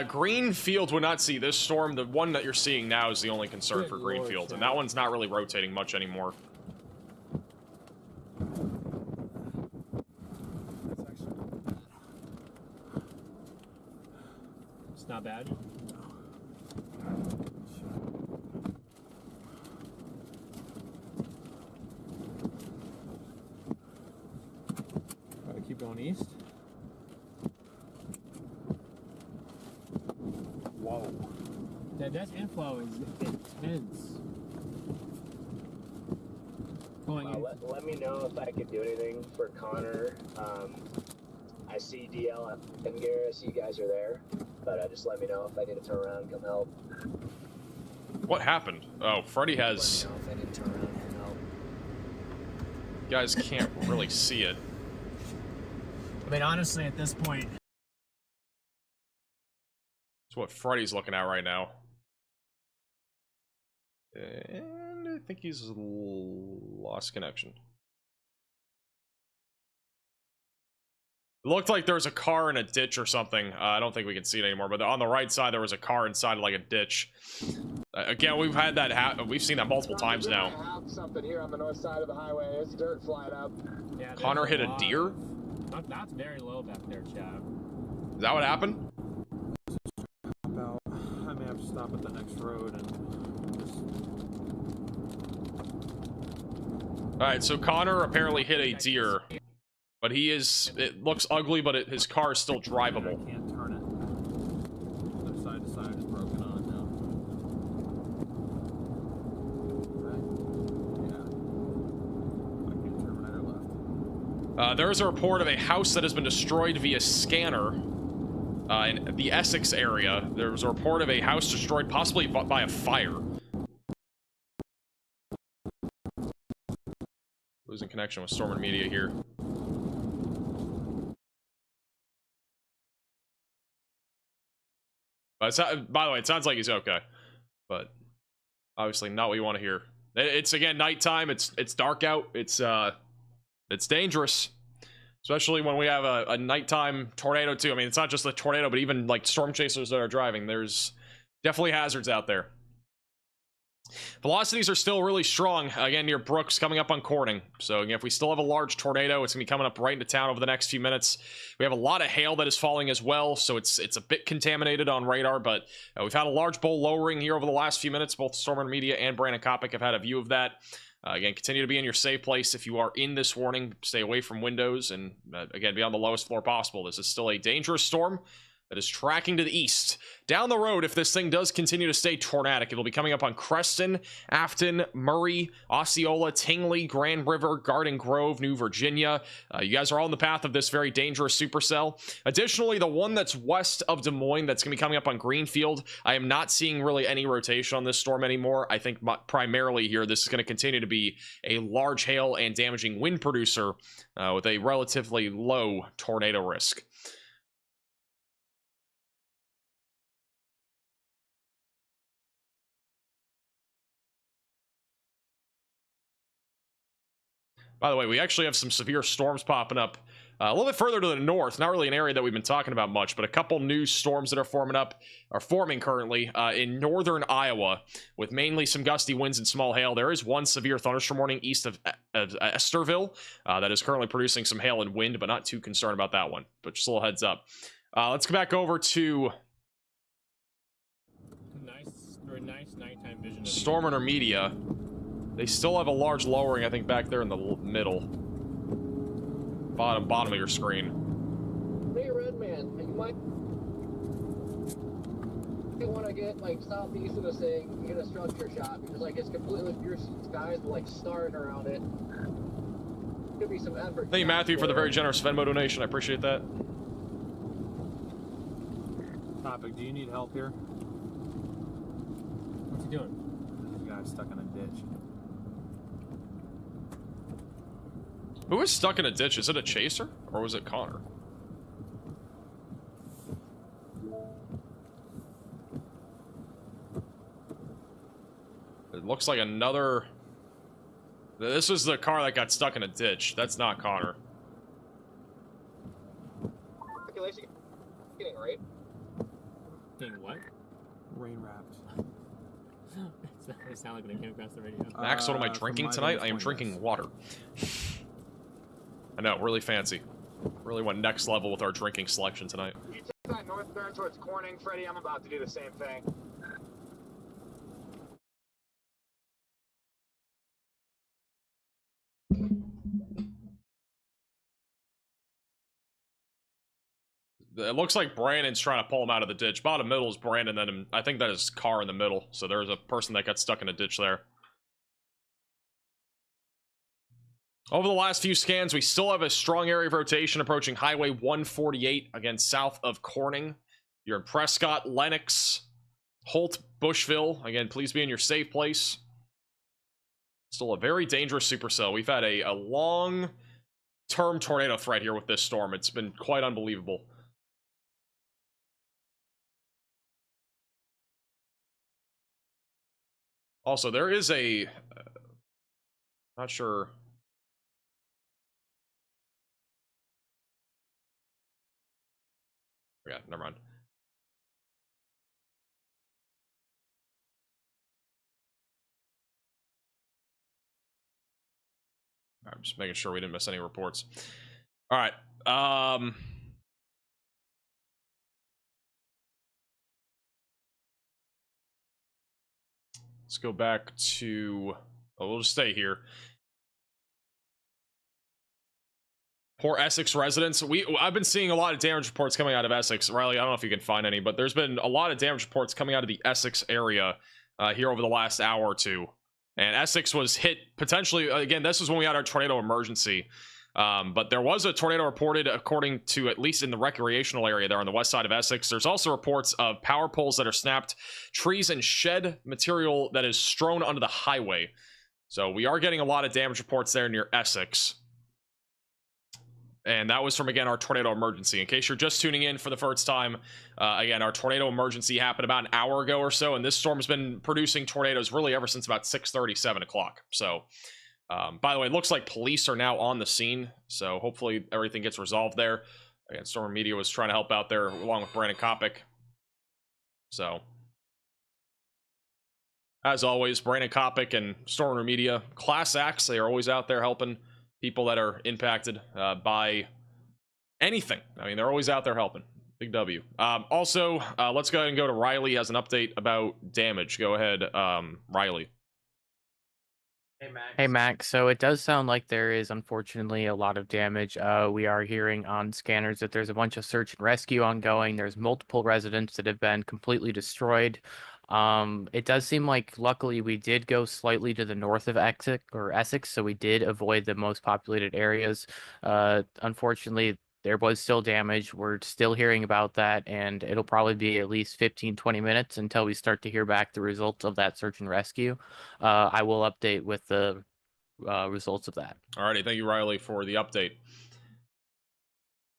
Greenfield would not see this storm. The one that you're seeing now is the only concern for Greenfield, and that one's not really rotating much anymore. It's not bad. Gotta keep going east. Whoa. That inflow is intense. Let me know if I could do anything for Connor. I see DL and Garrett, I see you guys are there, but just let me know if I need to turn around and come help. What happened? Oh, Freddy has... You guys can't really see it. I mean, honestly, at this point... It's what Freddy's looking at right now. And I think he's lost connection. It looked like there was a car in a ditch or something. I don't think we can see it anymore, but on the right side there was a car inside like a ditch. Again, we've had that we've seen that multiple times now. I have something here on the north side of the highway. There's dirt flying up. Yeah, Connor hit a deer? That's very low back there, Chad. Is that what happened? I may have to stop at the next road and just... Alright, so Connor apparently hit a deer. But it looks ugly, but his car is still drivable. I can't turn it. The side to side is broken on now. Right? Yeah. I can't turn right or left. There is a report of a house that has been destroyed via scanner in the Essex area. There was a report of a house destroyed possibly by a fire. Losing connection with Storm Media here. But by the way, it sounds like he's okay, but obviously not what you want to hear. It's again nighttime. It's dark out. It's dangerous, especially when we have a nighttime tornado too. I mean, it's not just a tornado, but even like storm chasers that are driving. There's definitely hazards out there. Velocities are still really strong, again, near Brooks, coming up on Corning. So, again, if we still have a large tornado, it's going to be coming up right into town over the next few minutes. We have a lot of hail that is falling as well, so it's a bit contaminated on radar, but we've had a large bowl lowering here over the last few minutes. Both Stormer Media and Brandon Kopic have had a view of that. Again, continue to be in your safe place. If you are in this warning, stay away from windows and, again, be on the lowest floor possible. This is still a dangerous storm that is tracking to the east. Down the road, if this thing does continue to stay tornadic, it'll be coming up on Creston, Afton, Murray, Osceola, Tingley, Grand River, Garden Grove, New Virginia. You guys are all in the path of this very dangerous supercell. Additionally, the one that's west of Des Moines that's going to be coming up on Greenfield, I am not seeing really any rotation on this storm anymore. I think primarily here, this is going to continue to be a large hail and damaging wind producer with a relatively low tornado risk. By the way, we actually have some severe storms popping up a little bit further to the north. Not really an area that we've been talking about much, but a couple new storms that are forming currently in northern Iowa, with mainly some gusty winds and small hail. There is one severe thunderstorm warning east of Esterville that is currently producing some hail and wind, but not too concerned about that one. But just a little heads up. Let's go back over to nice nighttime vision. Storm Intermedia. They still have a large lowering, I think, back there in the middle. Bottom of your screen. Hey, Redman, you might want to get, like, southeast of this thing and get a structure shot, because, like, it's completely pure skies with, like, stars around it. Could be some effort. Thank you, Matthew, for the very generous Venmo donation. I appreciate that. Topic, do you need help here? What's he doing? There's a guy stuck in a ditch. Who is stuck in a ditch? Is it a chaser? Or was it Connor? It looks like another... This is the car that got stuck in a ditch. That's not Connor. Getting right. Getting what? Rain wrapped. It sounded like when it came across the radio. Max, what am I drinking tonight? I am drinking water. I know, really fancy. Really went next level with our drinking selection tonight. You take that north turn towards Corning, Freddie. I'm about to do the same thing. It looks like Brandon's trying to pull him out of the ditch. Bottom middle is Brandon, then I think that is car in the middle. So there's a person that got stuck in a ditch there. Over the last few scans, we still have a strong area of rotation approaching Highway 148, again, south of Corning. You're in Prescott, Lenox, Holt, Bushville. Again, please be in your safe place. Still a very dangerous supercell. We've had a long-term tornado threat here with this storm. It's been quite unbelievable. Also, there is a... not sure... Yeah, never mind. I'm just making sure we didn't miss any reports. All right. Let's go back to... oh, we'll just stay here. Poor Essex residents. I've been seeing a lot of damage reports coming out of Essex. Riley, I don't know if you can find any, but there's been a lot of damage reports coming out of the Essex area here over the last hour or two. And Essex was hit potentially, again, this was when we had our tornado emergency. But there was a tornado reported, according to, at least in the recreational area there on the west side of Essex. There's also reports of power poles that are snapped, trees and shed material that is strewn onto the highway. So we are getting a lot of damage reports there near Essex. And that was from, again, our tornado emergency. In case you're just tuning in for the first time, again, our tornado emergency happened about an hour ago or so, and this storm's been producing tornadoes really ever since about 6:30, 7 o'clock. So, by the way, it looks like police are now on the scene, so hopefully everything gets resolved there. Again, Storm Media was trying to help out there along with Brandon Kopic. So, as always, Brandon Kopic and Storm Media, class acts. They are always out there helping people that are impacted by anything. I mean, they're always out there helping. Big W. Also, let's go ahead and go to Riley. Has an update about damage. Go ahead, Riley. Hey Mac, so it does sound like there is unfortunately a lot of damage. We are hearing on scanners that there's a bunch of search and rescue ongoing. There's multiple residents that have been completely destroyed. It does seem like luckily we did go slightly to the north of Essex, so we did avoid the most populated areas. Unfortunately, there was still damage. We're still hearing about that, and it'll probably be at least 15-20 minutes until we start to hear back the results of that search and rescue. I will update with the results of that. Alrighty, thank you, Riley, for the update.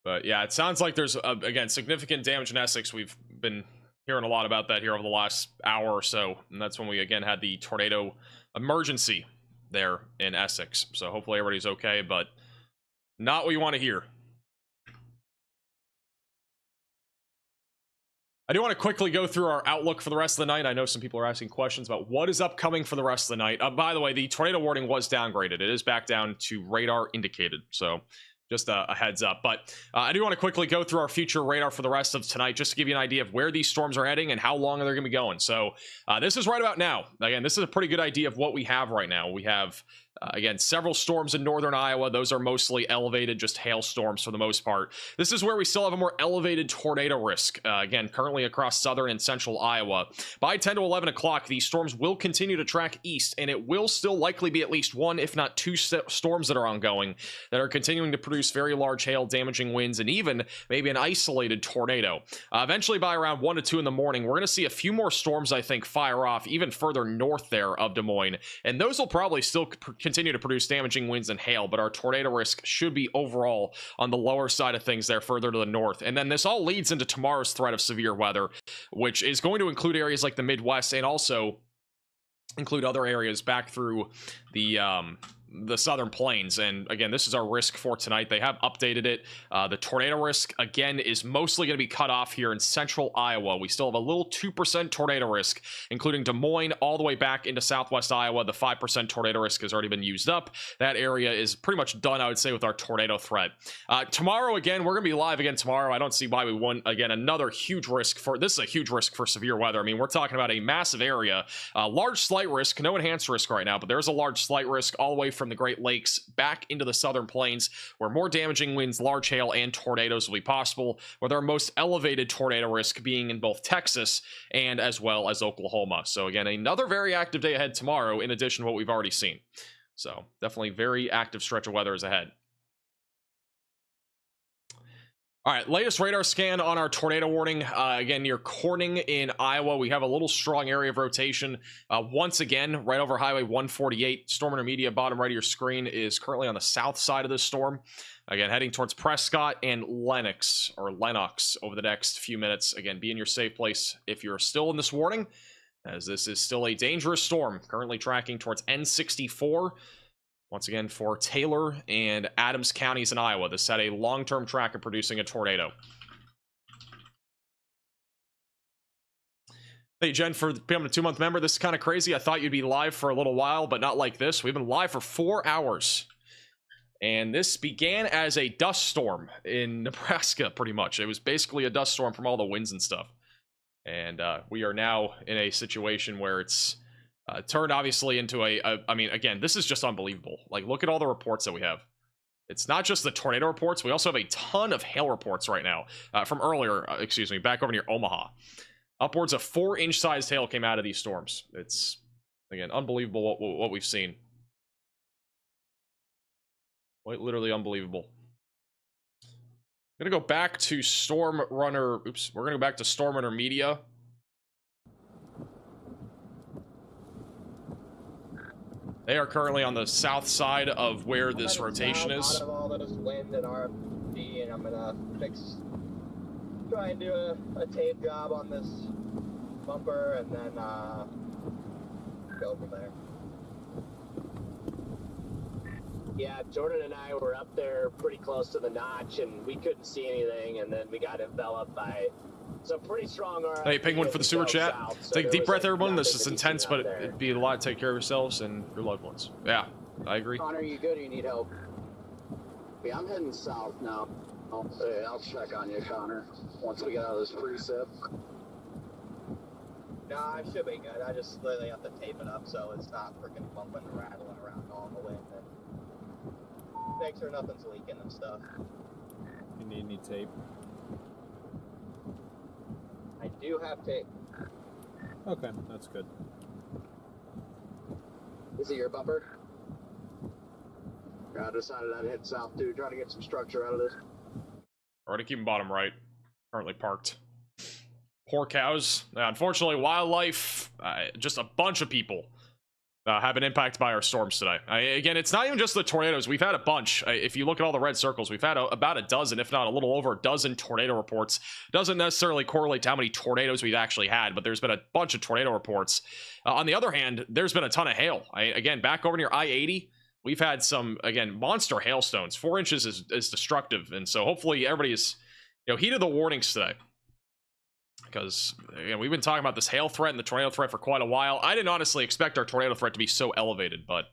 But yeah, it sounds like there's again significant damage in Essex. We've been hearing a lot about that here over the last hour or so, and that's when we again had the tornado emergency there in Essex. So hopefully everybody's okay, but not what you want to hear. I do want to quickly go through our outlook for the rest of the night. I know some people are asking questions about what is upcoming for the rest of the night. By the way, the tornado warning was downgraded. It is back down to radar indicated, so just a heads up. But I do want to quickly go through our future radar for the rest of tonight, just to give you an idea of where these storms are heading and how long they're going to be going. So this is right about now. Again, this is a pretty good idea of what we have right now. We have again, several storms in northern Iowa. Those are mostly elevated, just hailstorms for the most part. This is where we still have a more elevated tornado risk. Again, currently across southern and central Iowa. By 10 to 11 o'clock, these storms will continue to track east, and it will still likely be at least one, if not two storms that are ongoing that are continuing to produce very large hail, damaging winds, and even maybe an isolated tornado. Eventually, by around 1 to 2 in the morning, we're going to see a few more storms, I think, fire off even further north there of Des Moines, and those will probably still continue to produce damaging winds and hail, but our tornado risk should be overall on the lower side of things there further to the north. And then this all leads into tomorrow's threat of severe weather, which is going to include areas like the Midwest and also include other areas back through the southern plains. And again, this is our risk for tonight. They have updated it. The tornado risk again is mostly going to be cut off here in central Iowa. We still have a little 2% tornado risk, including Des Moines all the way back into southwest Iowa. The 5% tornado risk has already been used up. That area is pretty much done, I would say, with our tornado threat. Tomorrow, again, we're going to be live again tomorrow. I don't see why we won't. Again, another huge risk for this is a huge risk for severe weather. I mean, we're talking about a massive area, large slight risk, no enhanced risk right now, but there's a large slight risk all the way from the Great Lakes back into the southern plains, where more damaging winds, large hail, and tornadoes will be possible, with our most elevated tornado risk being in both Texas and as well as Oklahoma. So again, another very active day ahead tomorrow, in addition to what we've already seen. So definitely very active stretch of weather is ahead. All right, latest radar scan on our tornado warning. Again, near Corning in Iowa, we have a little strong area of rotation. Once again, right over Highway 148. Storm intermediate, bottom right of your screen, is currently on the south side of this storm. Again, heading towards Prescott and Lennox over the next few minutes. Again, be in your safe place if you're still in this warning, as this is still a dangerous storm. Currently tracking towards N64. Once again, for Taylor and Adams counties in Iowa, this had a long-term track of producing a tornado. Hey, Jen, for becoming a 2-month member, this is kind of crazy. I thought you'd be live for a little while, but not like this. We've been live for 4 hours. And this began as a dust storm in Nebraska, pretty much. It was basically a dust storm from all the winds and stuff. And we are now in a situation where it's turned obviously into I mean, again, this is just unbelievable. Like, look at all the reports that we have. It's not just the tornado reports. We also have a ton of hail reports right now from earlier, excuse me, back over near Omaha. Upwards of 4-inch sized hail came out of these storms. It's, again, unbelievable what we've seen. Quite literally unbelievable. I'm going to go back to Storm Runner. Oops, we're going to go back to Storm Runner Media. They are currently on the south side of where this rotation is. Out of all this wind and RFD, and I'm gonna try and do a tape job on this bumper, and then go from there. Yeah, Jordan and I were up there pretty close to the notch, and we couldn't see anything, and then we got enveloped by some pretty strong RFD. Hey, Penguin for the super chat. South, so take a deep breath, everyone. This is nothing intense, but there. it'd be a lot to take care of yourselves and your loved ones. Yeah, I agree. Connor, you good or you need help? Yeah, I'm heading south now. I'll check on you, Connor, once we get out of this precip. No, I should be good. I just literally have to tape it up so it's not freaking bumping and rattling around all the way. Make sure nothing's leaking and stuff. You need any tape? I do have tape. Okay, that's good. Is it your bumper? I decided I'd head south too, trying to get some structure out of this. Already keeping bottom right. Currently parked. Poor cows. Unfortunately, wildlife, just a bunch of people have been impacted by our storms today. Again, it's not even just the tornadoes. We've had a bunch. If you look at all the red circles, we've had about a dozen, if not a little over a dozen tornado reports. Doesn't necessarily correlate to how many tornadoes we've actually had, but there's been a bunch of tornado reports. On the other hand, there's been a ton of hail. Again, back over near I-80, we've had some, again, monster hailstones. 4 inches is destructive, and so hopefully everybody is, heeded the warnings today. Because we've been talking about this hail threat and the tornado threat for quite a while. I didn't honestly expect our tornado threat to be so elevated, but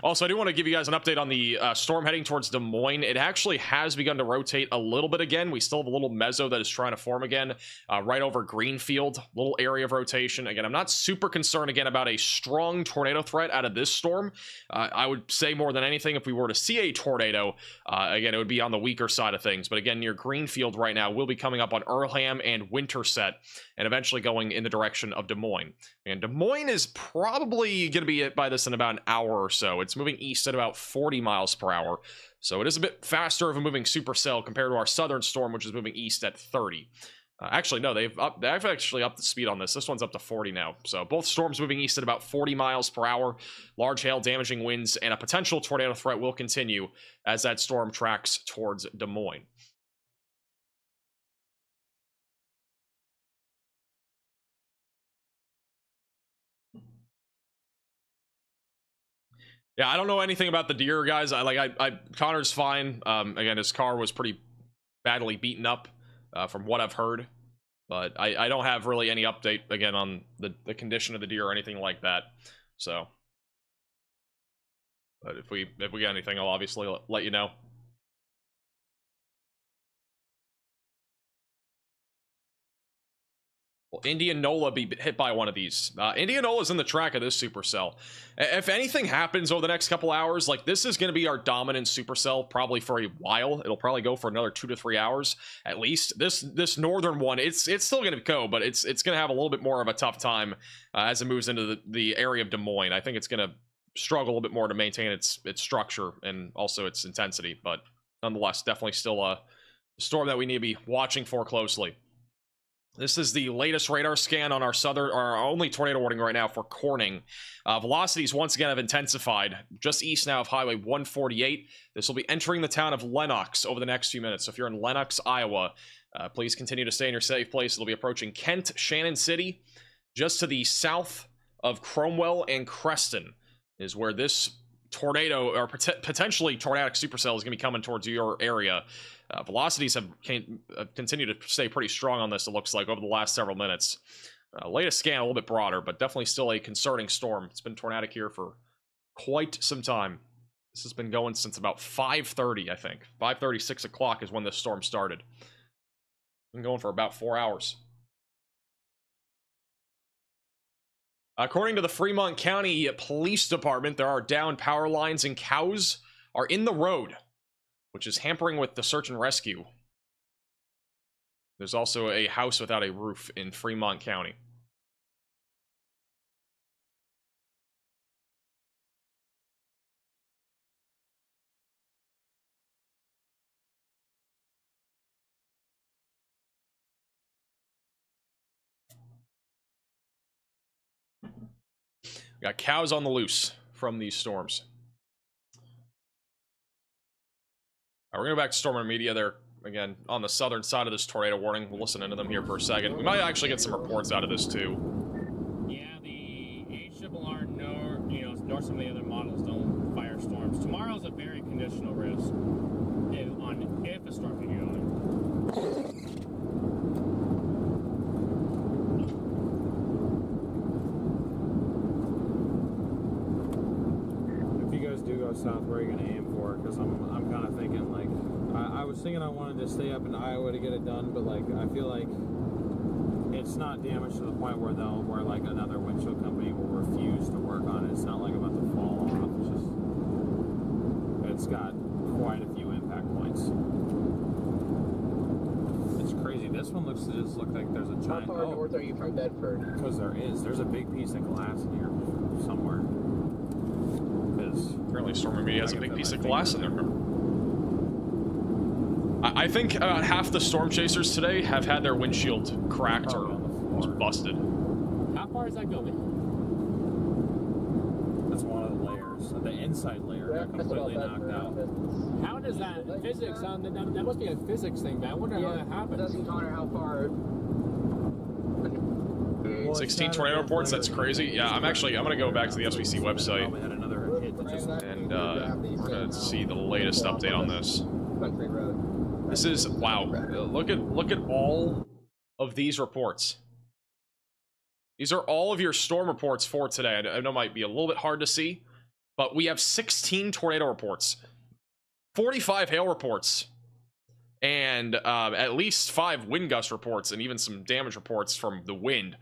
also, I do want to give you guys an update on the storm heading towards Des Moines. It actually has begun to rotate a little bit again. We still have a little mezzo that is trying to form again, right over Greenfield, little area of rotation. Again, I'm not super concerned again about a strong tornado threat out of this storm. I would say more than anything, if we were to see a tornado, again, it would be on the weaker side of things. But again, near Greenfield right now, we'll be coming up on Earlham and Winterset, and eventually going in the direction of Des Moines. And Des Moines is probably going to be by this in about an hour or so. It's moving east at about 40 miles per hour. So it is a bit faster of a moving supercell compared to our southern storm, which is moving east at 30. Actually, no, they've actually upped the speed on this. This one's up to 40 now. So both storms moving east at about 40 miles per hour. Large hail, damaging winds, and a potential tornado threat will continue as that storm tracks towards Des Moines. Yeah, I don't know anything about the deer, guys. Connor's fine. Again, his car was pretty badly beaten up, from what I've heard. But I don't have really any update, again, on the condition of the deer or anything like that. So, but if we get anything, I'll obviously let you know. Will Indianola be hit by one of these? Indianola's in the track of this supercell. If anything happens over the next couple hours, like, this is going to be our dominant supercell probably for a while. It'll probably go for another 2 to 3 hours at least. This northern one, it's still going to go, but it's going to have a little bit more of a tough time as it moves into the area of Des Moines. I think it's going to struggle a little bit more to maintain its structure and also its intensity, but nonetheless, definitely still a storm that we need to be watching for closely. This is the latest radar scan on our only tornado warning right now for Corning. Velocities once again have intensified, just east now of Highway 148. This will be entering the town of Lenox over the next few minutes. So if you're in Lenox, Iowa, please continue to stay in your safe place. It'll be approaching Kent, Shannon City. Just to the south of Cromwell and Creston is where this tornado, or potentially tornadic supercell, is going to be coming towards your area. Velocities have continued to stay pretty strong on this, it looks like, over the last several minutes. Latest scan a little bit broader, but definitely still a concerning storm. It's been tornadic here for quite some time. This has been going since about 5:30, I think. 5:30, 6 o'clock is when this storm started. Been going for about 4 hours. According to the Fremont County Police Department, there are downed power lines and cows are in the road, which is hampering with the search and rescue. There's also a house without a roof in Fremont County. We got cows on the loose from these storms. We're going to go back to Storm Media. They're, again, on the southern side of this tornado warning. We'll listen into them here for a second. We might actually get some reports out of this, too. Yeah, the HRRR nor some of the other models don't fire storms. Tomorrow's a very conditional risk if a storm can get on. Do go south, where are you going to aim for? Because I'm kind of thinking, like, I was thinking I wanted to stay up in Iowa to get it done, but, like, I feel like it's not damaged to the point where like another windshield company will refuse to work on it. It's not like about to fall off. It's got quite a few impact points. It's crazy. This one looks like there's a giant. How far north are you from Bedford? Because there's a big piece of glass in here somewhere. Apparently Storm Media has a big piece of glass in there. I think about half the storm chasers today have had their windshield cracked or busted. How far is that going? That's one of the layers. The inside layer got completely knocked out. How does that physics? That must be a physics thing, man. I wonder how that happens. Doesn't matter how far. 16 tornado reports. That's crazy. Yeah, I'm gonna go back to the SBC website and we're gonna see the latest update on this. This is wow. Look at all of these reports. These are all of your storm reports for today. I know it might be a little bit hard to see, but we have 16 tornado reports, 45 hail reports, and at least 5 wind gust reports, and even some damage reports from the wind.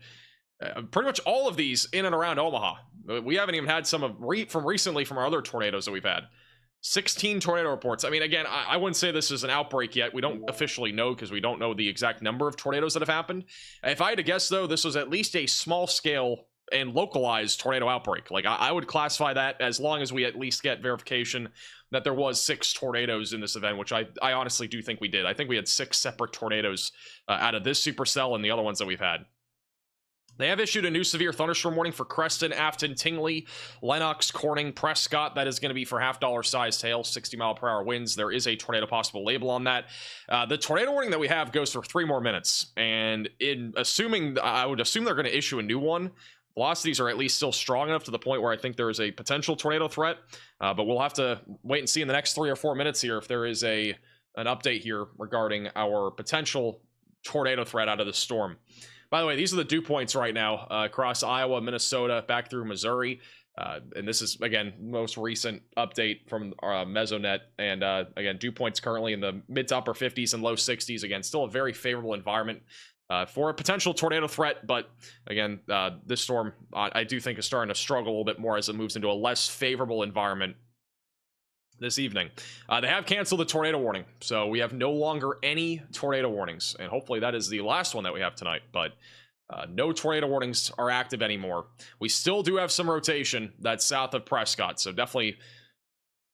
Pretty much all of these in and around Omaha. We haven't even had some from recently from our other tornadoes that we've had. 16 tornado reports. I mean, again, I wouldn't say this is an outbreak yet. We don't officially know because we don't know the exact number of tornadoes that have happened. If I had to guess, though, this was at least a small scale and localized tornado outbreak. Like, I would classify that as long as we at least get verification that there was 6 tornadoes in this event, which I honestly do think we did. I think we had 6 separate tornadoes out of this supercell and the other ones that we've had. They have issued a new severe thunderstorm warning for Creston, Afton, Tingley, Lenox, Corning, Prescott. That is going to be for half-dollar sized hail, 60-mile-per-hour winds. There is a tornado possible label on that. The tornado warning that we have goes for 3 more minutes. And I would assume they're going to issue a new one. Velocities are at least still strong enough to the point where I think there is a potential tornado threat. But we'll have to wait and see in the next 3 or 4 minutes here if there is an update here regarding our potential tornado threat out of the storm. By the way, these are the dew points right now across Iowa, Minnesota, back through Missouri. And this is, again, most recent update from Mesonet. And again, dew points currently in the mid to upper 50s and low 60s. Again, still a very favorable environment for a potential tornado threat. But again, this storm, I do think, is starting to struggle a little bit more as it moves into a less favorable environment this evening. They have canceled the tornado warning, so we have no longer any tornado warnings, and hopefully that is the last one that we have tonight. But no tornado warnings are active anymore. We still do have some rotation that's south of Prescott, so definitely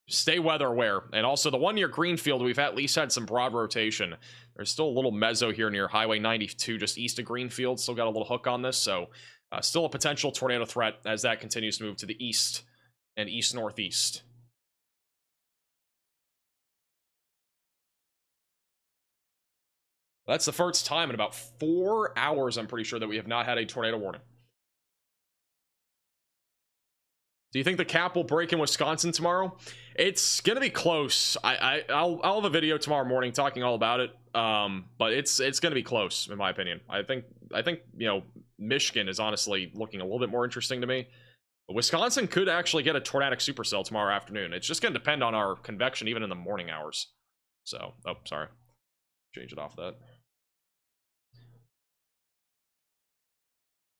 stay weather aware. And also the one near Greenfield, we've at least had some broad rotation. There's still a little mezzo here near Highway 92 just east of Greenfield. Still got a little hook on this, so still a potential tornado threat as that continues to move to the east and east-northeast. That's the first time in about 4 hours, I'm pretty sure, that we have not had a tornado warning. Do you think the cap will break in Wisconsin tomorrow? It's gonna be close. I'll have a video tomorrow morning talking all about it. But it's gonna be close in my opinion. I think you know, Michigan is honestly looking a little bit more interesting to me. Wisconsin could actually get a tornadic supercell tomorrow afternoon. It's just gonna depend on our convection even in the morning hours. So, oh, sorry. Change it off that.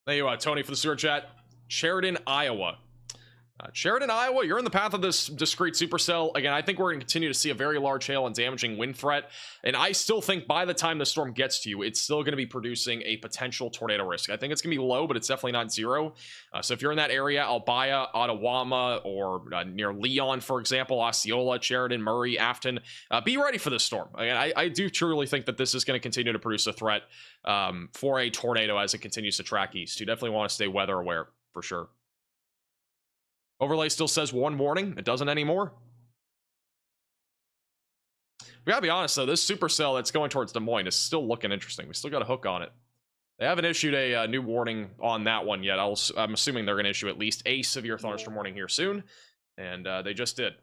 Thank you, Tony, for the super chat. Sheridan, Iowa. Sheridan, Iowa, you're in the path of this discrete supercell. Again, I think we're going to continue to see a very large hail and damaging wind threat. And I still think by the time the storm gets to you, it's still going to be producing a potential tornado risk. I think it's going to be low, but it's definitely not zero. So if you're in that area, Albia, Ottawama, or near Leon, for example, Osceola, Sheridan, Murray, Afton, be ready for this storm. Again, I do truly think that this is going to continue to produce a threat for a tornado as it continues to track east. You definitely want to stay weather aware for sure. Overlay still says 1 warning. It doesn't anymore. We gotta be honest though, this supercell that's going towards Des Moines is still looking interesting. We still got a hook on it. They haven't issued a new warning on that one yet. I'm assuming they're going to issue at least a severe thunderstorm warning here soon, and they just did.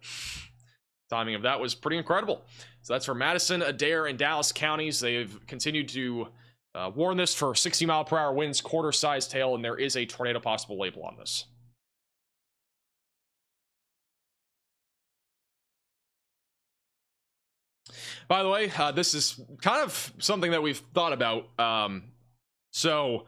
Timing of that was pretty incredible. So that's for Madison, Adair, and Dallas counties. They've continued to warn this for 60-mile-per-hour winds, quarter-sized hail, and there is a tornado possible label on this. By the way, this is kind of something that we've thought about So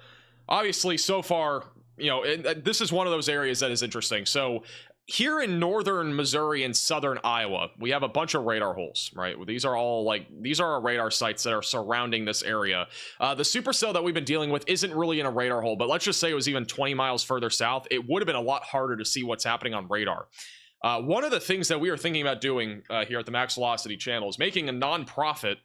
obviously so far, you know, this is one of those areas that is interesting. So here in northern Missouri and southern Iowa, we have a bunch of radar holes, right? These are all these are our radar sites that are surrounding this area. The supercell that we've been dealing with isn't really in a radar hole, but let's just say it was even 20 miles further south. It would have been a lot harder to see what's happening on radar. One of the things that we are thinking about doing here at the Max Velocity channel is making a nonprofit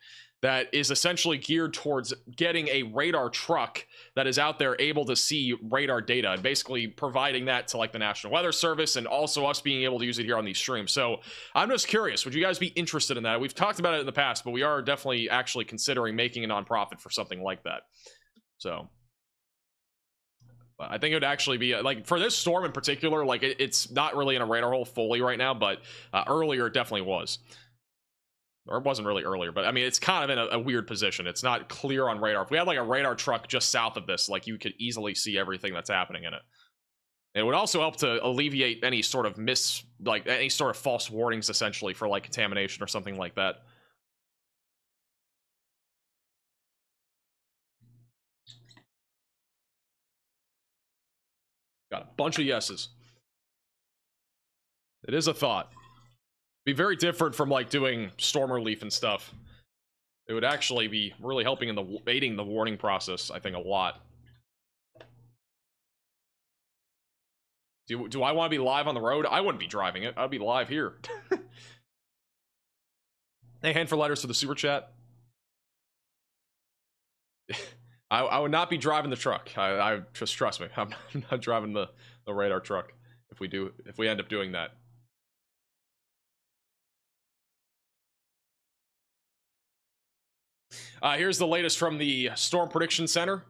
that is essentially geared towards getting a radar truck that is out there able to see radar data and basically providing that to like the National Weather Service and also us being able to use it here on these streams. So I'm just curious, would you guys be interested in that? We've talked about it in the past, but we are definitely actually considering making a nonprofit for something like that. So I think it would actually be like for this storm in particular, like it's not really in a radar hole fully right now, but earlier it definitely was. Or it wasn't really earlier, but I mean, it's kind of in a weird position. It's not clear on radar. If we had like a radar truck just south of this, like you could easily see everything that's happening in it. It would also help to alleviate any sort of any sort of false warnings, essentially, for like contamination or something like that. Got a bunch of yeses. It is a thought. Be very different from like doing storm relief and stuff. It would actually be really helping in the aiding the warning process, I think, a lot. Do I want to be live on the road? I wouldn't be driving it. I'd be live here. Hey, hand for letters to the super chat. I would not be driving the truck. I just trust me. I'm not driving the radar truck if we end up doing that. Here's the latest from the Storm Prediction Center.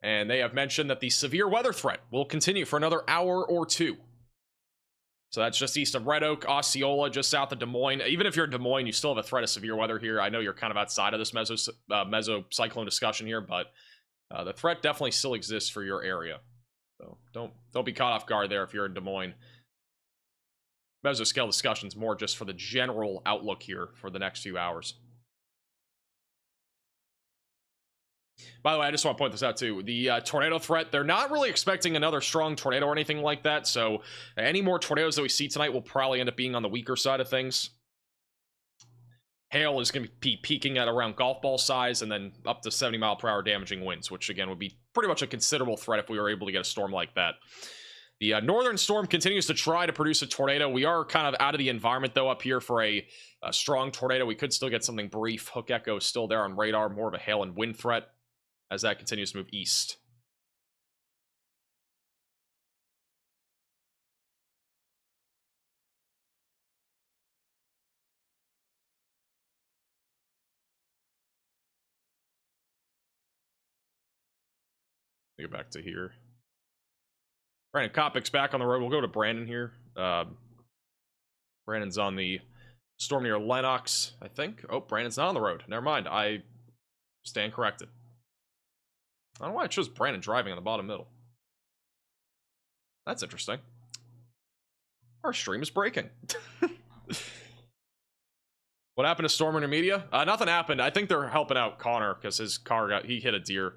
And they have mentioned that the severe weather threat will continue for another hour or two. So that's just east of Red Oak, Osceola, just south of Des Moines. Even if you're in Des Moines, you still have a threat of severe weather here. I know you're kind of outside of this mesocyclone discussion here, but the threat definitely still exists for your area. So don't be caught off guard there if you're in Des Moines. Mesoscale discussion's more just for the general outlook here for the next few hours. By the way, I just want to point this out too. The tornado threat, they're not really expecting another strong tornado or anything like that. So any more tornadoes that we see tonight will probably end up being on the weaker side of things. Hail is going to be peaking at around golf ball size and then up to 70-mile-per-hour damaging winds, which again would be pretty much a considerable threat if we were able to get a storm like that. The northern storm continues to try to produce a tornado. We are kind of out of the environment though up here for a strong tornado. We could still get something brief. Hook Echo is still there on radar, more of a hail and wind threat as that continues to move east. Get back to here. Brandon Kopic's back on the road. We'll go to Brandon here. Brandon's on the storm near Lenox, I think. Oh, Brandon's not on the road. Never mind. I stand corrected. I don't know why I chose Brandon driving on the bottom middle. That's interesting. Our stream is breaking. What happened to Storm Intermedia? Nothing happened. I think they're helping out Connor because his car he hit a deer.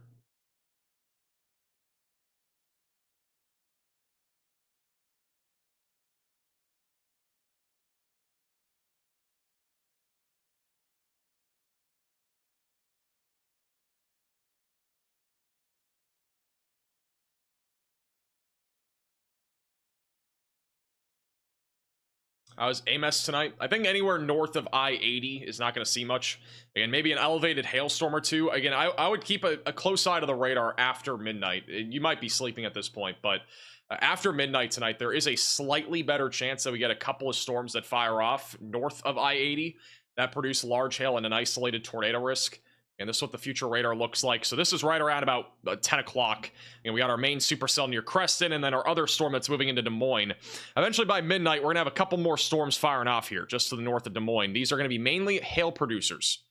I was AMS tonight. I think anywhere north of I-80 is not going to see much. Again, maybe an elevated hailstorm or two. Again, I would keep a close eye to the radar after midnight. You might be sleeping at this point, but after midnight tonight, there is a slightly better chance that we get a couple of storms that fire off north of I-80 that produce large hail and an isolated tornado risk. And this is what the future radar looks like. So this is right around about 10 o'clock. And we got our main supercell near Creston, and then our other storm that's moving into Des Moines. Eventually by midnight, we're going to have a couple more storms firing off here, just to the north of Des Moines. These are going to be mainly hail producers.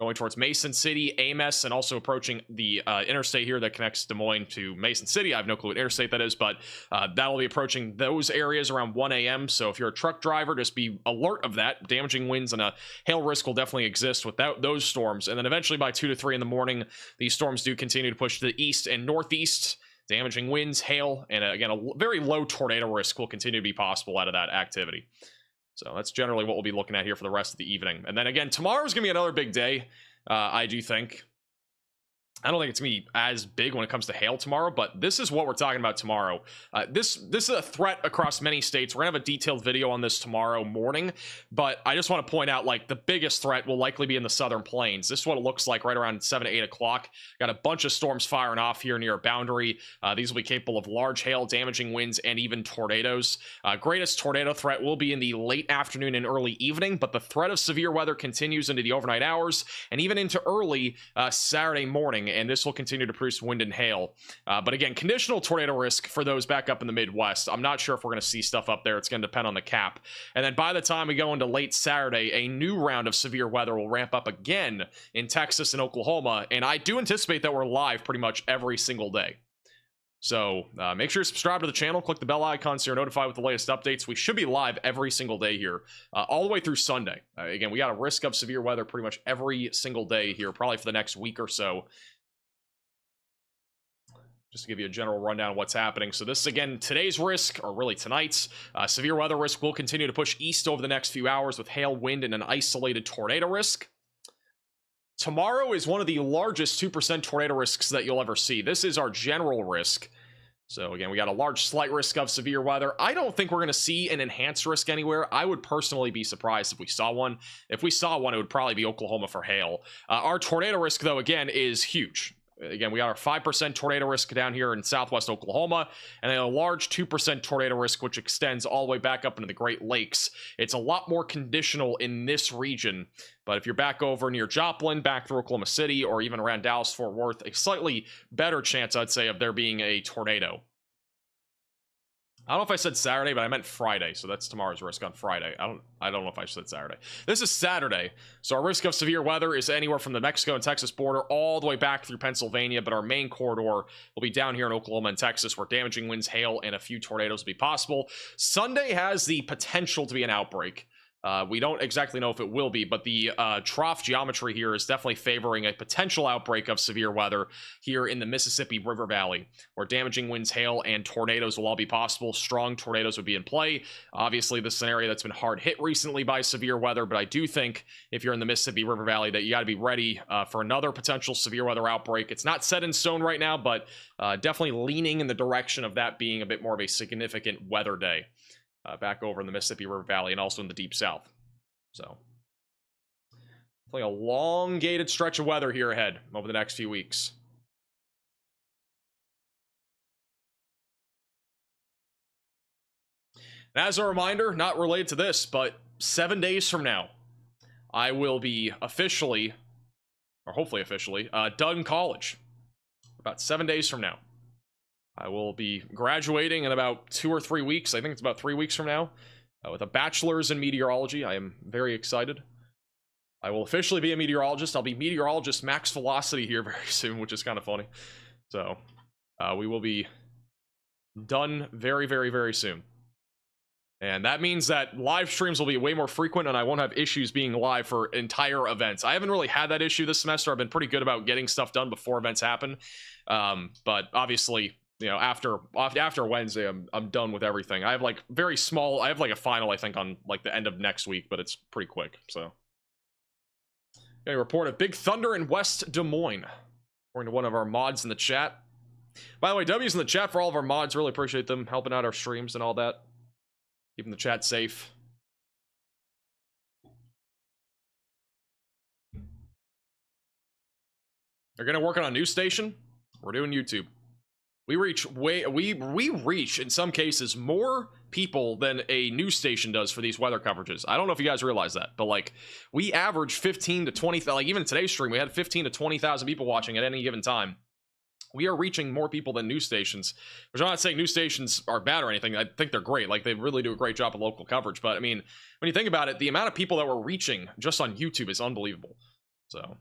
going towards Mason City, Ames, and also approaching the interstate here that connects Des Moines to Mason City. I have no clue what interstate that is, but that'll be approaching those areas around 1 a.m. So if you're a truck driver, just be alert of that. Damaging winds and a hail risk will definitely exist without those storms. And then eventually by 2 to 3 in the morning, these storms do continue to push to the east and northeast. Damaging winds, hail, and again, a very low tornado risk will continue to be possible out of that activity. So that's generally what we'll be looking at here for the rest of the evening. And then again, tomorrow's going to be another big day, I do think. I don't think it's going to be as big when it comes to hail tomorrow, but this is what we're talking about tomorrow. This is a threat across many states. We're going to have a detailed video on this tomorrow morning, but I just want to point out, like, the biggest threat will likely be in the southern plains. This is what it looks like right around 7 to 8 o'clock. Got a bunch of storms firing off here near a boundary. These will be capable of large hail, damaging winds, and even tornadoes. Greatest tornado threat will be in the late afternoon and early evening, but the threat of severe weather continues into the overnight hours and even into early Saturday morning. And this will continue to produce wind and hail. But again, conditional tornado risk for those back up in the Midwest. I'm not sure if we're going to see stuff up there. It's going to depend on the cap. And then by the time we go into late Saturday, a new round of severe weather will ramp up again in Texas and Oklahoma. And I do anticipate that we're live pretty much every single day. So make sure you subscribe to the channel, click the bell icon so you're notified with the latest updates. We should be live every single day here, all the way through Sunday. Again, we got a risk of severe weather pretty much every single day here, probably for the next week or so. Just to give you a general rundown of what's happening. So this is, again, today's risk, or really tonight's. Severe weather risk will continue to push east over the next few hours with hail, wind, and an isolated tornado risk. Tomorrow is one of the largest 2% tornado risks that you'll ever see. This is our general risk. So again, we got a large slight risk of severe weather. I don't think we're going to see an enhanced risk anywhere. I would personally be surprised if we saw one. If we saw one, it would probably be Oklahoma for hail. Our tornado risk, though, again, is huge. Again, we got our 5% tornado risk down here in southwest Oklahoma, and then a large 2% tornado risk, which extends all the way back up into the Great Lakes. It's a lot more conditional in this region, but if you're back over near Joplin, back through Oklahoma City, or even around Dallas-Fort Worth, a slightly better chance, I'd say, of there being a tornado. I don't know if I said Saturday, but I meant Friday, so that's tomorrow's risk on Friday. I don't know if I said Saturday. This is Saturday, so our risk of severe weather is anywhere from the Mexico and Texas border all the way back through Pennsylvania, but our main corridor will be down here in Oklahoma and Texas, where damaging winds, hail, and a few tornadoes will be possible. Sunday has the potential to be an outbreak. We don't exactly know if it will be, but the trough geometry here is definitely favoring a potential outbreak of severe weather here in the Mississippi River Valley, where damaging winds, hail, and tornadoes will all be possible. Strong tornadoes would be in play. Obviously, this is an area that's been hard hit recently by severe weather, but I do think if you're in the Mississippi River Valley that you got to be ready for another potential severe weather outbreak. It's not set in stone right now, but definitely leaning in the direction of that being a bit more of a significant weather day. Back over in the Mississippi River Valley and also in the Deep South. So, definitely a elongated stretch of weather here ahead over the next few weeks. And as a reminder, not related to this, but 7 days from now, I will be officially, or hopefully officially, done college. About 7 days from now. I will be graduating in about 2 or 3 weeks. I think it's about 3 weeks from now, with a bachelor's in meteorology. I am very excited. I will officially be a meteorologist. I'll be meteorologist max velocity here very soon, which is kind of funny. So we will be done very, very, very soon. And that means that live streams will be way more frequent, and I won't have issues being live for entire events. I haven't really had that issue this semester. I've been pretty good about getting stuff done before events happen. But obviously, you know, after Wednesday, I'm done with everything. I have like very small. I have like a final, I think, on like the end of next week, but it's pretty quick. So, got a report of big thunder in West Des Moines, according to one of our mods in the chat. By the way, W's in the chat for all of our mods. Really appreciate them helping out our streams and all that, keeping the chat safe. They're gonna work on a news station. We're doing YouTube. We reach in some cases more people than a news station does for these weather coverages. I don't know if you guys realize that, but like we average 15 to 20, like even today's stream, we had 15 to 20,000 people watching at any given time. We are reaching more people than news stations, which I'm not saying news stations are bad or anything. I think they're great. Like they really do a great job of local coverage. But I mean, when you think about it, the amount of people that we're reaching just on YouTube is unbelievable. So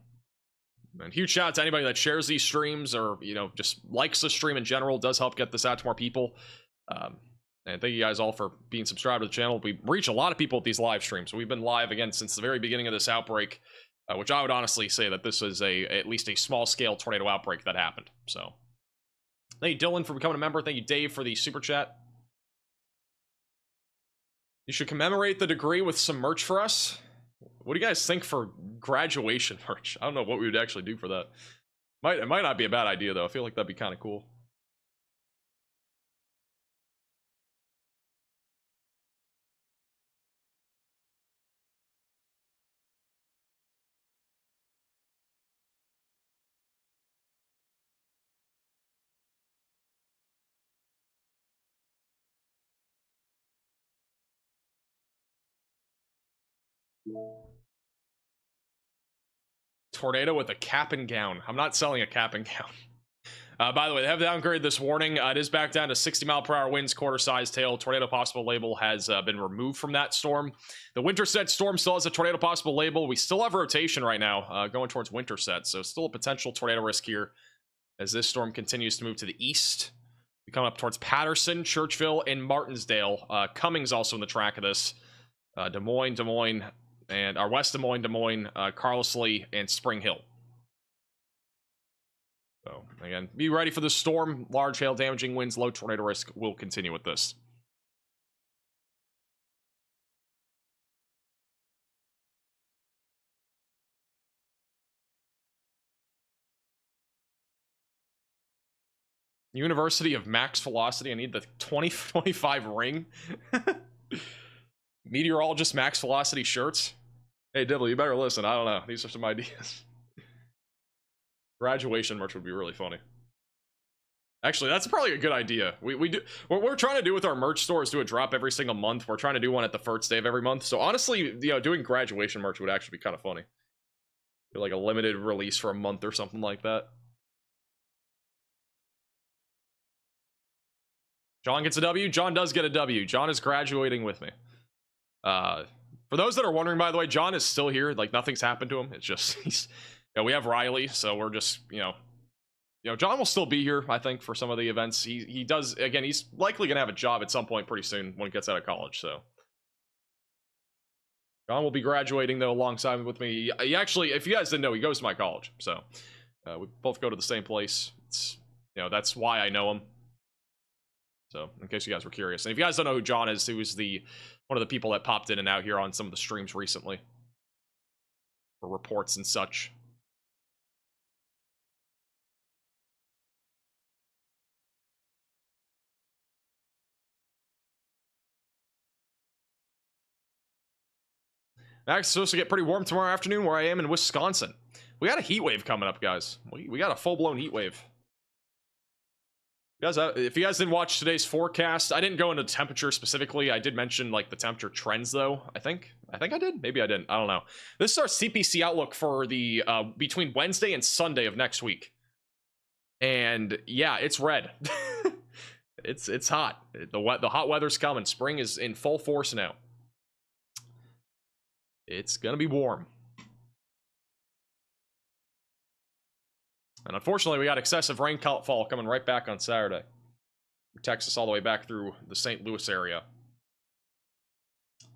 And huge shout out to anybody that shares these streams or, you know, just likes the stream in general. It does help get this out to more people. And thank you guys all for being subscribed to the channel. We reach a lot of people with these live streams. We've been live again since the very beginning of this outbreak, which I would honestly say that this is at least a small scale tornado outbreak that happened. So thank you, Dylan, for becoming a member. Thank you, Dave, for the super chat. You should commemorate the degree with some merch for us. What do you guys think for graduation merch? I don't know what we would actually do for that. It might not be a bad idea, though. I feel like that'd be kind of cool. Tornado with a cap and gown. I'm not selling a cap and gown. By the way, they have downgraded this warning. It is back down to 60-mile-per-hour winds, quarter-size tail. Tornado possible label has been removed from that storm. The Winterset storm still has a tornado possible label. We still have rotation right now going towards Winterset, so still a potential tornado risk here as this storm continues to move to the east. We come up towards Patterson, Churchville, and Martinsdale. Cummings also in the track of this. Des Moines, and our West Des Moines, Carlslee, and Spring Hill. So, again, be ready for the storm. Large hail, damaging winds, low tornado risk will continue with this. University of Max Velocity. I need the 2025 ring. Meteorologist Max Velocity shirts. Hey, Dibble, you better listen. I don't know. These are some ideas. Graduation merch would be really funny. Actually, that's probably a good idea. We do what we're trying to do with our merch store is do a drop every single month. We're trying to do one at the first day of every month. So honestly, you know, doing graduation merch would actually be kind of funny. Do like a limited release for a month or something like that. John gets a W. John does get a W. John is graduating with me. For those that are wondering, by the way, John is still here. Like, nothing's happened to him. It's just, you know, we have Riley, so we're just, you know, John will still be here, I think, for some of the events. He does, again, he's likely going to have a job at some point pretty soon when he gets out of college, so. John will be graduating, though, alongside with me. He actually, if you guys didn't know, he goes to my college, so. We both go to the same place. It's, you know, that's why I know him. So, in case you guys were curious. And if you guys don't know who John is, he was one of the people that popped in and out here on some of the streams recently. For reports and such. It's supposed to get pretty warm tomorrow afternoon where I am in Wisconsin. We got a heat wave coming up, guys. We got a full-blown heat wave. Guys, if you guys didn't watch today's forecast, I didn't go into temperature specifically. I did mention like the temperature trends, though. I think I did. Maybe I didn't. I don't know. This is our CPC outlook for the between Wednesday and Sunday of next week. And yeah, it's red. it's hot. The hot weather's coming. Spring is in full force now. It's gonna be warm. And unfortunately, we got excessive rainfall coming right back on Saturday. Texas all the way back through the St. Louis area.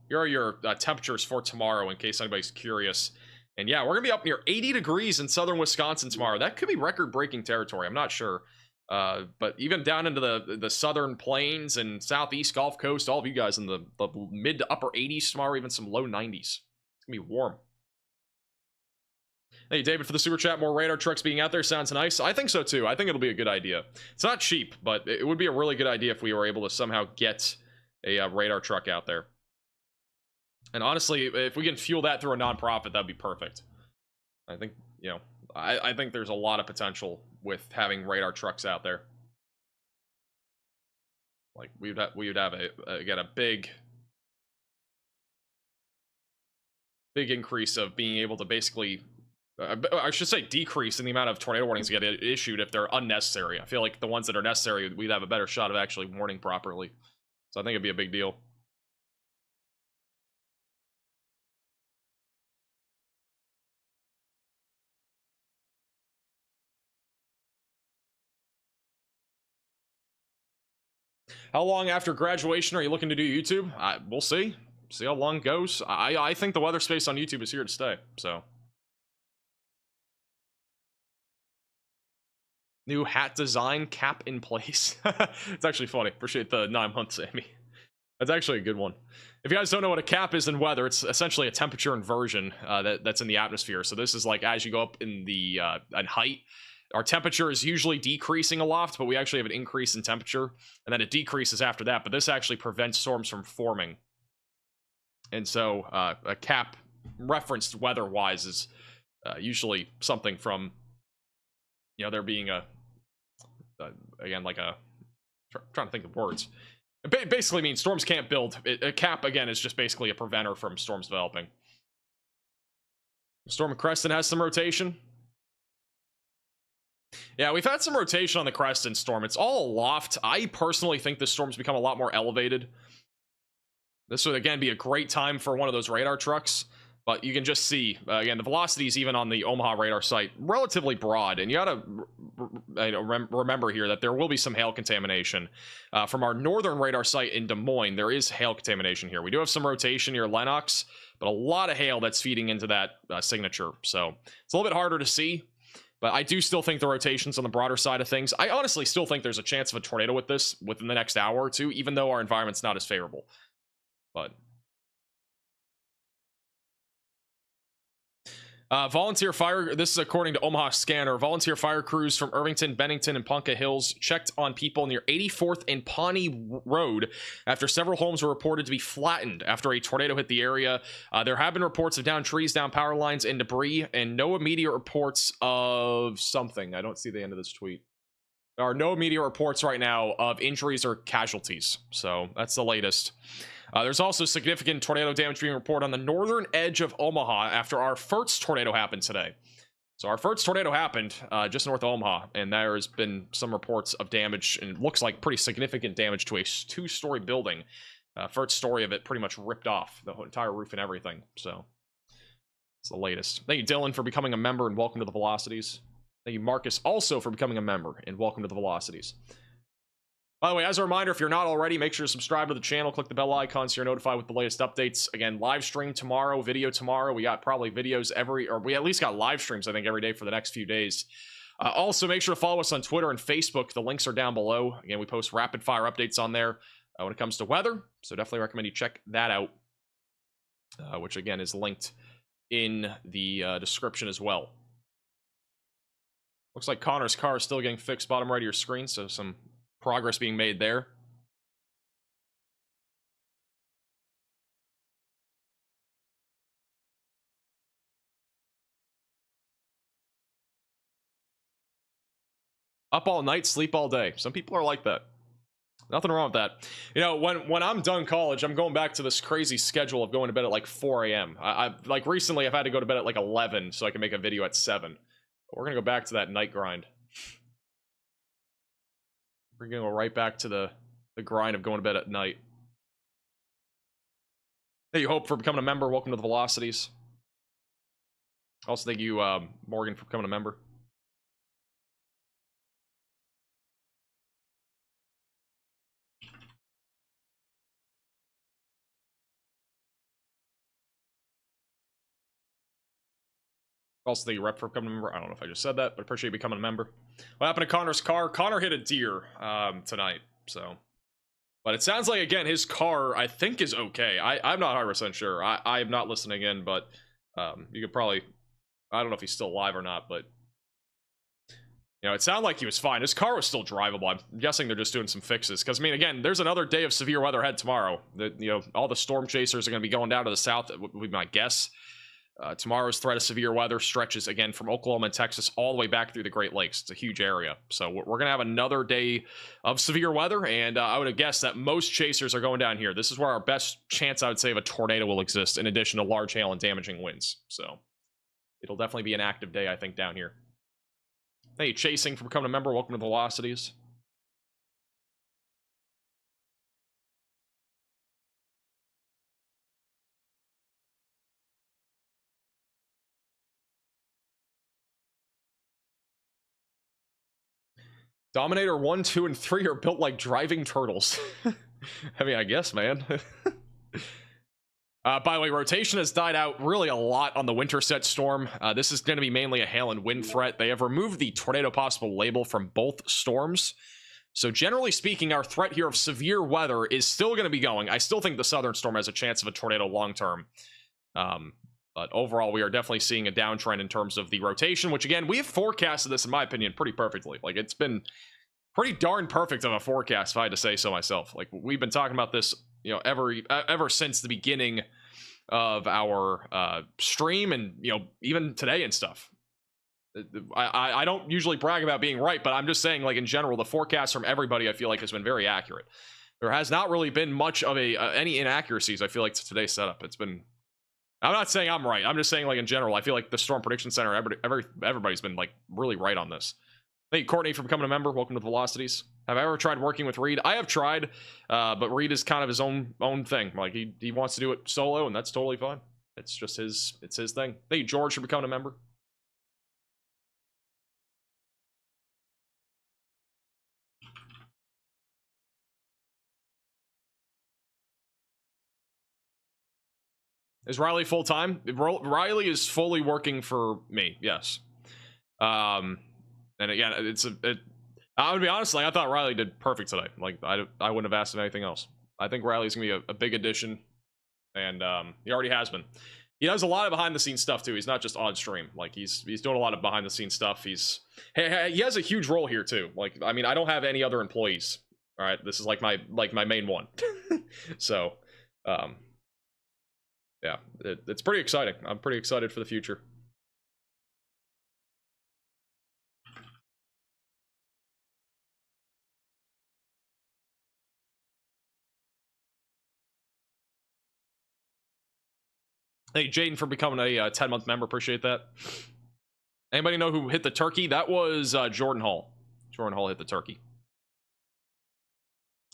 Here are your temperatures for tomorrow, in case anybody's curious. And yeah, we're going to be up near 80 degrees in southern Wisconsin tomorrow. That could be record-breaking territory. I'm not sure. But even down into the southern plains and southeast Gulf Coast, all of you guys in the mid to upper 80s tomorrow, even some low 90s. It's going to be warm. Hey, David, for the super chat, more radar trucks being out there sounds nice. I think so, too. I think it'll be a good idea. It's not cheap, but it would be a really good idea if we were able to somehow get a radar truck out there. And honestly, if we can fuel that through a nonprofit, that'd be perfect. I think, you know, I think there's a lot of potential with having radar trucks out there. Like, we would have again, a big increase of being able to basically... I should say decrease in the amount of tornado warnings that get issued if they're unnecessary. I feel like the ones that are necessary, we'd have a better shot of actually warning properly. So I think it'd be a big deal. How long after graduation are you looking to do YouTube? We'll see. See how long it goes. I think the weather space on YouTube is here to stay. So. New hat design, cap in place. It's actually funny. Appreciate the 9 months, Amy. That's actually a good one. If you guys don't know what a cap is in weather, it's essentially a temperature inversion that's in the atmosphere. So this is like as you go up in the in height, our temperature is usually decreasing aloft, but we actually have an increase in temperature, and then it decreases after that. But this actually prevents storms from forming. And so a cap referenced weather-wise is usually something from, you know, there being again, like a, trying to think of words. It basically means storms can't build. A cap, again, is just basically a preventer from storms developing. Storm of Creston has some rotation. Yeah, we've had some rotation on the Creston storm. It's all aloft. I personally think this storm's become a lot more elevated. This would, again, be a great time for one of those radar trucks. But you can just see, again, the velocities even on the Omaha radar site, relatively broad. And you gotta remember here that there will be some hail contamination. From our northern radar site in Des Moines, there is hail contamination here. We do have some rotation near Lenox, but a lot of hail that's feeding into that signature. So it's a little bit harder to see. But I do still think the rotation's on the broader side of things. I honestly still think there's a chance of a tornado with this within the next hour or two, even though our environment's not as favorable. But... volunteer fire, this is according to Omaha Scanner, volunteer fire crews from Irvington, Bennington, and Ponca Hills checked on people near 84th and Pawnee Road after several homes were reported to be flattened after a tornado hit the area. There have been reports of downed trees, down power lines, and debris, and no immediate reports of something. I don't see the end of this tweet. There are no immediate reports right now of injuries or casualties, so that's the latest. There's also significant tornado damage being reported on the northern edge of Omaha after our first tornado happened today. So our first tornado happened just north of Omaha, and there has been some reports of damage, and it looks like pretty significant damage to a two-story building. First story of it pretty much ripped off, the entire roof and everything. So it's the latest. Thank you, Dylan, for becoming a member, and welcome to the Velocities. Thank you, Marcus, also for becoming a member, and welcome to the Velocities. By the way, as a reminder, if you're not already, make sure to subscribe to the channel, click the bell icon so you're notified with the latest updates. Again, live stream tomorrow, video tomorrow. We got probably videos we at least got live streams, I think, every day for the next few days. Also, make sure to follow us on Twitter and Facebook. The links are down below. Again, we post rapid fire updates on there when it comes to weather, so definitely recommend you check that out, which again is linked in the description as well. Looks like Connor's car is still getting fixed bottom right of your screen, so some progress being made there. Up all night, sleep all day. Some people are like that. Nothing wrong with that. You know, when I'm done college, I'm going back to this crazy schedule of going to bed at like 4 a.m. I like recently I've had to go to bed at like 11 so I can make a video at 7. But we're gonna go back to that night grind. We're gonna go right back to the grind of going to bed at night. Thank you, Hope, for becoming a member. Welcome to the Velocities. Also, thank you, Morgan, for becoming a member. Also, thank you, Rep, for becoming a member. I don't know if I just said that, but appreciate you becoming a member. What happened to Connor's car? Connor hit a deer tonight, so. But it sounds like, again, his car, I think, is okay. I'm not 100% sure. I'm not listening in, but you could probably... I don't know if he's still alive or not, but... You know, it sounded like he was fine. His car was still drivable. I'm guessing they're just doing some fixes. Because, I mean, again, there's another day of severe weather ahead tomorrow. You know, all the storm chasers are going to be going down to the south, would be my guess. Tomorrow's threat of severe weather stretches again from Oklahoma and Texas all the way back through the Great Lakes. It's a huge area. So we're going to have another day of severe weather, and I would have guessed that most chasers are going down here. This is where our best chance, I would say, of a tornado will exist, in addition to large hail and damaging winds. So it'll definitely be an active day, I think, down here. Hey, Chasing for becoming a member. Welcome to the Velocities. Dominator 1, 2, and 3 are built like driving turtles. I mean, I guess, man. By the way, rotation has died out really a lot on the Winterset storm. This is going to be mainly a hail and wind threat. They have removed the tornado possible label from both storms. So generally speaking, our threat here of severe weather is still going to be going. I still think the southern storm has a chance of a tornado long term. But overall, we are definitely seeing a downtrend in terms of the rotation, which again, we have forecasted this, in my opinion, pretty perfectly. Like, it's been pretty darn perfect of a forecast, if I had to say so myself. Like, we've been talking about this, you know, ever since the beginning of our stream, and, you know, even today and stuff. I don't usually brag about being right, but I'm just saying, like, in general, the forecast from everybody, I feel like, has been very accurate. There has not really been much of any inaccuracies, I feel like, to today's setup. It's been... I'm not saying I'm right. I'm just saying, like, in general, I feel like the Storm Prediction Center, everybody's been, like, really right on this. Thank you, Courtney, for becoming a member. Welcome to Velocities. Have I ever tried working with Reed? I have tried, but Reed is kind of his own thing. Like, he wants to do it solo, and that's totally fine. It's just his thing. Thank you, George, for becoming a member. Is Riley full-time? Riley is fully working for me, yes. And again, I would be honest, like, I thought Riley did perfect today. Like, I wouldn't have asked him anything else. I think Riley's gonna be a big addition, and he already has been. He does a lot of behind-the-scenes stuff too. He's not just on stream. Like, he's doing a lot of behind-the-scenes stuff. He has a huge role here too. Like, I mean, I don't have any other employees. All right, this is like my main one. So, yeah, it's pretty exciting. I'm pretty excited for the future. Hey, Jaden, for becoming a 10-month member. Appreciate that. Anybody know who hit the turkey? That was Jordan Hall. Jordan Hall hit the turkey.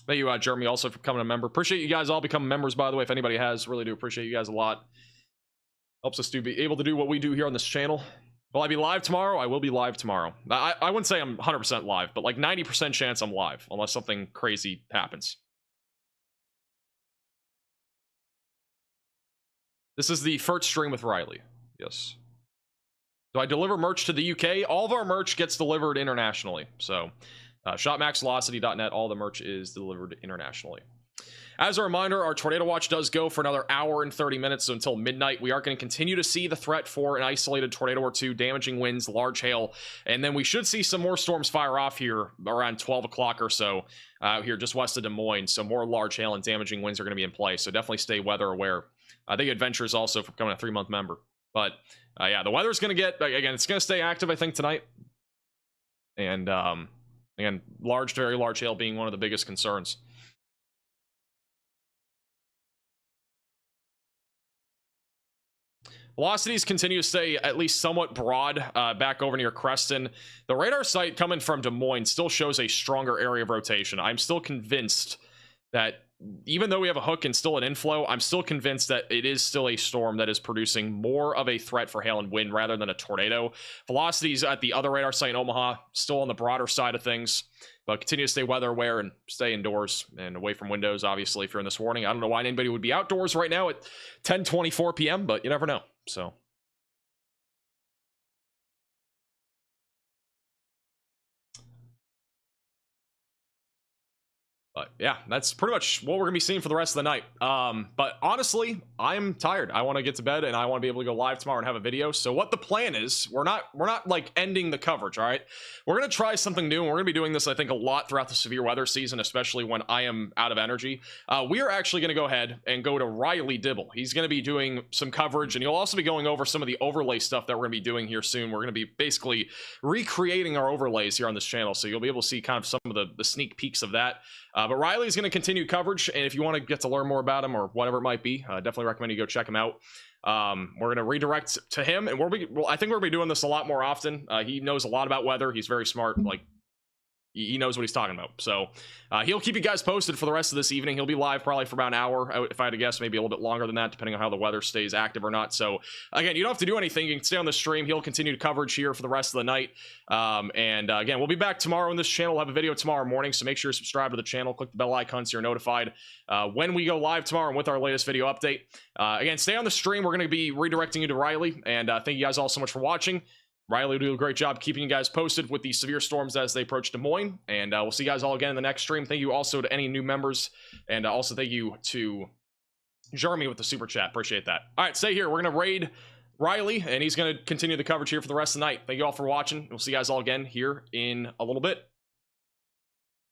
Thank you, Jeremy, also for becoming a member. Appreciate you guys all becoming members, by the way, if anybody has. Really do appreciate you guys a lot. Helps us to be able to do what we do here on this channel. Will I be live tomorrow? I will be live tomorrow. I wouldn't say I'm 100% live, but like 90% chance I'm live, unless something crazy happens. This is the first stream with Riley. Yes. Do I deliver merch to the UK? All of our merch gets delivered internationally. So, shopmaxvelocity.net, all the merch is delivered internationally. As a reminder, our Tornado Watch does go for another hour and 30 minutes, so until midnight. We are going to continue to see the threat for an isolated tornado or two, damaging winds, large hail, and then we should see some more storms fire off here around 12 o'clock or so, here just west of Des Moines. So more large hail and damaging winds are going to be in play, so definitely stay weather aware. I think Adventure is also for becoming a 3-month member. But, yeah, the weather's going to get, again, it's going to stay active, I think, tonight. And, again, very large hail being one of the biggest concerns. Velocities continue to stay at least somewhat broad back over near Creston. The radar site coming from Des Moines still shows a stronger area of rotation. I'm still convinced that even though we have a hook and still an inflow, I'm still convinced that it is still a storm that is producing more of a threat for hail and wind rather than a tornado. Velocities at the other radar site in Omaha, still on the broader side of things, but continue to stay weather aware and stay indoors and away from windows, obviously, if you're in this warning. I don't know why anybody would be outdoors right now at 10:24 p.m., but you never know. So, but yeah, that's pretty much what we're gonna be seeing for the rest of the night. But honestly, I'm tired. I want to get to bed and I want to be able to go live tomorrow and have a video. So what the plan is, we're not like ending the coverage. All right, we're gonna try something new. And we're gonna be doing this, I think, a lot throughout the severe weather season, especially when I am out of energy. We are actually gonna go ahead and go to Riley Dibble. He's gonna be doing some coverage, and he'll also be going over some of the overlay stuff that we're gonna be doing here soon. We're gonna be basically recreating our overlays here on this channel, so you'll be able to see kind of some of the sneak peeks of that. But Riley's going to continue coverage, and if you want to get to learn more about him or whatever it might be, definitely recommend you go check him out. We're going to redirect to him, and I think we're going to be doing this a lot more often. He knows a lot about weather. He's very smart. Like, he knows what he's talking about. So he'll keep you guys posted for the rest of this evening. He'll be live probably for about an hour, if I had to guess, maybe a little bit longer than that, depending on how the weather stays active or not. So again, you don't have to do anything. You can stay on the stream. He'll continue coverage here for the rest of the night. Again, we'll be back tomorrow on this channel. We'll have a video tomorrow morning, so make sure you subscribe to the channel. Click the bell icon so you're notified when we go live tomorrow and with our latest video update. Again, stay on the stream. We're going to be redirecting you to Riley, and thank you guys all so much for watching. Riley will do a great job keeping you guys posted with the severe storms as they approach Des Moines. And we'll see you guys all again in the next stream. Thank you also to any new members. And also thank you to Jeremy with the super chat. Appreciate that. All right, stay here. We're going to raid Riley, and he's going to continue the coverage here for the rest of the night. Thank you all for watching. We'll see you guys all again here in a little bit.